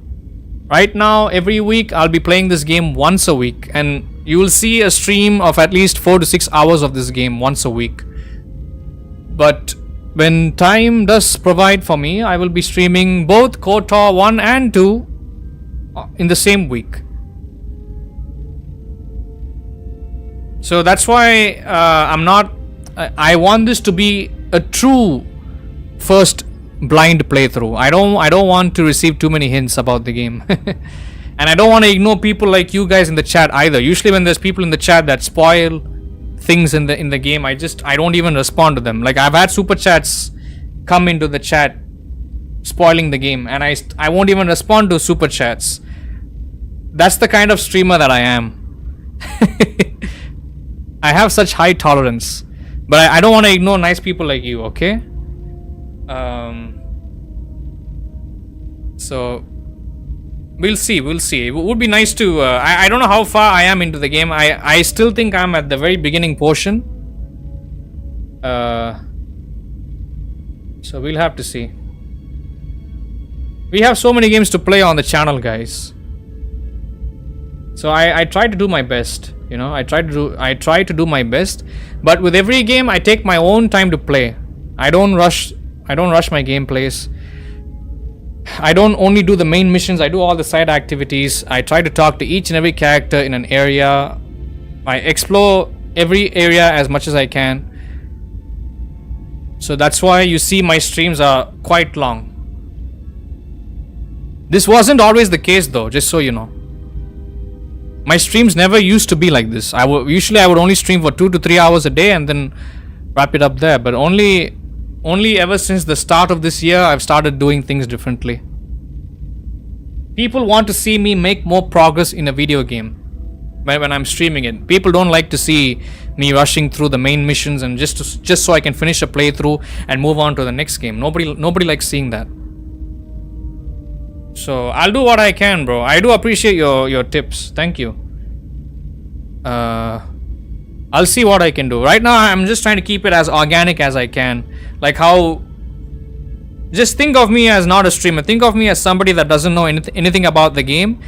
right now, every week, I'll be playing this game once a week. And you will see a stream of at least 4 to 6 hours of this game once a week. But when time does provide for me, I will be streaming both KOTOR 1 and 2 in the same week. So that's why I want this to be a true first blind playthrough. I don't want to receive too many hints about the game. And I don't want to ignore people like you guys in the chat either. Usually when there's people in the chat that spoil things in the game, I don't even respond to them. Like, I've had super chats come into the chat spoiling the game, and I won't even respond to super chats. That's the kind of streamer that I am. I have such high tolerance, but I don't want to ignore nice people like you, okay? So we'll see. It would be nice to I don't know how far I am into the game. I still think I'm at the very beginning portion. So we'll have to see. We have so many games to play on the channel, guys. So I try to do my best, you know. I try to do my best, but with every game I take my own time to play. I don't rush my gameplays. I don't only do the main missions, I do all the side activities. I try to talk to each and every character in an area. I explore every area as much as I can. So that's why you see my streams are quite long. This wasn't always the case though, just so you know. My streams never used to be like this. Usually I would only stream for 2 to 3 hours a day and then wrap it up there. But only ever since the start of this year, I've started doing things differently. People want to see me make more progress in a video game when I'm streaming it. People don't like to see me rushing through the main missions and just so I can finish a playthrough and move on to the next game. Nobody likes seeing that. So I'll do what I can, bro. I do appreciate your tips. Thank you. I'll see what I can do. Right now I'm just trying to keep it as organic as I can. Like how... Just think of me as not a streamer. Think of me as somebody that doesn't know anything about the game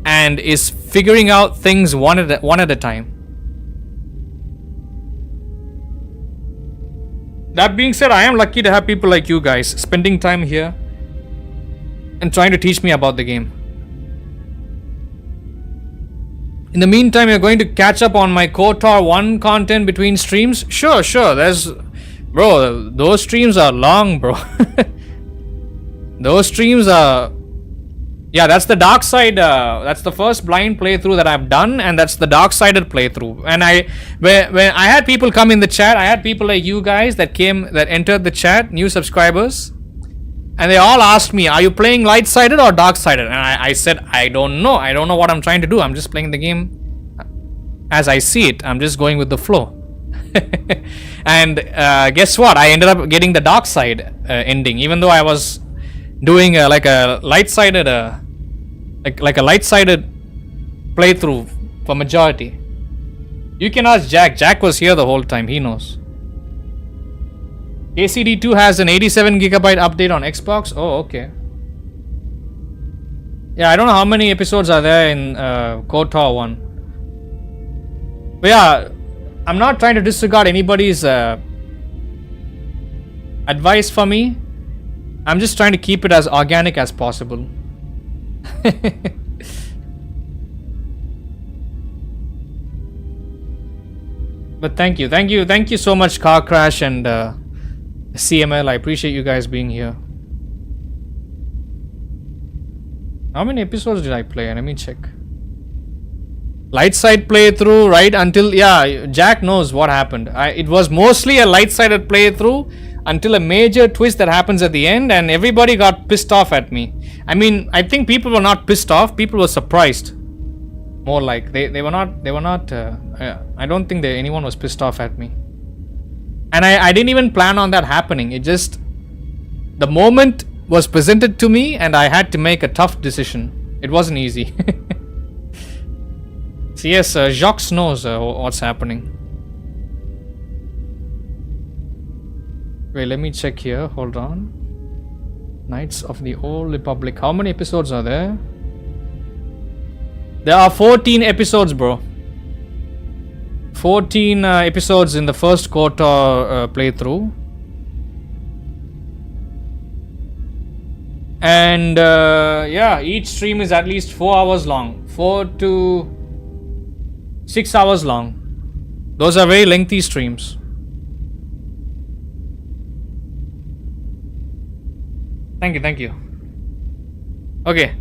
and is figuring out things one at a time. That being said, I am lucky to have people like you guys spending time here and trying to teach me about the game. In the meantime, you're going to catch up on my KOTOR 1 content between streams? Sure. Bro, those streams are long, bro. Those streams are... Yeah, that's the dark side. That's the first blind playthrough that I've done, and that's the dark-sided playthrough. And when I had people come in the chat, I had people like you guys that entered the chat, new subscribers. And they all asked me, are you playing light-sided or dark-sided? And I said, I don't know. I don't know what I'm trying to do. I'm just playing the game as I see it. I'm just going with the flow. And guess what? I ended up getting the dark side ending, even though I was doing like a light-sided like a light-sided playthrough for majority. You can ask Jack. Jack was here the whole time. He knows. KCD2 has an 87GB update on Xbox. Oh, okay. Yeah, I don't know how many episodes are there in KOTOR 1. But yeah, I'm not trying to disregard anybody's advice for me. I'm just trying to keep it as organic as possible. But thank you so much, Car Crash and CML. I appreciate you guys being here. How many episodes did I play? Let me check. Light side playthrough right until... Yeah, Jack knows what happened. It was mostly a light-sided playthrough until a major twist that happens at the end, and everybody got pissed off at me. I mean, I think people were not pissed off. People were surprised. More like they were not. I don't think anyone was pissed off at me. And I didn't even plan on that happening. It just, the moment was presented to me and I had to make a tough decision. It wasn't easy. So yes, Jacques knows what's happening. Wait, let me check here. Hold on. Knights of the Old Republic. How many episodes are there? There are 14 episodes, bro. 14 episodes in the first KOTOR playthrough. And yeah, each stream is at least 4 hours long. 4 to 6 hours long. Those are very lengthy streams. Thank you. Okay.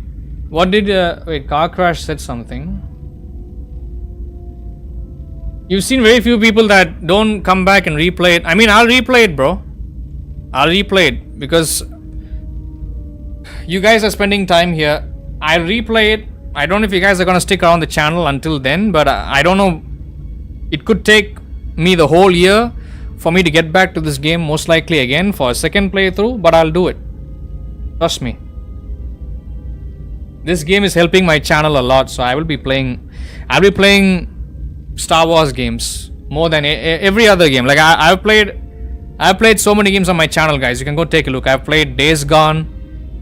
What did... wait, Car Crash said something. You've seen very few people that don't come back and replay it. I mean, I'll replay it, bro. I'll replay it because you guys are spending time here. I'll replay it. I don't know if you guys are going to stick around the channel until then, but I don't know. It could take me the whole year for me to get back to this game, most likely again for a second playthrough, but I'll do it. Trust me. This game is helping my channel a lot, so I'll be playing Star Wars games more than every other game. Like I've played so many games on my channel, guys. You can go take a look. I've played Days Gone.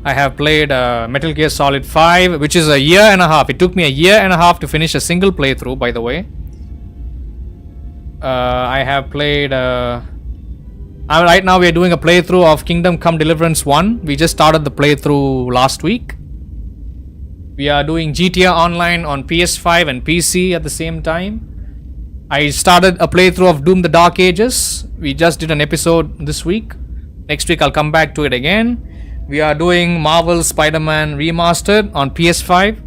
I have played Metal Gear Solid 5, which is a year and a half. It took me a year and a half to finish a single playthrough, by the way. I have played... right now we are doing a playthrough of Kingdom Come Deliverance 1. We just started the playthrough last week. We are doing GTA Online on PS5 and PC at the same time. I started a playthrough of Doom the Dark Ages. We just did an episode this week. Next week I'll come back to it again. We are doing Marvel Spider-Man Remastered on PS5.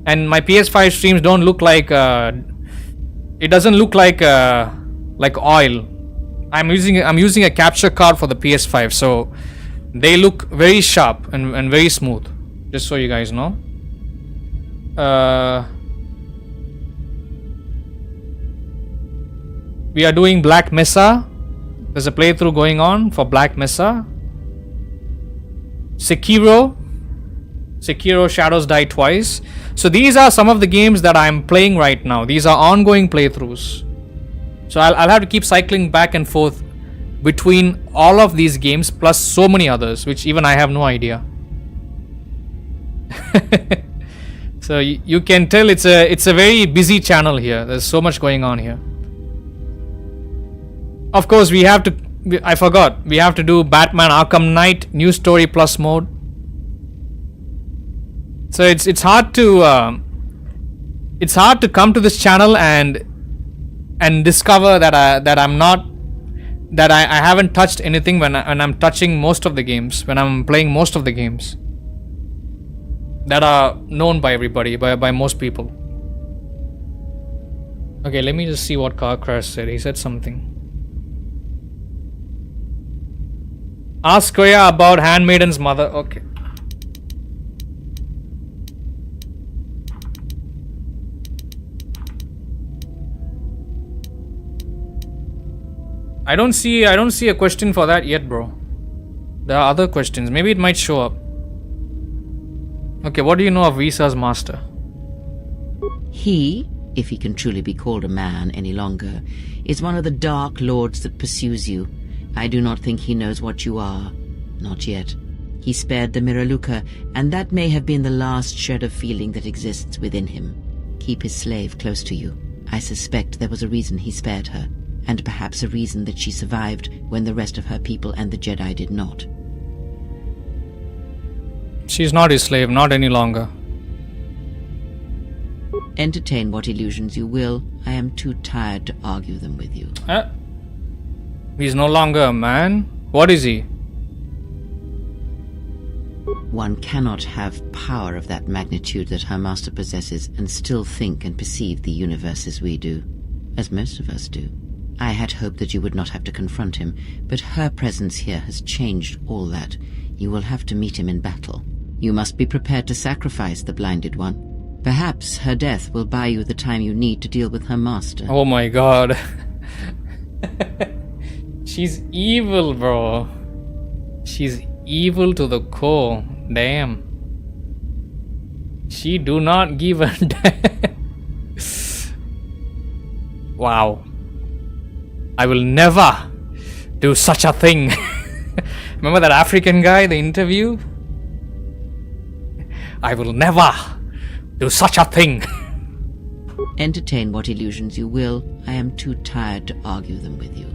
And my PS5 streams don't look like... it doesn't look like oil. I'm using a capture card for the PS5, so they look very sharp and very smooth. Just so you guys know. We are doing Black Mesa. There's a playthrough going on for Black Mesa. Sekiro Shadows Die Twice. So these are some of the games that I'm playing right now. These are ongoing playthroughs. So I'll have to keep cycling back and forth between all of these games plus so many others, which even I have no idea. So you can tell it's a very busy channel here. There's so much going on here. Of course, I forgot. We have to do Batman Arkham Knight New Story Plus mode. So it's hard to come to this channel and discover that I haven't touched anything when I'm touching most of the games, when I'm playing most of the games that are known by everybody, by most people. Okay, let me just see what Car Crash said. He said something. Ask Koya about Handmaiden's mother. Okay. I don't see a question for that yet, bro. There are other questions. Maybe it might show up. Okay, what do you know of Visa's master? He, if he can truly be called a man any longer, is one of the dark lords that pursues you. I do not think he knows what you are. Not yet. He spared the Miraluka, and that may have been the last shred of feeling that exists within him. Keep his slave close to you. I suspect there was a reason he spared her, and perhaps a reason that she survived when the rest of her people and the Jedi did not. She's not his slave, not any longer. Entertain what illusions you will. I am too tired to argue them with you. He's no longer a man. What is he? One cannot have power of that magnitude that her master possesses and still think and perceive the universe as we do, as most of us do. I had hoped that you would not have to confront him, but her presence here has changed all that. You will have to meet him in battle. You must be prepared to sacrifice the blinded one. Perhaps her death will buy you the time you need to deal with her master. Oh my god. She's evil, bro. She's evil to the core. Damn. She do not give a damn. Wow. I will never do such a thing. Remember that African guy, the interview? I will never do such a thing. Entertain what illusions you will. I am too tired to argue them with you.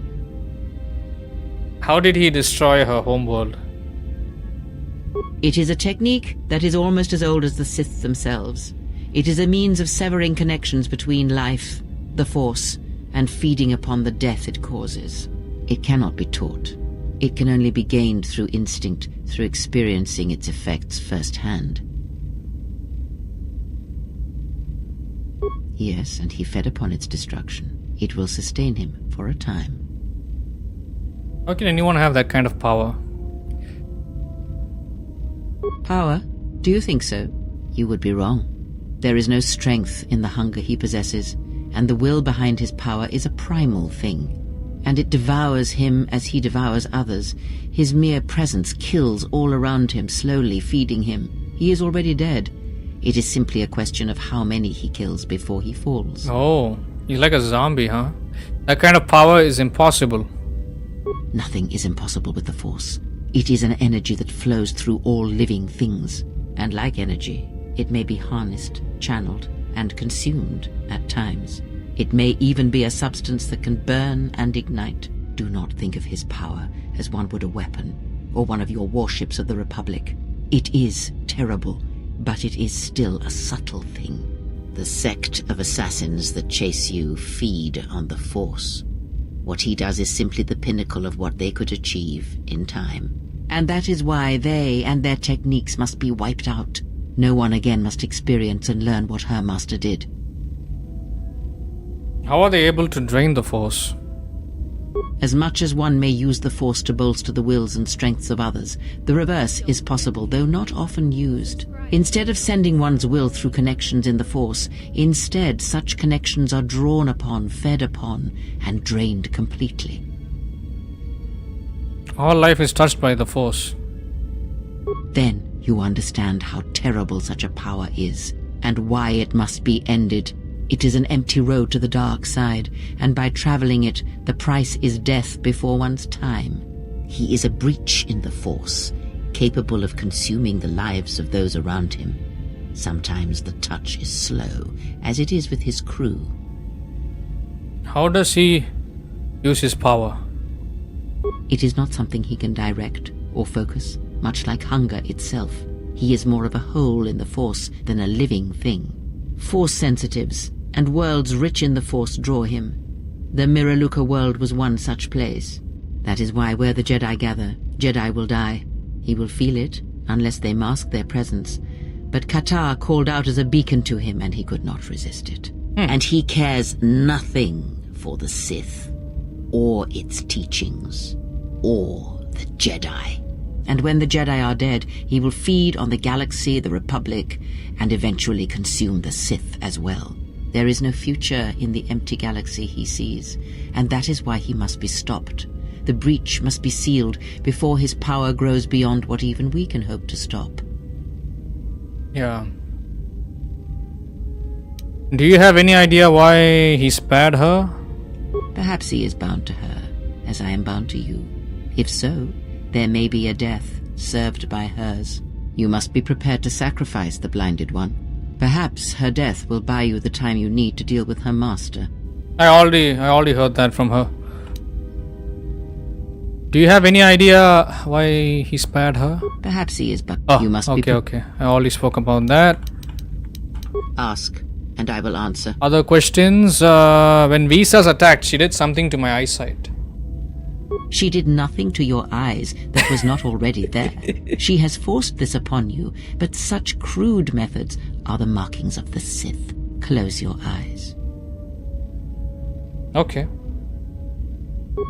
How did he destroy her homeworld? It is a technique that is almost as old as the Sith themselves. It is a means of severing connections between life, the Force, and feeding upon the death it causes. It cannot be taught. It can only be gained through instinct, through experiencing its effects firsthand. Yes, and he fed upon its destruction. It will sustain him for a time. How can anyone have that kind of power? Power? Do you think so? You would be wrong. There is no strength in the hunger he possesses, and the will behind his power is a primal thing. And it devours him as he devours others. His mere presence kills all around him, slowly feeding him. He is already dead. It is simply a question of how many he kills before he falls. Oh, he's like a zombie, huh? That kind of power is impossible. Nothing is impossible with the Force. It is an energy that flows through all living things. And like energy, it may be harnessed, channeled, and consumed at times. It may even be a substance that can burn and ignite. Do not think of his power as one would a weapon, or one of your warships of the Republic. It is terrible, but it is still a subtle thing. The sect of assassins that chase you feed on the Force. What he does is simply the pinnacle of what they could achieve in time. And that is why they and their techniques must be wiped out. No one again must experience and learn what her master did. How are they able to drain the Force? As much as one may use the Force to bolster the wills and strengths of others, the reverse is possible, though not often used. Instead of sending one's will through connections in the Force, instead such connections are drawn upon, fed upon, and drained completely. All life is touched by the Force. Then you understand how terrible such a power is, and why it must be ended. It is an empty road to the dark side, and by traveling it, the price is death before one's time. He is a breach in the Force, capable of consuming the lives of those around him. Sometimes the touch is slow, as it is with his crew. How does he use his power? It is not something he can direct or focus, much like hunger itself. He is more of a hole in the Force than a living thing. Force sensitives and worlds rich in the Force draw him. The Miraluka world was one such place. That is why where the Jedi gather, Jedi will die. He will feel it, unless they mask their presence. But Qatar called out as a beacon to him, and he could not resist it. And he cares nothing for the Sith, or its teachings, or the Jedi. And when the Jedi are dead, he will feed on the galaxy, the Republic, and eventually consume the Sith as well. There is no future in the empty galaxy he sees, and that is why he must be stopped. The breach must be sealed before his power grows beyond what even we can hope to stop. Yeah. Do you have any idea why he spared her? Perhaps he is bound to her, as I am bound to you. If so, there may be a death served by hers. You must be prepared to sacrifice the blinded one. Perhaps her death will buy you the time you need to deal with her master. I already heard that from her. Do you have any idea why he spared her? Perhaps he is, but you must be... Okay. I already spoke about that. Ask, and I will answer. Other questions? When Visas attacked, she did something to my eyesight. She did nothing to your eyes that was not already there. She has forced this upon you, but such crude methods are the markings of the Sith. Close your eyes. Okay.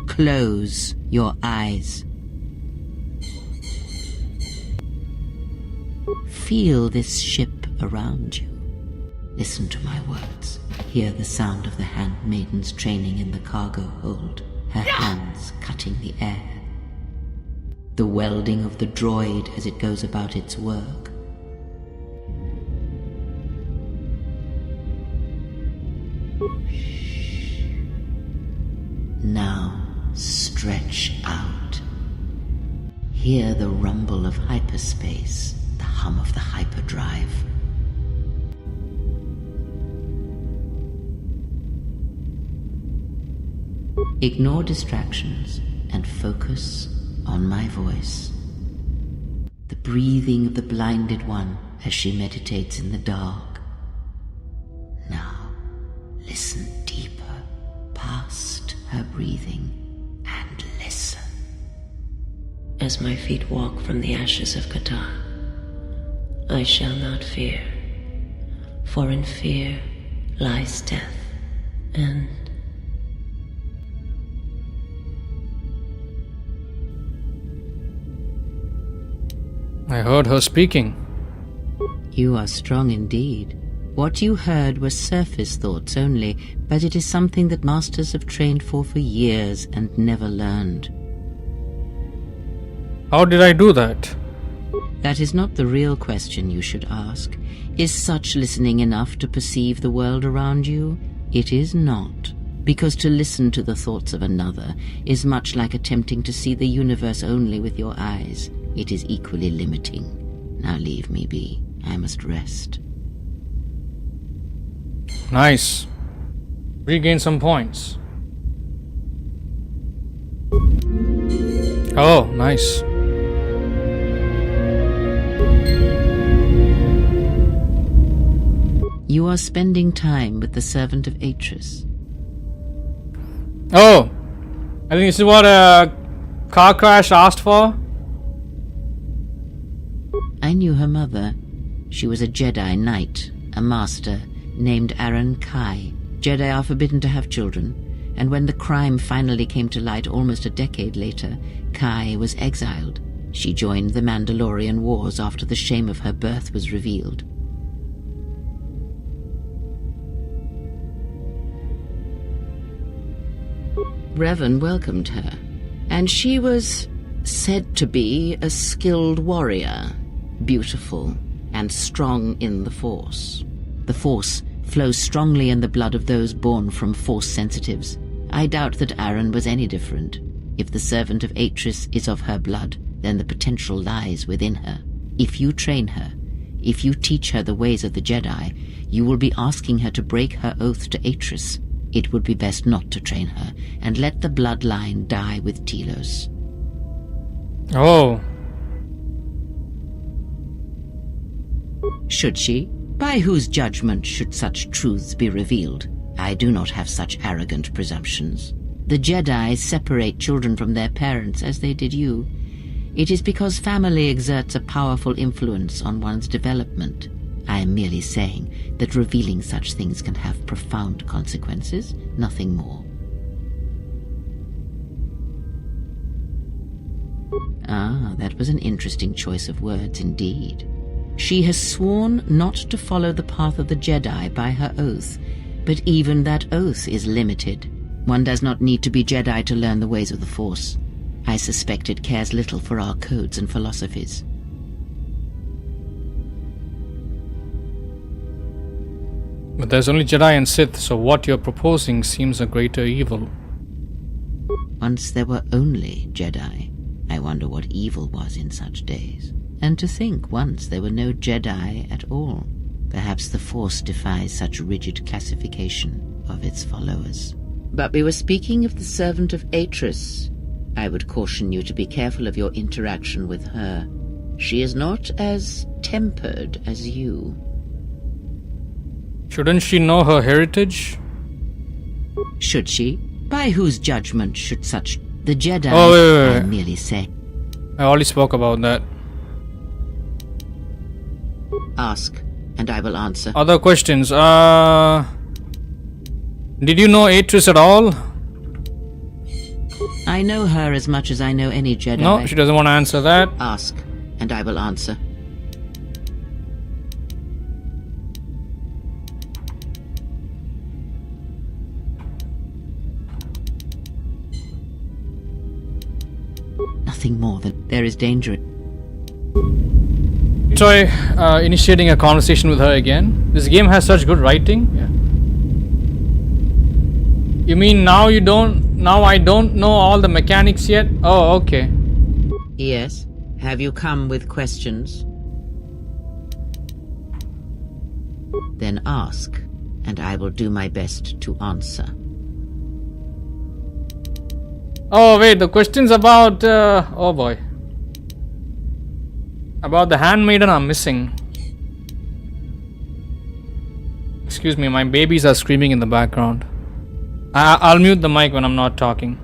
Close your eyes. Feel this ship around you. Listen to my words. Hear the sound of the handmaidens training in the cargo hold, her hands cutting the air. The welding of the droid as it goes about its work. Now stretch out. Hear the rumble of hyperspace, the hum of the hyperdrive. Ignore distractions and focus on my voice. The breathing of the blinded one as she meditates in the dark. Now, listen deeper, past her breathing, and listen. As my feet walk from the ashes of Qatar, I shall not fear, for in fear lies death, and I heard her speaking. You are strong indeed. What you heard were surface thoughts only, but it is something that masters have trained for years and never learned. How did I do that? That is not the real question you should ask. Is such listening enough to perceive the world around you? It is not, because to listen to the thoughts of another is much like attempting to see the universe only with your eyes. It is equally limiting. Now leave me be. I must rest. Nice. Regain some points. Oh, nice. You are spending time with the servant of Atris. Oh! I think this is what a car crash asked for. I knew her mother. She was a Jedi Knight, a master, named Aaron Kai. Jedi are forbidden to have children, and when the crime finally came to light almost a decade later, Kai was exiled. She joined the Mandalorian Wars after the shame of her birth was revealed. Revan welcomed her, and she was said to be a skilled warrior, beautiful and strong in the Force. The Force flows strongly in the blood of those born from Force sensitives. I doubt that Aaron was any different. If the servant of Atris is of her blood, then the potential lies within her. If you train her, if you teach her the ways of the Jedi, you will be asking her to break her oath to Atris. It would be best not to train her, and let the bloodline die with Telos. Oh. Should she? By whose judgment should such truths be revealed? I do not have such arrogant presumptions. The Jedi separate children from their parents as they did you. It is because family exerts a powerful influence on one's development. I am merely saying that revealing such things can have profound consequences, nothing more. Ah, that was an interesting choice of words indeed. She has sworn not to follow the path of the Jedi by her oath, but even that oath is limited. One does not need to be Jedi to learn the ways of the Force. I suspect it cares little for our codes and philosophies. But there's only Jedi and Sith, so what you're proposing seems a greater evil. Once there were only Jedi. I wonder what evil was in such days. And to think once there were no Jedi at all. Perhaps the Force defies such rigid classification of its followers. But we were speaking of the servant of Atris. I would caution you to be careful of your interaction with her. She is not as tempered as you. Shouldn't she know her heritage? Should she? By whose judgment should such... The Jedi... Oh, wait. I merely say... I already spoke about that. Ask, and I will answer. Other questions. Did you know Atris at all? I know her as much as I know any Jedi. No, she doesn't want to answer that. Ask, and I will answer. Nothing more than there is danger. Try initiating a conversation with her again. This game has such good writing. Yeah. You mean now you don't? Now I don't know all the mechanics yet? Oh, okay. Yes. Have you come with questions? Then ask, and I will do my best to answer. Oh wait, the questions about oh boy. About the handmaiden are missing. Excuse me, my babies are screaming in the background. I'll mute the mic when I'm not talking.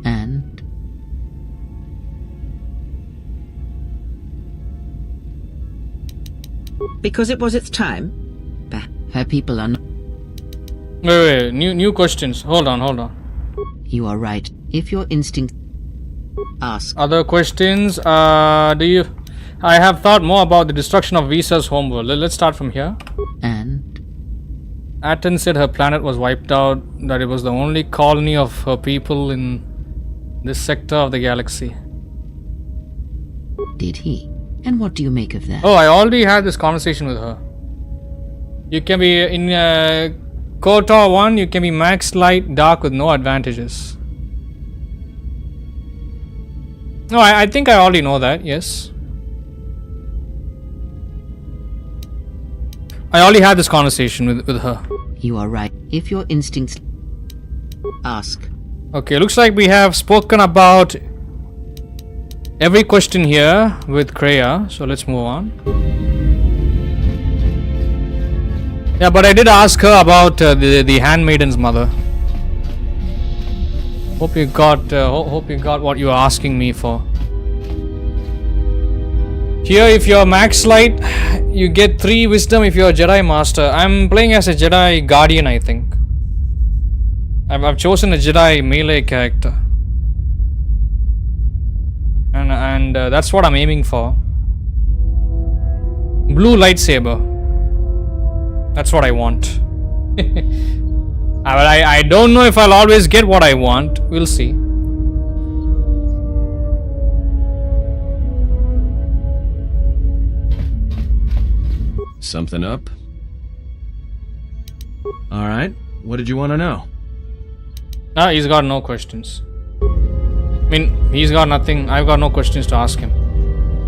And because it was its time. Her people are not. Wait, new questions. Hold on. You are right. If your instinct ask. Other questions? Do you? I have thought more about the destruction of Visa's homeworld. Let's start from here. And Atten said her planet was wiped out. That it was the only colony of her people in this sector of the galaxy. Did he? And what do you make of that? Oh, I already had this conversation with her. You can be in KOTOR 1, you can be max light dark with no advantages. No, I think I already know that, yes. I already had this conversation with her. You are right. If your instincts ask. Okay, looks like we have spoken about every question here with Kreia, so let's move on. Yeah, but I did ask her about the handmaiden's mother. Hope you got what you were asking me for. Here, if you're max light, you get 3 wisdom if you're a Jedi Master. I'm playing as a Jedi Guardian, I think. I've chosen a Jedi melee character. And that's what I'm aiming for. Blue lightsaber. That's what I want. But I don't know if I'll always get what I want. We'll see. Something up? Alright, what did you want to know? He's got no questions. I mean, he's got nothing. I've got no questions to ask him.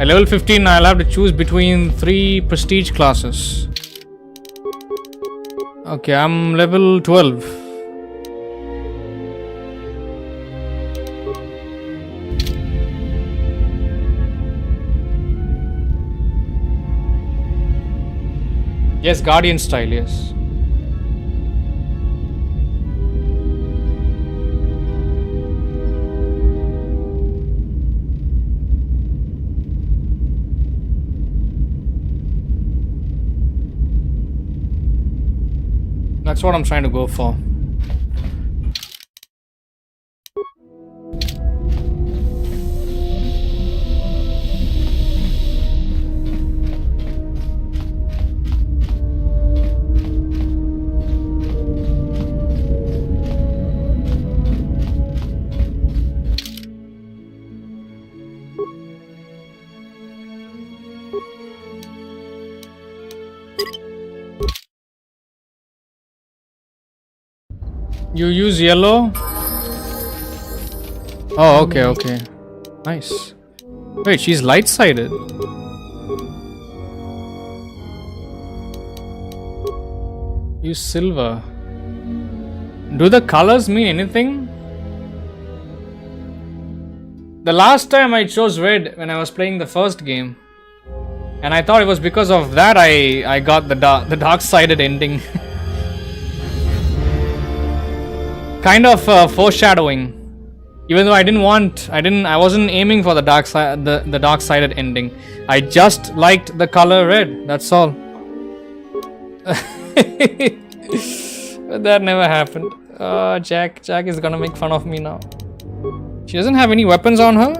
At level 15, I'll have to choose between 3 prestige classes. Okay, I'm level 12. Yes, Guardian style, yes. That's what I'm trying to go for. You use yellow? Oh, okay. Nice. Wait, she's light-sided. Use silver. Do the colors mean anything? The last time I chose red when I was playing the first game. And I thought it was because of that I got the dark-sided ending. Kind of foreshadowing. Even though I wasn't aiming for the dark-sided ending. I just liked the color red. That's all. But that never happened. Jack is gonna make fun of me now. She doesn't have any weapons on her?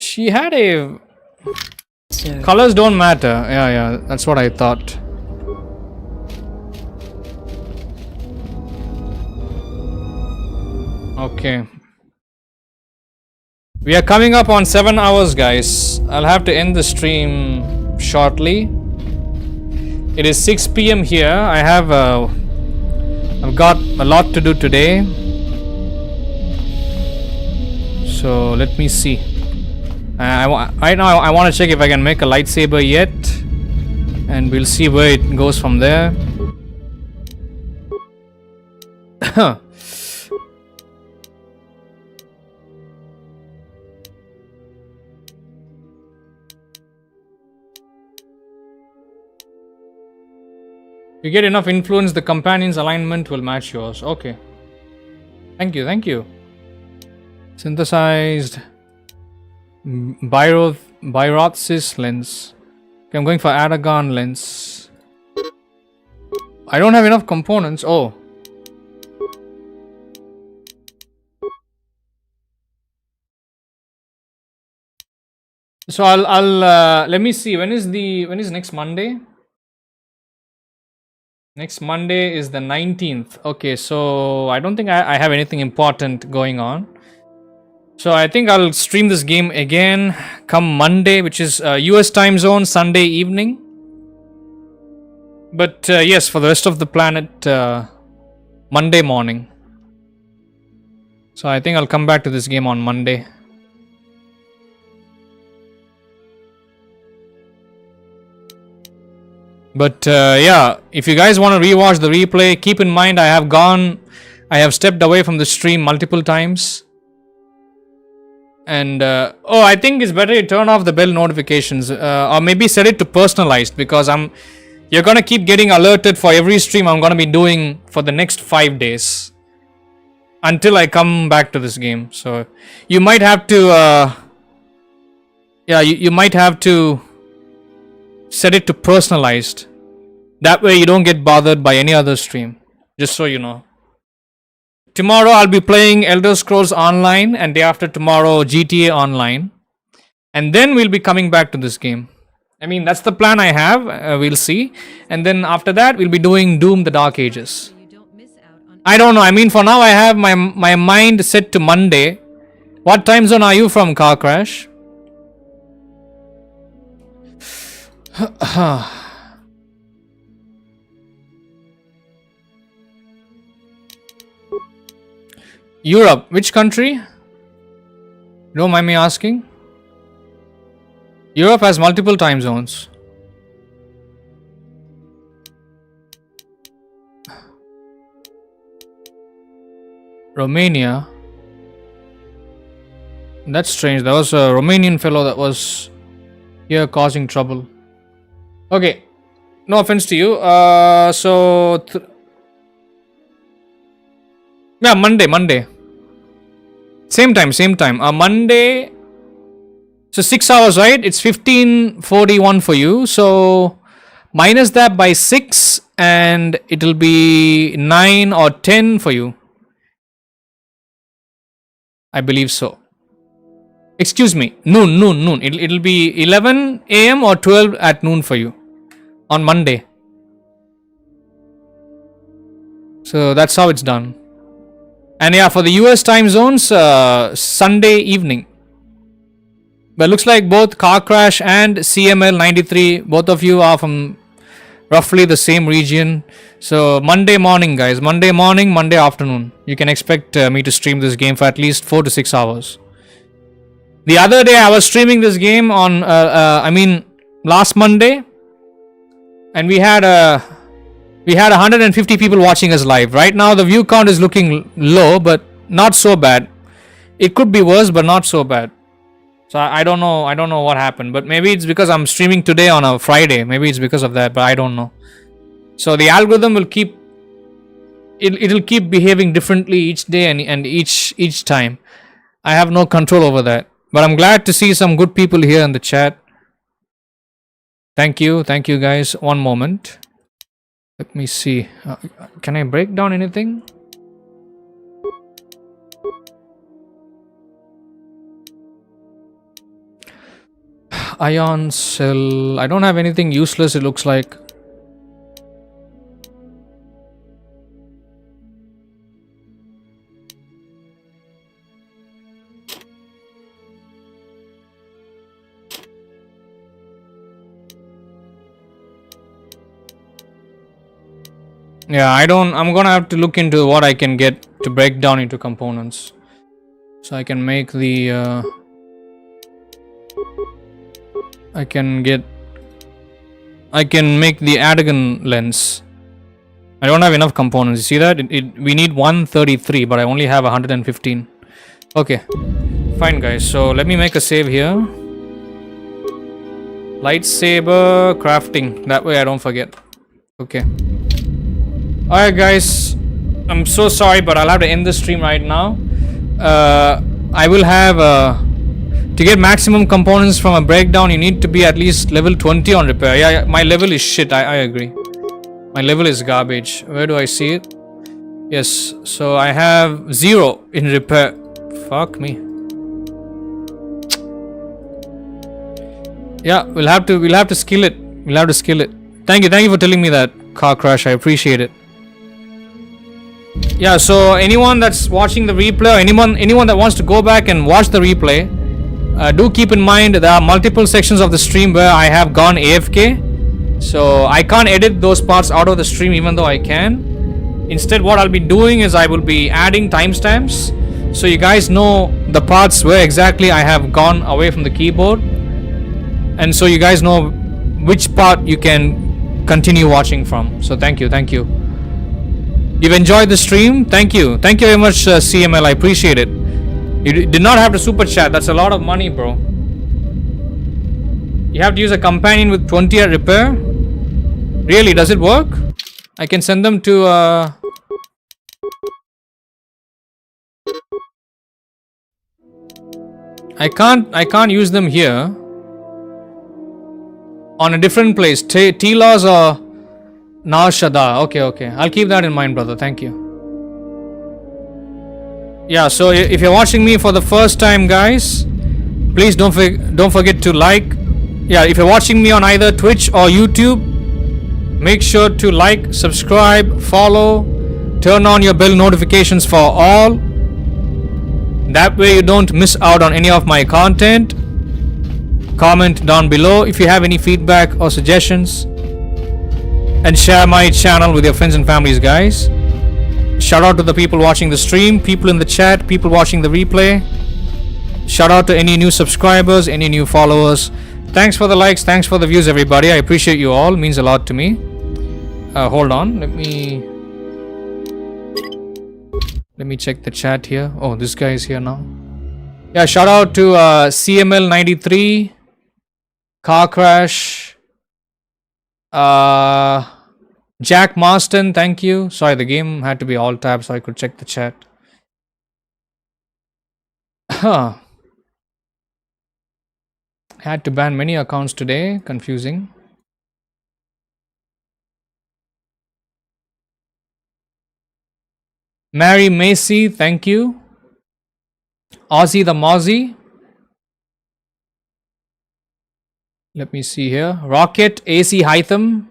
She had a... Sir. Colors don't matter. Yeah, that's what I thought. Okay. We are coming up on 7 hours, guys. I'll have to end the stream shortly. It is 6 p.m. here. I've got a lot to do today. So let me see. Right now I want to check if I can make a lightsaber yet, and we'll see where it goes from there. If you get enough influence, the companion's alignment will match yours. Okay. Thank you. Synthesized Birothsis lens. Okay, I'm going for Aragon lens. I don't have enough components. Oh. So I'll let me see. When is next Monday? Next Monday is the 19th. Okay, so I don't think I have anything important going on. So I think I'll stream this game again come Monday, which is US time zone, Sunday evening. But yes, for the rest of the planet, Monday morning. So I think I'll come back to this game on Monday. But yeah, if you guys want to rewatch the replay, keep in mind I have stepped away from the stream multiple times. And I think it's better you turn off the bell notifications, or maybe set it to personalized, because you're gonna keep getting alerted for every stream I'm gonna be doing for the next 5 days until I come back to this game. So you might have to you might have to set it to personalized. That way you don't get bothered by any other stream. Just so you know. Tomorrow I'll be playing Elder Scrolls Online, and day after tomorrow GTA Online. And then we'll be coming back to this game. I mean, that's the plan I have. We'll see. And then after that we'll be doing Doom the Dark Ages. I don't know. I mean, for now I have my mind set to Monday. What time zone are you from, Car Crash? Europe, which country? Don't mind me asking. Europe has multiple time zones. Romania. That's strange. There was a Romanian fellow that was here causing trouble. Okay, no offense to you. Yeah, Monday. Same time. Monday. So 6 hours, right? It's 15:41 for you. So minus that by 6, and it'll be 9 or 10 for you. I believe so. Excuse me, noon. It'll be 11 a.m. or 12 at noon for you on Monday. So that's how it's done. And yeah, for the US time zones, Sunday evening. But looks like both Car Crash and CML93, both of you are from roughly the same region. So Monday morning, guys. Monday morning, Monday afternoon. You can expect me to stream this game for at least 4 to 6 hours. The other day I was streaming this game on, last Monday. And we had 150 people watching us live. Right now the view count is looking low, but not so bad. It could be worse, but not so bad. So I don't know what happened, but maybe it's because I'm streaming today on a Friday. Maybe it's because of that, but I don't know. So the algorithm will keep it'll keep behaving differently each day and each time. I have no control over that. But I'm glad to see some good people here in the chat. Thank you guys. One moment. Let me see. Can I break down anything? Ion cell. I don't have anything useless, it looks like. Yeah, I'm gonna have to look into what I can get to break down into components. So I can make the, I can make the Adagon lens. I don't have enough components. You see that? We need 133, but I only have 115. Okay, fine guys. So let me make a save here. Lightsaber crafting. That way I don't forget. Okay. Alright guys, I'm so sorry, but I'll have to end the stream right now. I will have to get maximum components from a breakdown, you need to be at least level 20 on repair. Yeah, my level is shit, I agree. My level is garbage. Where do I see it? Yes, so I have 0 in repair. Fuck me. Yeah, we'll have to skill it. We'll have to skill it. Thank you for telling me that, Car Crash. I appreciate it. Yeah, so anyone that's watching the replay, or anyone that wants to go back and watch the replay, do keep in mind there are multiple sections of the stream where I have gone AFK. So I can't edit those parts out of the stream even though I can. Instead, what I'll be doing is I will be adding timestamps so you guys know the parts where exactly I have gone away from the keyboard. And so you guys know which part you can continue watching from. So thank you. You've enjoyed the stream? Thank you very much, CML. I appreciate it. You did not have to super chat. That's a lot of money, bro. You have to use a companion with 20 at repair? Really, does it work? I can send them to I can't use them here. On a different place. T-Laws or Narshada. Okay. I'll keep that in mind, brother. Thank you. Yeah, so if you're watching me for the first time, guys, please don't forget to like. Yeah, if you're watching me on either Twitch or YouTube, make sure to like, subscribe, follow, turn on your bell notifications for all. That way you don't miss out on any of my content. Comment down below if you have any feedback or suggestions. And share my channel with your friends and families, guys. Shout out to the people watching the stream, people in the chat, people watching the replay. Shout out to any new subscribers, any new followers. Thanks for the likes, thanks for the views, everybody. I appreciate you all. It means a lot to me. Hold on, let me check the chat here. Oh, this guy is here now. Yeah, shout out to CML93, Car Crash, Jack Marston, thank you. Sorry, the game had to be all tabs so I could check the chat. Had to ban many accounts today. Confusing. Mary Macy, thank you. Ozzy the Mozzie. Let me see here. Rocket, AC Hytham,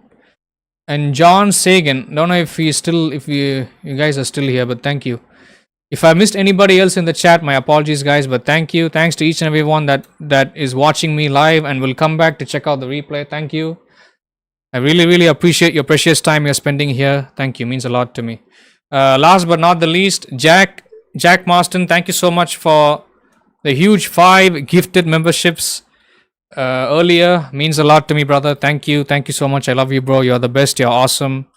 and John Sagan. Don't know if he's still, if you guys are still here, but thank you. If I missed anybody else in the chat, my apologies, guys, but thank you. Thanks to each and everyone that is watching me live and will come back to check out the replay. Thank you. I really appreciate your precious time you're spending here. Thank you. Means a lot to me. Last but not the least, Jack Marston, thank you so much for the huge 5 gifted memberships earlier. Means a lot to me, brother. Thank you so much. I love you, bro. You're the best. You're awesome.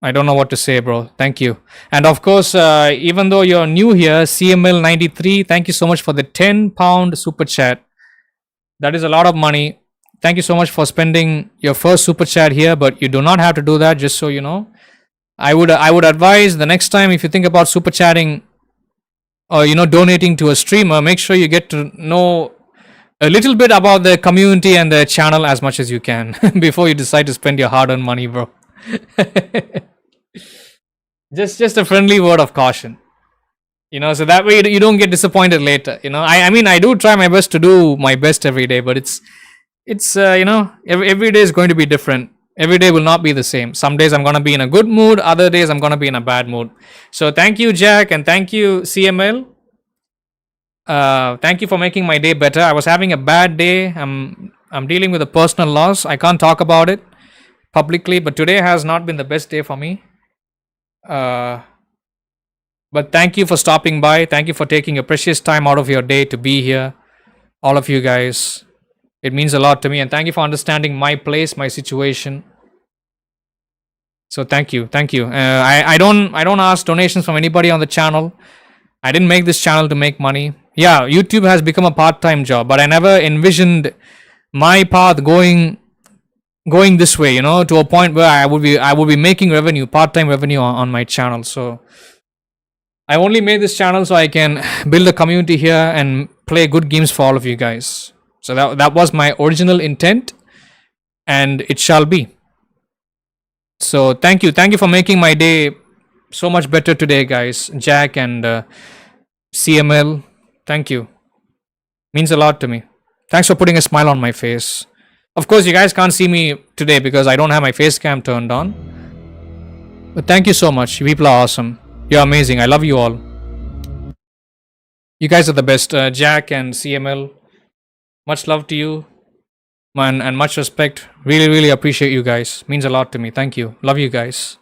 I don't know what to say, bro. Thank you. And of course, even though you're new here, CML93, thank you so much for the £10 super chat. That is a lot of money. Thank you so much for spending your first super chat here, but you do not have to do that, just so you know. I would advise the next time if you think about super chatting or donating to a streamer, make sure you get to know a little bit about the community and the channel as much as you can before you decide to spend your hard-earned money, bro. just a friendly word of caution, so that way you don't get disappointed later. I mean, I do try my best to do my best every day, but it's every day is going to be different. Every day will not be the same. Some days I'm going to be in a good mood, other days I'm going to be in a bad mood. So thank you, Jack, and thank you, CML. Thank you for making my day better. I was having a bad day. I'm dealing with a personal loss. I can't talk about it publicly, but today has not been the best day for me. But thank you for stopping by. Thank you for taking a precious time out of your day to be here. All of you guys. It means a lot to me, and thank you for understanding my place, my situation. So thank you. I don't ask donations from anybody on the channel. I didn't make this channel to make money. Yeah, YouTube has become a part-time job, but I never envisioned my path going this way, to a point where I would be making revenue, part-time revenue on my channel. So I only made this channel so I can build a community here and play good games for all of you guys. So that was my original intent, and it shall be. So thank you for making my day so much better today, guys. Jack and CML, thank you. Means a lot to me. Thanks for putting a smile on my face. Of course, you guys can't see me today because I don't have my face cam turned on. But thank you so much. You people are awesome. You're amazing. I love you all. You guys are the best. Jack and CML. Much love to you, man, and much respect. Really appreciate you guys. Means a lot to me. Thank you. Love you guys.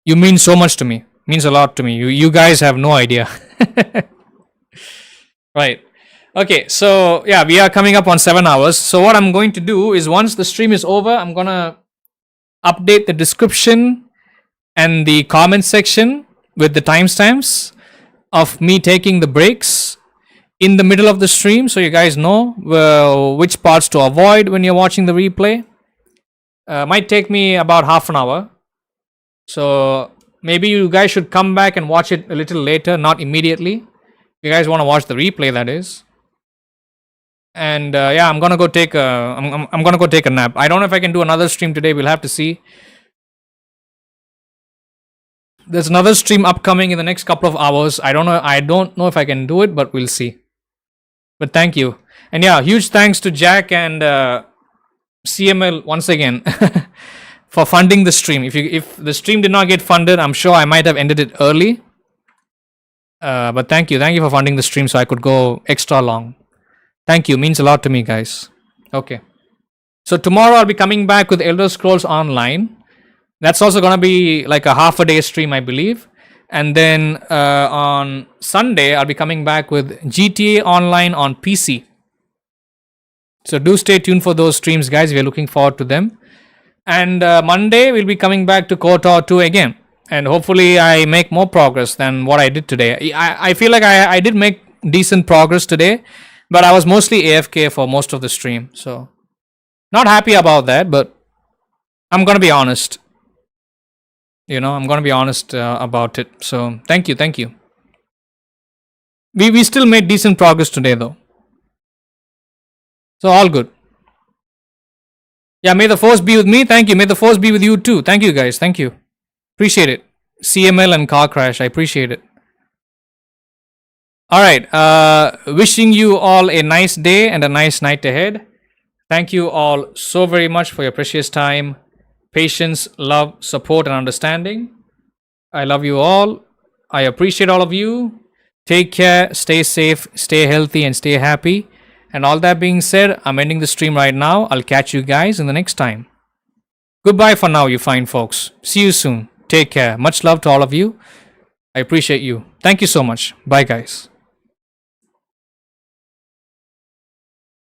You mean so much to me. Means a lot to me. You guys have no idea. Right. Okay, so yeah, we are coming up on 7 hours. So what I'm going to do is once the stream is over, I'm going to update the description and the comment section with the timestamps of me taking the breaks in the middle of the stream, so you guys know which parts to avoid when you're watching the replay. Might take me about half an hour, so maybe you guys should come back and watch it a little later, not immediately. If you guys want to watch the replay, that is. And yeah, I'm gonna go take I'm gonna go take a nap. I don't know if I can do another stream today. We'll have to see. There's another stream upcoming in the next couple of hours. I don't know if I can do it, but we'll see. But thank you. And yeah, huge thanks to Jack and CML once again for funding the stream. If the stream did not get funded, I'm sure I might have ended it early. But thank you for funding the stream so I could go extra long. Thank you. Means a lot to me, guys. Okay. So tomorrow I'll be coming back with Elder Scrolls Online. That's also going to be like a half a day stream, I believe. And then on Sunday, I'll be coming back with GTA Online on PC. So do stay tuned for those streams, guys. We're looking forward to them. And Monday, we'll be coming back to KOTOR 2 again. And hopefully I make more progress than what I did today. I feel like I did make decent progress today, but I was mostly AFK for most of the stream. So not happy about that, but I'm going to be honest. I'm going to be honest about it. So thank you. We still made decent progress today, though. So all good. Yeah, may the force be with me. Thank you. May the force be with you too. Thank you, guys. Thank you. Appreciate it. CML and Car Crash. I appreciate it. All right. Wishing you all a nice day and a nice night ahead. Thank you all so very much for your precious time, patience, love, support, and understanding. I love you all. I appreciate all of you. Take care, stay safe, stay healthy, and stay happy. And all that being said, I'm ending the stream right now. I'll catch you guys in the next time. Goodbye for now, you fine folks. See you soon. Take care. Much love to all of you. I appreciate you. Thank you so much. Bye, guys.